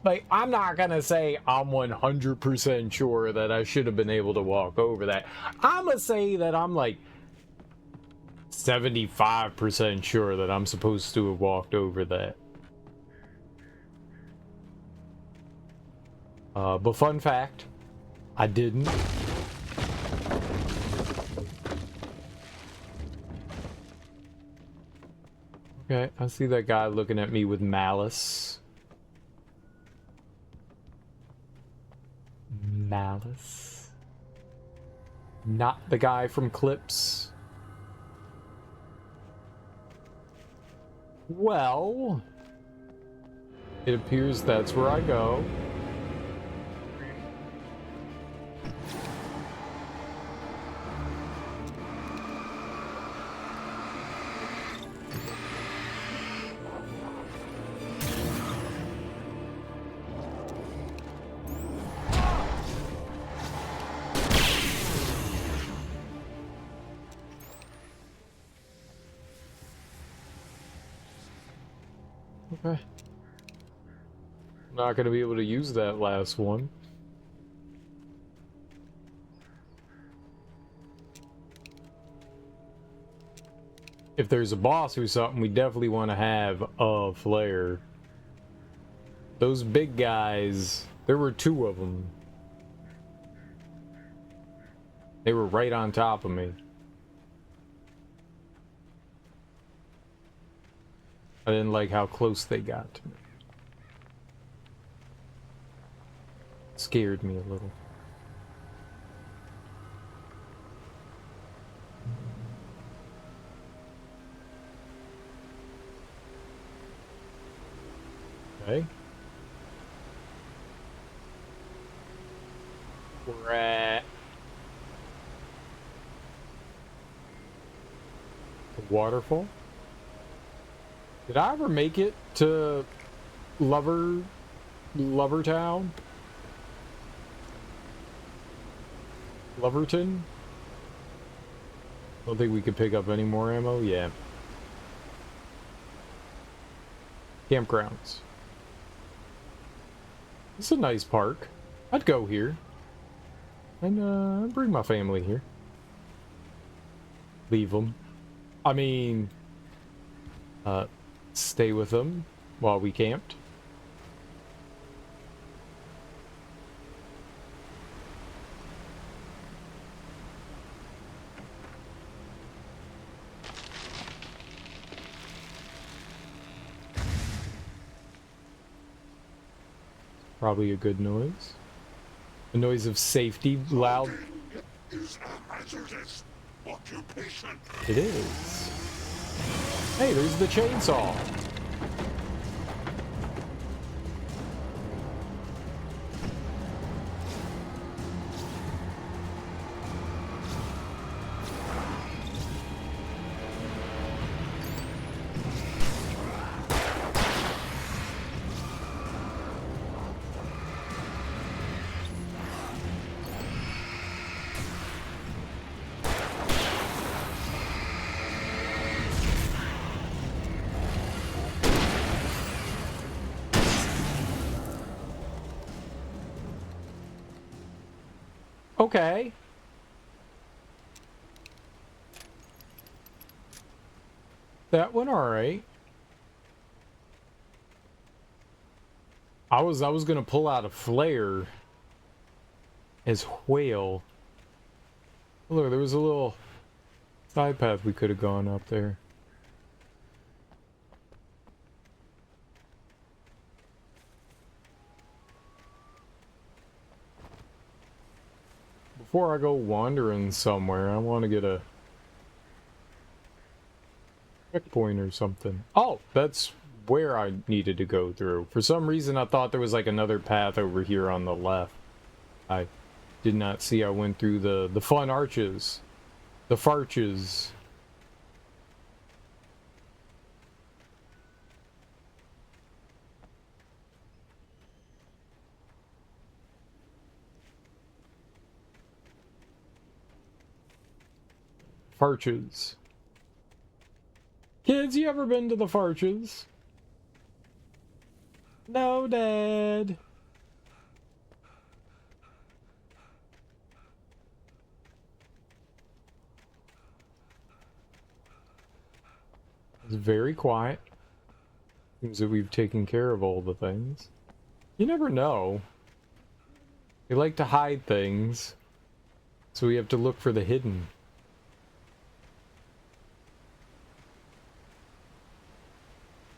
Like, I'm not gonna say I'm 100% sure that I should have been able to walk over that. I'm gonna say that I'm like 75% sure that I'm supposed to have walked over that. But fun fact, I didn't. Okay, I see that guy looking at me with malice. Malice. Not the guy from Clips. Well, it appears that's where I go. Okay. Not gonna be able to use that last one. If there's a boss or something, we definitely want to have a flare. Those big guys, there were two of them. They were right on top of me. I didn't like how close they got to me. Scared me a little. Okay. We're at the waterfall. Did I ever make it to Lovertown? Loverton? Don't think we could pick up any more ammo? Yeah. Campgrounds. It's a nice park. I'd go here. And, bring my family here. Leave them. I mean, stay with them while we camped. Probably a good noise. A noise of safety, loud. Is a hazardous occupation. It is. Hey, there's the chainsaw. Okay. That went alright. I was gonna pull out a flare as whale. Look, there was a little side path we could have gone up there. Before I go wandering somewhere, I want to get a checkpoint or something. Oh, that's where I needed to go through. For some reason, I thought there was like another path over here on the left. I did not see I went through the fun arches. The farches. Farches. Kids, you ever been to the Farches? No, Dad. It's very quiet. Seems that we've taken care of all the things. You never know. We like to hide things, so we have to look for the hidden.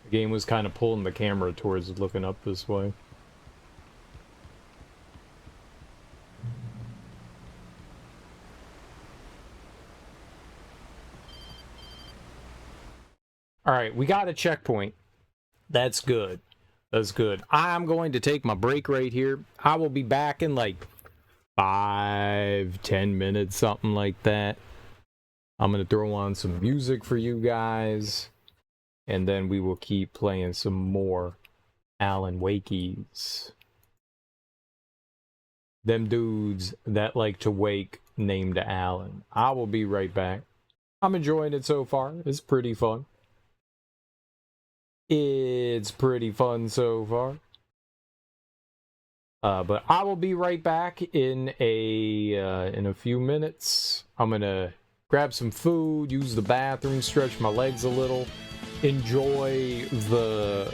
The game was kind of pulling the camera towards looking up this way. Alright, we got a checkpoint. That's good. That's good. I'm going to take my break right here. I will be back in like 5-10 minutes, something like that. I'm going to throw on some music for you guys. And then we will keep playing some more Alan Wakeys. Them dudes that like to wake named Alan. I will be right back. I'm enjoying it so far. It's pretty fun. It's pretty fun so far. But I will be right back in a few minutes. I'm gonna grab some food, use the bathroom, stretch my legs a little, enjoy the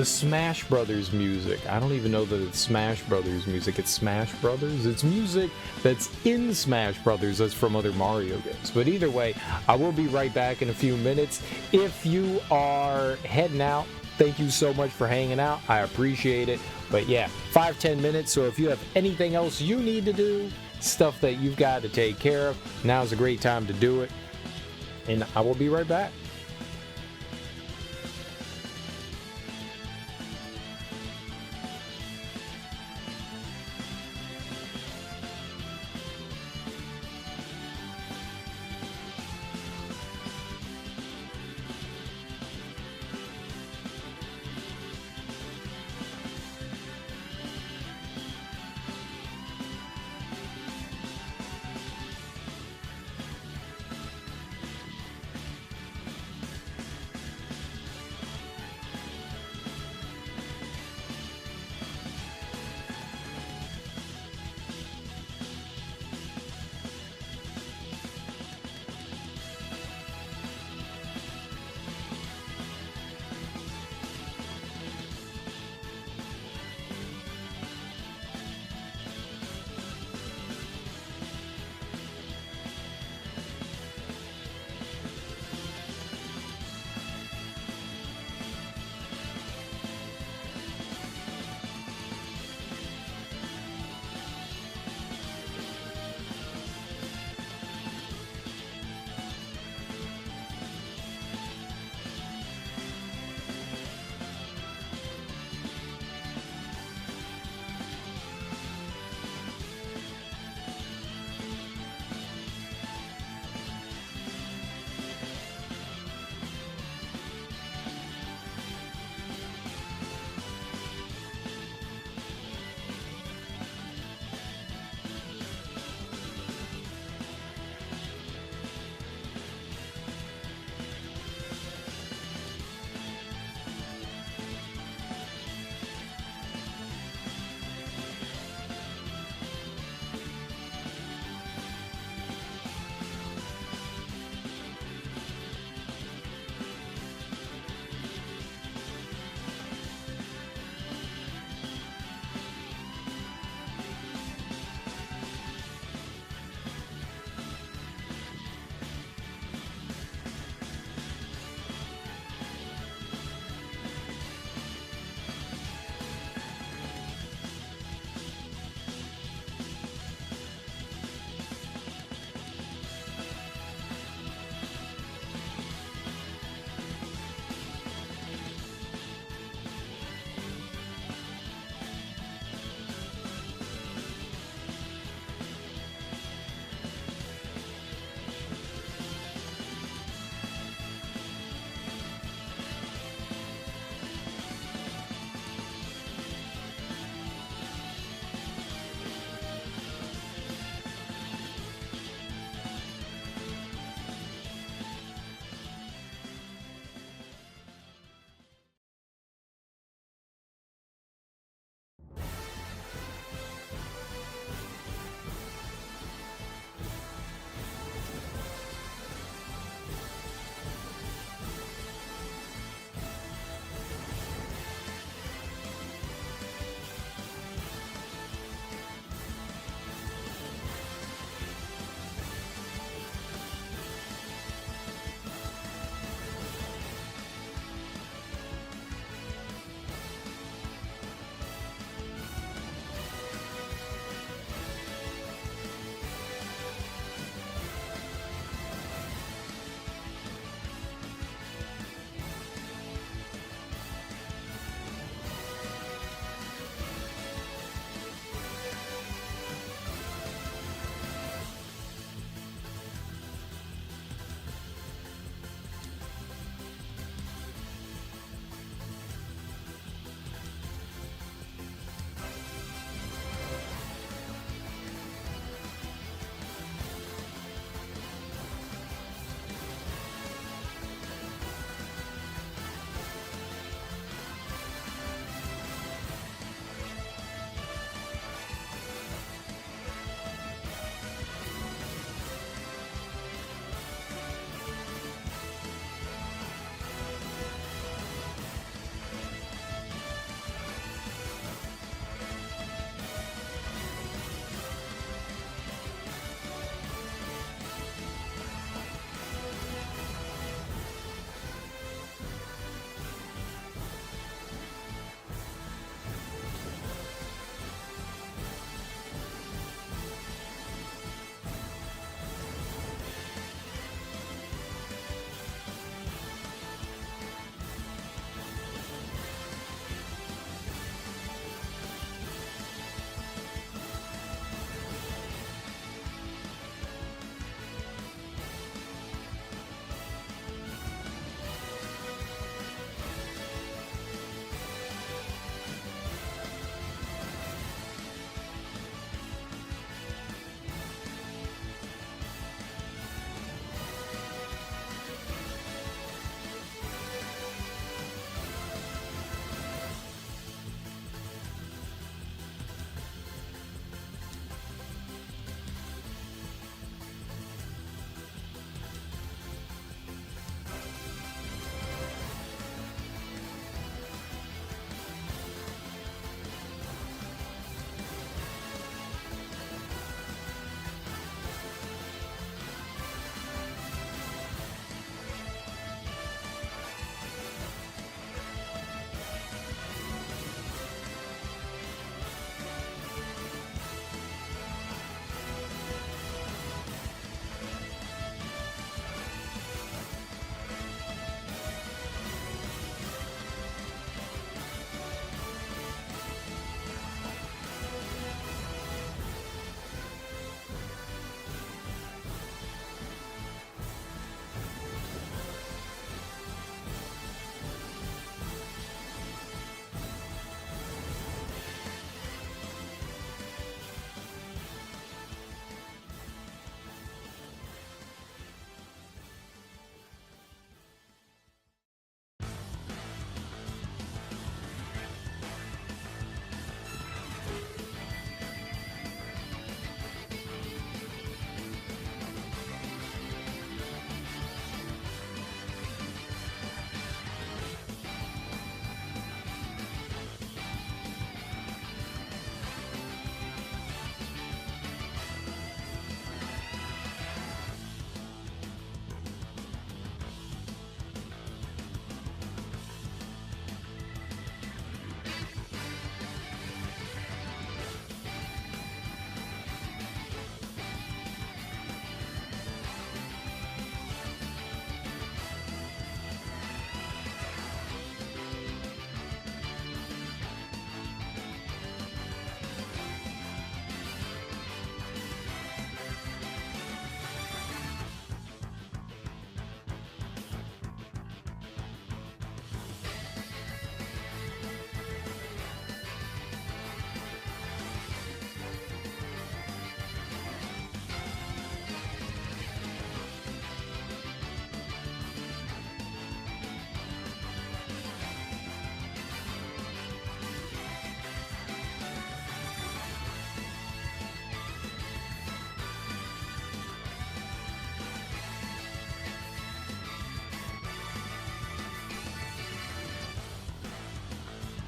Smash Brothers music. I don't even know that it's Smash Brothers music. It's Smash Brothers. It's music that's in Smash Brothers that's from other Mario games. But either way, I will be right back in a few minutes. If you are heading out, thank you so much for hanging out. I appreciate it. But yeah, 5-10 minutes. So if you have anything else you need to do, stuff that you've got to take care of, now's a great time to do it. And I will be right back.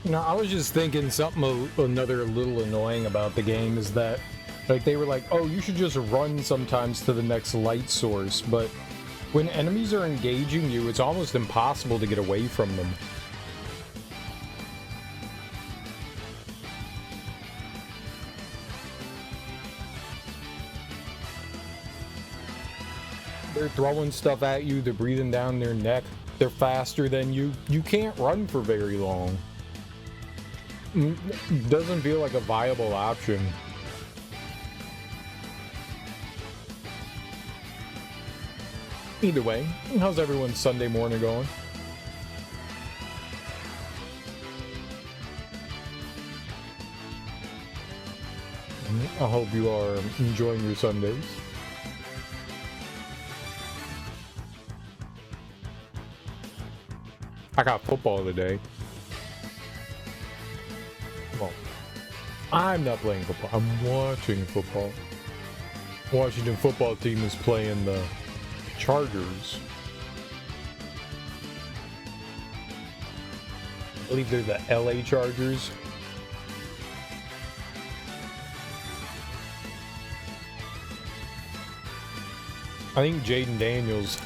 No, I was just thinking something another little annoying about the game is that, like, they were like, oh, you should just run sometimes to the next light source, but when enemies are engaging you, it's almost impossible to get away from them. They're throwing stuff at you, they're breathing down their neck, they're faster than you. You can't run for very long. Doesn't feel like a viable option. Either way, how's everyone's Sunday morning going? I hope you are enjoying your Sundays. I got football today. Well, I'm not playing football. I'm watching football. Washington football team is playing the Chargers. I believe they're the LA Chargers. I think Jaden Daniels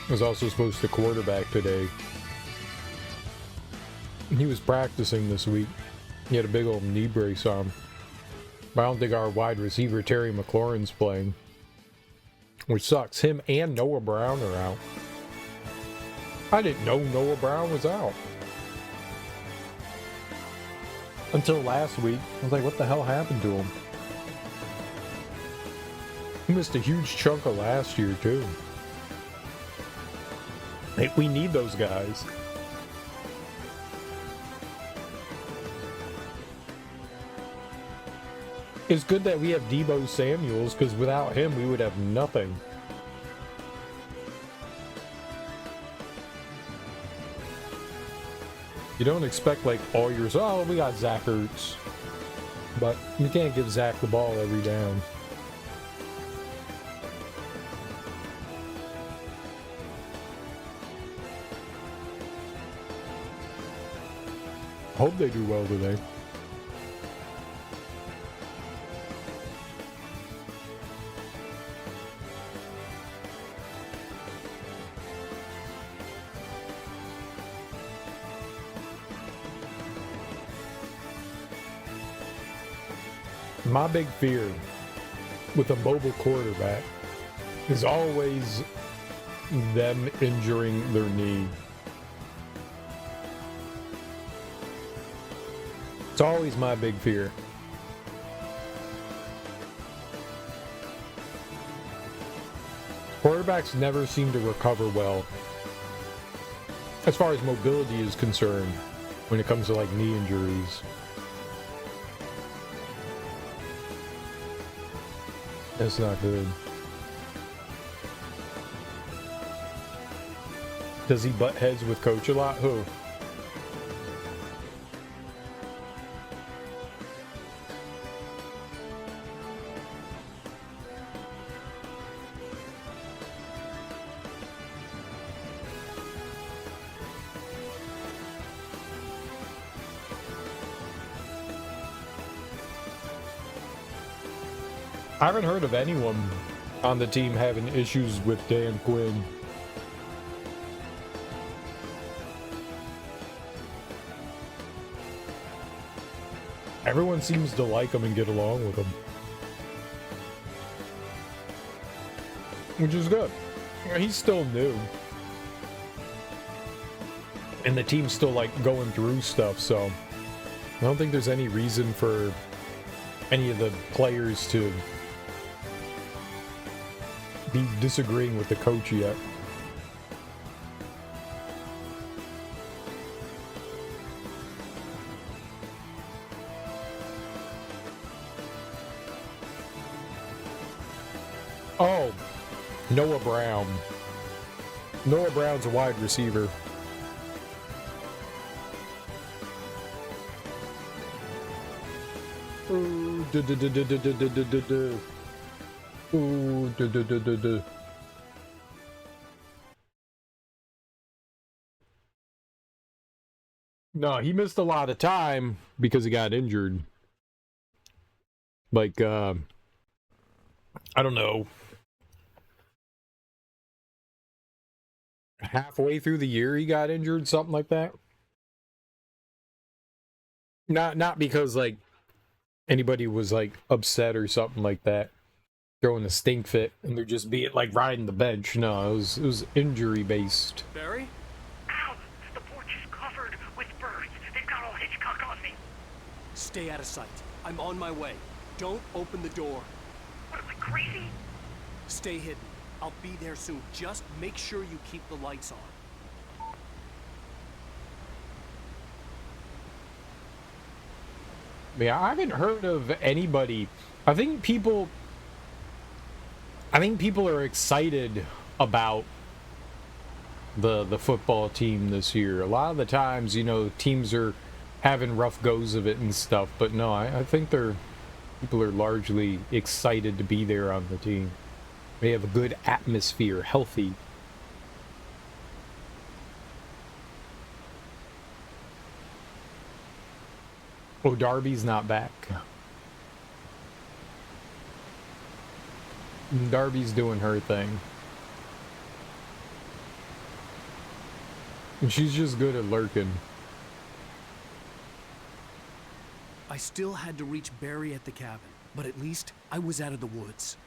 was also supposed to quarterback today. He was practicing this week. He had a big old knee brace on. But I don't think our wide receiver Terry McLaurin's playing. Which sucks. Him and Noah Brown are out. I didn't know Noah Brown was out. Until last week. I was like, what the hell happened to him? He missed a huge chunk of last year, too. Hey, we need those guys. It's good that we have Deebo Samuels, because without him, we would have nothing. You don't expect, like, all your... Oh, we got Zach Ertz. But you can't give Zach the ball every down. Hope they do well today. My big fear with a mobile quarterback is always them injuring their knee. It's always my big fear. Quarterbacks never seem to recover well as far as mobility is concerned when it comes to like knee injuries. That's not good. Does he butt heads with coach a lot? Who? I haven't heard of anyone on the team having issues with Dan Quinn. Everyone seems to like him and get along with him. Which is good. He's still new. And the team's still like going through stuff, so I don't think there's any reason for any of the players to be disagreeing with the coach yet. Oh, Noah Brown. Noah Brown's a wide receiver. Ooh, Ooh, No, he missed a lot of time because he got injured. Like, I don't know. Halfway through the year he got injured, something like that. Not because like anybody was like upset or something like that, throwing a stink fit, and they're just being like riding the bench. No, it was injury based. Barry? Ow! The porch is covered with birds. They've got all Hitchcock on me. Stay out of sight. I'm on my way. Don't open the door. What am I, crazy? Stay hidden. I'll be there soon. Just make sure you keep the lights on. Yeah, I haven't heard of anybody. I think people are excited about the football team this year. A lot of the times, you know, teams are having rough goes of it and stuff, but no, I think people are largely excited to be there on the team. They have a good atmosphere, healthy. Oh, Darby's not back. Darby's doing her thing. And she's just good at lurking. I still had to reach Barry at the cabin, but at least I was out of the woods.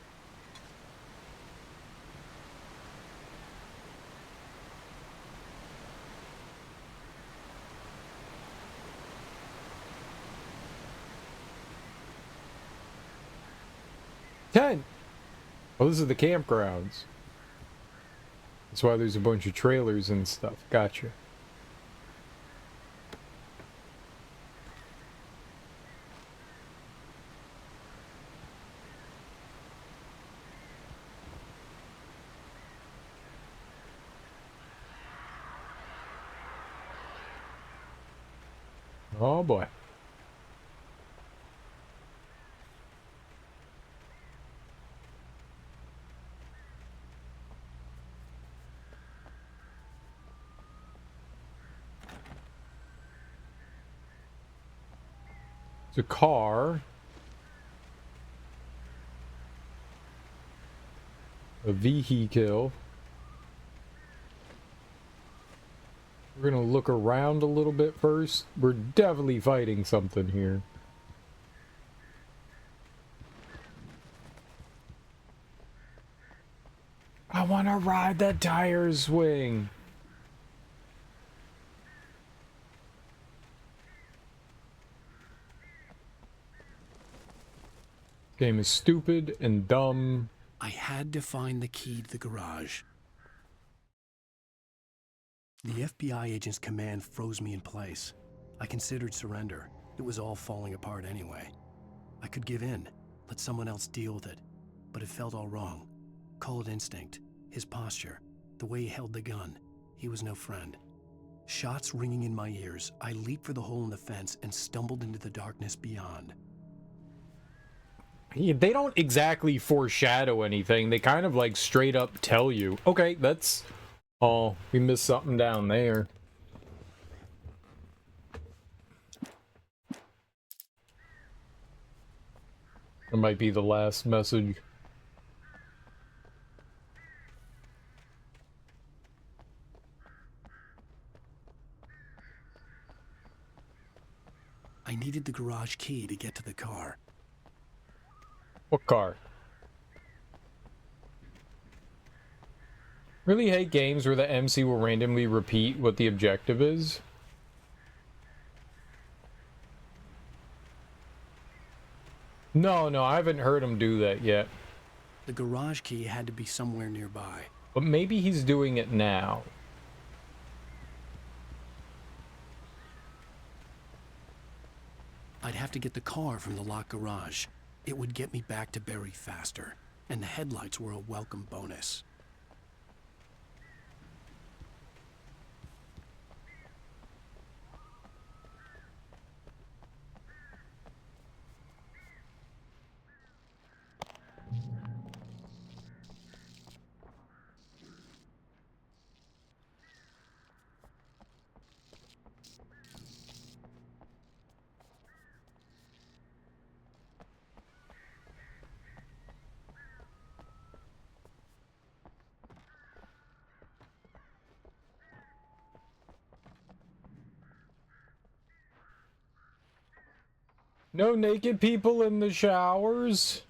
Ten. Oh, this is the campgrounds. That's why there's a bunch of trailers and stuff. Gotcha. Oh boy. It's a car. A vehicle. We're gonna look around a little bit first. We're definitely fighting something here. I want to ride the tire swing. Game is stupid and dumb. I had to find the key to the garage. The FBI agent's command froze me in place. I considered surrender. It was all falling apart anyway. I could give in, let someone else deal with it. But it felt all wrong. Call it instinct. His posture. The way he held the gun. He was no friend. Shots ringing in my ears, I leaped for the hole in the fence and stumbled into the darkness beyond. Yeah, they don't exactly foreshadow anything. They kind of like straight up tell you, okay, that's... Oh, we missed something down there. It might be the last message. I needed the garage key to get to the car. What car? Really hate games where the MC will randomly repeat what the objective is. No, I haven't heard him do that yet. The garage key had to be somewhere nearby. But maybe he's doing it now. I'd have to get the car from the locked garage. It would get me back to Barry faster, and the headlights were a welcome bonus. No naked people in the showers.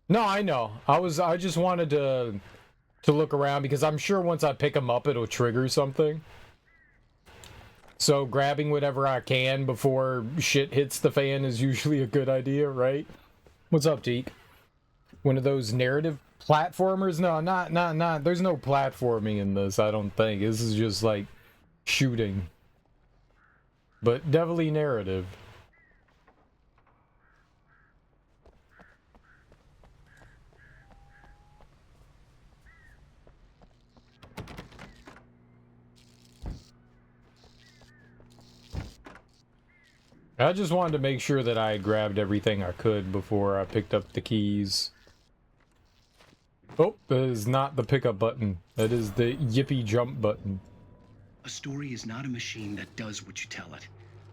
No, I know. I just wanted to look around because I'm sure once I pick them up it'll trigger something. So grabbing whatever I can before shit hits the fan is usually a good idea, right? What's up, Teak? One of those narrative platformers? No, not. There's no platforming in this, I don't think. This is just like shooting. But definitely narrative. I just wanted to make sure that I grabbed everything I could before I picked up the keys. Oh, that is not the pickup button. That is the yippee jump button. A story is not a machine that does what you tell it.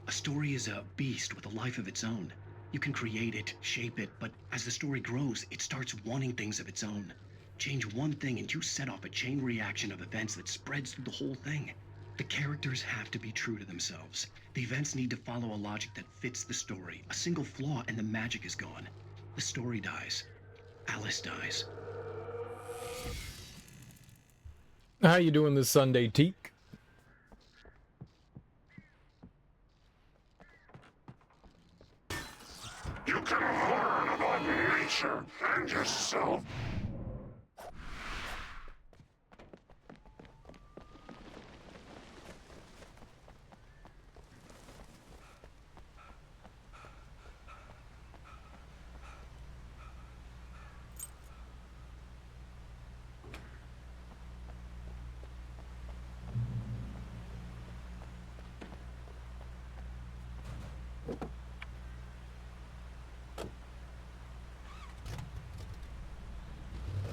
A story is a beast with a life of its own. You can create it, shape it, but as the story grows, it starts wanting things of its own. Change one thing and you set off a chain reaction of events that spreads through the whole thing. The characters have to be true to themselves. The events need to follow a logic that fits the story. A single flaw and the magic is gone. The story dies. Alice dies. How you doing this Sunday, Teak? You can learn about nature and yourself.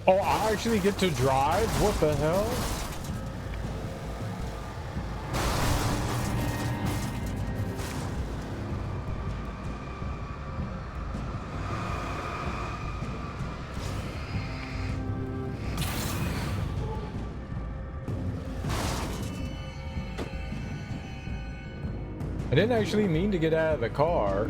Oh, I actually get to drive? What the hell? I didn't actually mean to get out of the car.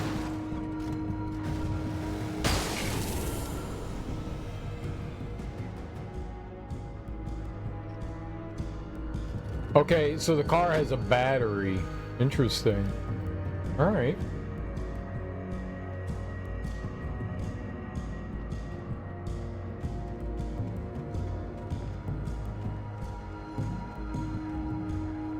Okay, so the car has a battery. Interesting. All right.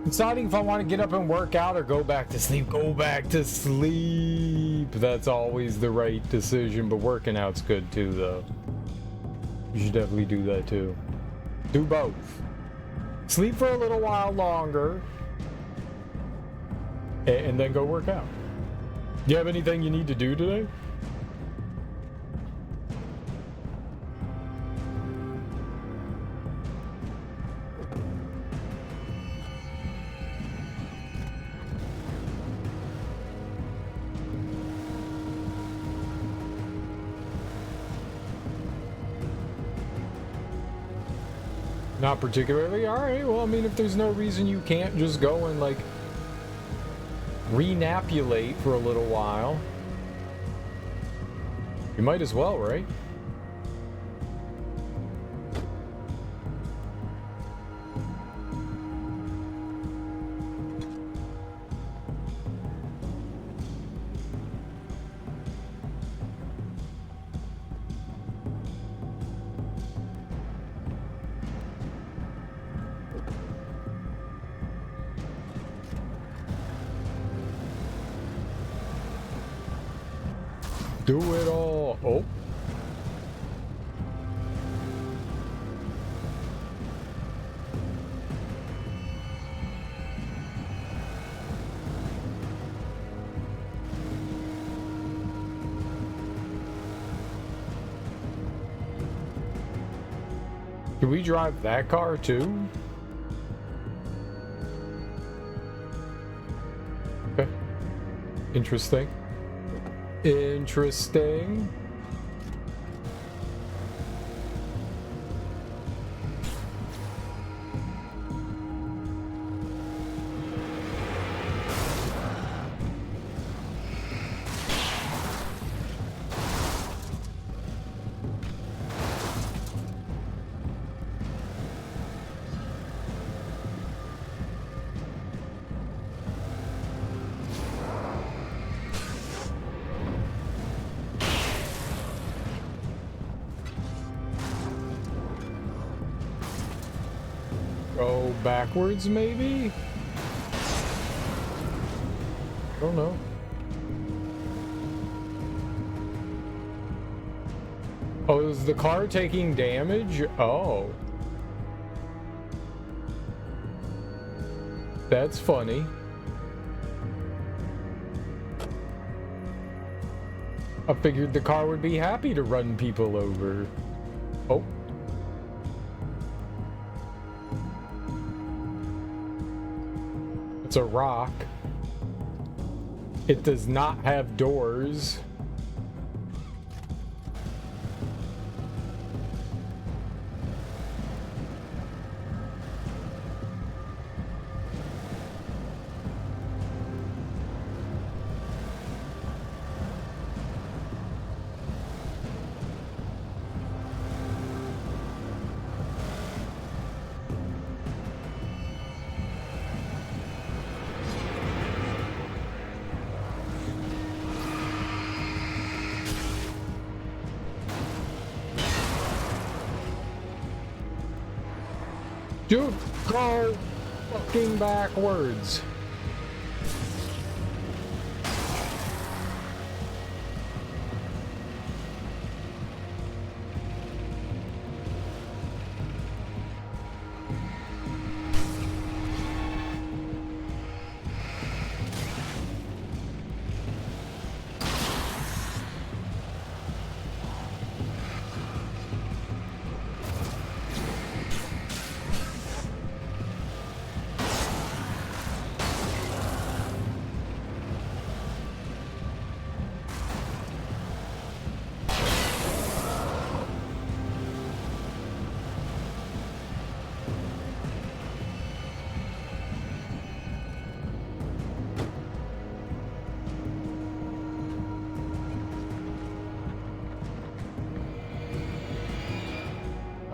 Deciding if I want to get up and work out or go back to sleep. Go back to sleep. That's always the right decision, but working out's good too, though. You should definitely do that too. Do both. Sleep for a little while longer, and then go work out. Do you have anything you need to do today? Not particularly. All right. Well, I mean, if there's no reason you can't just go and like renapulate for a little while, you might as well, right? Do it all. Oh. Can we drive that car too? Okay. Interesting. Interesting. backwards, maybe? I don't know. Oh, is the car taking damage? Oh. That's funny. I figured the car would be happy to run people over. Oh. It's a rock. It does not have doors. Dude, go fucking backwards.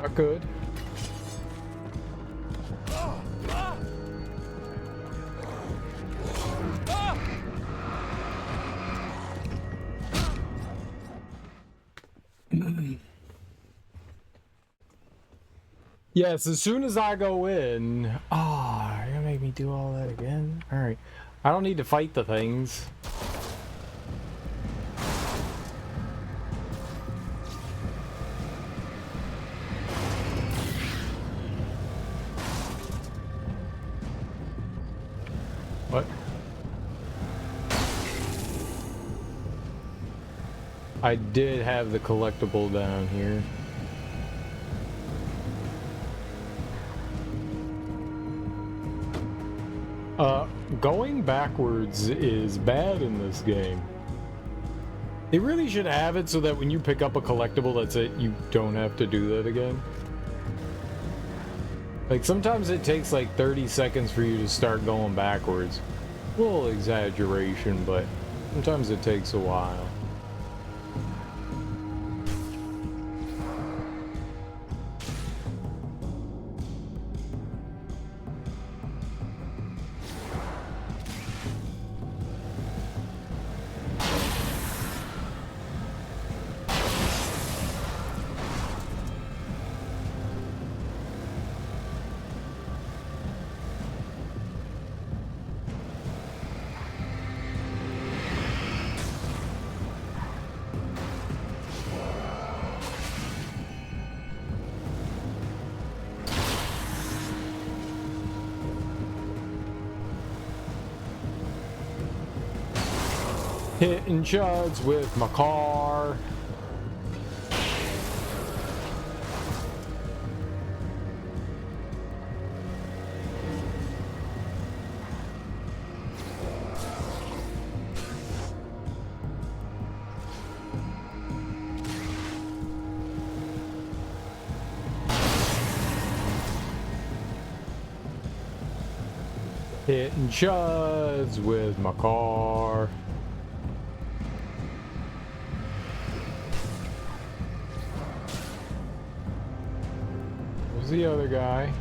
I could. Yes, as soon as I go in... Oh, you're gonna make me do all that again? Alright. I don't need to fight the things. What? I did have the collectible down here. Going backwards is bad in this game. They really should have it so that when you pick up a collectible, that's it, you don't have to do that again. Like, sometimes it takes like 30 seconds for you to start going backwards. A little exaggeration, but sometimes it takes a while. Hitting chuds with my car. Hitting chuds with my car. The other guy.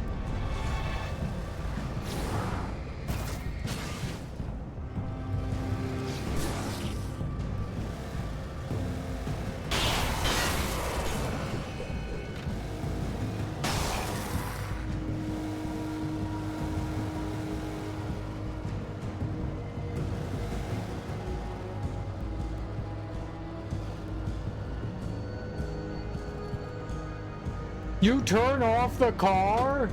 You turn off the car?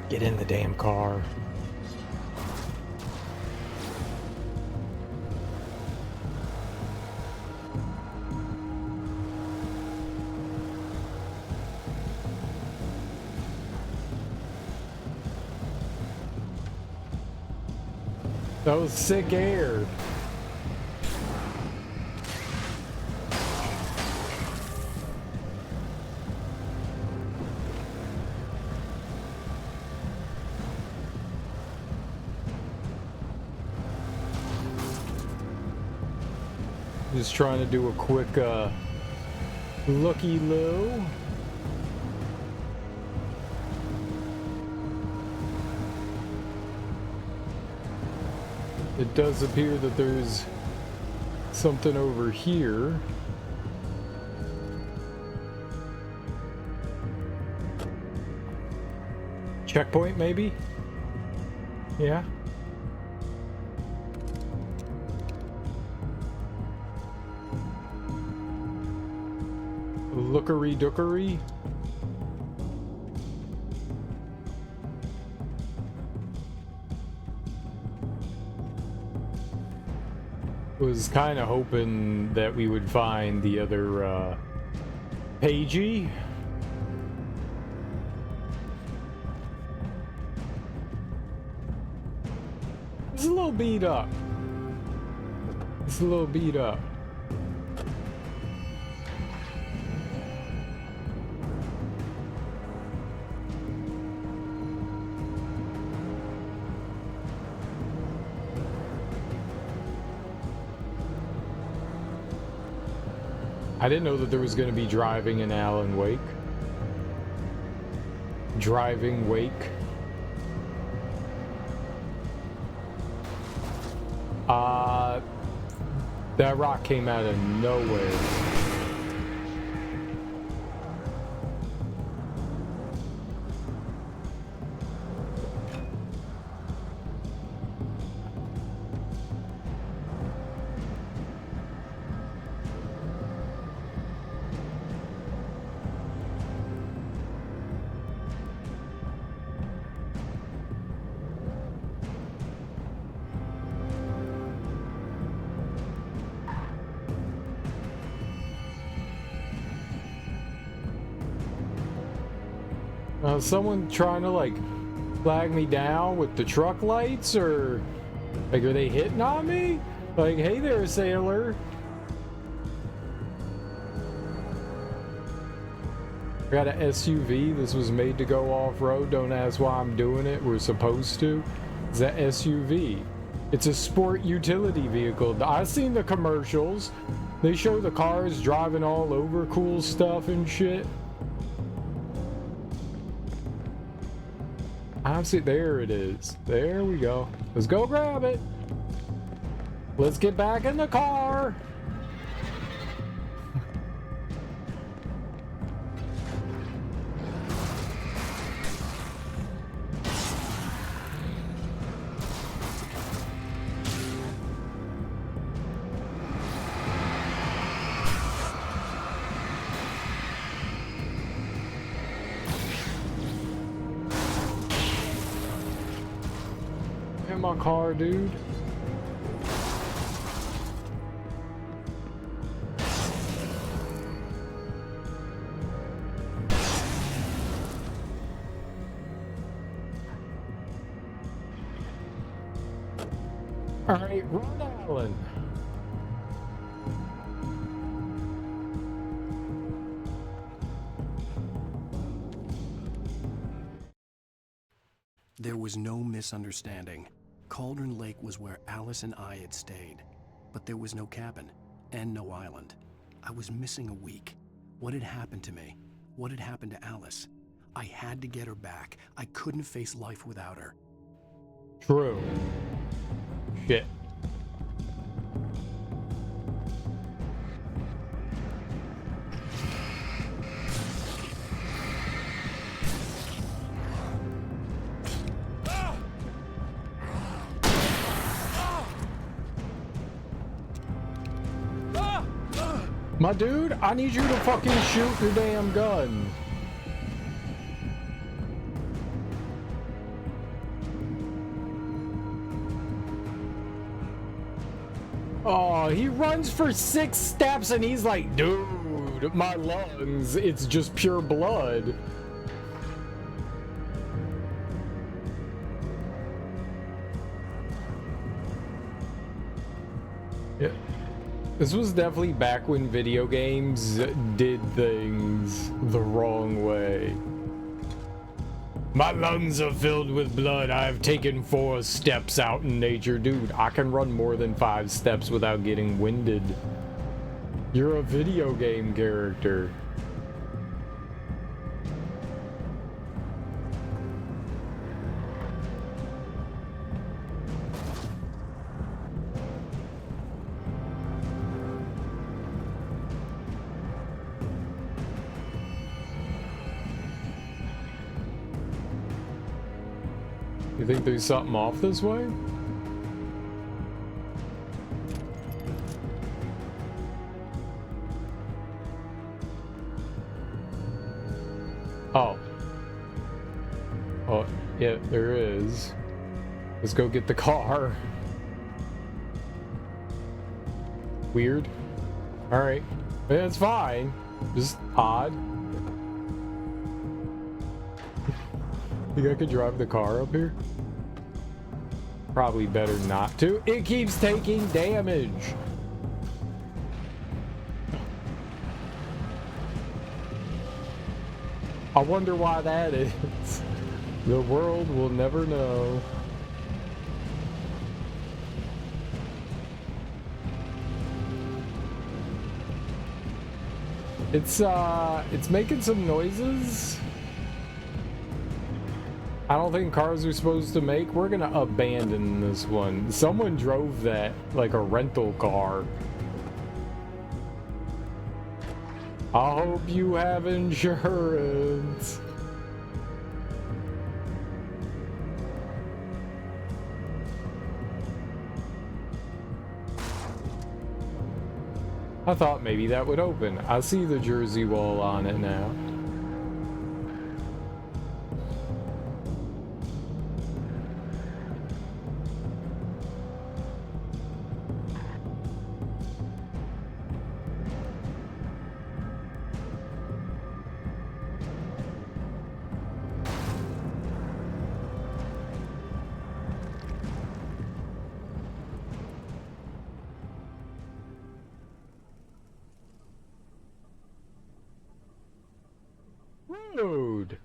Get in the damn car. That was sick air. Just trying to do a quick looky-loo. It does appear that there's something over here. Checkpoint, maybe? Yeah. Lookery dookery. Was kind of hoping that we would find the other Pagey. It's a little beat up. It's a little beat up. I didn't know that there was going to be driving in Alan Wake. Driving Wake. That rock came out of nowhere. Someone trying to like flag me down with the truck lights, or like are they hitting on me? Like, hey there, sailor. I got an SUV. This was made to go off-road. Don't ask why I'm doing it. We're supposed to. It's an SUV. It's a sport utility vehicle. I've seen the commercials. They show the cars driving all over cool stuff and shit. There it is. There we go. Let's go grab it. Let's get back in the car. My car, dude. Alright, Rhode Island. There was no misunderstanding. Cauldron Lake was where Alice and I had stayed, but there was no cabin and no island. I was missing a week. What had happened to me? What had happened to Alice? I had to get her back. I couldn't face life without her. True. Shit. My dude, I need you to fucking shoot your damn gun. Oh, he runs for 6 steps and he's like, dude, my lungs, it's just pure blood. Yeah. This was definitely back when video games did things the wrong way. My lungs are filled with blood. I've taken 4 steps out in nature. Dude, I can run more than 5 steps without getting winded. You're a video game character. You think there's something off this way? Oh. Oh, yeah, there is. Let's go get the car. Weird. Alright. Yeah, it's fine. Just odd. Think I could drive the car up here? Probably better not to. It keeps taking damage. I wonder why that is. The world will never know. It's making some noises. I don't think cars are supposed to make. We're gonna abandon this one. Someone drove that like a rental car. I hope you have insurance. I thought maybe that would open. I see the Jersey wall on it now. Rude.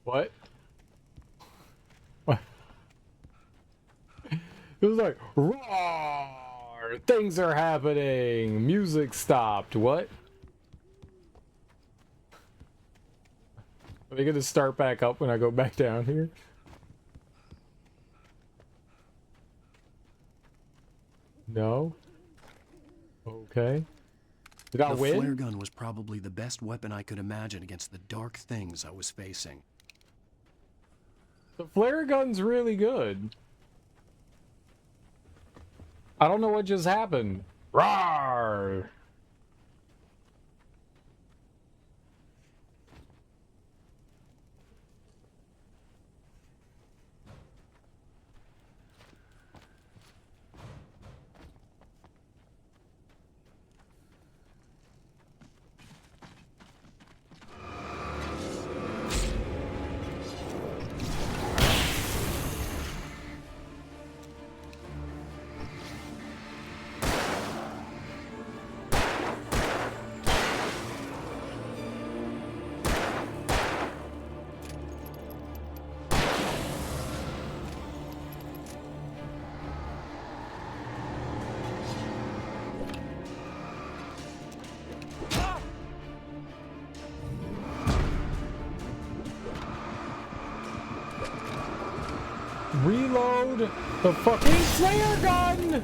What? What? It was like, roar! Things are happening! Music stopped. What? Are they gonna start back up when I go back down here? No? Okay. Did I win? The flare gun was probably the best weapon I could imagine against the dark things I was facing. The flare gun's really good. I don't know what just happened. Rawr! reload the fucking flare gun!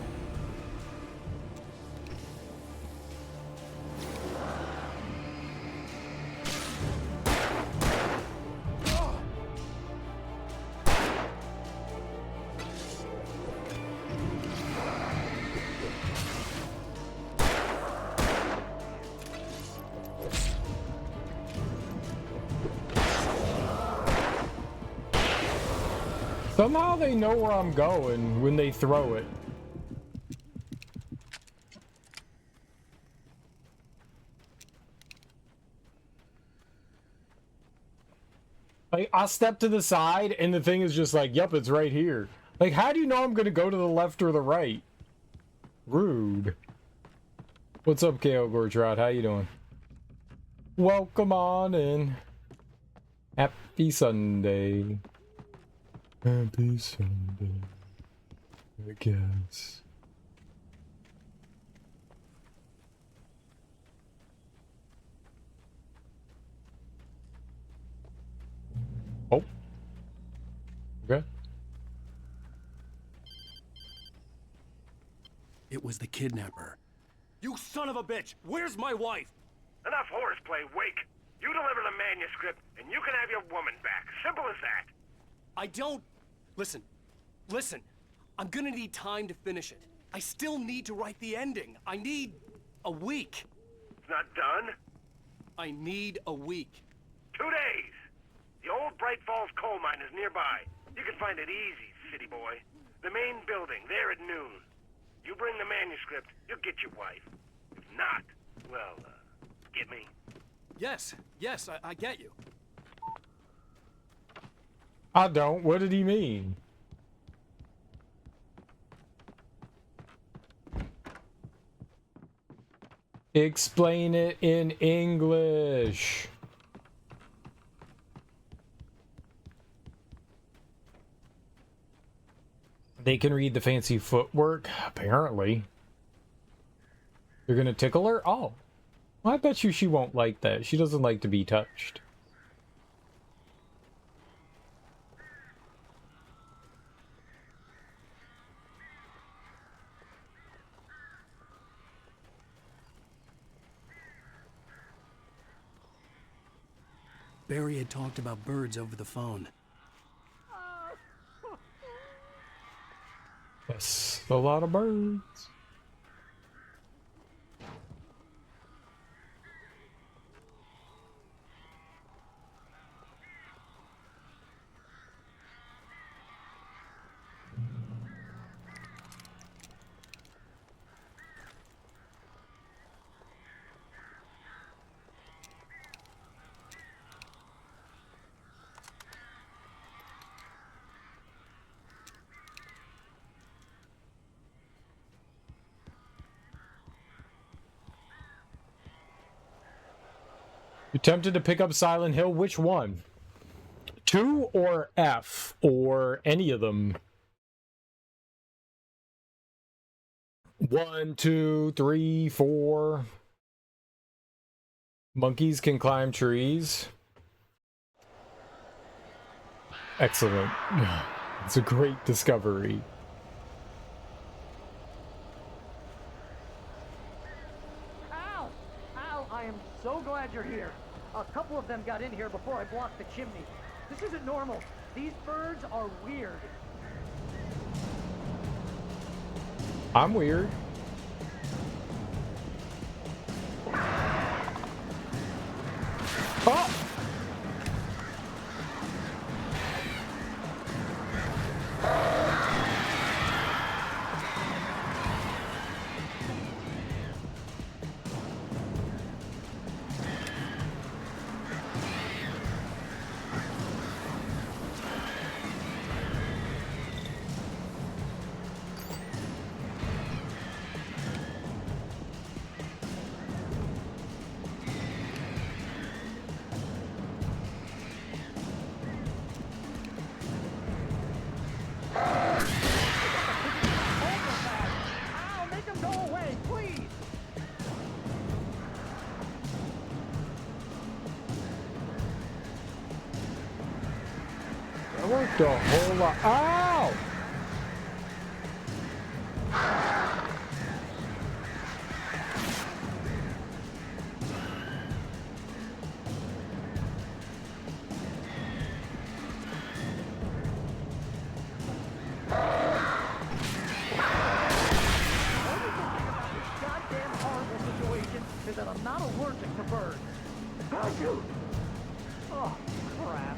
Somehow they know where I'm going when they throw it. Like, I'll step to the side and the thing is just like, yup, it's right here. Like, how do you know I'm gonna go to the left or the right? Rude. What's up, KO Gortrot? How you doing? Welcome on in. Happy Sunday. Happy Sunday, I guess. Oh. Okay. It was the kidnapper. You son of a bitch! Where's my wife? Enough horseplay, Wake. You deliver the manuscript, and you can have your woman back. Simple as that. I don't... Listen. I'm gonna need time to finish it. I still need to write the ending. I need a week. It's not done? I need a week. 2 days. The old Bright Falls coal mine is nearby. You can find it easy, city boy. The main building, there at noon. You bring the manuscript, you'll get your wife. If not, well, get me? Yes, I get you. I don't. What did he mean? Explain it in English. They can read the fancy footwork, apparently. You're gonna tickle her? Oh. Well, I bet you she won't like that. She doesn't like to be touched. Barry had talked about birds over the phone. Yes, a lot of birds. You're tempted to pick up Silent Hill? Which one? 2 or F? Or any of them? 1, 2, 3, 4. Monkeys can climb trees. Excellent. It's a great discovery. Ow! Ow! I am so glad you're here. A couple of them got in here before I blocked the chimney. This isn't normal. These birds are weird. I'm weird. Oh! worked a whole lot. Ow! Goddamn horrible situation is that I'm not allergic to birds. Got you! Oh, crap.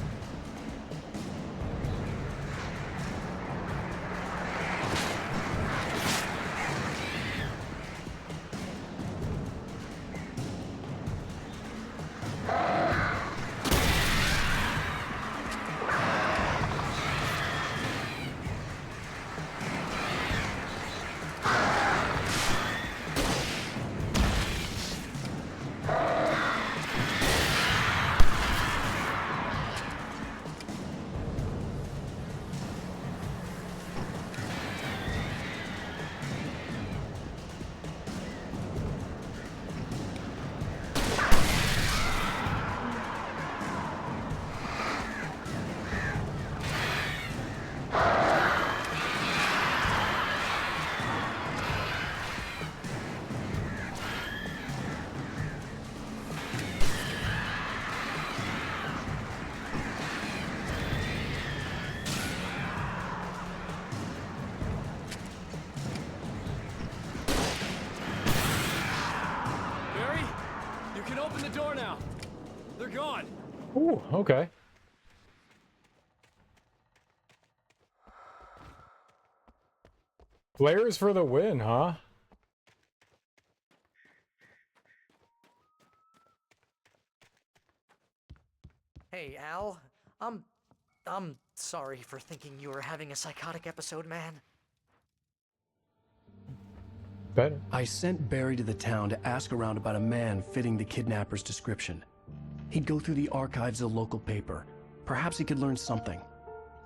Open the door now. They're gone. Ooh, okay. Flares for the win, huh? Hey, Al. I'm sorry for thinking you were having a psychotic episode, man. Better. I sent Barry to the town to ask around about a man fitting the kidnapper's description. He'd go through the archives of the local paper. Perhaps he could learn something.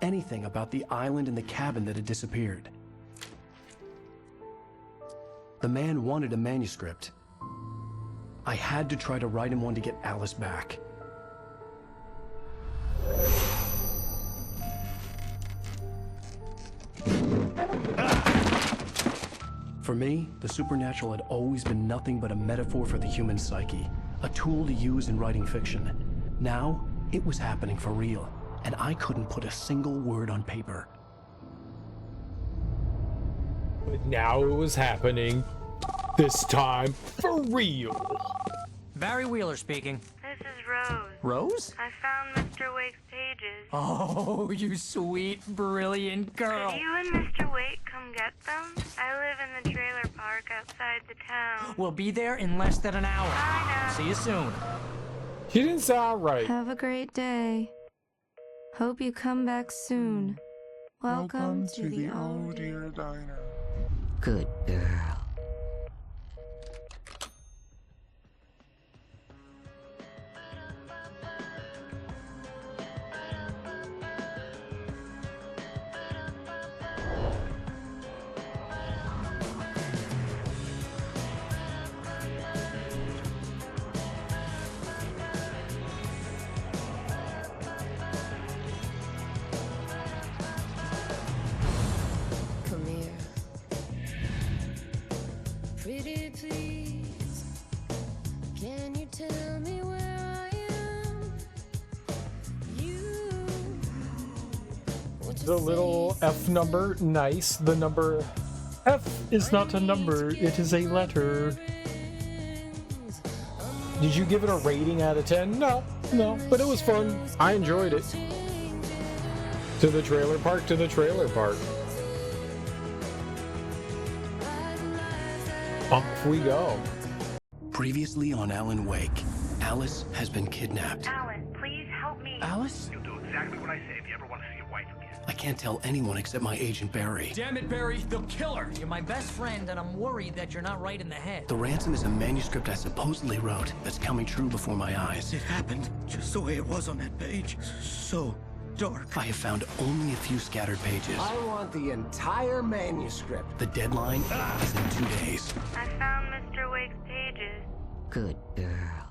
Anything about the island and the cabin that had disappeared. The man wanted a manuscript. I had to try to write him one to get Alice back. For me, the supernatural had always been nothing but a metaphor for the human psyche, a tool to use in writing fiction. Now, it was happening for real, and I couldn't put a single word on paper. But now it was happening. This time, for real. Barry Wheeler speaking. This is Rose. Rose? I found Mr. Wake's pages. Oh, you sweet, brilliant girl. Could you and Mr. Wake come get them? I live in the trailer park outside the town. We'll be there in less than an hour. Bye now. See you soon. She didn't sound right. Have a great day. Hope you come back soon. Welcome to the old dear diner. Good girl. Pretty please, can you tell me where I am? The little F number, nice. The number F is not a number, it is a letter. Did you give it a rating out of 10? No, but it was fun. I enjoyed it. To the trailer park, to the trailer park. Off we go. Previously on Alan Wake, Alice has been kidnapped. Alan, please help me. Alice? You'll do exactly what I say if you ever want to see your wife again. I can't tell anyone except my agent Barry. Damn it, Barry, they'll kill her. You're my best friend, and I'm worried that you're not right in the head. The ransom is a manuscript I supposedly wrote that's coming true before my eyes. It happened just the way it was on that page. So dark. I have found only a few scattered pages. I want the entire manuscript. The deadline is in 2 days. I found Mr. Wake's pages. Good girl.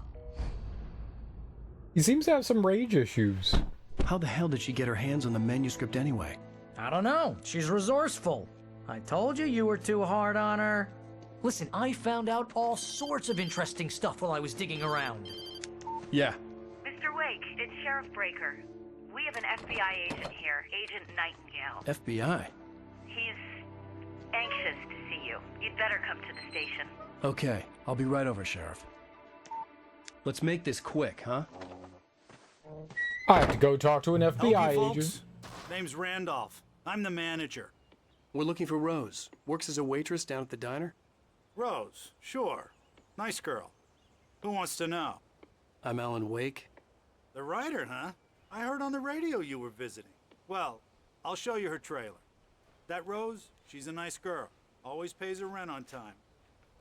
He seems to have some rage issues. How the hell did she get her hands on the manuscript anyway? I don't know. She's resourceful. I told you were too hard on her. Listen, I found out all sorts of interesting stuff while I was digging around. Yeah. Mr. Wake, it's Sheriff Breaker. We have an FBI agent here, Agent Nightingale. FBI? He's anxious to see you. You'd better come to the station. Okay, I'll be right over, Sheriff. Let's make this quick, huh? I have to go talk to an Help FBI you, folks? agent. Name's Randolph. I'm the manager. We're looking for Rose. Works as a waitress down at the diner. Rose, sure. Nice girl. Who wants to know? I'm Alan Wake. The writer, huh? I heard on the radio you were visiting. Well, I'll show you her trailer. That Rose, she's a nice girl. Always pays her rent on time.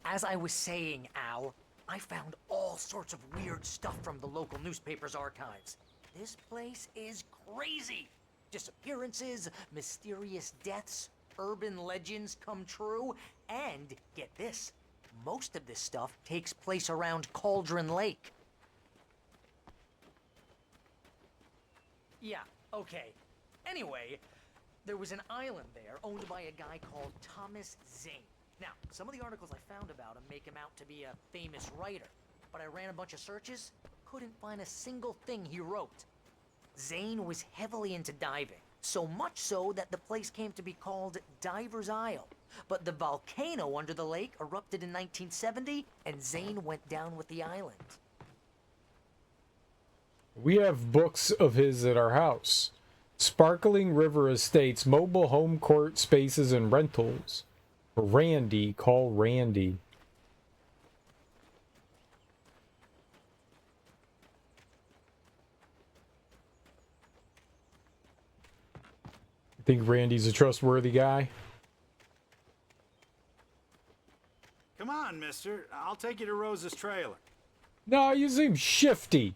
As I was saying, Al, I found all sorts of weird stuff from the local newspaper's archives. This place is crazy. Disappearances, mysterious deaths, urban legends come true, and get this, most of this stuff takes place around Cauldron Lake. Yeah, okay. Anyway, there was an island there owned by a guy called Thomas Zane. Now, some of the articles I found about him make him out to be a famous writer, but I ran a bunch of searches, couldn't find a single thing he wrote. Zane was heavily into diving, so much so that the place came to be called Diver's Isle. But the volcano under the lake erupted in 1970, and Zane went down with the island. We have books of his at our house. Sparkling River Estates, mobile home court spaces and rentals. Randy, call Randy. Think Randy's a trustworthy guy? Come on, mister. I'll take you to Rose's trailer. No, you seem shifty.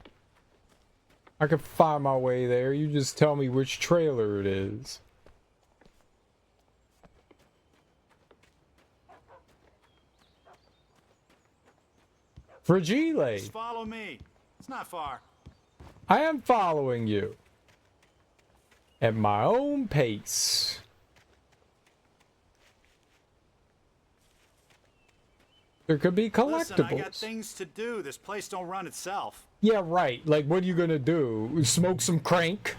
I can find my way there. You just tell me which trailer it is. Fragile. Just follow me. It's not far. I am following you. At my own pace. There could be collectibles. Listen, I got things to do. This place don't run itself. Yeah, right. Like, what are you gonna do? Smoke some crank?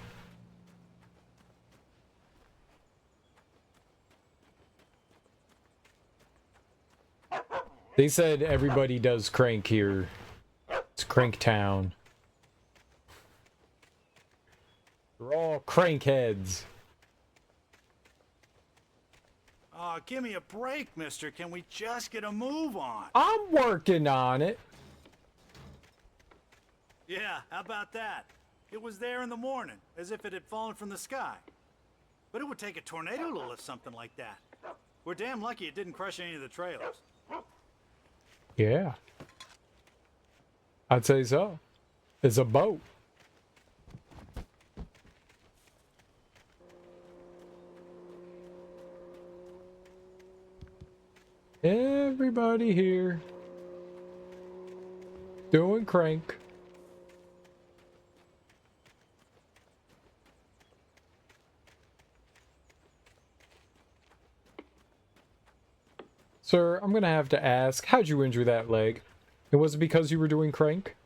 They said everybody does crank here. It's Crank Town. We're all crankheads. Oh, give me a break, mister. Can we just get a move on? I'm working on it. Yeah, how about that? It was there in the morning, as if it had fallen from the sky. But it would take a tornado to lift something like that. We're damn lucky it didn't crush any of the trailers. Yeah. I'd say so. It's a boat. Everybody here doing crank. Sir, I'm gonna have to ask, how'd you injure that leg? And was it because you were doing crank?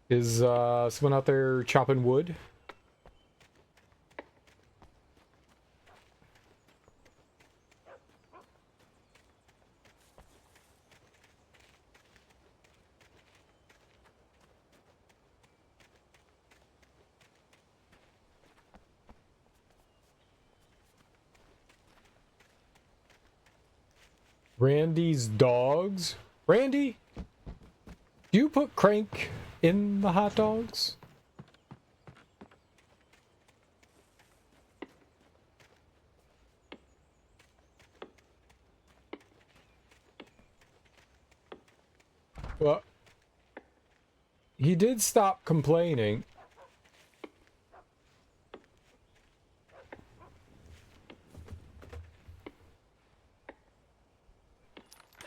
Is someone out there chopping wood? Randy's dogs? Randy? Do you put crank in the hot dogs? Well, he did stop complaining.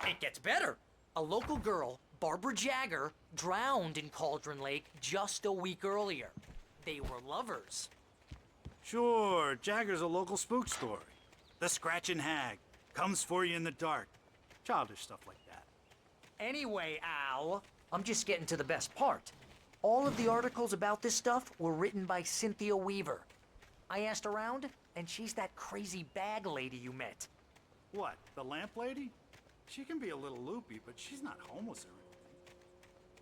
It gets better. A local girl, Barbara Jagger, drowned in Cauldron Lake just a week earlier. They were lovers. Sure, Jagger's a local spook story. The Scratching Hag. Comes for you in the dark. Childish stuff like that. Anyway, Al, I'm just getting to the best part. All of the articles about this stuff were written by Cynthia Weaver. I asked around, and she's that crazy bag lady you met. What, the lamp lady? She can be a little loopy, but she's not homeless or anything.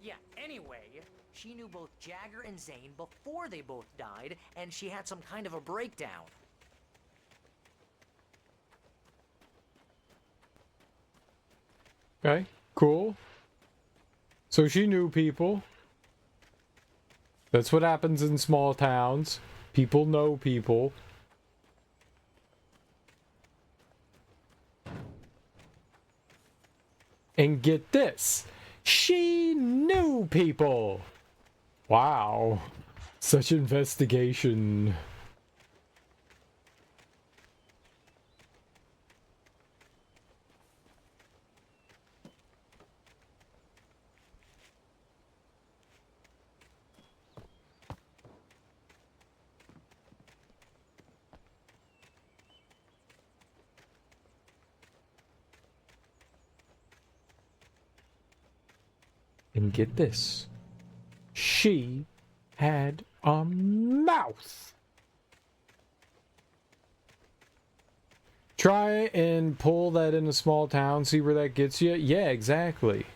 Yeah, anyway, she knew both Jagger and Zane before they both died, and she had some kind of a breakdown. Okay, cool. So she knew people. That's what happens in small towns. People know people. And get this. She knew people. Wow. Such investigation. And get this. She had a mouth. Try and pull that in a small town, see where that gets you. Yeah, exactly.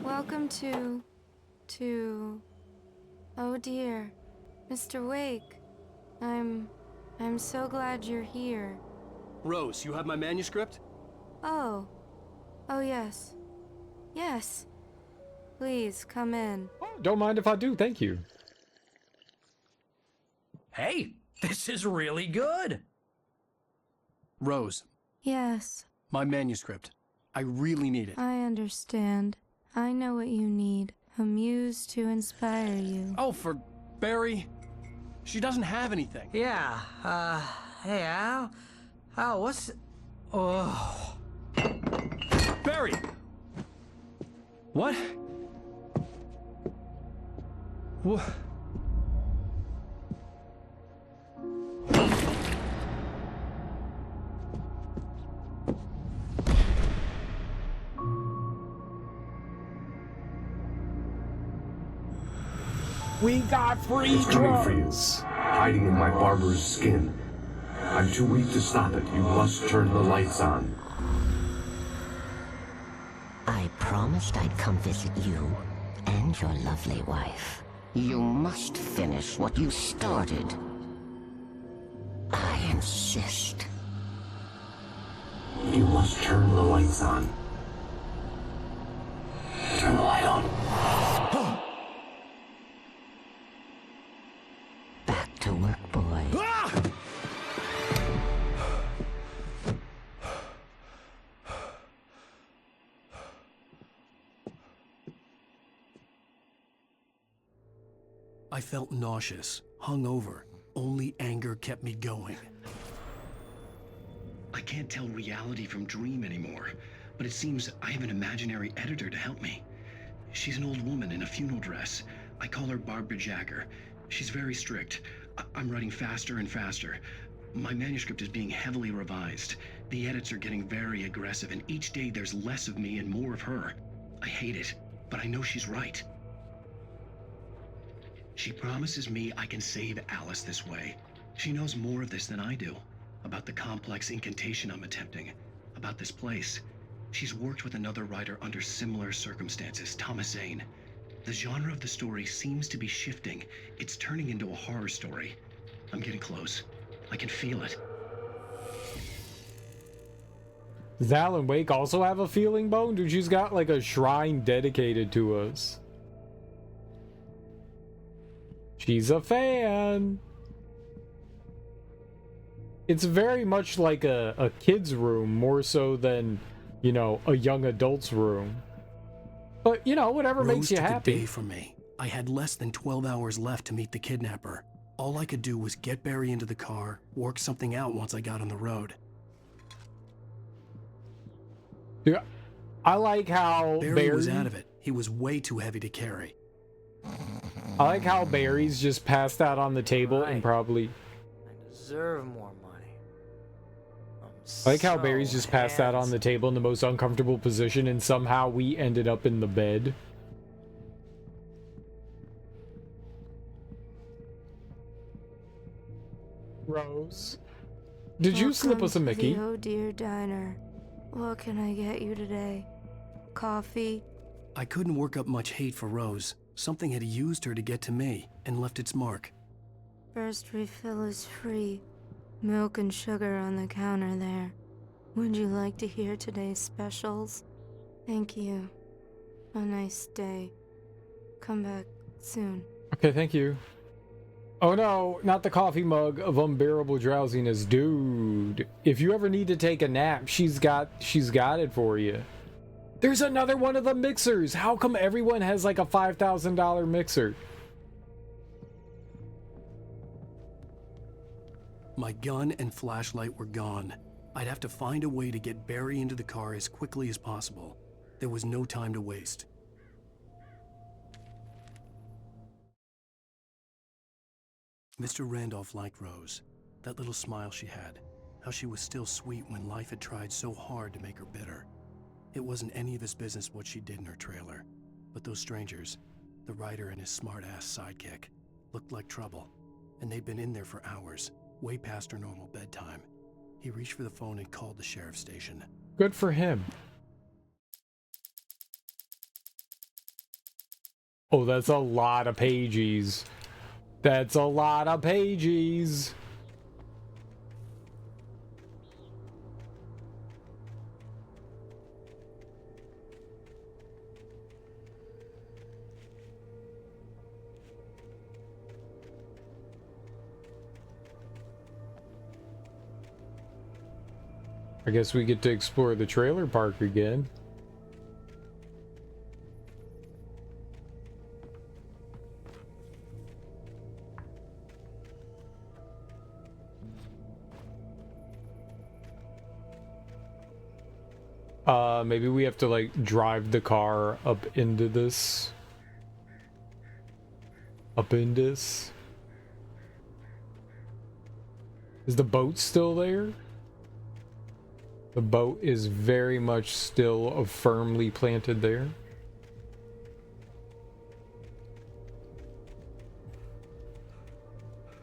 Welcome to... Oh dear. Mr. Wake. I'm so glad you're here. Rose, you have my manuscript? Oh. Oh, yes. Yes. Please, come in. Don't mind if I do, thank you. Hey, this is really good. Rose. Yes. My manuscript. I really need it. I understand. I know what you need. A muse to inspire you. Oh, for Barry. She doesn't have anything. Yeah, hey, Al? Al, what's... Oh... Barry! What? What? We got free It's coming for you, drugs. hiding in my barber's skin. I'm too weak to stop it. You must turn the lights on. I promised I'd come visit you and your lovely wife. You must finish what you started. I insist. You must turn the lights on. Turn the light on. Back to work, boy. I felt nauseous, hungover. Only anger kept me going. I can't tell reality from dream anymore, but it seems I have an imaginary editor to help me. She's an old woman in a funeral dress. I call her Barbara Jagger. She's very strict. I'm writing faster and faster. My manuscript is being heavily revised. The edits are getting very aggressive, and each day there's less of me and more of her. I hate it, but I know she's right. She promises me I can save Alice this way. She knows more of this than I do. About the complex incantation I'm attempting. About this place. She's worked with another writer under similar circumstances, Thomas Zane. The genre of the story seems to be shifting. It's turning into a horror story. I'm getting close. I can feel it. Does Alan Wake also have a feeling bone? Dude, she's got like a shrine dedicated to us. She's a fan. It's very much like a kid's room, more so than, you know, a young adult's room. But, you know, whatever Rose makes you took a happy. day from me. I had less than 12 hours left to meet the kidnapper. All I could do was get Barry into the car, work something out once I got on the road. Yeah, I like how Barry was out of it. He was way too heavy to carry. I like how Barry's just passed out on the table and probably... I deserve more money. I like how Barry's just passed out on the table in the most uncomfortable position and somehow we ended up in the bed. Rose, did you slip us a Mickey? Oh dear diner. What can I get you today? Coffee? I couldn't work up much hate for Rose. Something had used her to get to me and left its mark. First refill is free. Milk and sugar on the counter there. Would you like to hear today's specials? Thank you. A nice day. Come back soon. Okay, thank you. Oh no, not the coffee mug of unbearable drowsiness. Dude, if you ever need to take a nap, she's got it for you. There's another one of the mixers. How come everyone has like a $5,000 mixer? My gun and flashlight were gone. I'd have to find a way to get Barry into the car as quickly as possible. There was no time to waste. Mr. Randolph liked Rose. That little smile she had. How she was still sweet when life had tried so hard to make her bitter. It wasn't any of his business what she did in her trailer. But those strangers, the writer and his smart-ass sidekick, looked like trouble. And they'd been in there for hours, way past her normal bedtime. He reached for the phone and called the sheriff's station. Good for him. Oh, that's a lot of pages. That's a lot of pages. I guess we get to explore the trailer park again. Maybe we have to like drive the car up into this. Up in this. Is the boat still there? The boat is very much still firmly planted there.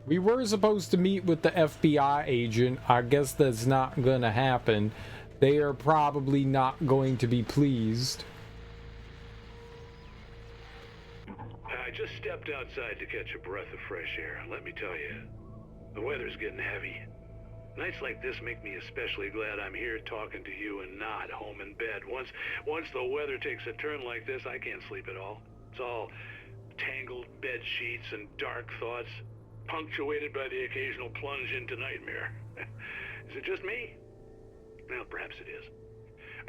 We were supposed to meet with the FBI agent. I guess that's not gonna happen. They are probably not going to be pleased. I just stepped outside to catch a breath of fresh air. Let me tell you, the weather's getting heavy. Nights like this make me especially glad I'm here talking to you and not home in bed. Once the weather takes a turn like this, I can't sleep at all. It's all tangled bed sheets and dark thoughts, punctuated by the occasional plunge into nightmare. Is it just me? Well, perhaps it is.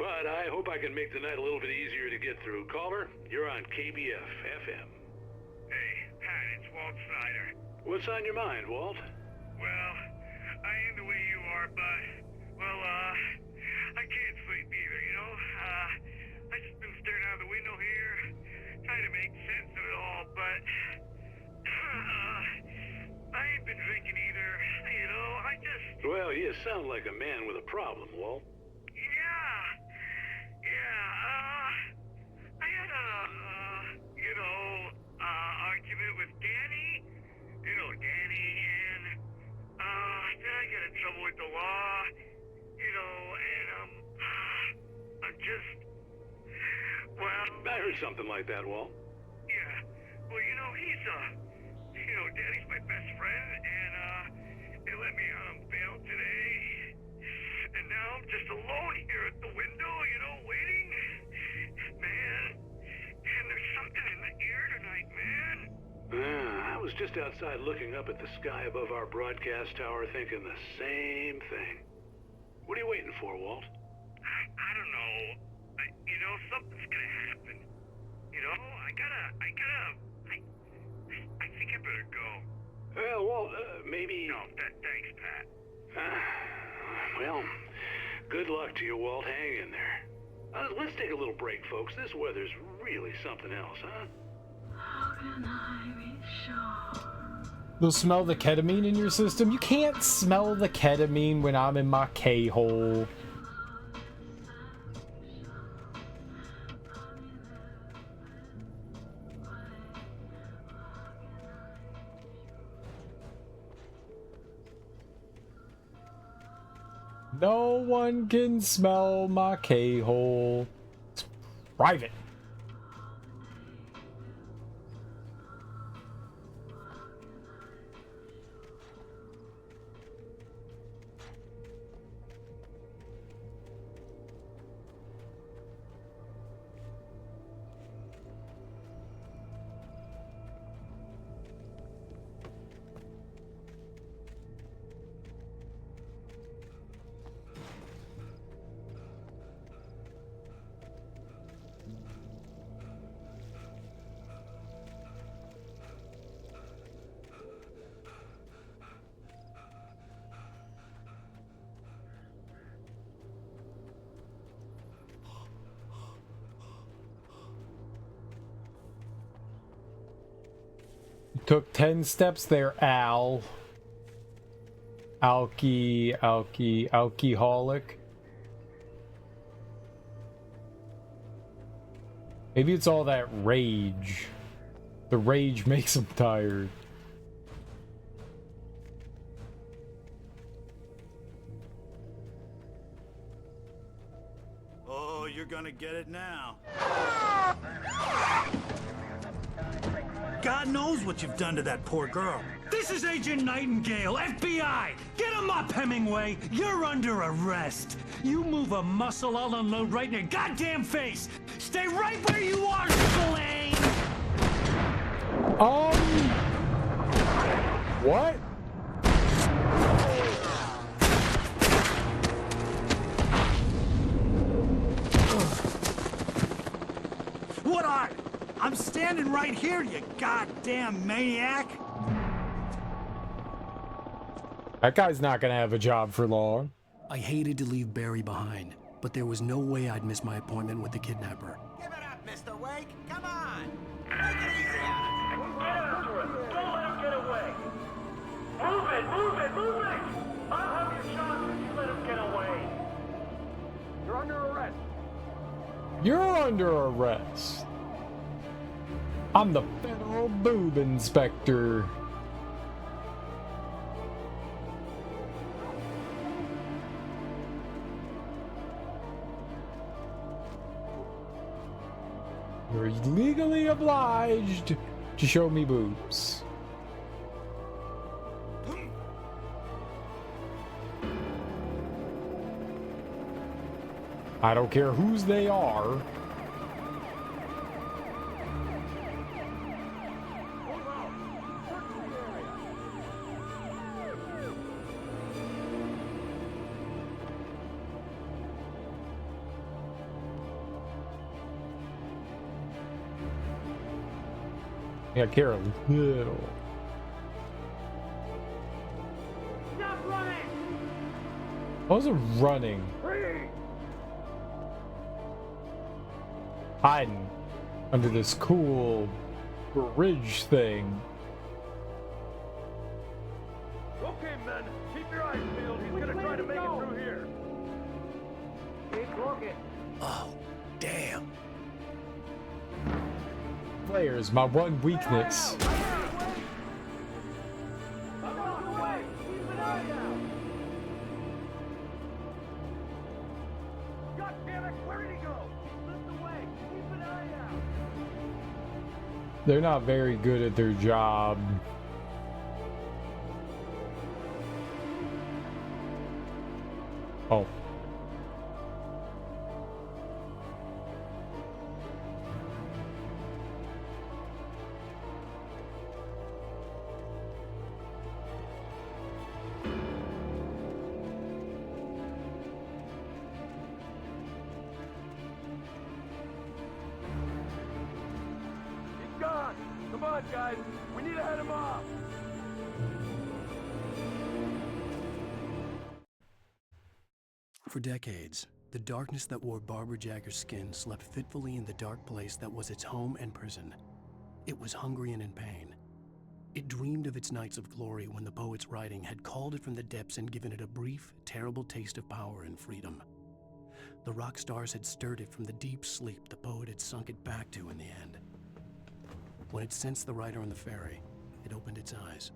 But I hope I can make the night a little bit easier to get through. Caller, you're on KBF FM. Hey, Pat, it's Walt Snyder. What's on your mind, Walt? Well, I am the way you are, but, well, I can't sleep either, you know? I just been staring out the window here, trying to make sense of it all, but, I ain't been drinking either, you know? I just... Well, you sound like a man with a problem, Walt. I had argument with Danny, Danny, and, then I got in trouble with the law, and, I'm just, well... I heard something like that, Walt. Yeah, well, he's, Danny's my best friend, and, they let me out on bail today, and now I'm just alone here at the window, waiting, man, and there's something in the air tonight, man. I was just outside looking up at the sky above our broadcast tower thinking the same thing. What are you waiting for, Walt? I don't know. Something's gonna happen. I think I better go. Well, maybe... No, thanks, Pat. Well, good luck to you, Walt. Hang in there. Let's take a little break, folks. This weather's really something else, huh? How can I be sure? You'll smell the ketamine in your system? You can't smell the ketamine when I'm in my K-hole. No one can smell my K-hole. It's private. Took 10 steps there, Al. Alcoholic. Maybe it's all that rage. The rage makes him tired. Oh, you're gonna get it now. God knows what you've done to that poor girl. This is Agent Nightingale, FBI! Get him up, Hemingway! You're under arrest! You move a muscle, I'll unload right in your goddamn face! Stay right where you are, Spillane! What? What are? I'm standing right here, you goddamn maniac! That guy's not gonna have a job for long. I hated to leave Barry behind, but there was no way I'd miss my appointment with the kidnapper. Give it up, Mr. Wake. Come on. Make it easy on us. Get after him. Don't let him get away. Move it, move it, move it! I'll have your shot if you let him get away. You're under arrest. You're under arrest. I'm the federal boob inspector. You're legally obliged to show me boobs. I don't care whose they are. Yeah, I care a little. Stop running! I wasn't running. Free! Hiding under this cool bridge thing. Okay, men, keep your eyes peeled. He's gonna try to make it through here. Keep looking. Oh, damn. Flares, my one weakness. God damn it, where did he go? Lift away. Keep an eye out. They're not very good at their job. Oh. He's gone. The Move on, guys. We need to head him off. For decades, the darkness that wore Barbara Jagger's skin slept fitfully in the dark place that was its home and prison. It was hungry and in pain. It dreamed of its nights of glory when the poet's writing had called it from the depths and given it a brief, terrible taste of power and freedom. The rock stars had stirred it from the deep sleep the poet had sunk it back to in the end. When it sensed the writer on the ferry, it opened its eyes.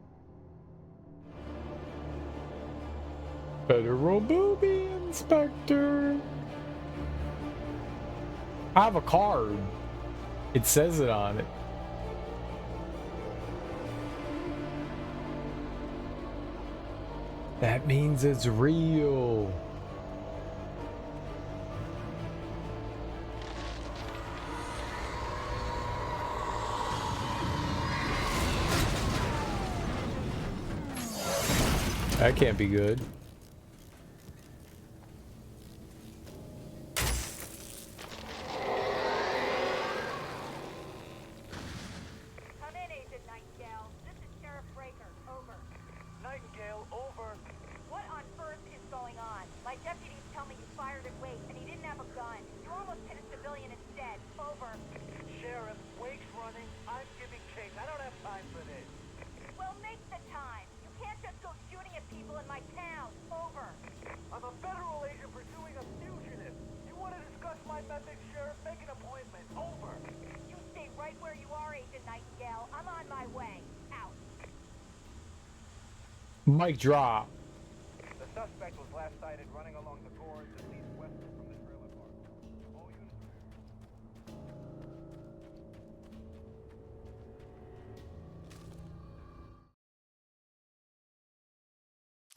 Federal Booby Inspector. I have a card. It says it on it. That means it's real. That can't be good. Mic drop. The suspect was last sighted running along the gorge that leads westward from the trailer park. All units.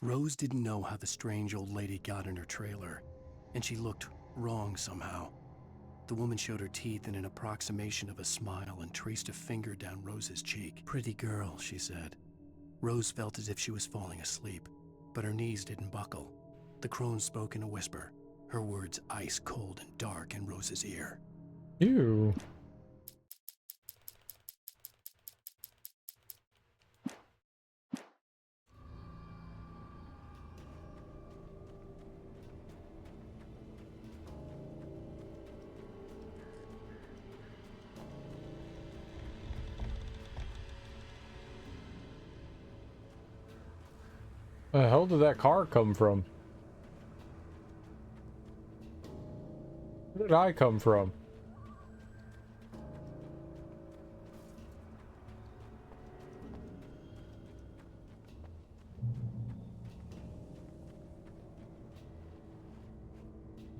Rose didn't know how the strange old lady got in her trailer, and she looked wrong somehow. The woman showed her teeth in an approximation of a smile and traced a finger down Rose's cheek. "Pretty girl," she said. Rose felt as if she was falling asleep, but her knees didn't buckle. The crone spoke in a whisper, her words ice cold and dark in Rose's ear. Ew. Where the hell did that car come from? Where did I come from?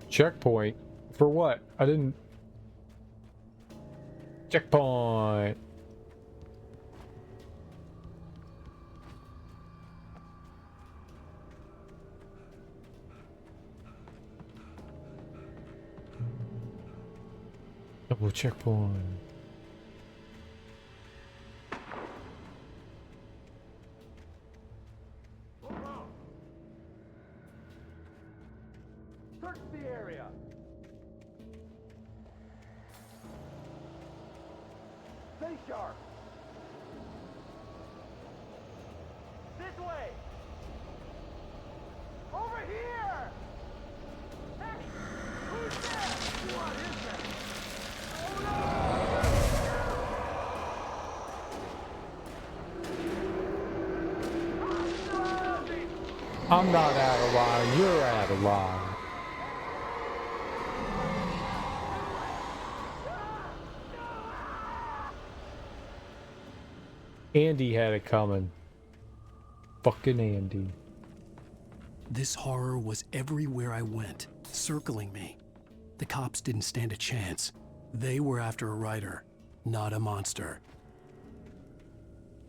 Checkpoint? For what? I didn't... Checkpoint! Double checkpoint. Search the area. Stay sharp. This way. Over here. Hey, who's there? What is that? I'm not out of line, you're out of line. Andy had it coming. Fucking Andy. This horror was everywhere I went, circling me. The cops didn't stand a chance. They were after a writer, not a monster.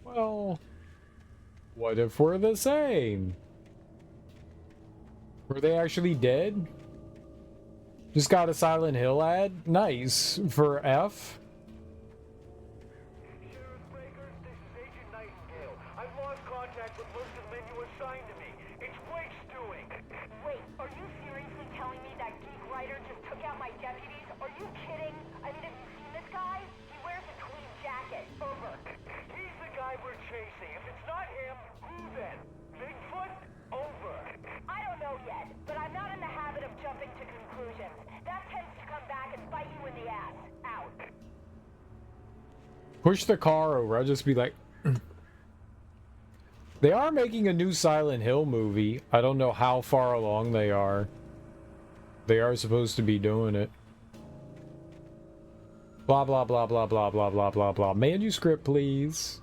Well, what if we're the same? Were they actually dead? Just got a Silent Hill ad? Nice. For F? Sheriff Breakers, this is Agent Nightingale. I've lost contact with most of the men you assigned to me. It's Wake's doing. Wait, are you seriously telling me that geek writer just took out my deputies? Are you kidding? I mean, have you seen this guy? He wears a tweed jacket. Over. Push the car over. I'll just be like... They are making a new Silent Hill movie. I don't know how far along they are. They are supposed to be doing it. Blah, blah, blah, blah, blah, blah, blah, blah, blah. Manuscript, please.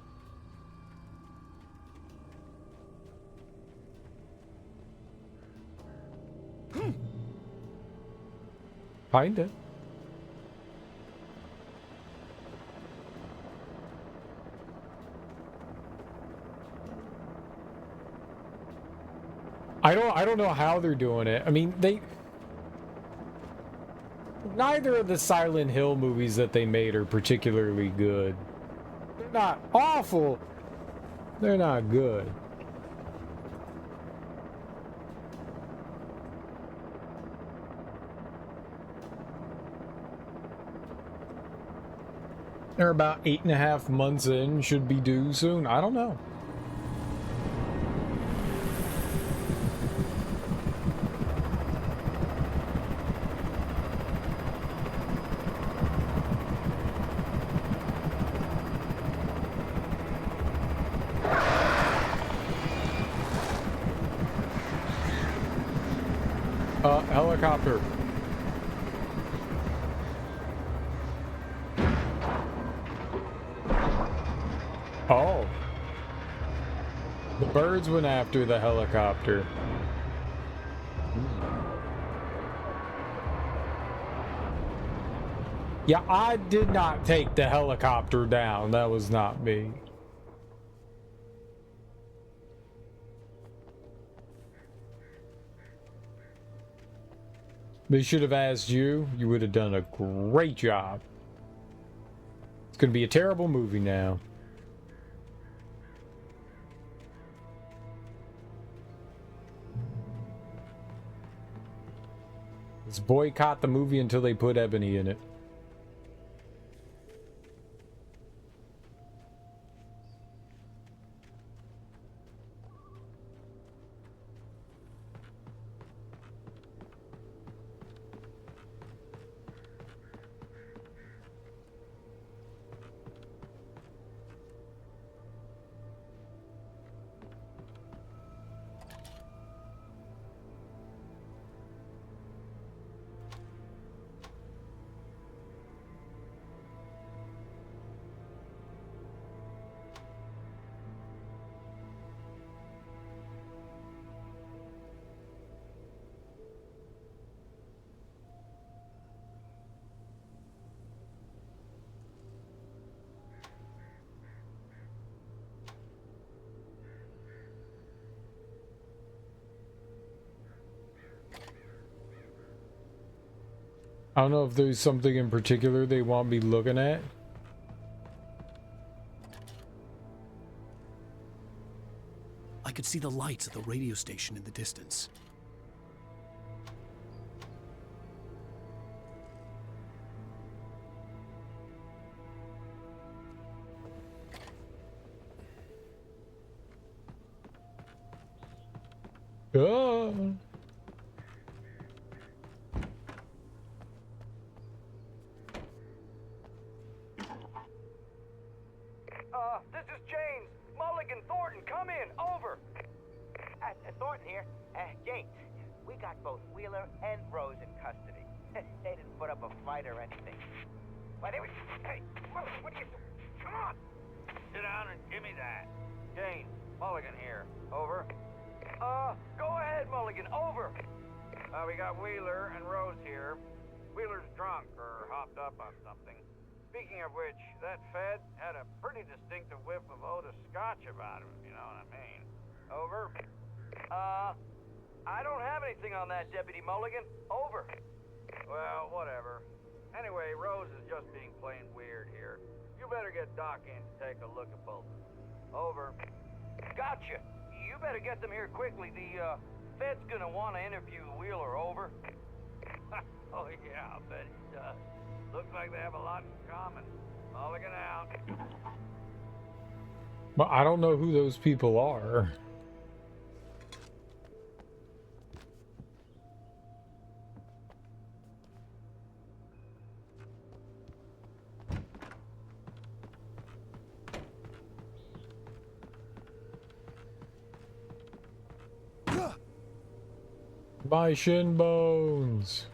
Kinda. I don't know how they're doing it. I mean, neither of the Silent Hill movies that they made are particularly good. They're not awful. They're not good. They're about 8.5 months in, should be due soon. I don't know. Helicopter. Oh. The birds went after the helicopter. Yeah, I did not take the helicopter down. That was not me. They should have asked you. You would have done a great job. It's going to be a terrible movie now. Let's boycott the movie until they put Ebony in it. I don't know if there's something in particular they want me looking at. I could see the lights of the radio station in the distance. Oh. This is James. Mulligan, Thornton, come in. Over. Thornton here. James, we got both Wheeler and Rose in custody. They didn't put up a fight or anything. But they were... Hey, what are you doing? Come on. Sit down and give me that. James, Mulligan here. Over. Go ahead, Mulligan. Over. We got Wheeler and Rose here. Wheeler's drunk or hopped up on something. Speaking of which, that Fed had a pretty distinctive whiff of Otis Scotch about him, if you know what I mean. Over. I don't have anything on that, Deputy Mulligan. Over. Well, whatever. Anyway, Rose is just being plain weird here. You better get Doc in to take a look at both of them. Over. Gotcha. You better get them here quickly. The, Fed's gonna want to interview Wheeler. Over. Oh, yeah, I'll bet he does. Looks like they have a lot in common. Mulligan out. But I don't know who those people are. My shin bones.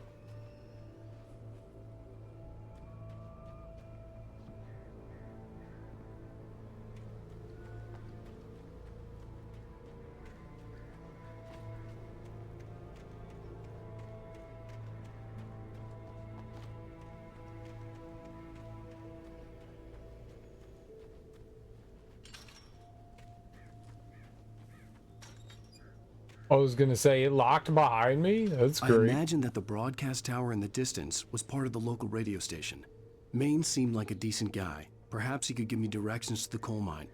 I was gonna say it locked behind me. That's great. I imagined that the broadcast tower in the distance was part of the local radio station. Maine seemed like a decent guy. Perhaps he could give me directions to the coal mine.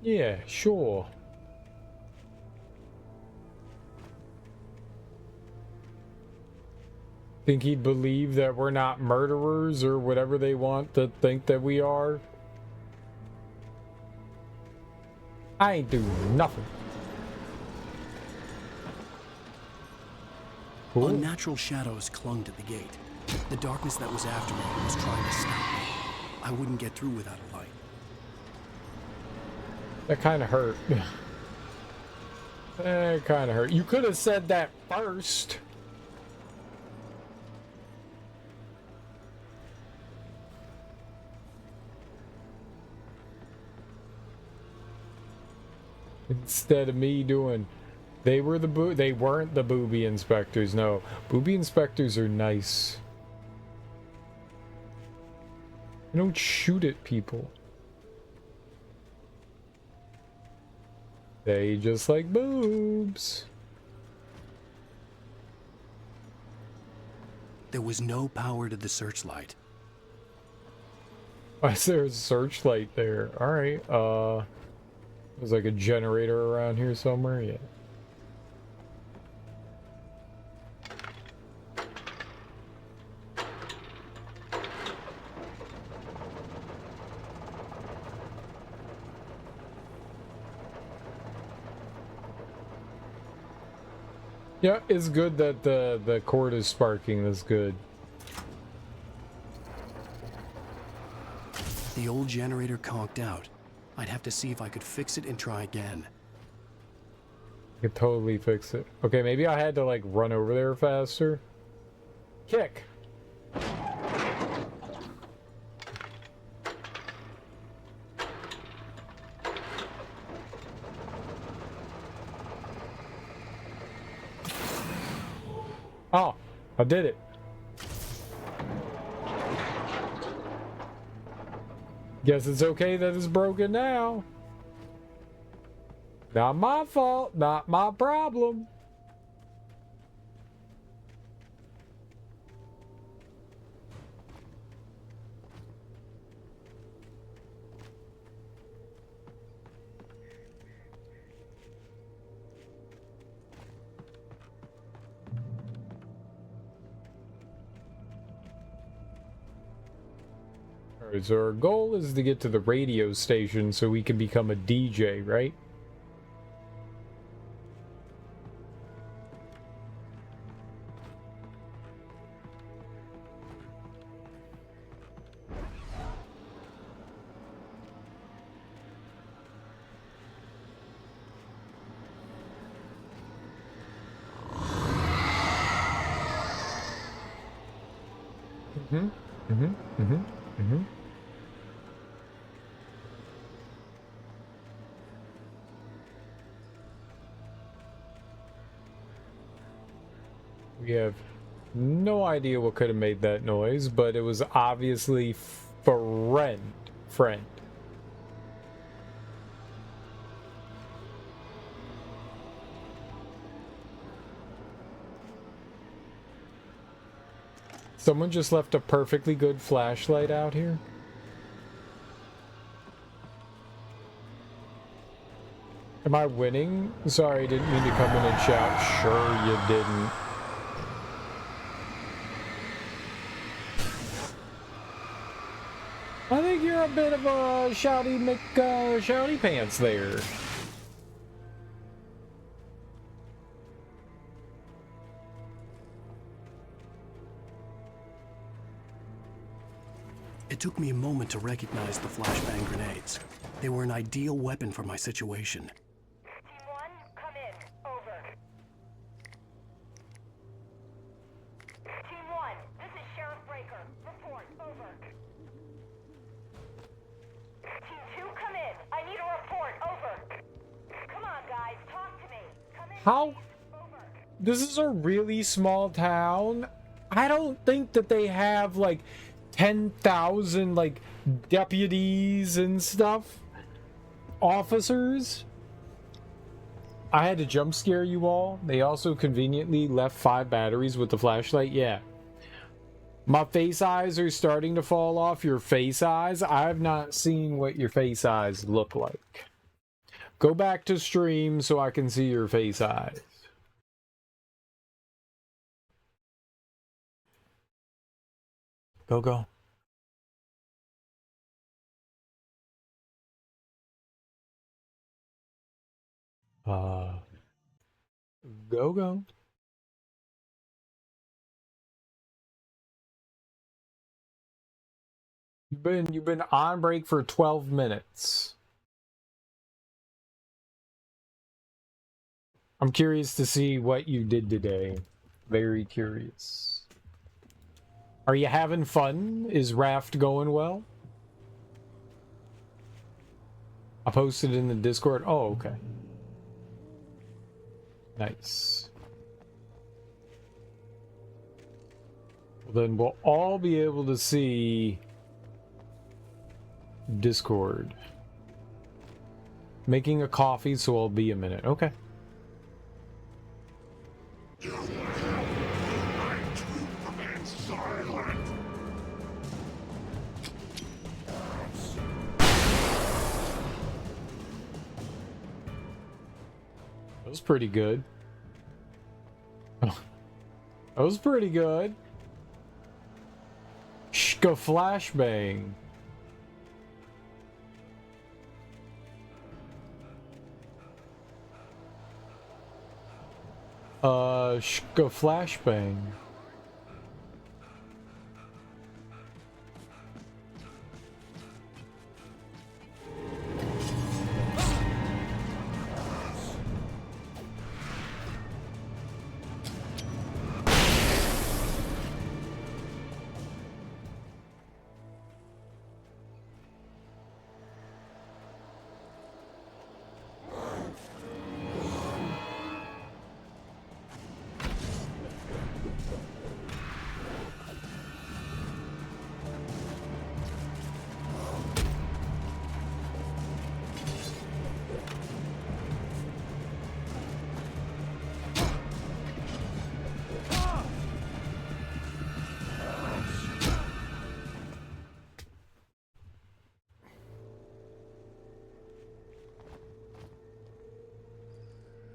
Yeah, sure. Think he'd believe that we're not murderers or whatever they want to think that we are? I ain't doing nothing. Cool. Unnatural shadows clung to the gate. The darkness that was after me was trying to stop me. I wouldn't get through without a light. That kind of hurt. That kind of hurt. You could have said that first. Instead of me doing, they weren't the booby inspectors. No, booby inspectors are nice. They don't shoot at people. They just like boobs. There was no power to the searchlight. Why is there a searchlight there? Alright, there's like a generator around here somewhere, yeah. Yeah, it's good that the cord is sparking. That's good. The old generator conked out. I'd have to see if I could fix it and try again. I could totally fix it. Okay, maybe I had to like run over there faster. Kick. Oh, I did it. Guess it's okay that it's broken now. Not my fault, not my problem. Alright, so our goal is to get to the radio station so we can become a DJ, right? We have no idea what could have made that noise, but it was obviously friend. Someone just left a perfectly good flashlight out here. Am I winning? Sorry, didn't mean to come in and shout. Sure you didn't. I think you're a bit of a shouty pants there. It took me a moment to recognize the flashbang grenades. They were an ideal weapon for my situation. Team How? This is a really small town. I don't think that they have like 10,000 like deputies and stuff. Officers. I had to jump scare you all. They also conveniently left 5 batteries with the flashlight. Yeah. My face eyes are starting to fall off. Your face eyes? I've not seen what your face eyes look like. Go back to stream so I can see your face eyes. Go, go. Go, go. You've been on break for 12 minutes. I'm curious to see what you did today. Very curious. Are you having fun? Is Raft going well? I posted in the Discord. Oh, okay. Nice. Well, then we'll all be able to see Discord. Making a coffee, so I'll be a minute. Okay. That was pretty good. That was pretty good. Shka flashbang. Shka flashbang.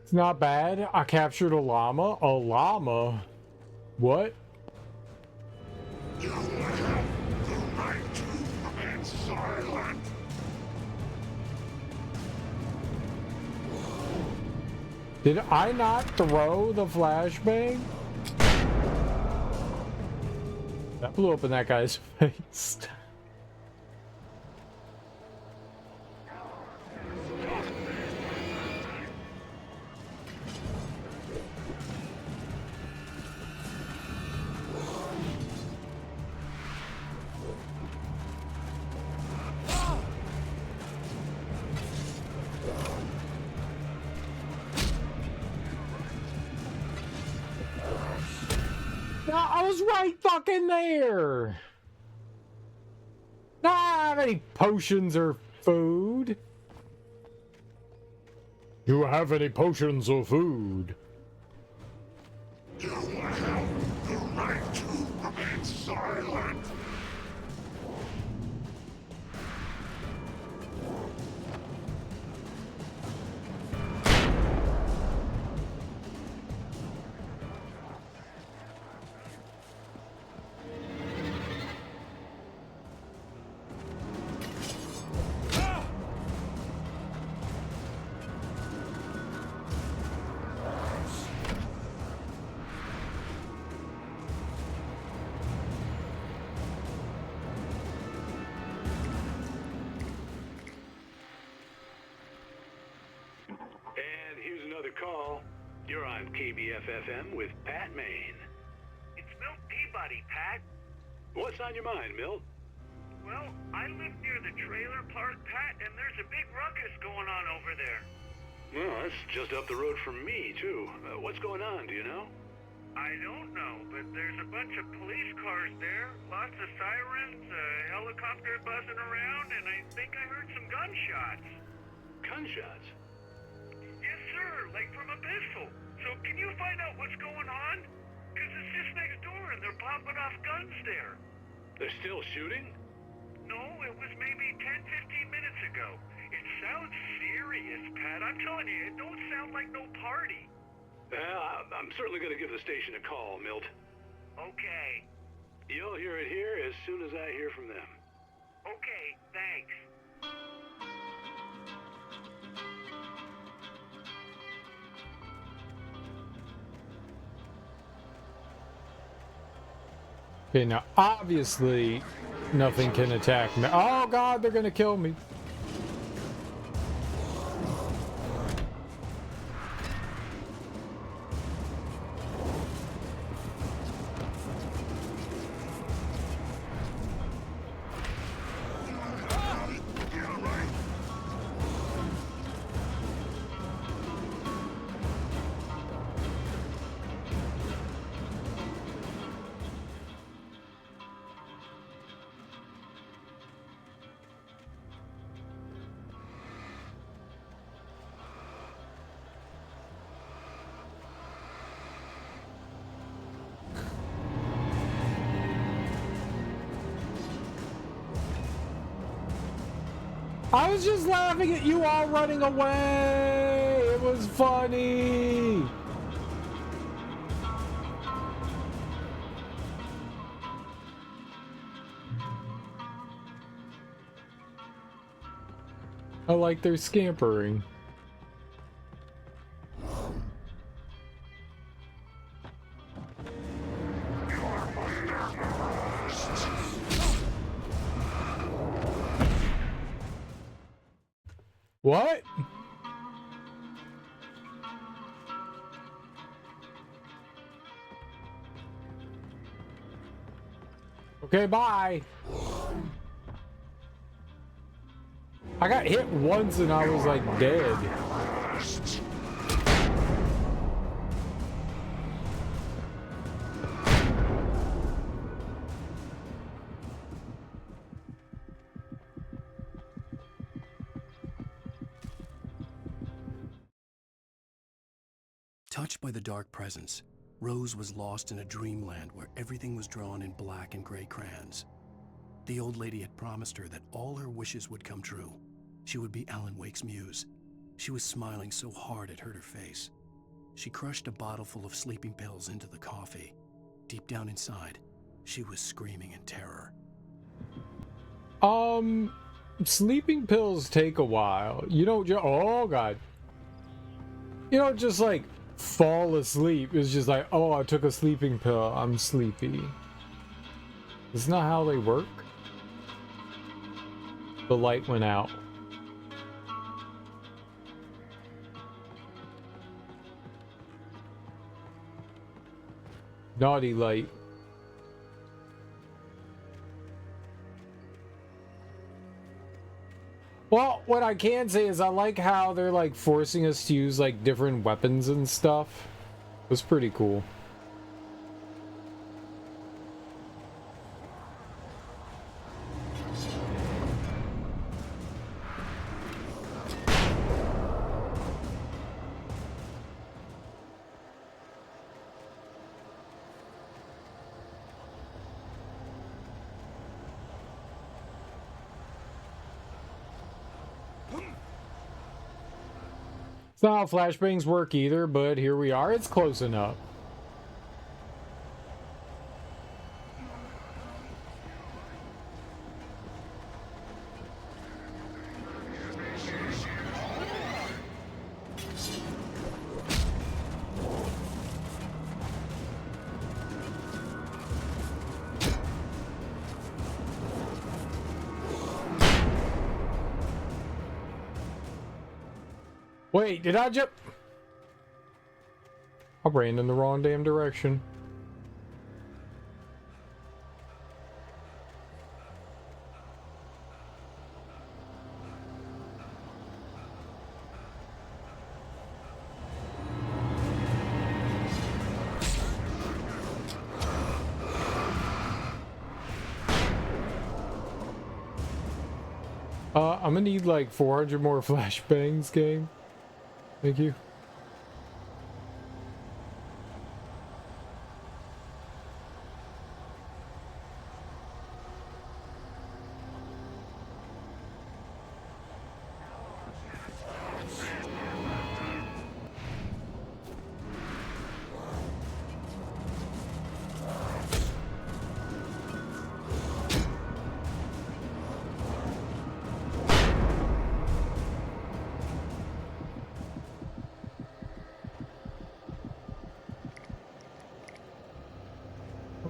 It's not bad. I captured a llama. A llama? What? You have the right to remain silent. Did I not throw the flashbang? That blew up in that guy's face. I was right fucking there. I don't have any potions or food. You have any potions or food? You have the right to remain silent. Call. You're on KBF-FM with Pat Maine. It's Milt Peabody, Pat. What's on your mind, Milt? Well, I live near the trailer park, Pat, and there's a big ruckus going on over there. Well, that's just up the road from me, too. What's going on, do you know? I don't know, but there's a bunch of police cars there, lots of sirens, a helicopter buzzing around, and I think I heard some gunshots. Gunshots? Yes, sir, like from a pistol. So can you find out what's going on? Because it's just next door and they're popping off guns there. They're still shooting? No, it was maybe 10-15 minutes ago. It sounds serious, Pat. I'm telling you, it don't sound like no party. I'm certainly going to give the station a call, Milt. Okay. You'll hear it here as soon as I hear from them. Okay, thanks. Okay, now obviously nothing can attack me. Oh god, they're gonna kill me. I was just laughing at you all running away. It was funny. I like their scampering. What? Okay, bye. I got hit once and I was like dead. Touched by the dark presence, Rose was lost in a dreamland where everything was drawn in black and gray crayons. The old lady had promised her that all her wishes would come true. She would be Alan Wake's muse. She was smiling so hard it hurt her face. She crushed a bottle full of sleeping pills into the coffee. Deep down inside, she was screaming in terror. Sleeping pills take a while. You don't just, oh god. You don't just like fall asleep. It's just like, oh, I took a sleeping pill. I'm sleepy. Isn't that how they work? The light went out. Naughty light. Well, what I can say is I like how they're like forcing us to use like different weapons and stuff. It was pretty cool. It's not how flashbangs work either, but here we are. It's close enough. Wait, did I jump? I ran in the wrong damn direction. I'm gonna need like 400 more flashbangs, game. Thank you.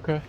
Okay.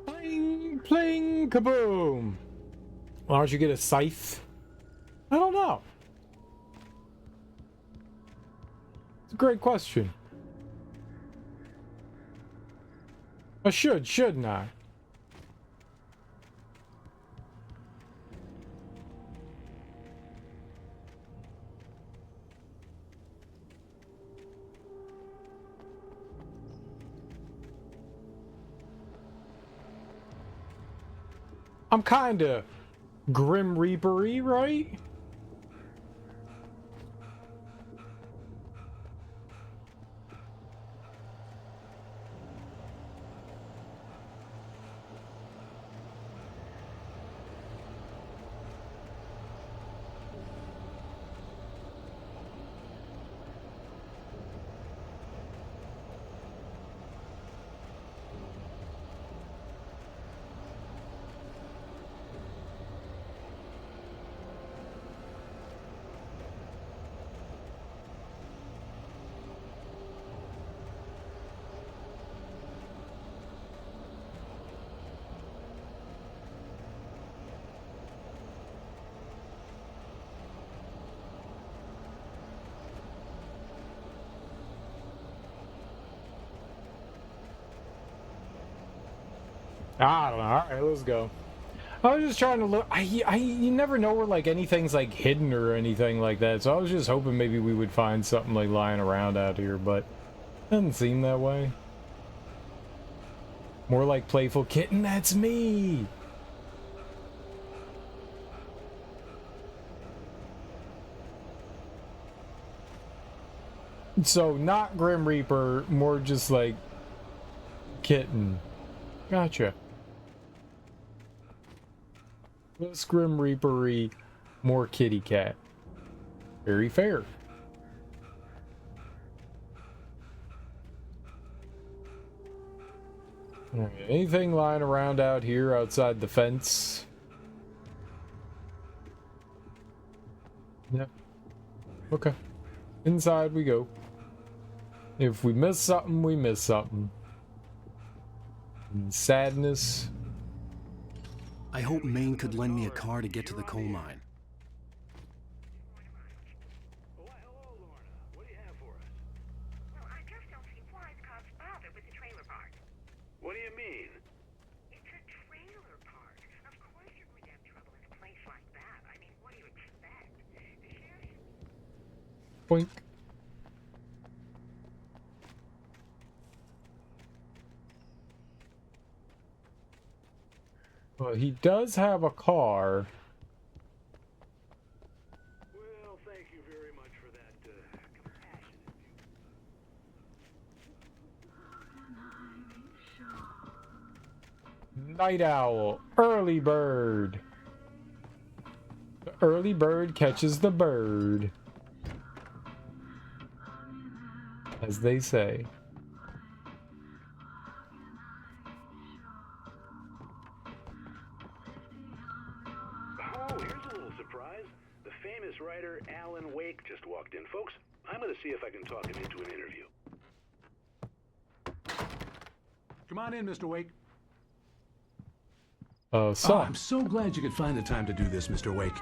Pling, pling, kaboom. Why don't you get a scythe? I don't know. It's a great question. I shouldn't I? I'm kinda Grim Reaper-y, right? I don't know. All right, let's go. I was just trying to look. You never know where like anything's like hidden or anything like that. So I was just hoping maybe we would find something like lying around out here, but it doesn't seem that way. More like playful kitten. That's me. So not Grim Reaper, more just like kitten. Gotcha. Less Grim Reaper-y, more kitty cat. Very fair. Alright, anything lying around out here outside the fence? Yeah. Okay. Inside we go. If we miss something, we miss something. And sadness. I hope Maine could lend me a car to get to the coal mine. What do you mean? It's a trailer park. Of course you're going to have trouble in a place like that. I mean, what do you expect? The sheriff... Boink. Well, he does have a car. Well, thank you very much for that compassionate view. Night owl, early bird. The early bird catches the bird, as they say. Oh, here's a little surprise. The famous writer Alan Wake just walked in. Folks, I'm going to see if I can talk him into an interview. Come on in, Mr. Wake. So I'm so glad you could find the time to do this, Mr. Wake.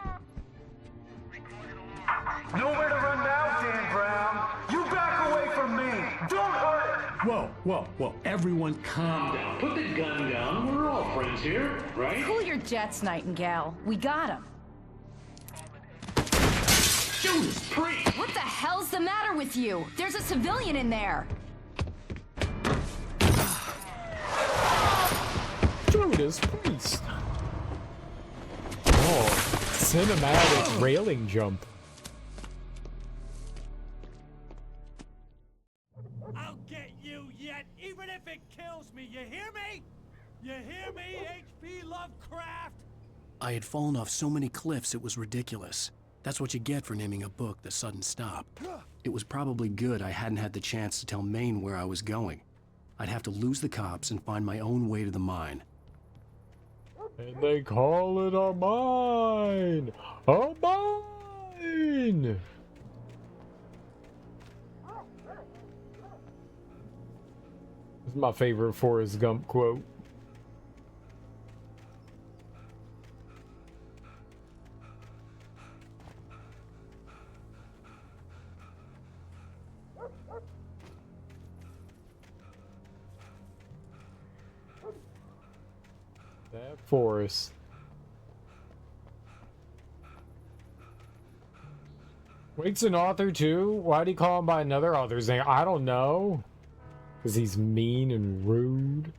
Nowhere to run now, Dan Brown. You back away from me. Don't hurt it. Whoa. Everyone calm down. Put the gun down. We're all friends here, right? Cool your jets, Nightingale. We got him. Judas Priest! What the hell's the matter with you? There's a civilian in there. Judas Priest. Oh, cinematic railing jump. I'll get you yet, even if it kills me. You hear me? You hear me, H.P. Lovecraft? I had fallen off so many cliffs it was ridiculous. That's what you get for naming a book The Sudden Stop. It was probably good I hadn't had the chance to tell Maine where I was going. I'd have to lose the cops and find my own way to the mine. And they call it a mine! A mine! This is my favorite Forrest Gump quote. That Forrest. Wake's an author too? Why'd he call him by another author's name? I don't know. Because he's mean and rude.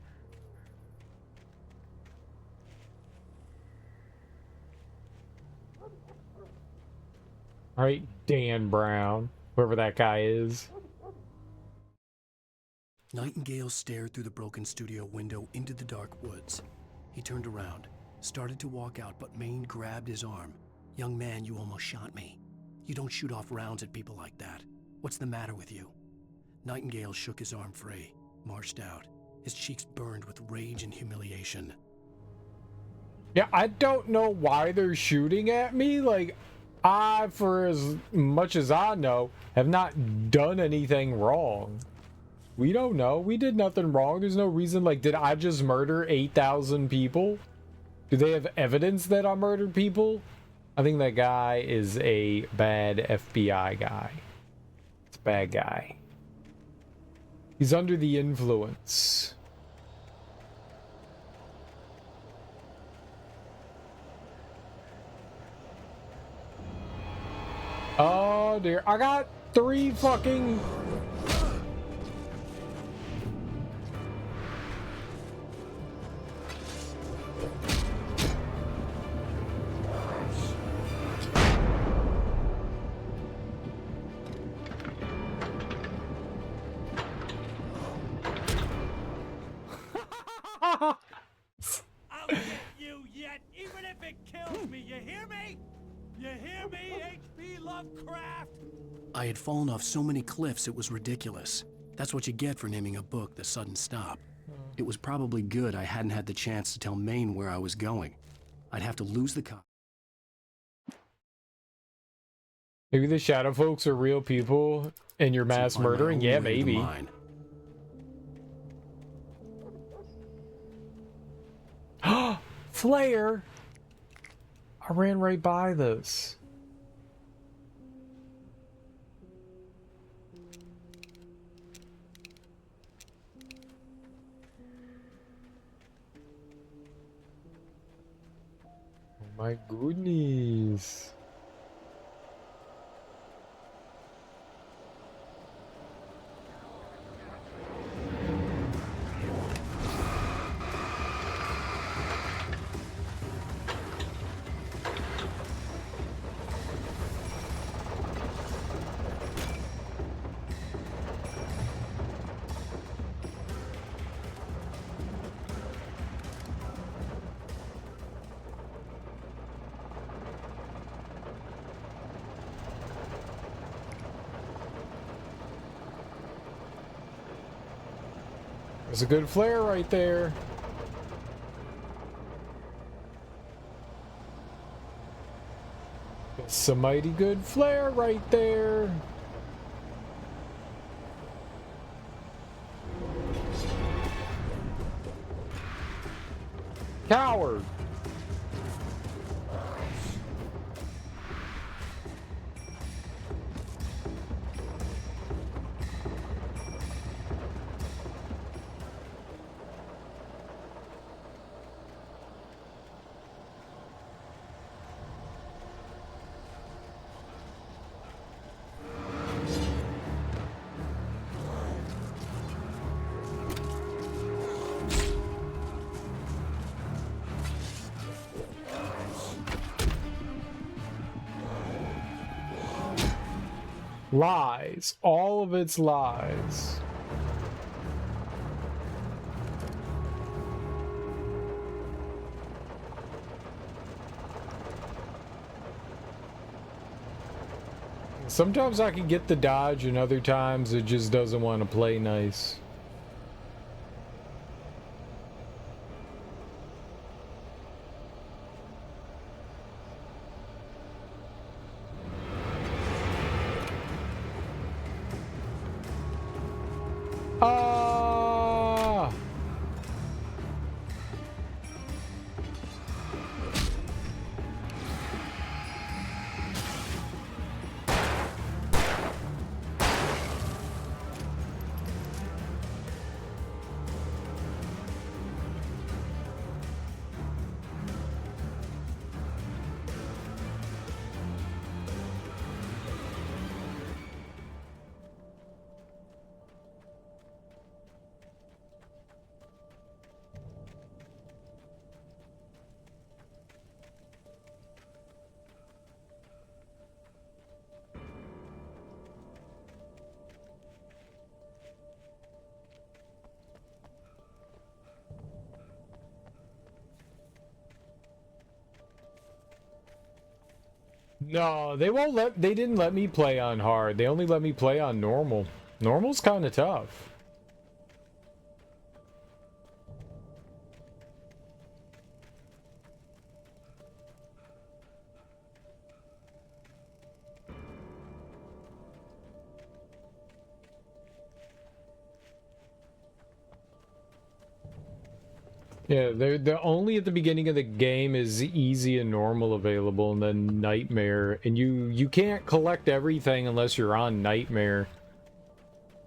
Alright, Dan Brown. Whoever that guy is. Nightingale stared through the broken studio window into the dark woods. He turned around, started to walk out, but Maine grabbed his arm. "Young man, you almost shot me. You don't shoot off rounds at people like that. What's the matter with you?" Nightingale shook his arm free, marched out. His cheeks burned with rage and humiliation. Yeah, I don't know why they're shooting at me. Like, I, for as much as I know, have not done anything wrong. We don't know. We did nothing wrong. There's no reason. Like, did I just murder 8,000 people? Do they have evidence that I murdered people? I think that guy is a bad FBI guy. It's a bad guy. He's under the influence. Oh dear. I got 3 fucking... I'll get you yet, even if it kills me. You hear me? You hear me, H.P. Lovecraft? I had fallen off so many cliffs it was ridiculous. That's what you get for naming a book The Sudden Stop. It was probably good I hadn't had the chance to tell Maine where I was going. I'd have to lose the cop. Maybe the shadow folks are real people and you're mass murdering? Yeah, maybe. Flare! I ran right by this. Oh my goodness. That's a good flare right there. That's a mighty good flare right there. Coward. Lies. All of its lies. Sometimes I can get the dodge, and other times it just doesn't want to play nice. Ah! No, they didn't let me play on hard. They only let me play on normal. Normal's kind of tough. Yeah, they're only at the beginning of the game is easy and normal available, and then nightmare, and you can't collect everything unless you're on nightmare,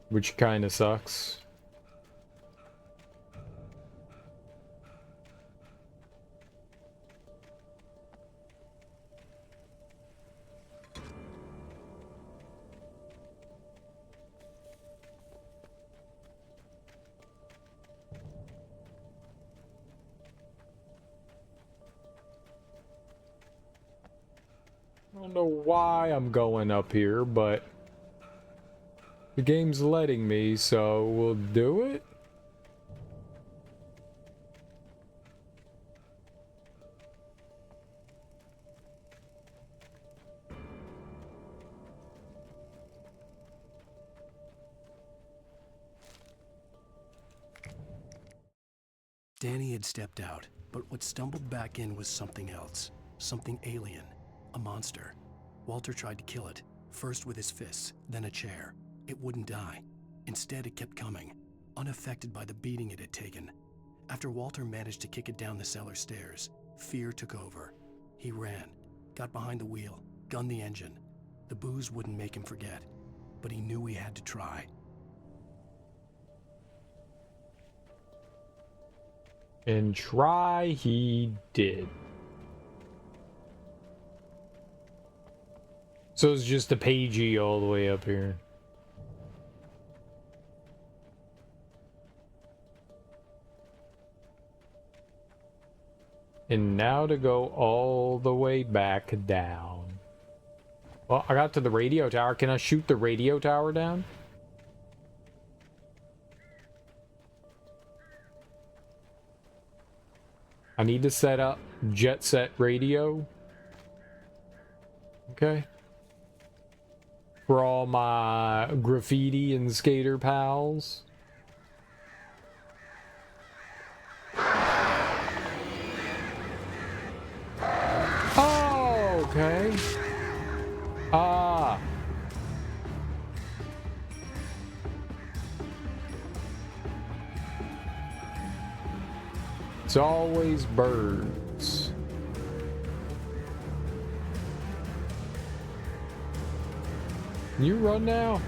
which kind of sucks. I don't know why I'm going up here, but the game's letting me, so we'll do it. Danny had stepped out, but what stumbled back in was something else. Something alien. A monster. Walter tried to kill it, first with his fists, then a chair. It wouldn't die. Instead, it kept coming, unaffected by the beating it had taken. After Walter managed to kick it down the cellar stairs, fear took over. He ran, got behind the wheel, gunned the engine. The booze wouldn't make him forget, but he knew he had to try. And try he did. So it's just a pagey all the way up here. And now to go all the way back down. Well, I got to the radio tower. Can I shoot the radio tower down? I need to set up jet set radio. Okay. For all my graffiti and skater pals. It's always birds. Can you run now?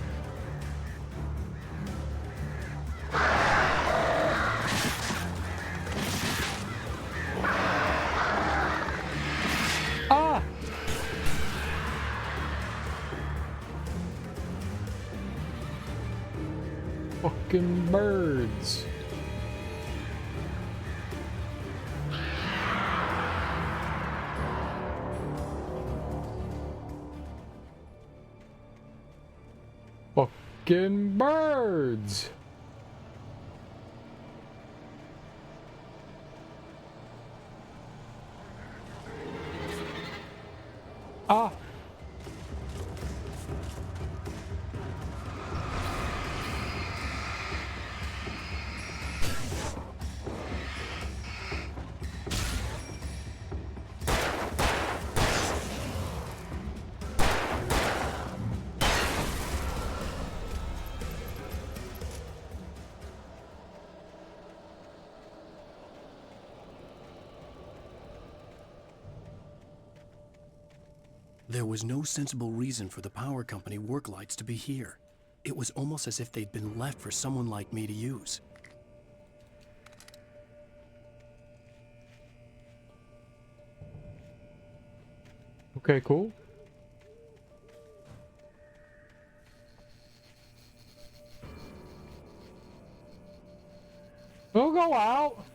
Ah! Fucking birds. Fucking birds. Ah. There was no sensible reason for the power company work lights to be here. It was almost as if they'd been left for someone like me to use. Okay, cool. We'll go out.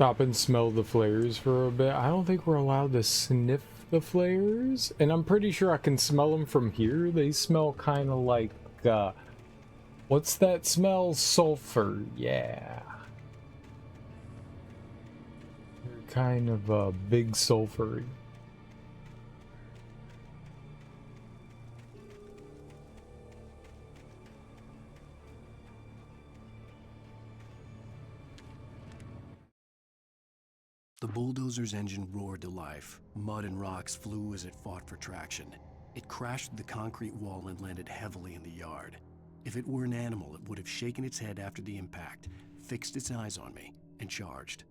Stop and smell the flares for a bit. I don't think we're allowed to sniff the flares, and I'm pretty sure I can smell them from here. They smell kind of like, what's that smell? Sulfur, yeah. They're kind of big sulfury. The bulldozer's engine roared to life. Mud and rocks flew as it fought for traction. It crashed through the concrete wall and landed heavily in the yard. If it were an animal, it would have shaken its head after the impact, fixed its eyes on me, and charged.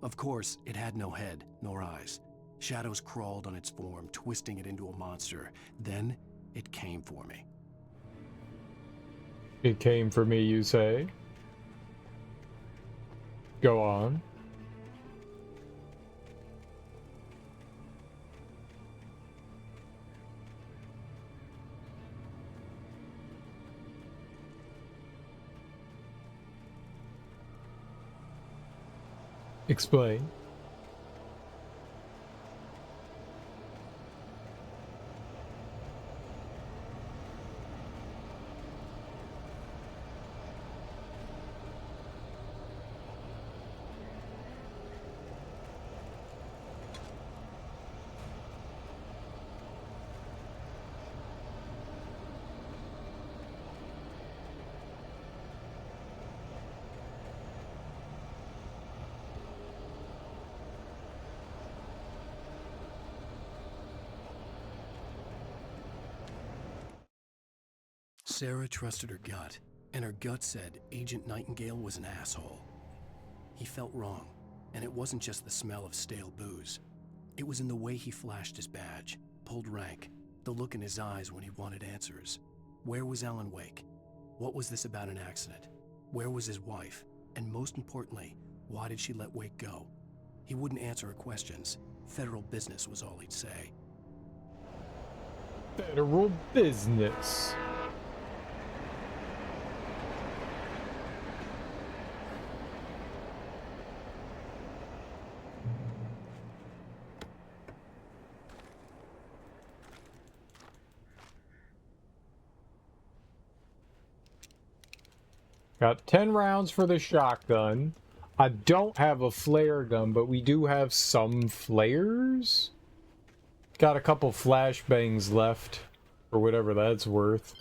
Of course, it had no head, nor eyes. Shadows crawled on its form, twisting it into a monster. Then, it came for me. It came for me, you say? Go on. Explain. Sarah trusted her gut, and her gut said Agent Nightingale was an asshole. He felt wrong, and it wasn't just the smell of stale booze. It was in the way he flashed his badge, pulled rank, the look in his eyes when he wanted answers. Where was Alan Wake? What was this about an accident? Where was his wife? And most importantly, why did she let Wake go? He wouldn't answer her questions. Federal business was all he'd say. Federal business. Got 10 rounds for the shotgun. I don't have a flare gun, but we do have some flares. Got a couple flashbangs left, or whatever that's worth.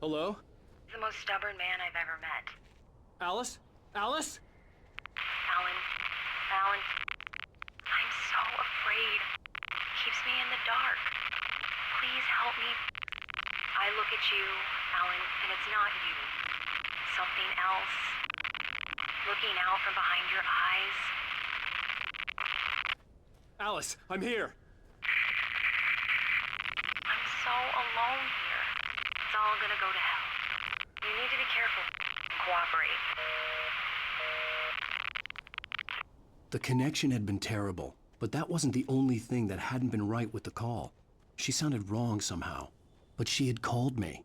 Hello? The most stubborn man I've ever met. Alice? Alice? Alan, I'm so afraid. Keeps me in the dark. Please help me. I look at you, Alan, and it's not you. Something else. Looking out from behind your eyes. Alice, I'm here. I'm so alone here. It's all gonna go to hell. You need to be careful. Cooperate. The connection had been terrible, but that wasn't the only thing that hadn't been right with the call. She sounded wrong somehow, but she had called me.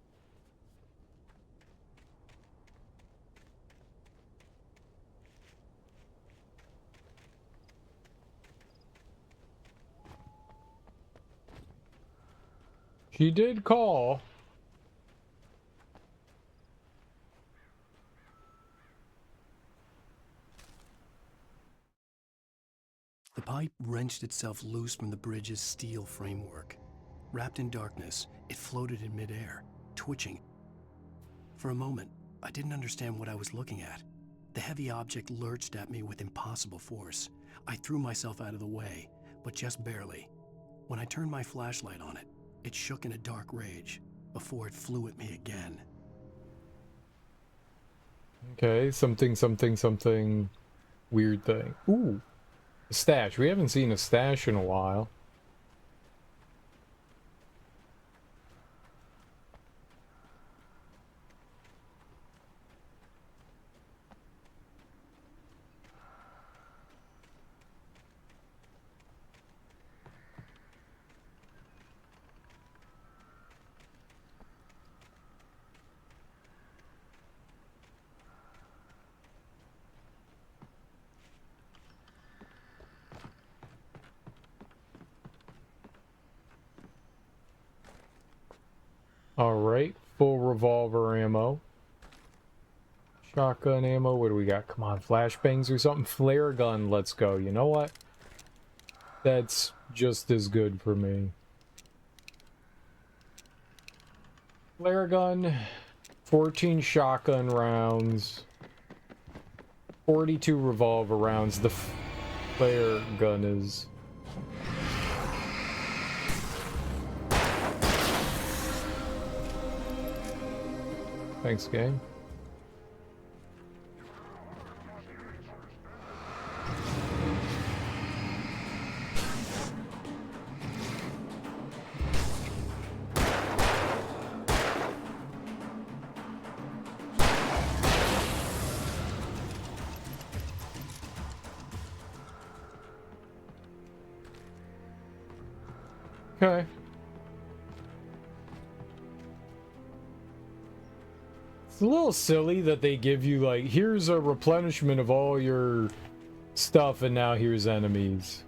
She did call. The pipe wrenched itself loose from the bridge's steel framework. Wrapped in darkness, it floated in midair, twitching. For a moment, I didn't understand what I was looking at. The heavy object lurched at me with impossible force. I threw myself out of the way, but just barely. When I turned my flashlight on it, it shook in a dark rage before it flew at me again. Okay, something weird thing. Ooh, a stash. We haven't seen a stash in a while. Alright, full revolver ammo. Shotgun ammo, what do we got? Come on, flashbangs or something? Flare gun, let's go. You know what? That's just as good for me. Flare gun, 14 shotgun rounds. 42 revolver rounds. The flare gun is... Thanks, game. Okay. It's a little silly that they give you, like, here's a replenishment of all your stuff, and now here's enemies.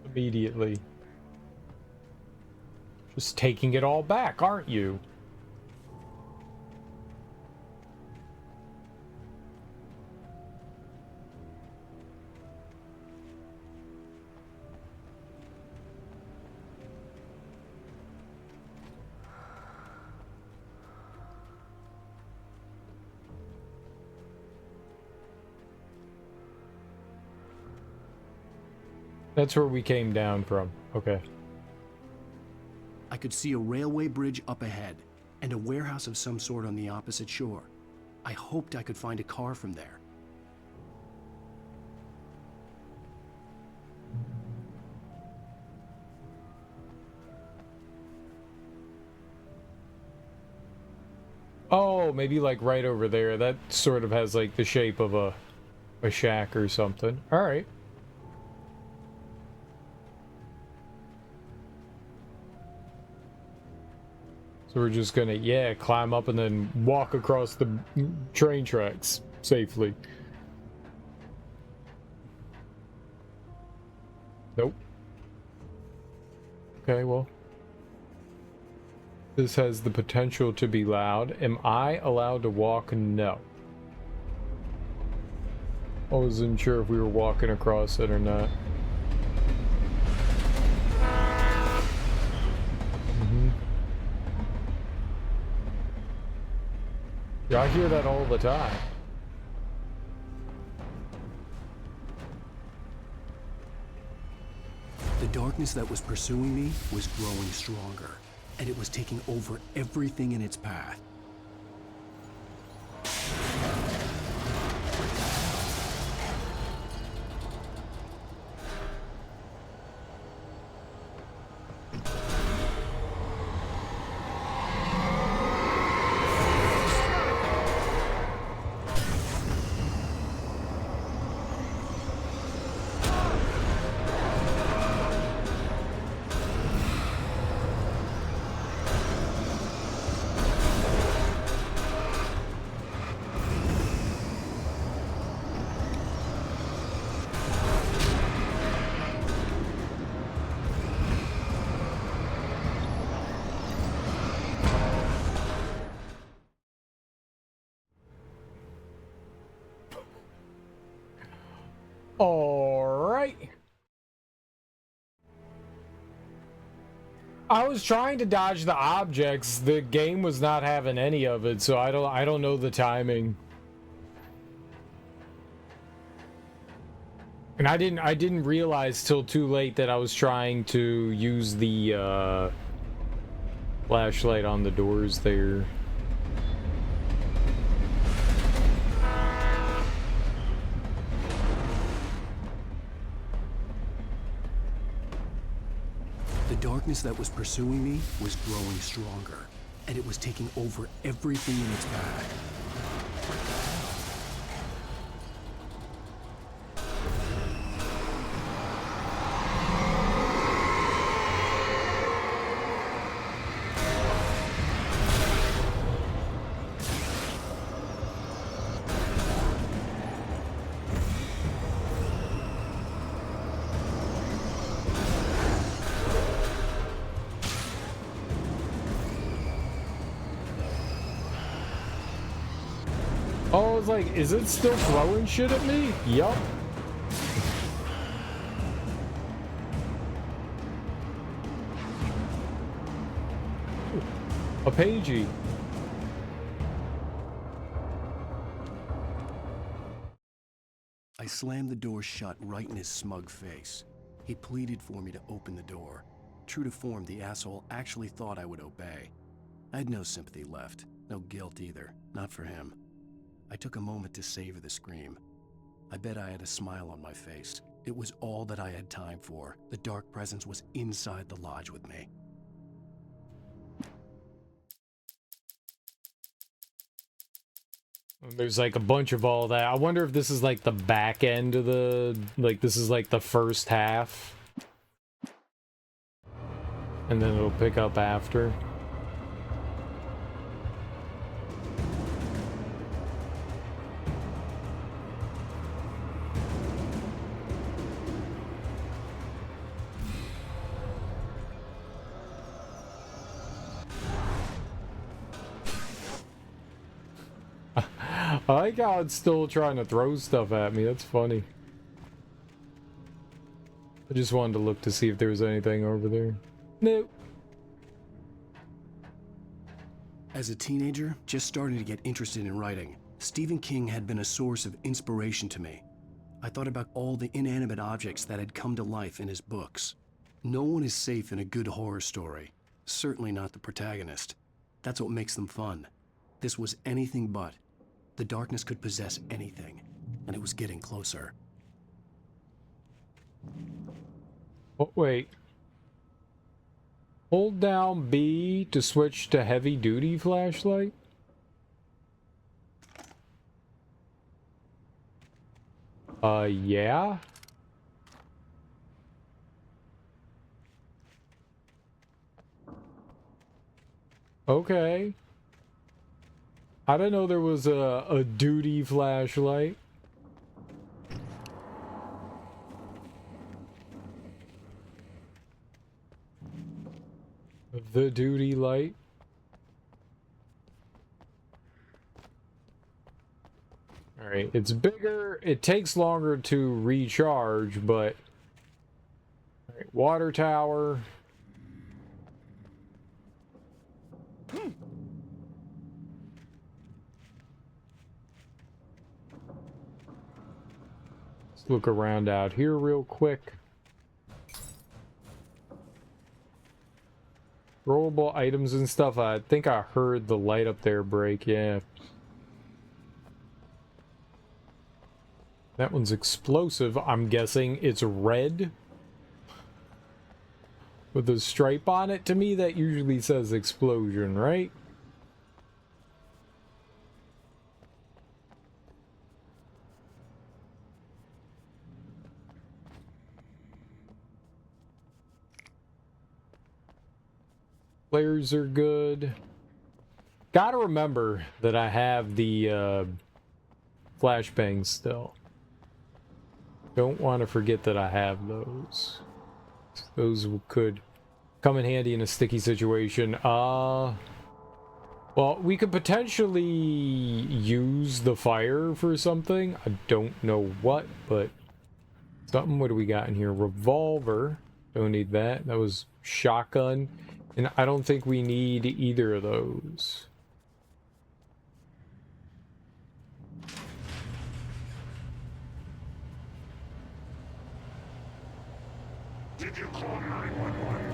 Immediately. Just taking it all back, aren't you? That's where we came down from. Okay. I could see a railway bridge up ahead, and a warehouse of some sort on the opposite shore. I hoped I could find a car from there. Oh, maybe like right over there. That sort of has like the shape of a shack or something. All right. So we're just gonna, yeah, climb up and then walk across the train tracks safely. Nope. Okay, well. This has the potential to be loud. Am I allowed to walk? No. I wasn't sure if we were walking across it or not. Yeah, I hear that all the time. The darkness that was pursuing me was growing stronger, and it was taking over everything in its path. Alright. I was trying to dodge the objects. The game was not having any of it, so I don't know the timing. And I didn't realize till too late that I was trying to use the flashlight on the doors there. The darkness that was pursuing me was growing stronger, and it was taking over everything in its path. Oh, I was like, is it still throwing shit at me? Yup. A pagey. I slammed the door shut right in his smug face. He pleaded for me to open the door. True to form, the asshole actually thought I would obey. I had no sympathy left, no guilt either, not for him. I took a moment to savor the scream. I bet I had a smile on my face. It was all that I had time for. The dark presence was inside the lodge with me. There's like a bunch of all that. I wonder if this is like the back end of the, like this is like the first half. And then it'll pick up after. I like how it's still trying to throw stuff at me. That's funny. I just wanted to look to see if there was anything over there. Nope. As a teenager, just starting to get interested in writing, Stephen King had been a source of inspiration to me. I thought about all the inanimate objects that had come to life in his books. No one is safe in a good horror story. Certainly not the protagonist. That's what makes them fun. This was anything but. The darkness could possess anything, and it was getting closer. Oh, wait. Hold down B to switch to heavy duty flashlight? Yeah? Okay. I didn't know there was a duty flashlight. The duty light. Alright, it's bigger. It takes longer to recharge, but... Alright, water tower. Let's look around out here real quick. Rollable items and stuff. I think I heard the light up there break, yeah. That one's explosive. I'm guessing it's red. With a stripe on it. To me, that usually says explosion, right? Flares are good. Gotta remember that I have the flashbangs still. Don't want to forget that I have those. Those could come in handy in a sticky situation. Well, we could potentially use the fire for something. I don't know what, but something. What do we got in here? Revolver. Don't need that. That was shotgun. And I don't think we need either of those. Did you call 911?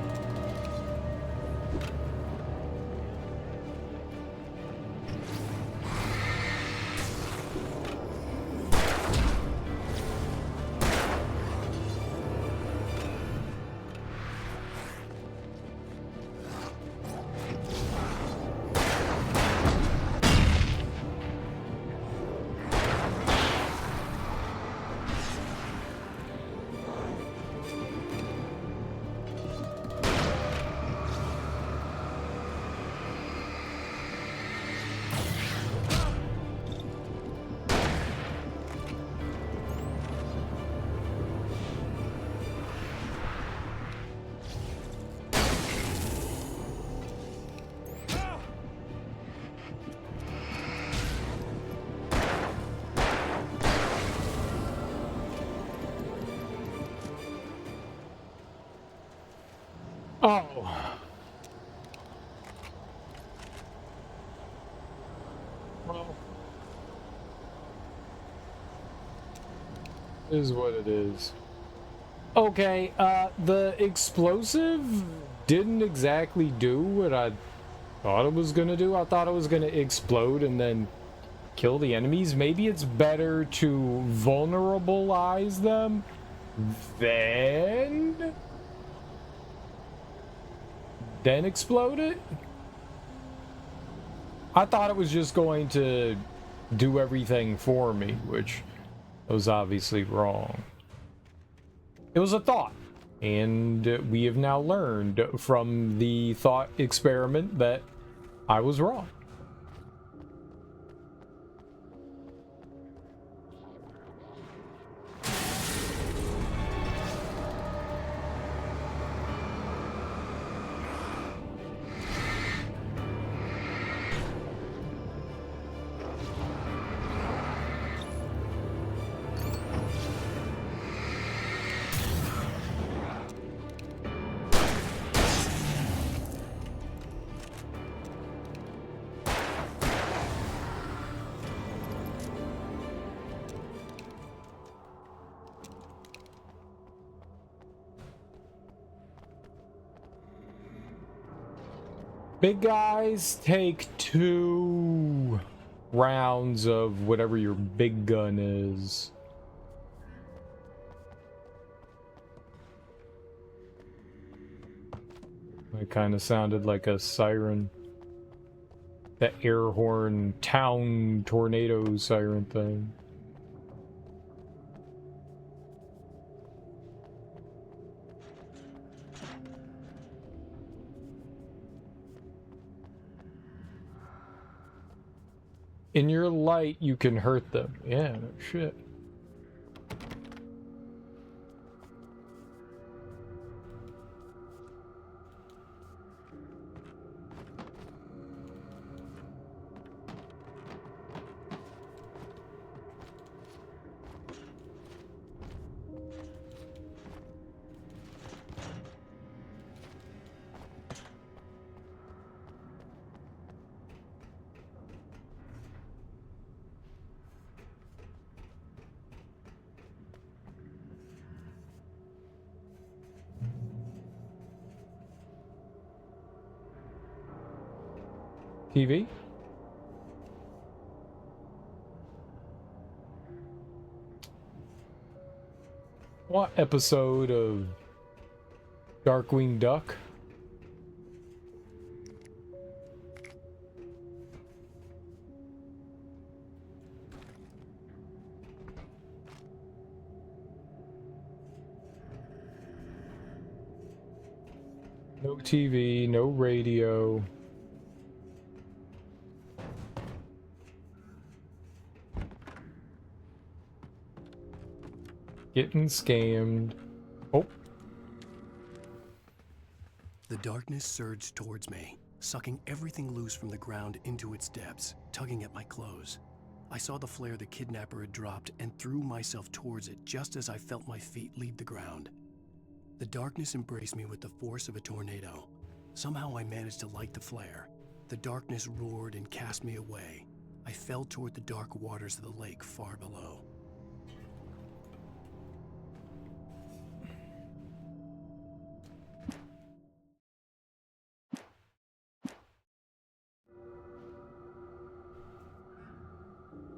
Oh. Is what it is. Okay, the explosive didn't exactly do what I thought it was gonna do. I thought it was gonna explode and then kill the enemies. Maybe it's better to vulnerabilize them then explode it. I thought it was just going to do everything for me, which was obviously wrong. It was a thought, and we have now learned from the thought experiment that I was wrong. Big guys take 2 rounds of whatever your big gun is. It kind of sounded like a siren. That air horn town tornado siren thing. In your light, you can hurt them. Yeah, no shit. TV? What episode of Darkwing Duck? No TV, no radio. Getting scammed. Oh. The darkness surged towards me, sucking everything loose from the ground into its depths, tugging at my clothes. I saw the flare the kidnapper had dropped and threw myself towards it just as I felt my feet leave the ground. The darkness embraced me with the force of a tornado. Somehow I managed to light the flare. The darkness roared and cast me away. I fell toward the dark waters of the lake far below.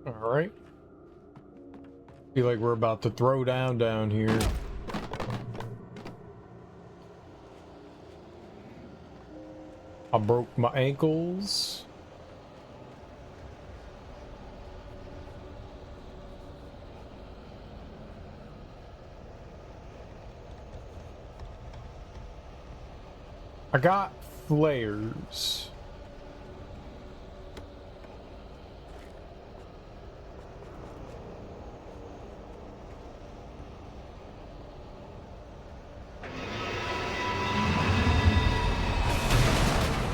All right. Feel like we're about to throw down here. I broke my ankles. I got flares.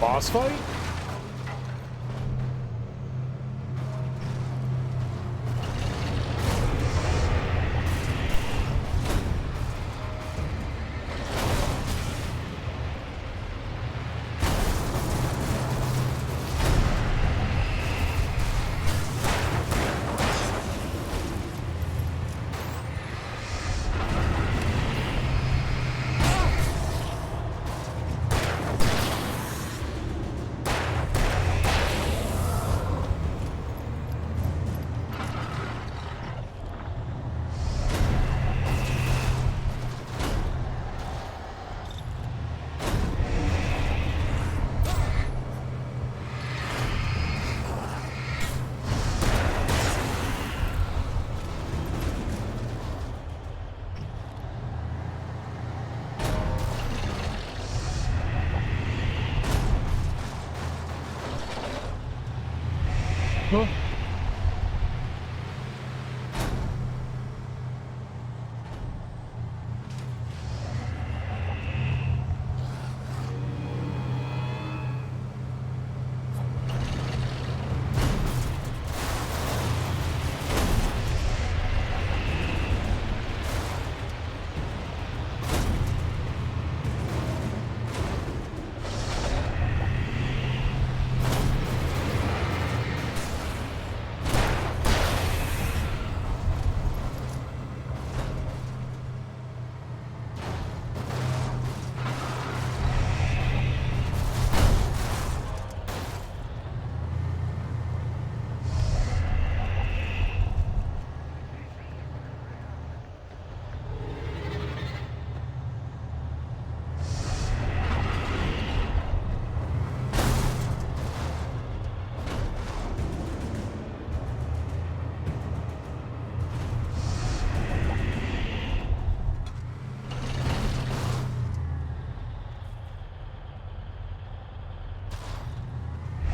Boss fight? Huh?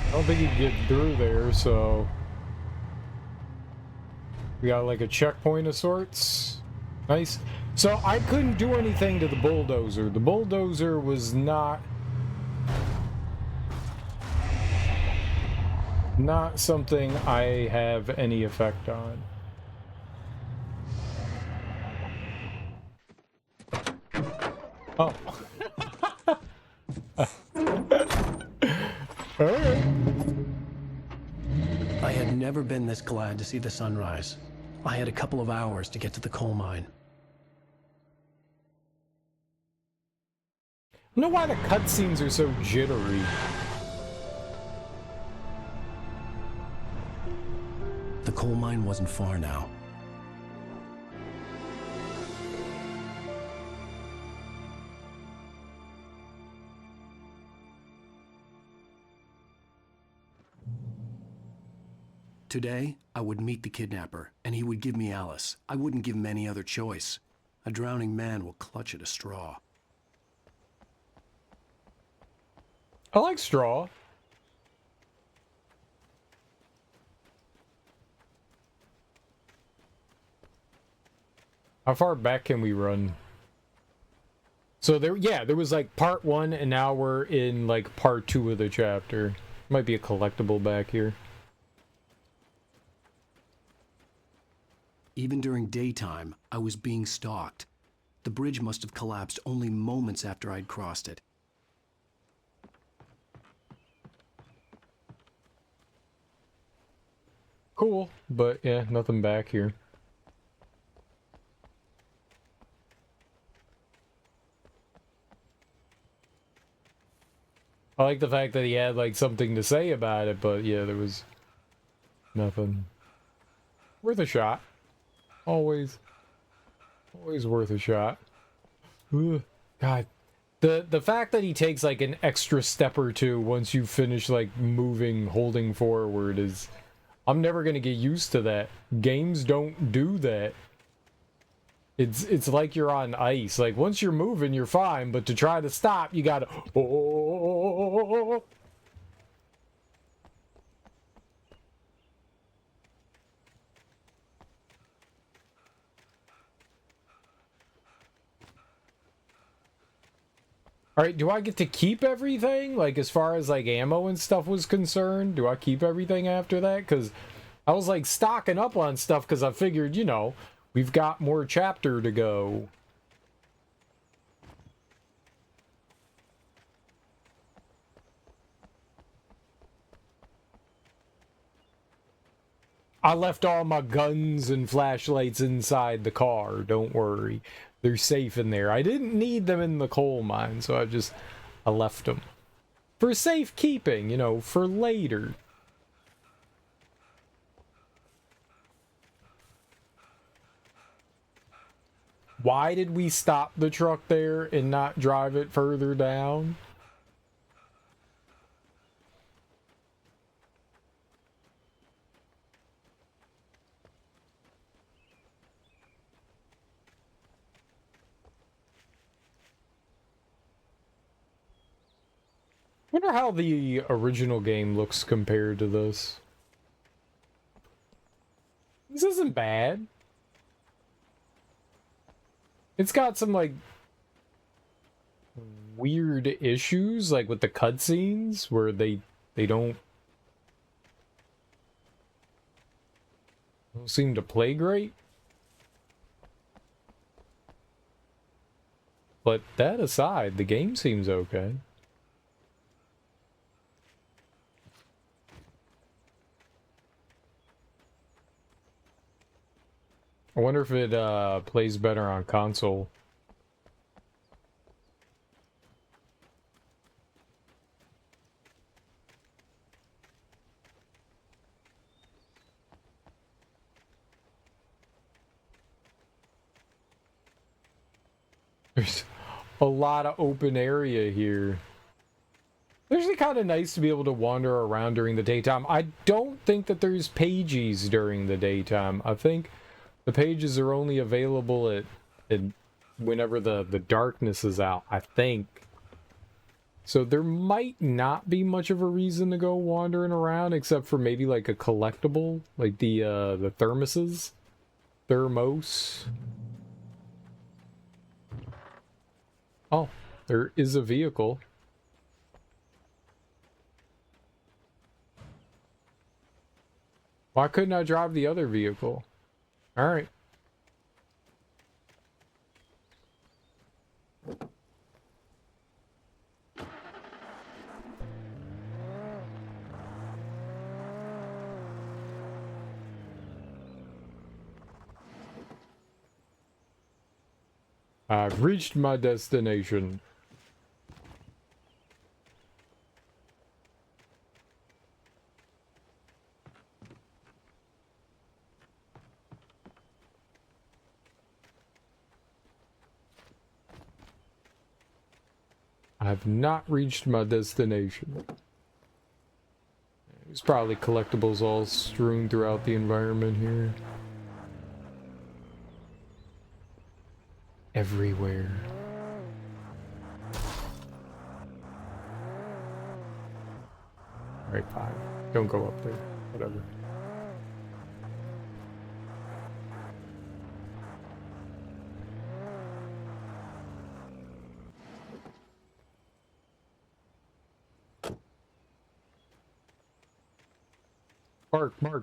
I don't think you can get through there, so we got like a checkpoint of sorts. Nice. So I couldn't do anything to the bulldozer. The bulldozer was not something I have any effect on. Oh. All right. I had never been this glad to see the sunrise. I had a couple of hours to get to the coal mine. I don't know why the cutscenes are so jittery. The coal mine wasn't far now. Today, I would meet the kidnapper, and he would give me Alice. I wouldn't give him any other choice. A drowning man will clutch at a straw. I like straw. How far back can we run? So there was like part 1, and now we're in like part 2 of the chapter. Might be a collectible back here. Even during daytime, I was being stalked. The bridge must have collapsed only moments after I'd crossed it. Cool, but yeah, nothing back here. I like the fact that he had like something to say about it, but yeah, there was nothing. Worth a shot. Always worth a shot. Ugh. God, the fact that he takes like an extra step or two once you finish like moving, holding forward is, I'm never gonna get used to that. Games don't do that. It's like you're on ice. Like once you're moving, you're fine, but to try to stop, you gotta. Oh. All right, do I get to keep everything? Like, as far as, like, ammo and stuff was concerned, do I keep everything after that? Because I was, like, stocking up on stuff because I figured, you know, we've got more chapter to go. I left all my guns and flashlights inside the car. Don't worry. They're safe in there. I didn't need them in the coal mine, so I left them. For safekeeping, you know, for later. Why did we stop the truck there and not drive it further down? I wonder how the original game looks compared to this. bad. It's got some, like, weird issues, like with the cutscenes, where they don't seem to play great. But that aside, the game seems okay. I wonder if it plays better on console. There's a lot of open area here. It's actually kind of nice to be able to wander around during the daytime. I don't think that there's pages during the daytime. I think the pages are only available at whenever the darkness is out, I think. So there might not be much of a reason to go wandering around, except for maybe like a collectible, like the thermoses. Thermos. Oh, there is a vehicle. Why couldn't I drive the other vehicle? All right. I've reached my destination. I've not reached my destination. There's probably collectibles all strewn throughout the environment here. Everywhere. Alright, fine. Don't go up there. Whatever.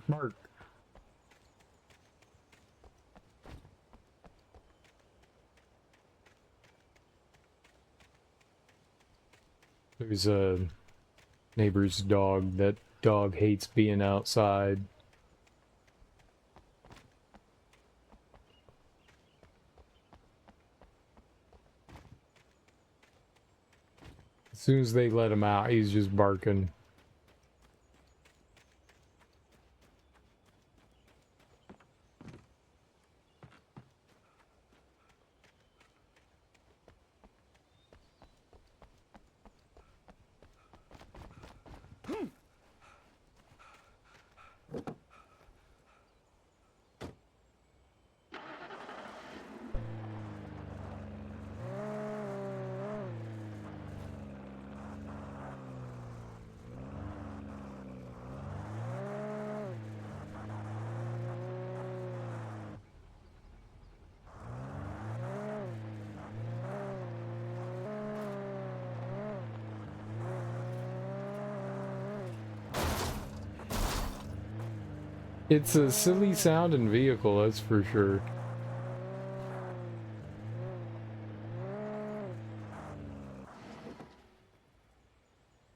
Mark. There's a neighbor's dog. That dog hates being outside. As soon as they let him out, he's just barking. It's a silly sounding vehicle, that's for sure.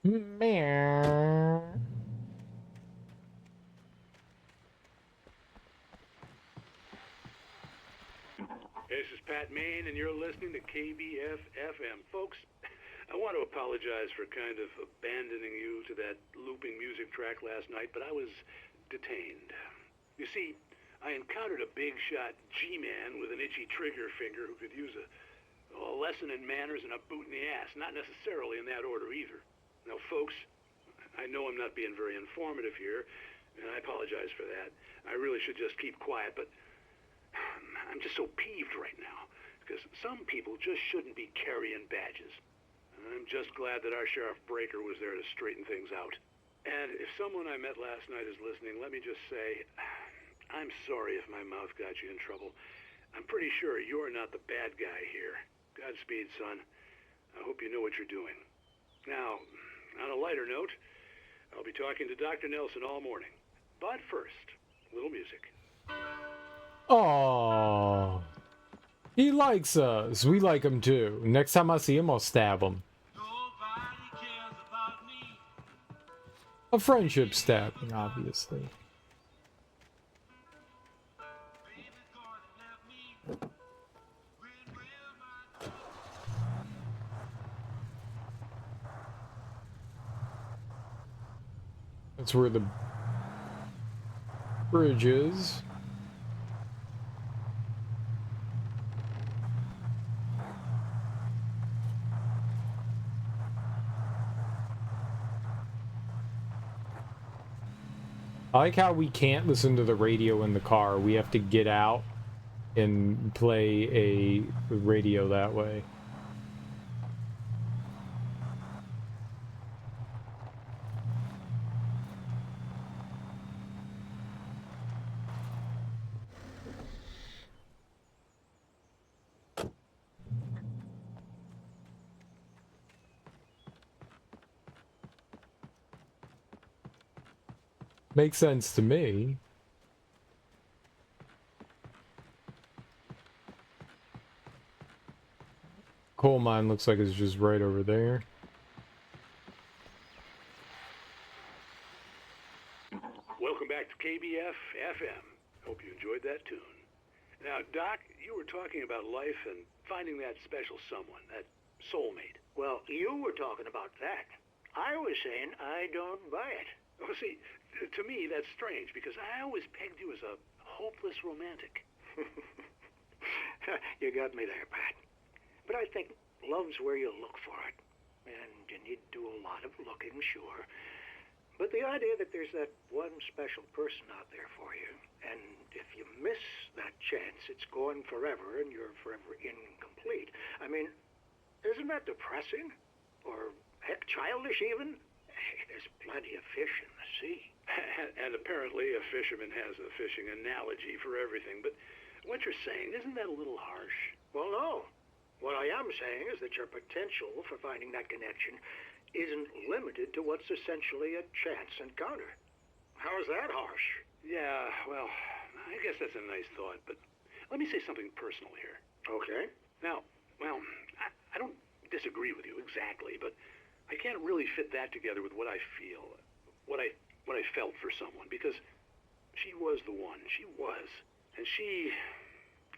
Meow. This is Pat Main, and you're listening to KBF-FM. Folks, I want to apologize for kind of abandoning you to that looping music track last night, but I was detained. You see, I encountered a big-shot G-man with an itchy trigger finger who could use a lesson in manners and a boot in the ass, not necessarily in that order either. Now, folks, I know I'm not being very informative here, and I apologize for that. I really should just keep quiet, but I'm just so peeved right now, because some people just shouldn't be carrying badges. I'm just glad that our Sheriff Breaker was there to straighten things out. And if someone I met last night is listening, let me just say, I'm sorry if my mouth got you in trouble. I'm pretty sure you're not the bad guy here. Godspeed, son. I hope you know what you're doing. Now, on a lighter note, I'll be talking to Dr. Nelson all morning. But first, a little music. Oh, he likes us. We like him too. Next time I see him, I'll stab him. A friendship stabbing, obviously. That's where the bridge is. I like how we can't listen to the radio in the car. We have to get out and play a radio that way. Makes sense to me. Coal mine looks like it's just right over there. Welcome back to KBF FM. Hope you enjoyed that tune. Now, Doc, you were talking about life and finding that special someone, that soulmate. Well, you were talking about that. I was saying I don't buy it. Oh, see, to me, that's strange, because I always pegged you as a hopeless romantic. You got me there, Pat. But I think love's where you look for it. And you need to do a lot of looking, sure. But the idea that there's that one special person out there for you, and if you miss that chance, it's gone forever, and you're forever incomplete. I mean, isn't that depressing? Or, heck, childish even? Hey, there's plenty of fish in the sea. And apparently a fisherman has a fishing analogy for everything, but what you're saying, isn't that a little harsh? Well, no. What I am saying is that your potential for finding that connection isn't limited to what's essentially a chance encounter. How is that harsh? Yeah, well, I guess that's a nice thought, but let me say something personal here. Okay. Now, well, I don't disagree with you exactly, but I can't really fit that together with what I feel, what I felt for someone, because she was the one. She was. And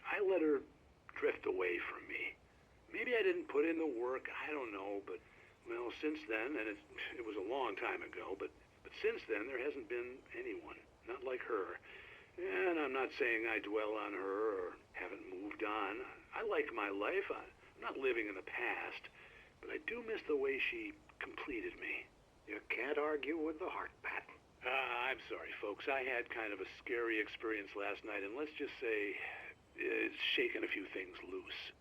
I let her drift away from me. Maybe I didn't put in the work, I don't know, but, well, since then, and it was a long time ago, but since then there hasn't been anyone, not like her. And I'm not saying I dwell on her or haven't moved on. I like my life. I'm not living in the past, but I do miss the way she completed me. You can't argue with the heart, Pat. I'm sorry, folks. I had kind of a scary experience last night, and let's just say it's shaken a few things loose.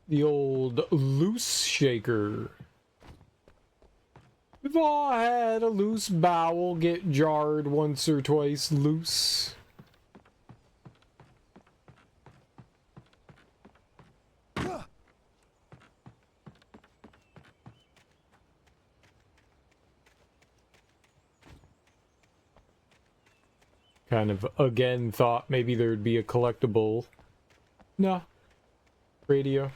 The old loose shaker. We've all had a loose bowel get jarred once or twice loose. Kind of again thought maybe there'd be a collectible. No. Radio.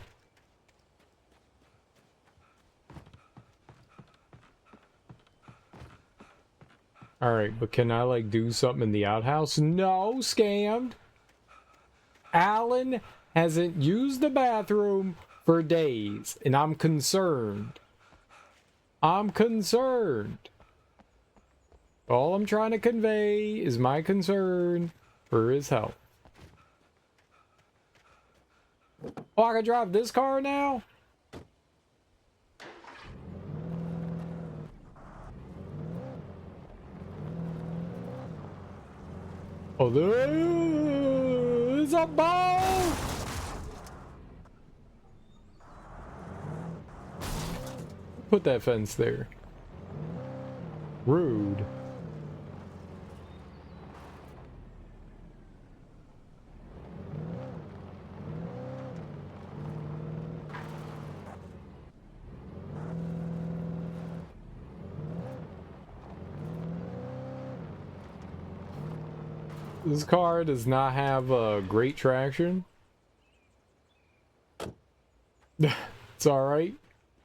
Alright, but can I like do something in the outhouse? No, scammed. Alan hasn't used the bathroom for days, and I'm concerned. I'm concerned. All I'm trying to convey is my concern for his health. Oh, I can drive this car now? Oh, there's a boat! Put that fence there. Rude. This car does not have great traction. It's alright.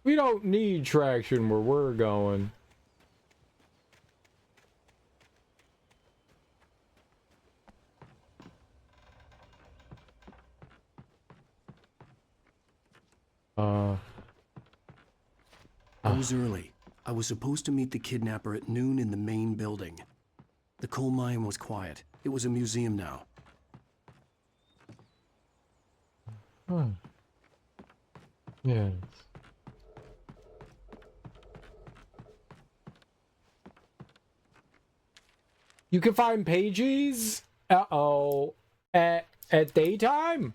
We don't need traction where we're going. I was early. I was supposed to meet the kidnapper at noon in the main building. The coal mine was quiet. It was a museum now. Yes. You can find pages? Uh-oh. At daytime?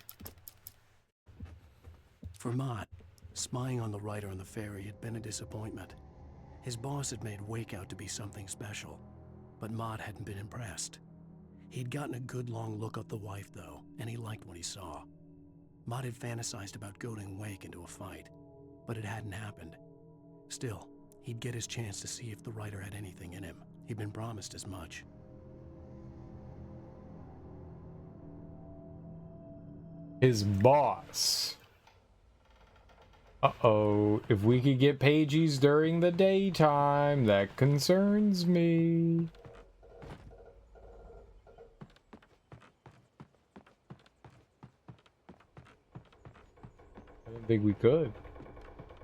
For Mott, spying on the writer on the ferry had been a disappointment. His boss had made Wake out to be something special, but Mott hadn't been impressed. He'd gotten a good long look at the wife, though, and he liked what he saw. Mott had fantasized about goading Wake into a fight, but it hadn't happened. Still, he'd get his chance to see if the writer had anything in him. He'd been promised as much. His boss. Uh-oh. If we could get pages during the daytime, that concerns me. I didn't think we could.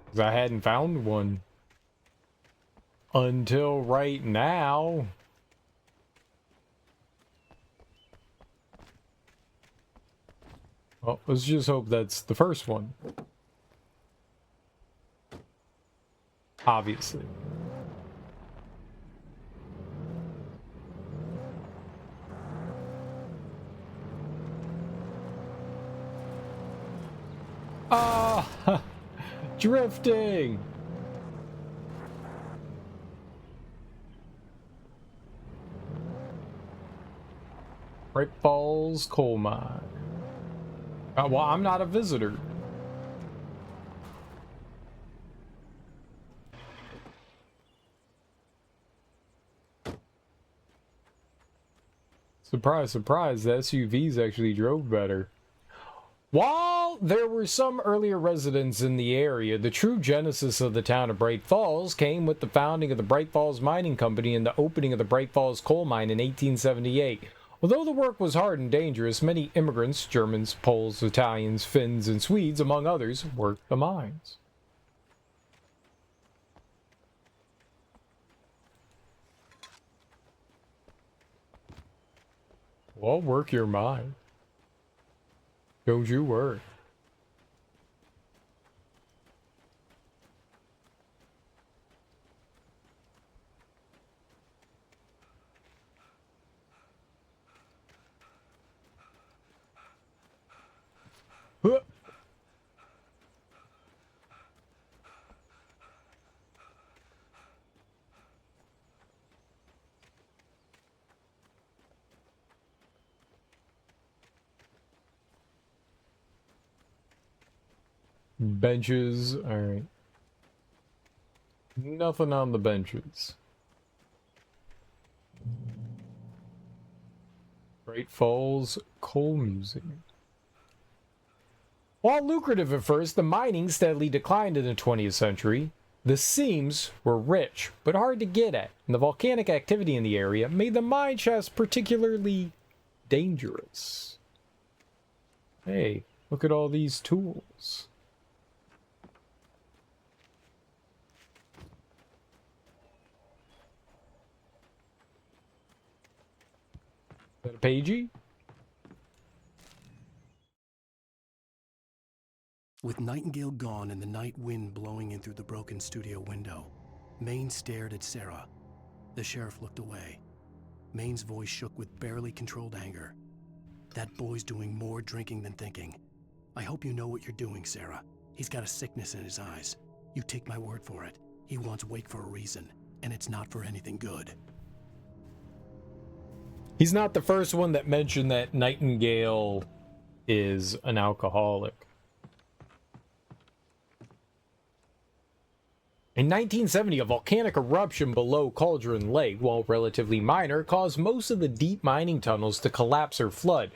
Because I hadn't found one. Until right now. Well, let's just hope that's the first one. Obviously. Ah, drifting. Great Falls Coal Mine. Well, I'm not a visitor. Surprise, surprise, the SUVs actually drove better. While there were some earlier residents in the area, the true genesis of the town of Bright Falls came with the founding of the Bright Falls Mining Company and the opening of the Bright Falls Coal Mine in 1878. Although the work was hard and dangerous, many immigrants, Germans, Poles, Italians, Finns, and Swedes, among others, worked the mines. Well, work your mine. Don't you worry. Huh. Benches, alright. Nothing on the benches. Great Falls Coal Museum. While lucrative at first, the mining steadily declined in the 20th century. The seams were rich, but hard to get at, and the volcanic activity in the area made the mine shafts particularly dangerous. Hey, look at all these tools. Is that a pagey? With Nightingale gone and the night wind blowing in through the broken studio window, Maine stared at Sarah. The sheriff looked away. Maine's voice shook with barely controlled anger. That boy's doing more drinking than thinking. I hope you know what you're doing, Sarah. He's got a sickness in his eyes. You take my word for it. He wants Wake for a reason. and it's not for anything good. He's not the first one that mentioned that Nightingale is an alcoholic. In 1970, a volcanic eruption below Cauldron Lake, while relatively minor, caused most of the deep mining tunnels to collapse or flood.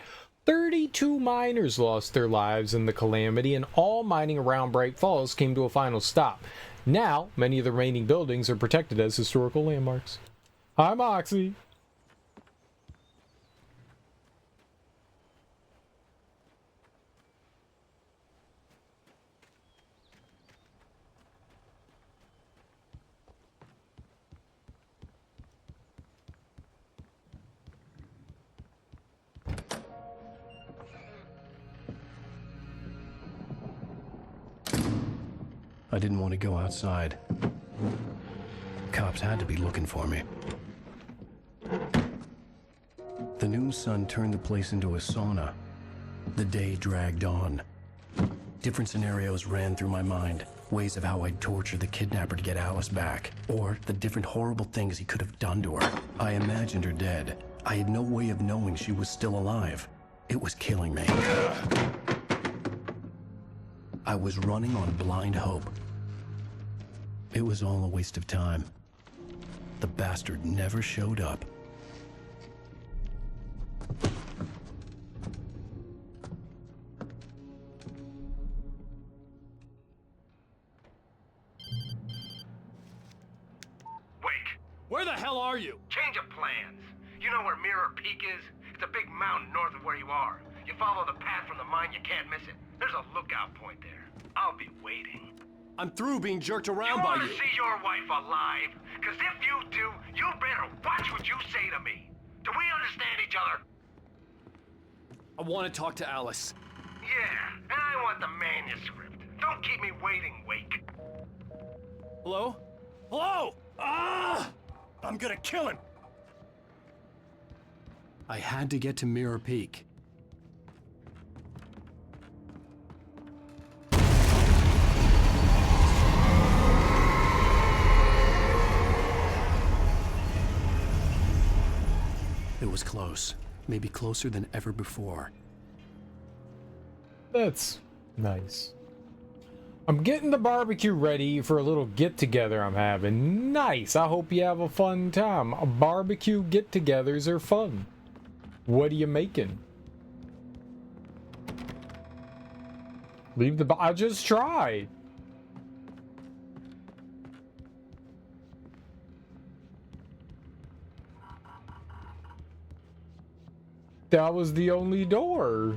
32 miners lost their lives in the calamity, and all mining around Bright Falls came to a final stop. Now, many of the remaining buildings are protected as historical landmarks. Hi, Moxie. I didn't want to go outside. Cops had to be looking for me. The noon sun turned the place into a sauna. The day dragged on. Different scenarios ran through my mind. Ways of how I'd torture the kidnapper to get Alice back. Or the different horrible things he could have done to her. I imagined her dead. I had no way of knowing she was still alive. It was killing me. I was running on blind hope. It was all a waste of time. The bastard never showed up. Wake! Where the hell are you? Change of plans. You know where Mirror Peak is? It's a big mountain north of where you are. You follow the path from the mine, you can't miss it. There's a lookout point there. I'll be waiting. I'm through being jerked around by You you. want to see your wife alive? Because if you do, you better watch what you say to me. Do we understand each other? I want to talk to Alice. Yeah, and I want the manuscript. Don't keep me waiting, Wake. Hello? Hello? Ah! I'm gonna kill him. I had to get to Mirror Peak. It was close. Maybe closer than ever before. That's nice. I'm getting the barbecue ready for a little get-together I'm having. Nice. I hope you have a fun time. Barbecue get-togethers are fun. What are you making? Leave the... I just tried. That was the only door.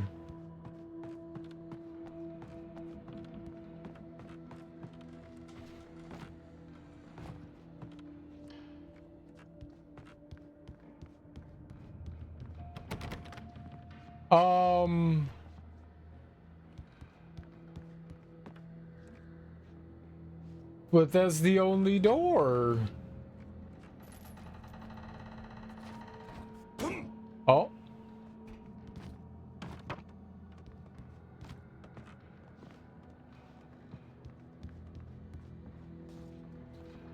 But that's the only door. Oh.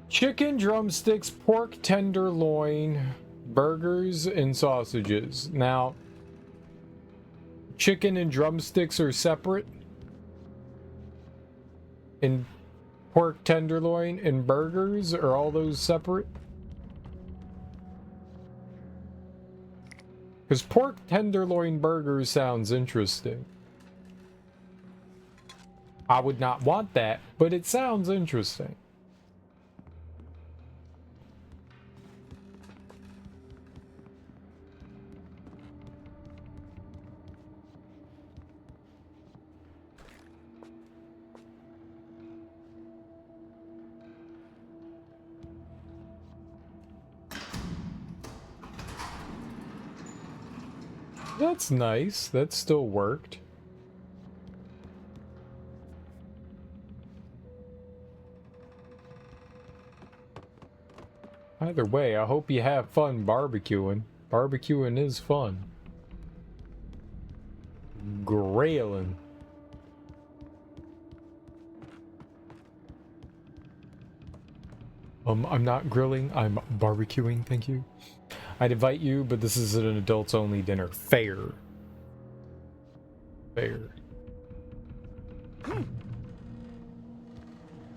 Chicken drumsticks, pork tenderloin, burgers, and sausages. Now, chicken and drumsticks are separate. And pork tenderloin and burgers, are all those separate? Because pork tenderloin burgers sounds interesting. I would not want that, but it sounds interesting. That's nice. That still worked. Either way, I hope you have fun barbecuing. Barbecuing is fun. Grailing. I'm not grilling, I'm barbecuing, thank you. I'd invite you, but this is an adults-only dinner. Fair. Fair.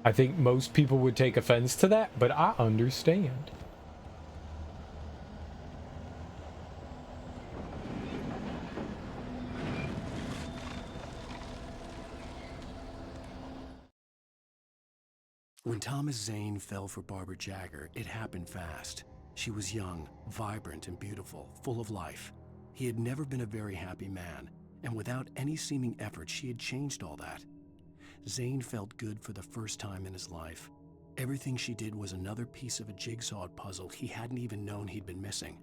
I think most people would take offense to that, but I understand. When Thomas Zane fell for Barbara Jagger, it happened fast. She was young, vibrant, and beautiful, full of life. He had never been a very happy man, and without any seeming effort, she had changed all that. Zane felt good for the first time in his life. Everything she did was another piece of a jigsaw puzzle he hadn't even known he'd been missing.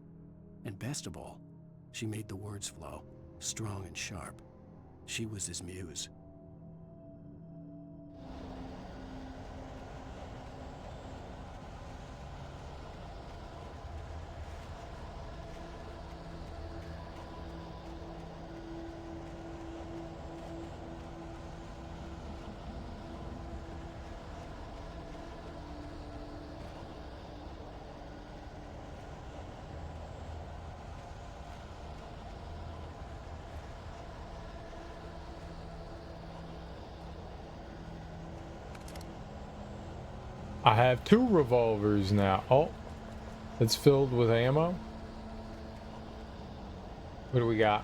And best of all, she made the words flow, strong and sharp. She was his muse. I have 2 revolvers now. Oh, it's filled with ammo. What do we got?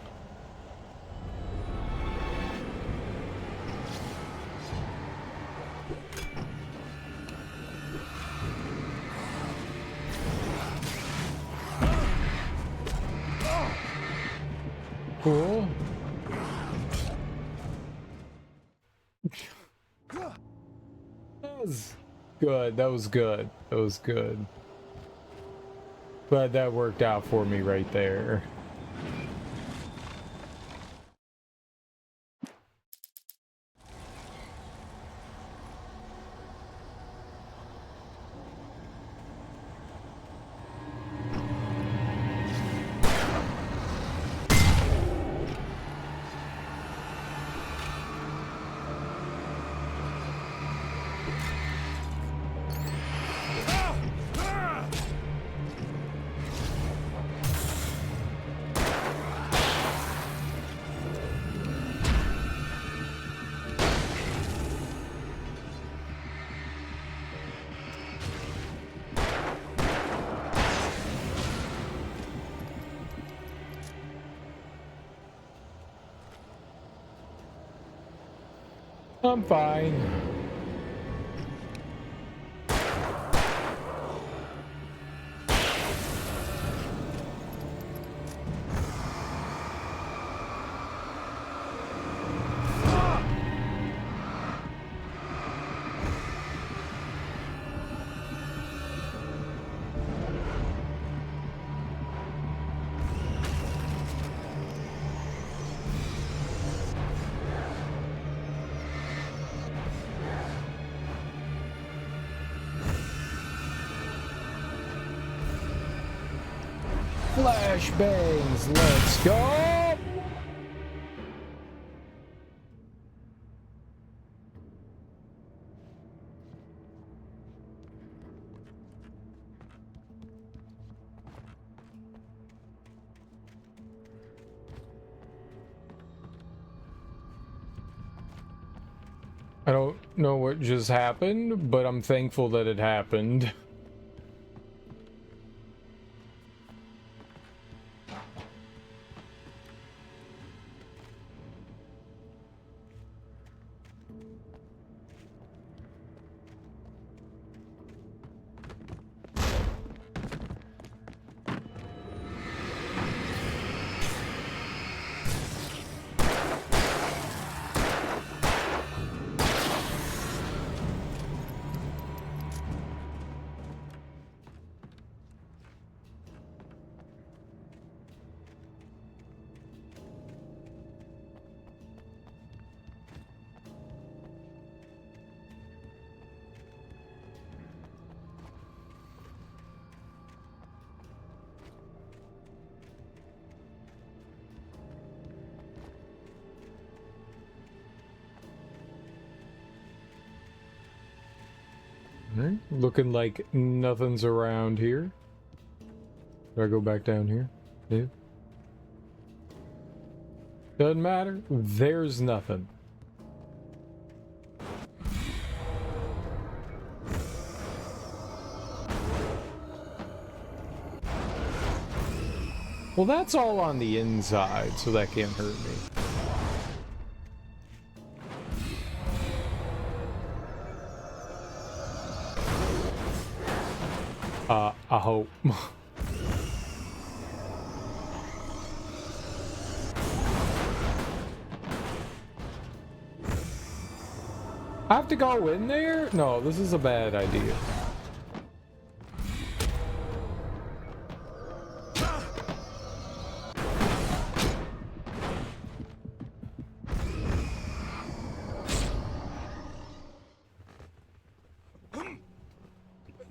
Cool. That was good. That was good. That was good. Glad that worked out for me right there. I'm fine. Flashbangs, let's go! I don't know what just happened, but I'm thankful that it happened. Alright, looking like nothing's around here. Do I go back down here? Yeah. Doesn't matter. There's nothing. Well, that's all on the inside, so that can't hurt me. I hope. I have to go in there? No, this is a bad idea.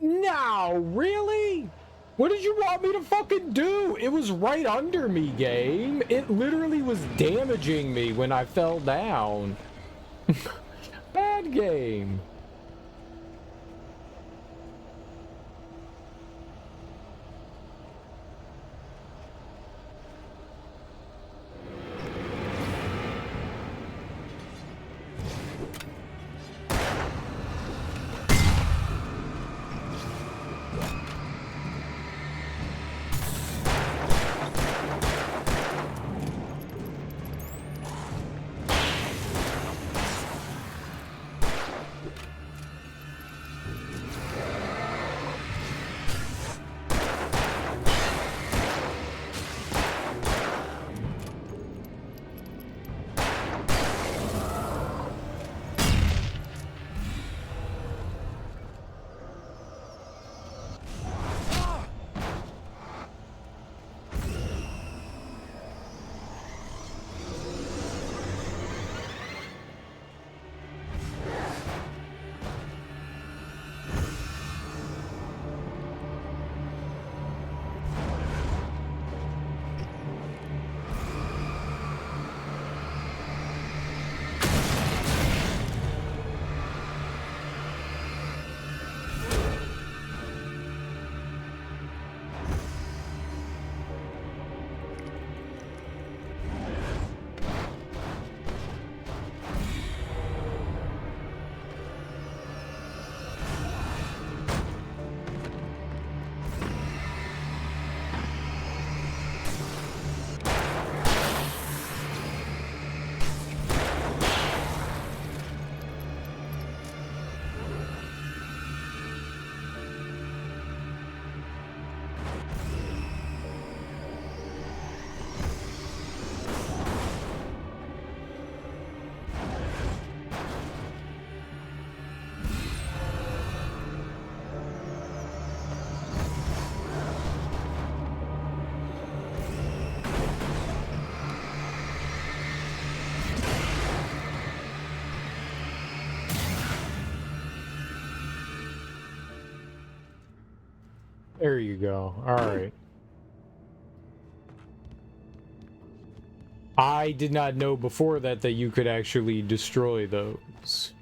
No, really? What did you want me to fucking do? It was right under me, game. It literally was damaging me when I fell down. Bad game. There you go. All right. I did not know before that you could actually destroy those.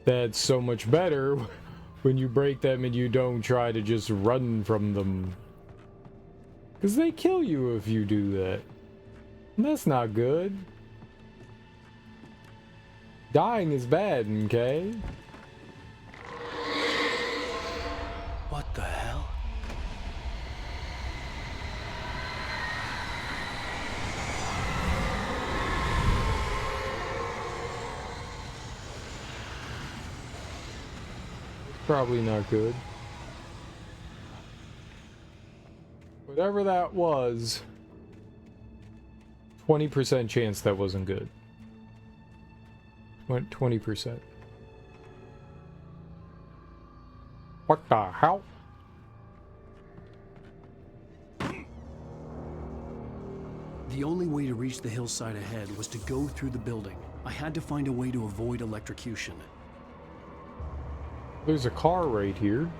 That's so much better when you break them and you don't try to just run from them. Because they kill you if you do that. And that's not good. Dying is bad, okay? What the hell? Probably not good. Whatever that was, 20% chance that wasn't good. 20%. What the hell? The only way to reach the hillside ahead was to go through the building. I had to find a way to avoid electrocution. There's a car right here.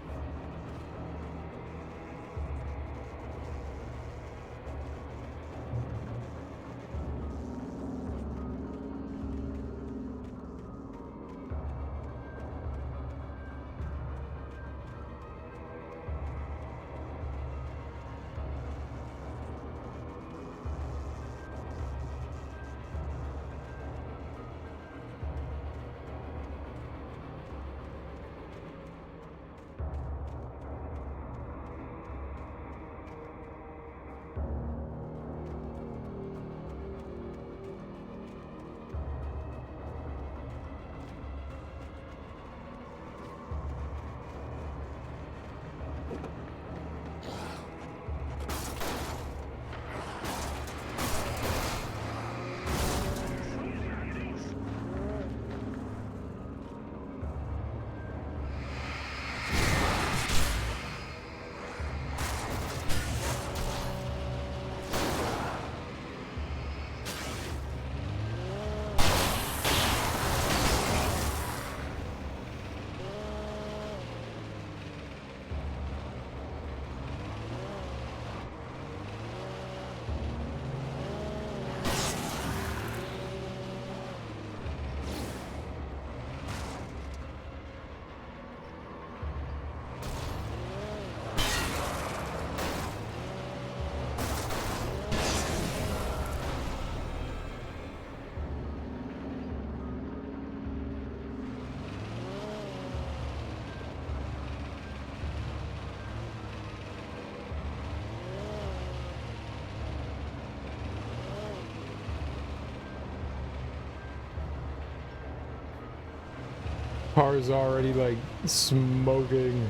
Car's already like smoking.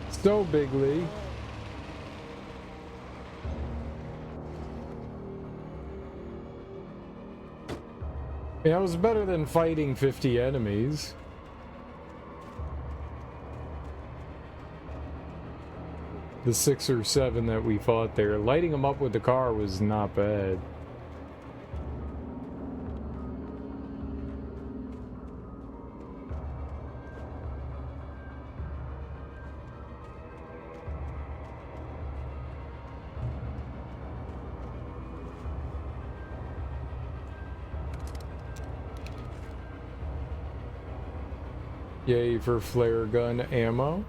So bigly. Yeah, it was better than fighting 50 enemies. The 6 or 7 that we fought there. Lighting them up with the car was not bad. Yay for flare gun ammo.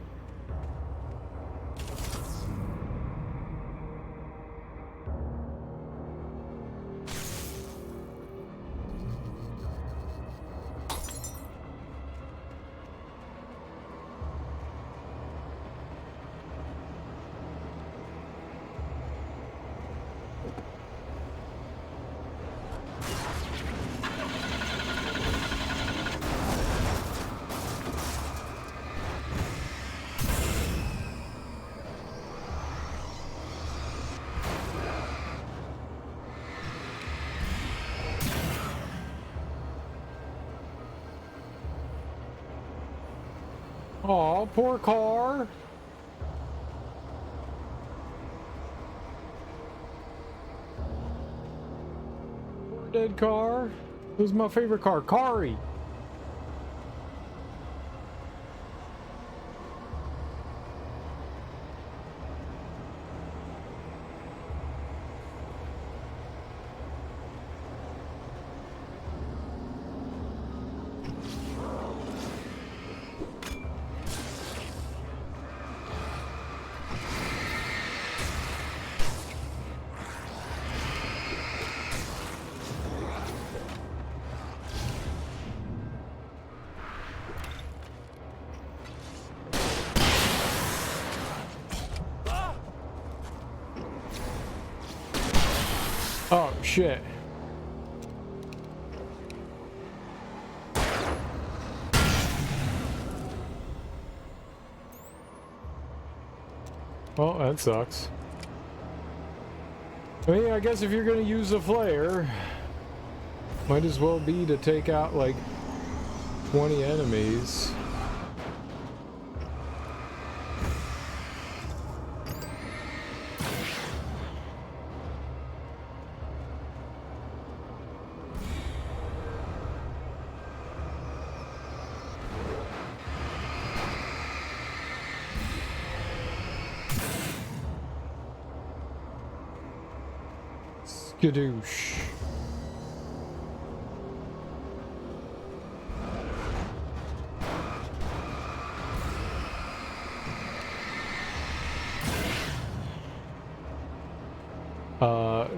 Aw, poor car. Poor dead car. Who's my favorite car? Kari. Oh, shit. Well, that sucks. I mean, I guess if you're gonna use a flare, might as well be to take out like 20 enemies. Skadoosh.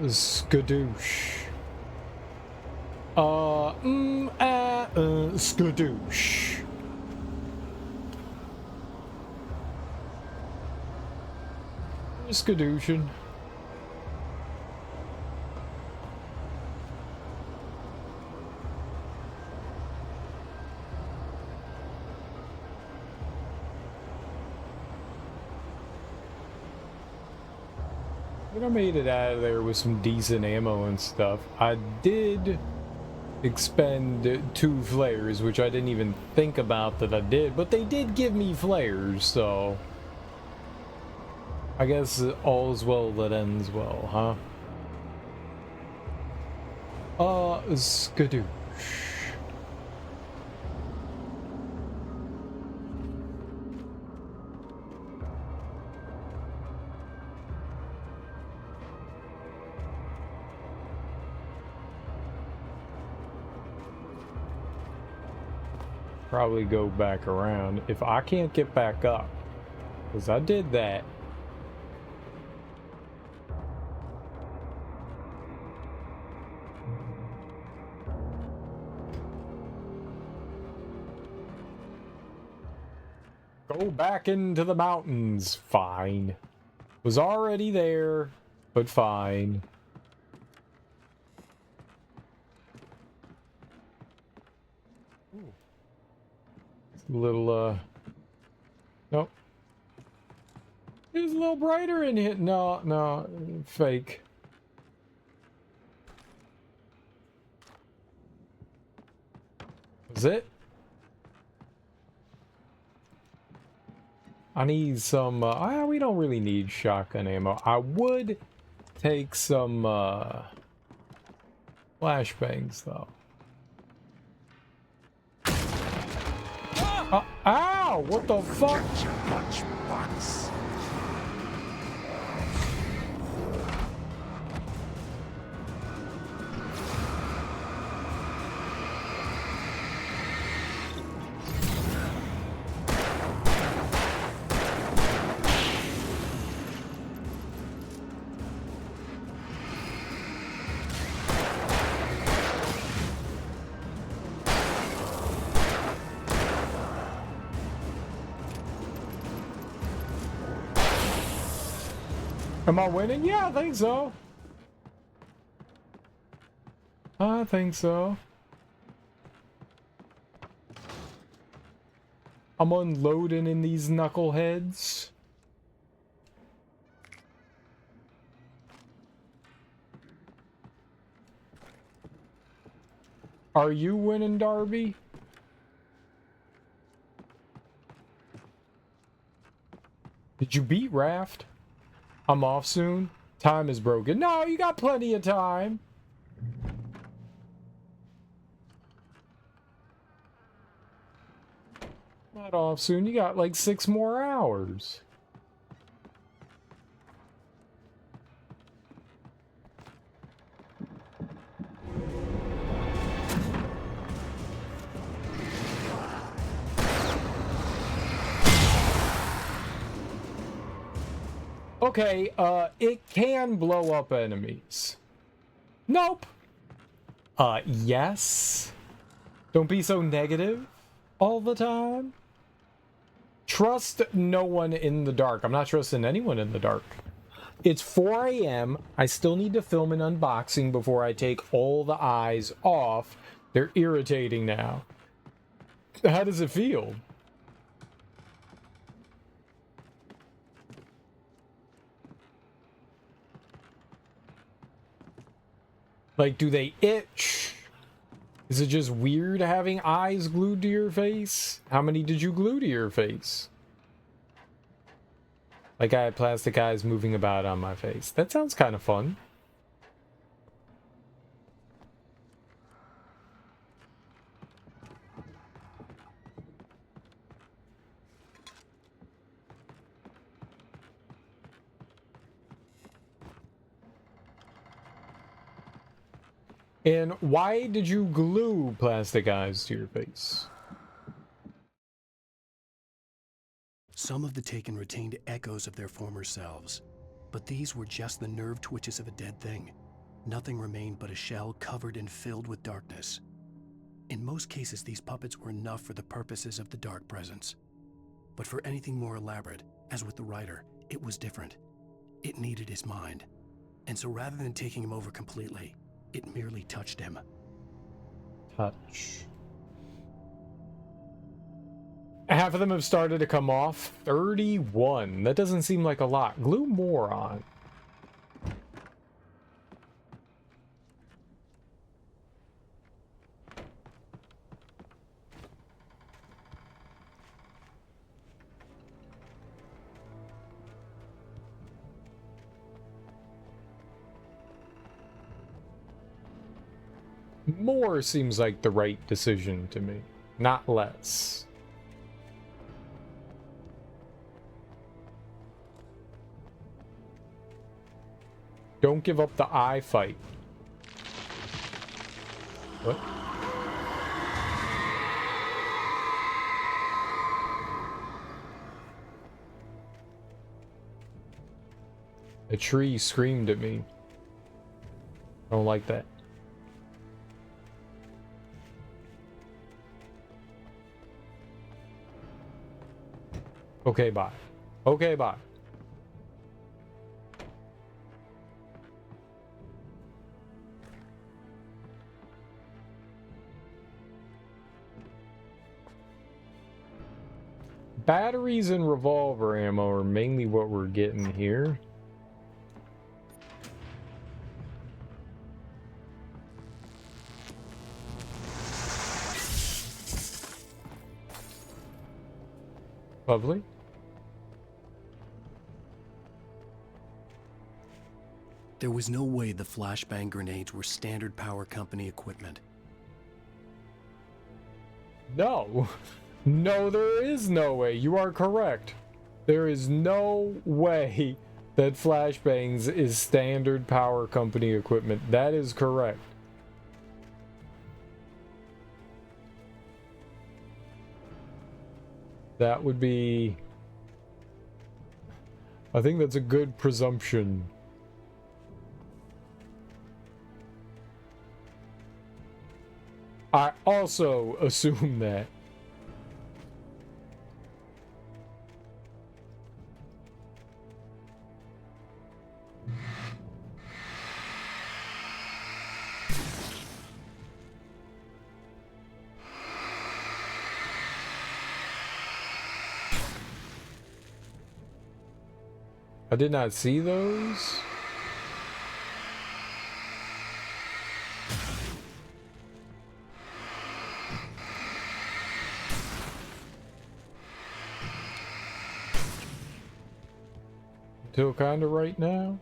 Skadoosh. Skadoosh. Skadooshin. I made it out of there with some decent ammo and stuff. I did expend 2 flares, which I didn't even think about that I did, but they did give me flares, so I guess all's well that ends well, huh? Skadoosh. Probably go back around if I can't get back up, because I did that. Go back into the mountains. Fine. Was already there, but fine. little, nope. It's a little brighter in here. No, no, fake. Is it? I need some, we don't really need shotgun ammo. I would take some, flashbangs, though. Ow! What the fuck? Am I winning? Yeah, I think so. I think so. I'm unloading in these knuckleheads. Are you winning, Darby? Did you beat Raft? I'm off soon. Time is broken. No, you got plenty of time. Not off soon. You got like 6 more hours. Okay, it can blow up enemies. Nope. Yes. Don't be so negative all the time. Trust no one in the dark. I'm not trusting anyone in the dark. It's 4 a.m. I still need to film an unboxing before I take all the eyes off. They're irritating now. How does it feel? Like, do they itch? Is it just weird having eyes glued to your face? How many did you glue to your face? Like I had plastic eyes moving about on my face. That sounds kind of fun. And why did you glue plastic eyes to your face? Some of the Taken retained echoes of their former selves, but these were just the nerve twitches of a dead thing. Nothing remained but a shell covered and filled with darkness. In most cases, these puppets were enough for the purposes of the Dark Presence. But for anything more elaborate, as with the writer, it was different. It needed his mind. And so rather than taking him over completely, it merely touched him. Touch. Half of them have started to come off. 31. That doesn't seem like a lot. Glue more on. More seems like the right decision to me, not less. Don't give up the eye fight. What? A tree screamed at me. I don't like that. Okay, bye. Okay, bye. batteries and revolver ammo are mainly what we're getting here. Lovely. There was no way the flashbang grenades were standard power company equipment. No. No, there is no way. You are correct. There is no way that flashbangs is standard power company equipment. That is correct. That would be... I think that's a good presumption. I also assume that. I did not see those. Until kinda right now.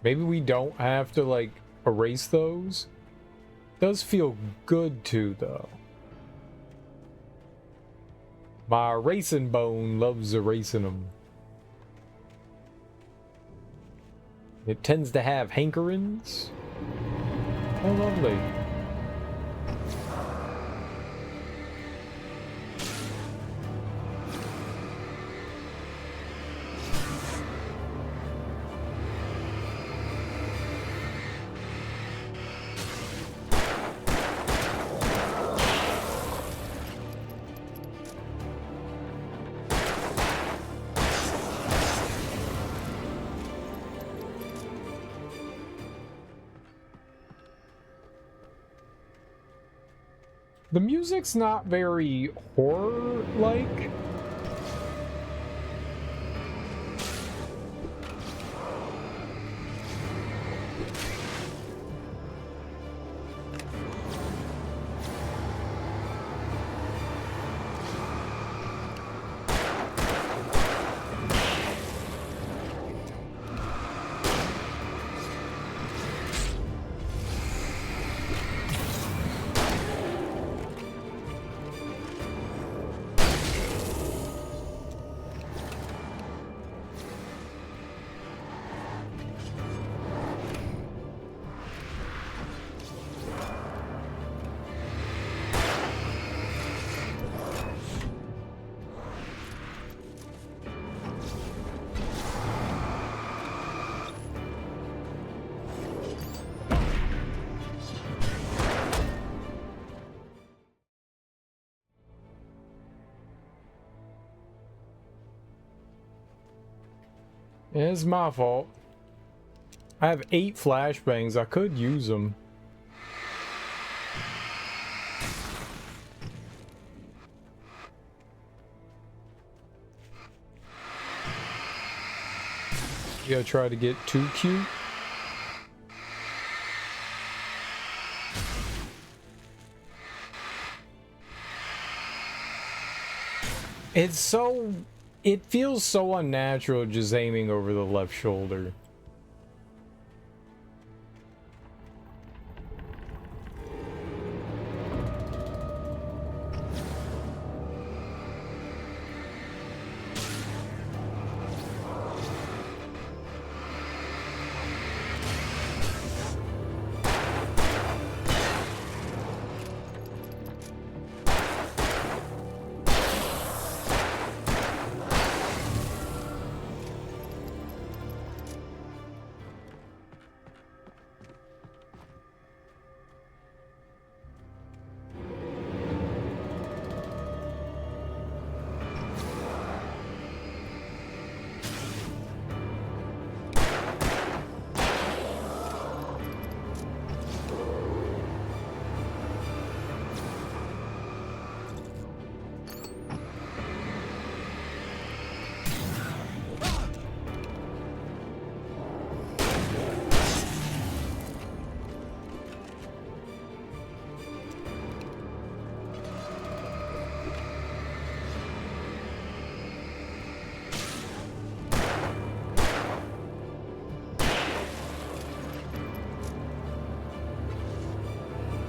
Maybe we don't have to like erase those. Does feel good to though. My racing bone loves erasing them. It tends to have hankerings. Oh, lovely. The music's not very horror-like. It's my fault. I have 8 flashbangs. I could use them. You gotta try to get too cute. It's so... It feels so unnatural just aiming over the left shoulder.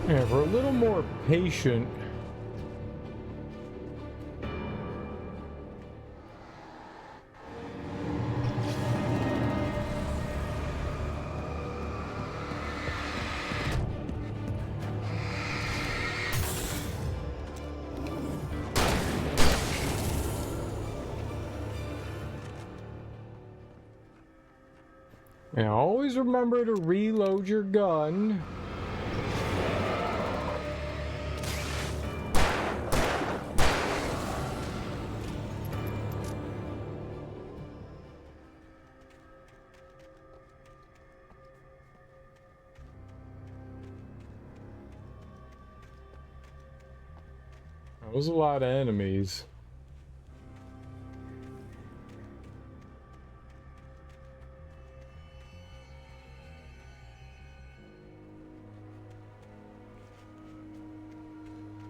Yeah, if we're a little more patient. And always remember to reload your gun. That was a lot of enemies.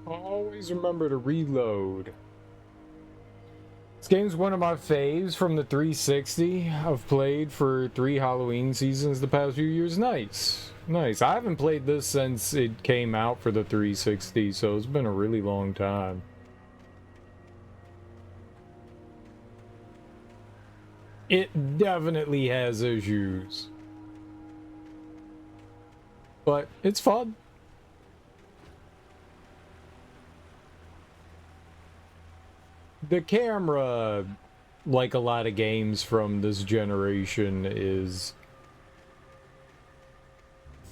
Always remember to reload. This game's one of my faves from the 360. I've played for 3 Halloween seasons the past few years. Nice. Nice. I haven't played this since it came out for the 360, so it's been a really long time. It definitely has issues. But it's fun. The camera, like a lot of games from this generation, is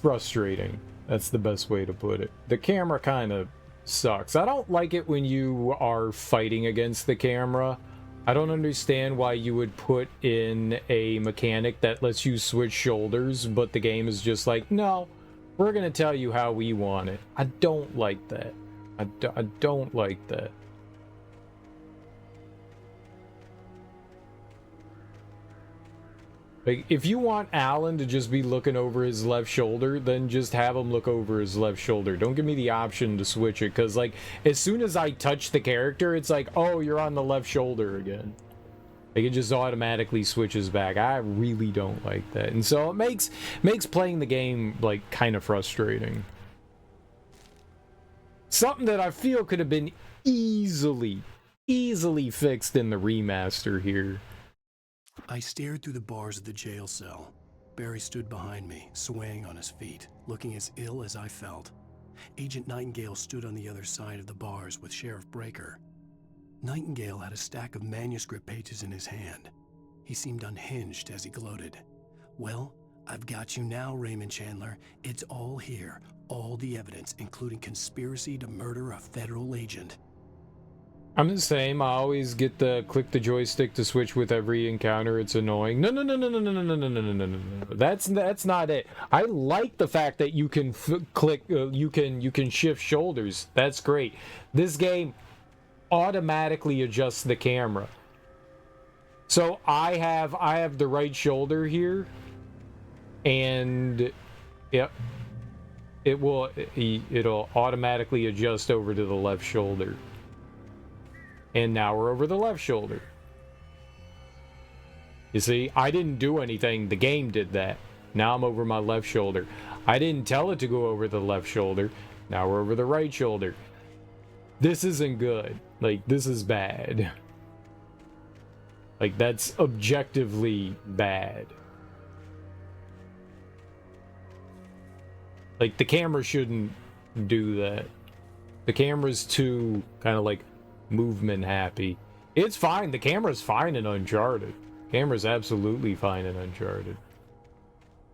frustrating. That's the best way to put it. The camera kind of sucks. I don't like it when you are fighting against the camera. I don't understand why you would put in a mechanic that lets you switch shoulders, but the game is just like, no, we're going to tell you how we want it. I don't like that. I don't like that. Like, if you want Alan to just be looking over his left shoulder, then just have him look over his left shoulder. Don't give me the option to switch it, because, like, as soon as I touch the character, it's like, oh, you're on the left shoulder again. Like, it just automatically switches back. I really don't like that. And so it makes playing the game, like, kind of frustrating. Something that I feel could have been easily fixed in the remaster here. I stared through the bars of the jail cell. Barry stood behind me, swaying on his feet, looking as ill as I felt. Agent Nightingale stood on the other side of the bars with Sheriff Breaker. Nightingale had a stack of manuscript pages in his hand. He seemed unhinged as he gloated. Well, I've got you now, Raymond Chandler. It's all here. All the evidence, including conspiracy to murder a federal agent. I'm the same. I always get the click the joystick to switch with every encounter. It's annoying. No. That's not it. I like the fact that you can click. You can shift shoulders. That's great. This game automatically adjusts the camera. So I have the right shoulder here, and yep, it'll automatically adjust over to the left shoulder. And now we're over the left shoulder. You see, I didn't do anything. The game did that. Now I'm over my left shoulder. I didn't tell it to go over the left shoulder. Now we're over the right shoulder. This isn't good. Like, this is bad. Like, that's objectively bad. Like, the camera shouldn't do that. The camera's too kind of like movement happy. It's fine. The camera's fine in Uncharted. Camera's absolutely fine in Uncharted.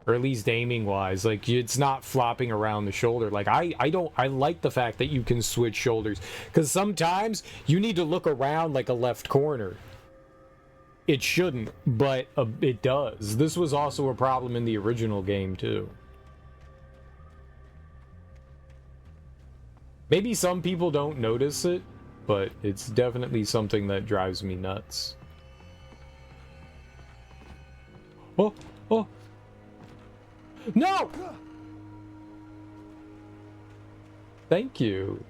Or at least aiming wise. Like, it's not flopping around the shoulder. Like, I like the fact that you can switch shoulders, because sometimes you need to look around like a left corner. It shouldn't, but it does. This was also a problem in the original game too. Maybe some people don't notice it, but it's definitely something that drives me nuts. Oh! No! Thank you.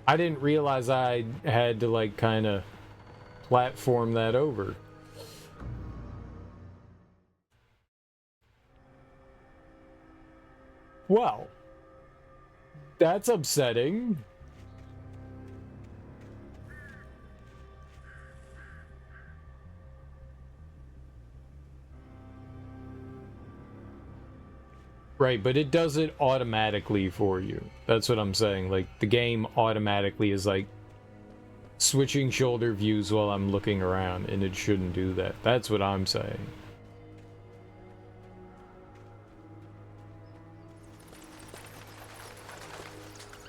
I didn't realize I had to, like, kind of platform that over. Well, that's upsetting. Right, but it does it automatically for you. That's what I'm saying. Like, the game automatically is like switching shoulder views while I'm looking around, and it shouldn't do that. That's what I'm saying.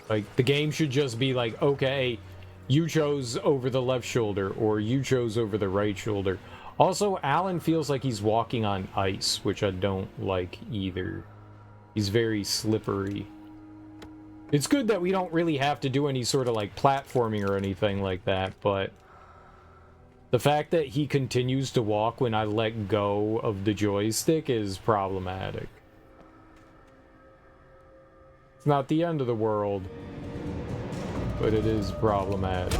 Like, the game should just be like, okay, you chose over the left shoulder, or you chose over the right shoulder. Also, Alan feels like he's walking on ice, which I don't like either. He's very slippery. It's good that we don't really have to do any sort of, like, platforming or anything like that, but the fact that he continues to walk when I let go of the joystick is problematic. It's not the end of the world, but it is problematic.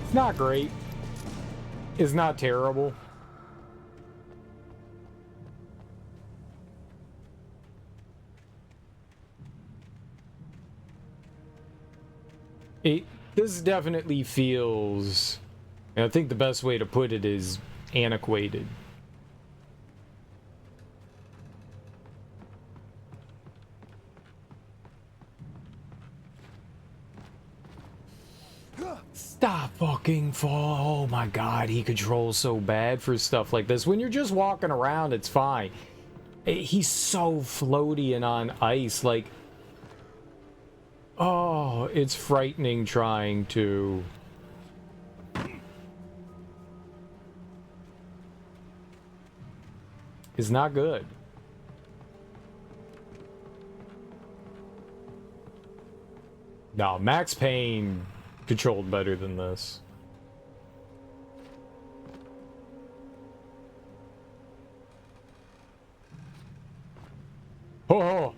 It's not great. It's not terrible. This definitely feels, and I think the best way to put it is antiquated. Stop fucking fall. Oh my god, he controls so bad for stuff like this. When you're just walking around, it's fine. He's so floaty and on ice, like... Oh, it's frightening trying to... It's not good. No, Max Payne controlled better than this. Oh!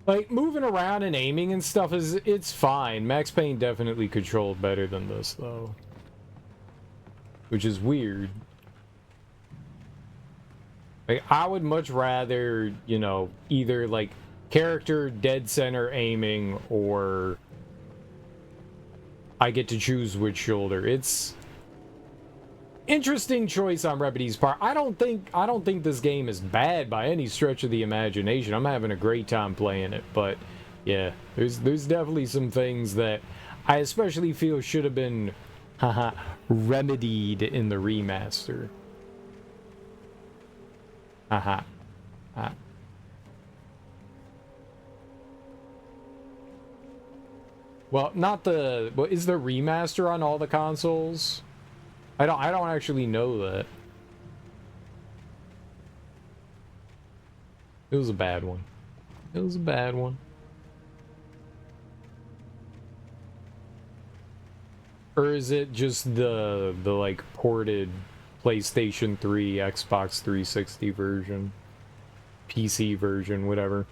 Like, moving around and aiming and stuff it's fine. Max Payne definitely controlled better than this, though. Which is weird. Like, I would much rather, you know, either, like, character dead center aiming, or I get to choose which shoulder. It's interesting choice on Remedy's part. I don't think this game is bad by any stretch of the imagination. I'm having a great time playing it, but yeah, there's definitely some things that I especially feel should have been remedied in the remaster. Well, not the... Well, is the remaster on all the consoles? I don't actually know that. It was a bad one. It was a bad one. Or is it just the like ported PlayStation 3, Xbox 360 version, PC version, whatever?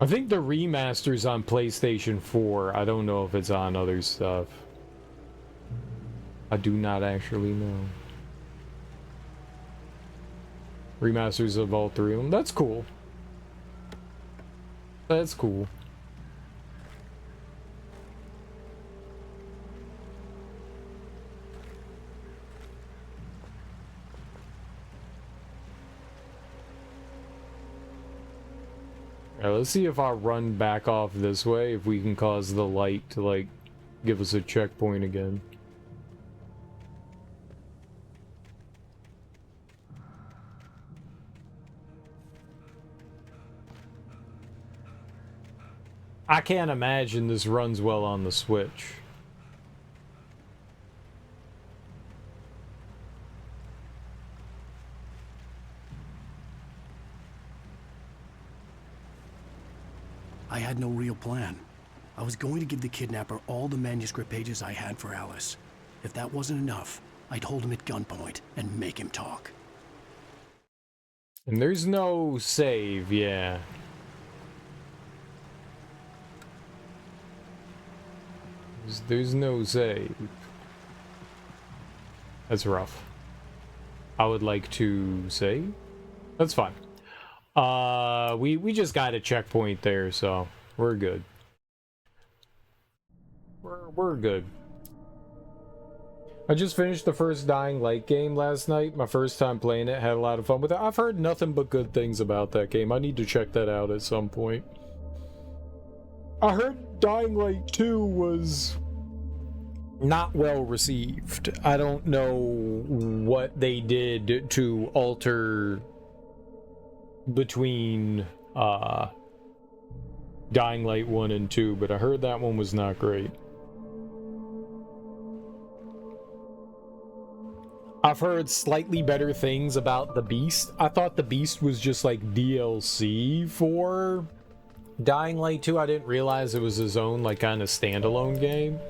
I think the remaster's on PlayStation 4. I don't know if it's on other stuff. I do not actually know. Remasters of all three of them. That's cool. That's cool. Alright, let's see if I run back off this way, if we can cause the light to, like, give us a checkpoint again. I can't imagine this runs well on the Switch. I had no real plan. I was going to give the kidnapper all the manuscript pages I had for Alice. If that wasn't enough, I'd hold him at gunpoint and make him talk. And there's no save, yeah. There's no save. That's rough. I would like to save. That's fine. We just got a checkpoint there, so we're good. We're good. I just finished the first Dying Light game last night. My first time playing it. Had a lot of fun with it. I've heard nothing but good things about that game. I need to check that out at some point. I heard Dying Light 2 was not well received. I don't know what they did to alter between Dying Light 1 and 2, but I heard that one was not great. I've heard slightly better things about The Beast. I thought The Beast was just like DLC for Dying Light 2. I didn't realize it was his own like kind of standalone game.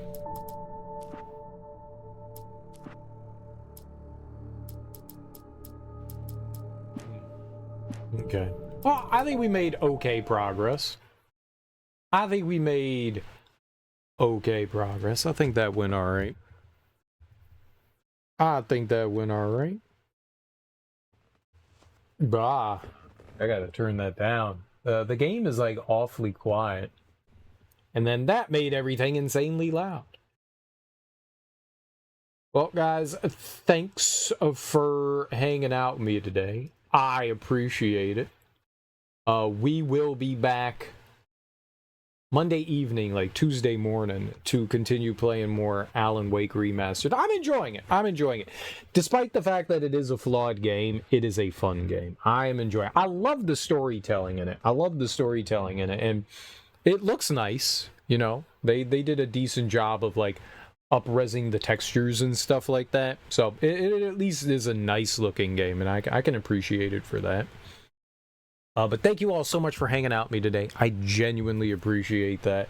Okay. Well, I think we made okay progress. I think that went alright. Bah. I gotta turn that down. The game is like awfully quiet. And then that made everything insanely loud. Well, guys, thanks for hanging out with me today. I appreciate it. We will be back Monday evening, like Tuesday morning, to continue playing more Alan Wake Remastered. I'm enjoying it. Despite the fact that it is a flawed game, it is a fun game. I am enjoying it. I love the storytelling in it. And it looks nice, you know. They did a decent job of, like, up-resing the textures and stuff like that. So, it at least is a nice-looking game, and I can appreciate it for that. But thank you all so much for hanging out with me today. I genuinely appreciate that.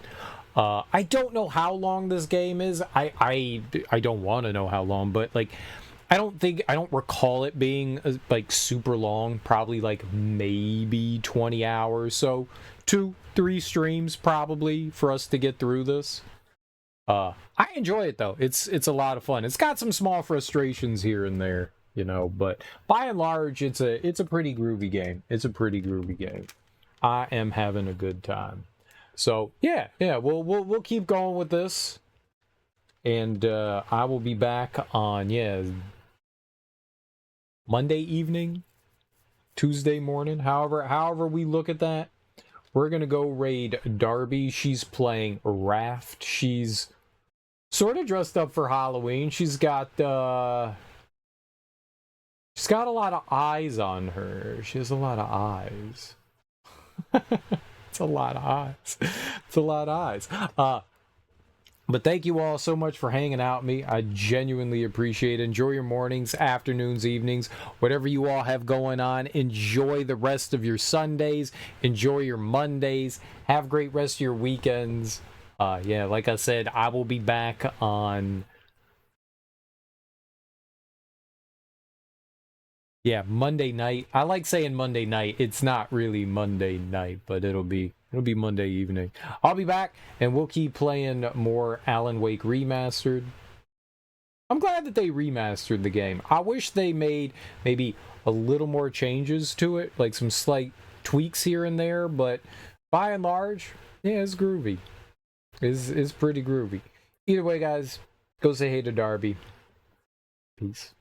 I don't know how long this game is. I don't want to know how long, but like I don't recall it being like super long. Probably like maybe 20 hours. So 2-3 streams probably for us to get through this. I enjoy it though. It's a lot of fun. It's got some small frustrations here and there, you know, but by and large, it's a pretty groovy game. I am having a good time. So yeah, we'll keep going with this, and I will be back on Monday evening, Tuesday morning, however we look at that. We're gonna go raid Darby. She's playing Raft. She's sort of dressed up for Halloween. She's got a lot of eyes on her. She has a lot of eyes. It's a lot of eyes. But thank you all so much for hanging out with me. I genuinely appreciate it. Enjoy your mornings, afternoons, evenings, whatever you all have going on. Enjoy the rest of your Sundays. Enjoy your Mondays. Have a great rest of your weekends. Like I said, I will be back on Monday night. I like saying Monday night. It's not really Monday night, but it'll be Monday evening. I'll be back, and we'll keep playing more Alan Wake Remastered. I'm glad that they remastered the game. I wish they made maybe a little more changes to it, like some slight tweaks here and there, but by and large, yeah, it's groovy. It's pretty groovy. Either way, guys, go say hey to Darby. Peace.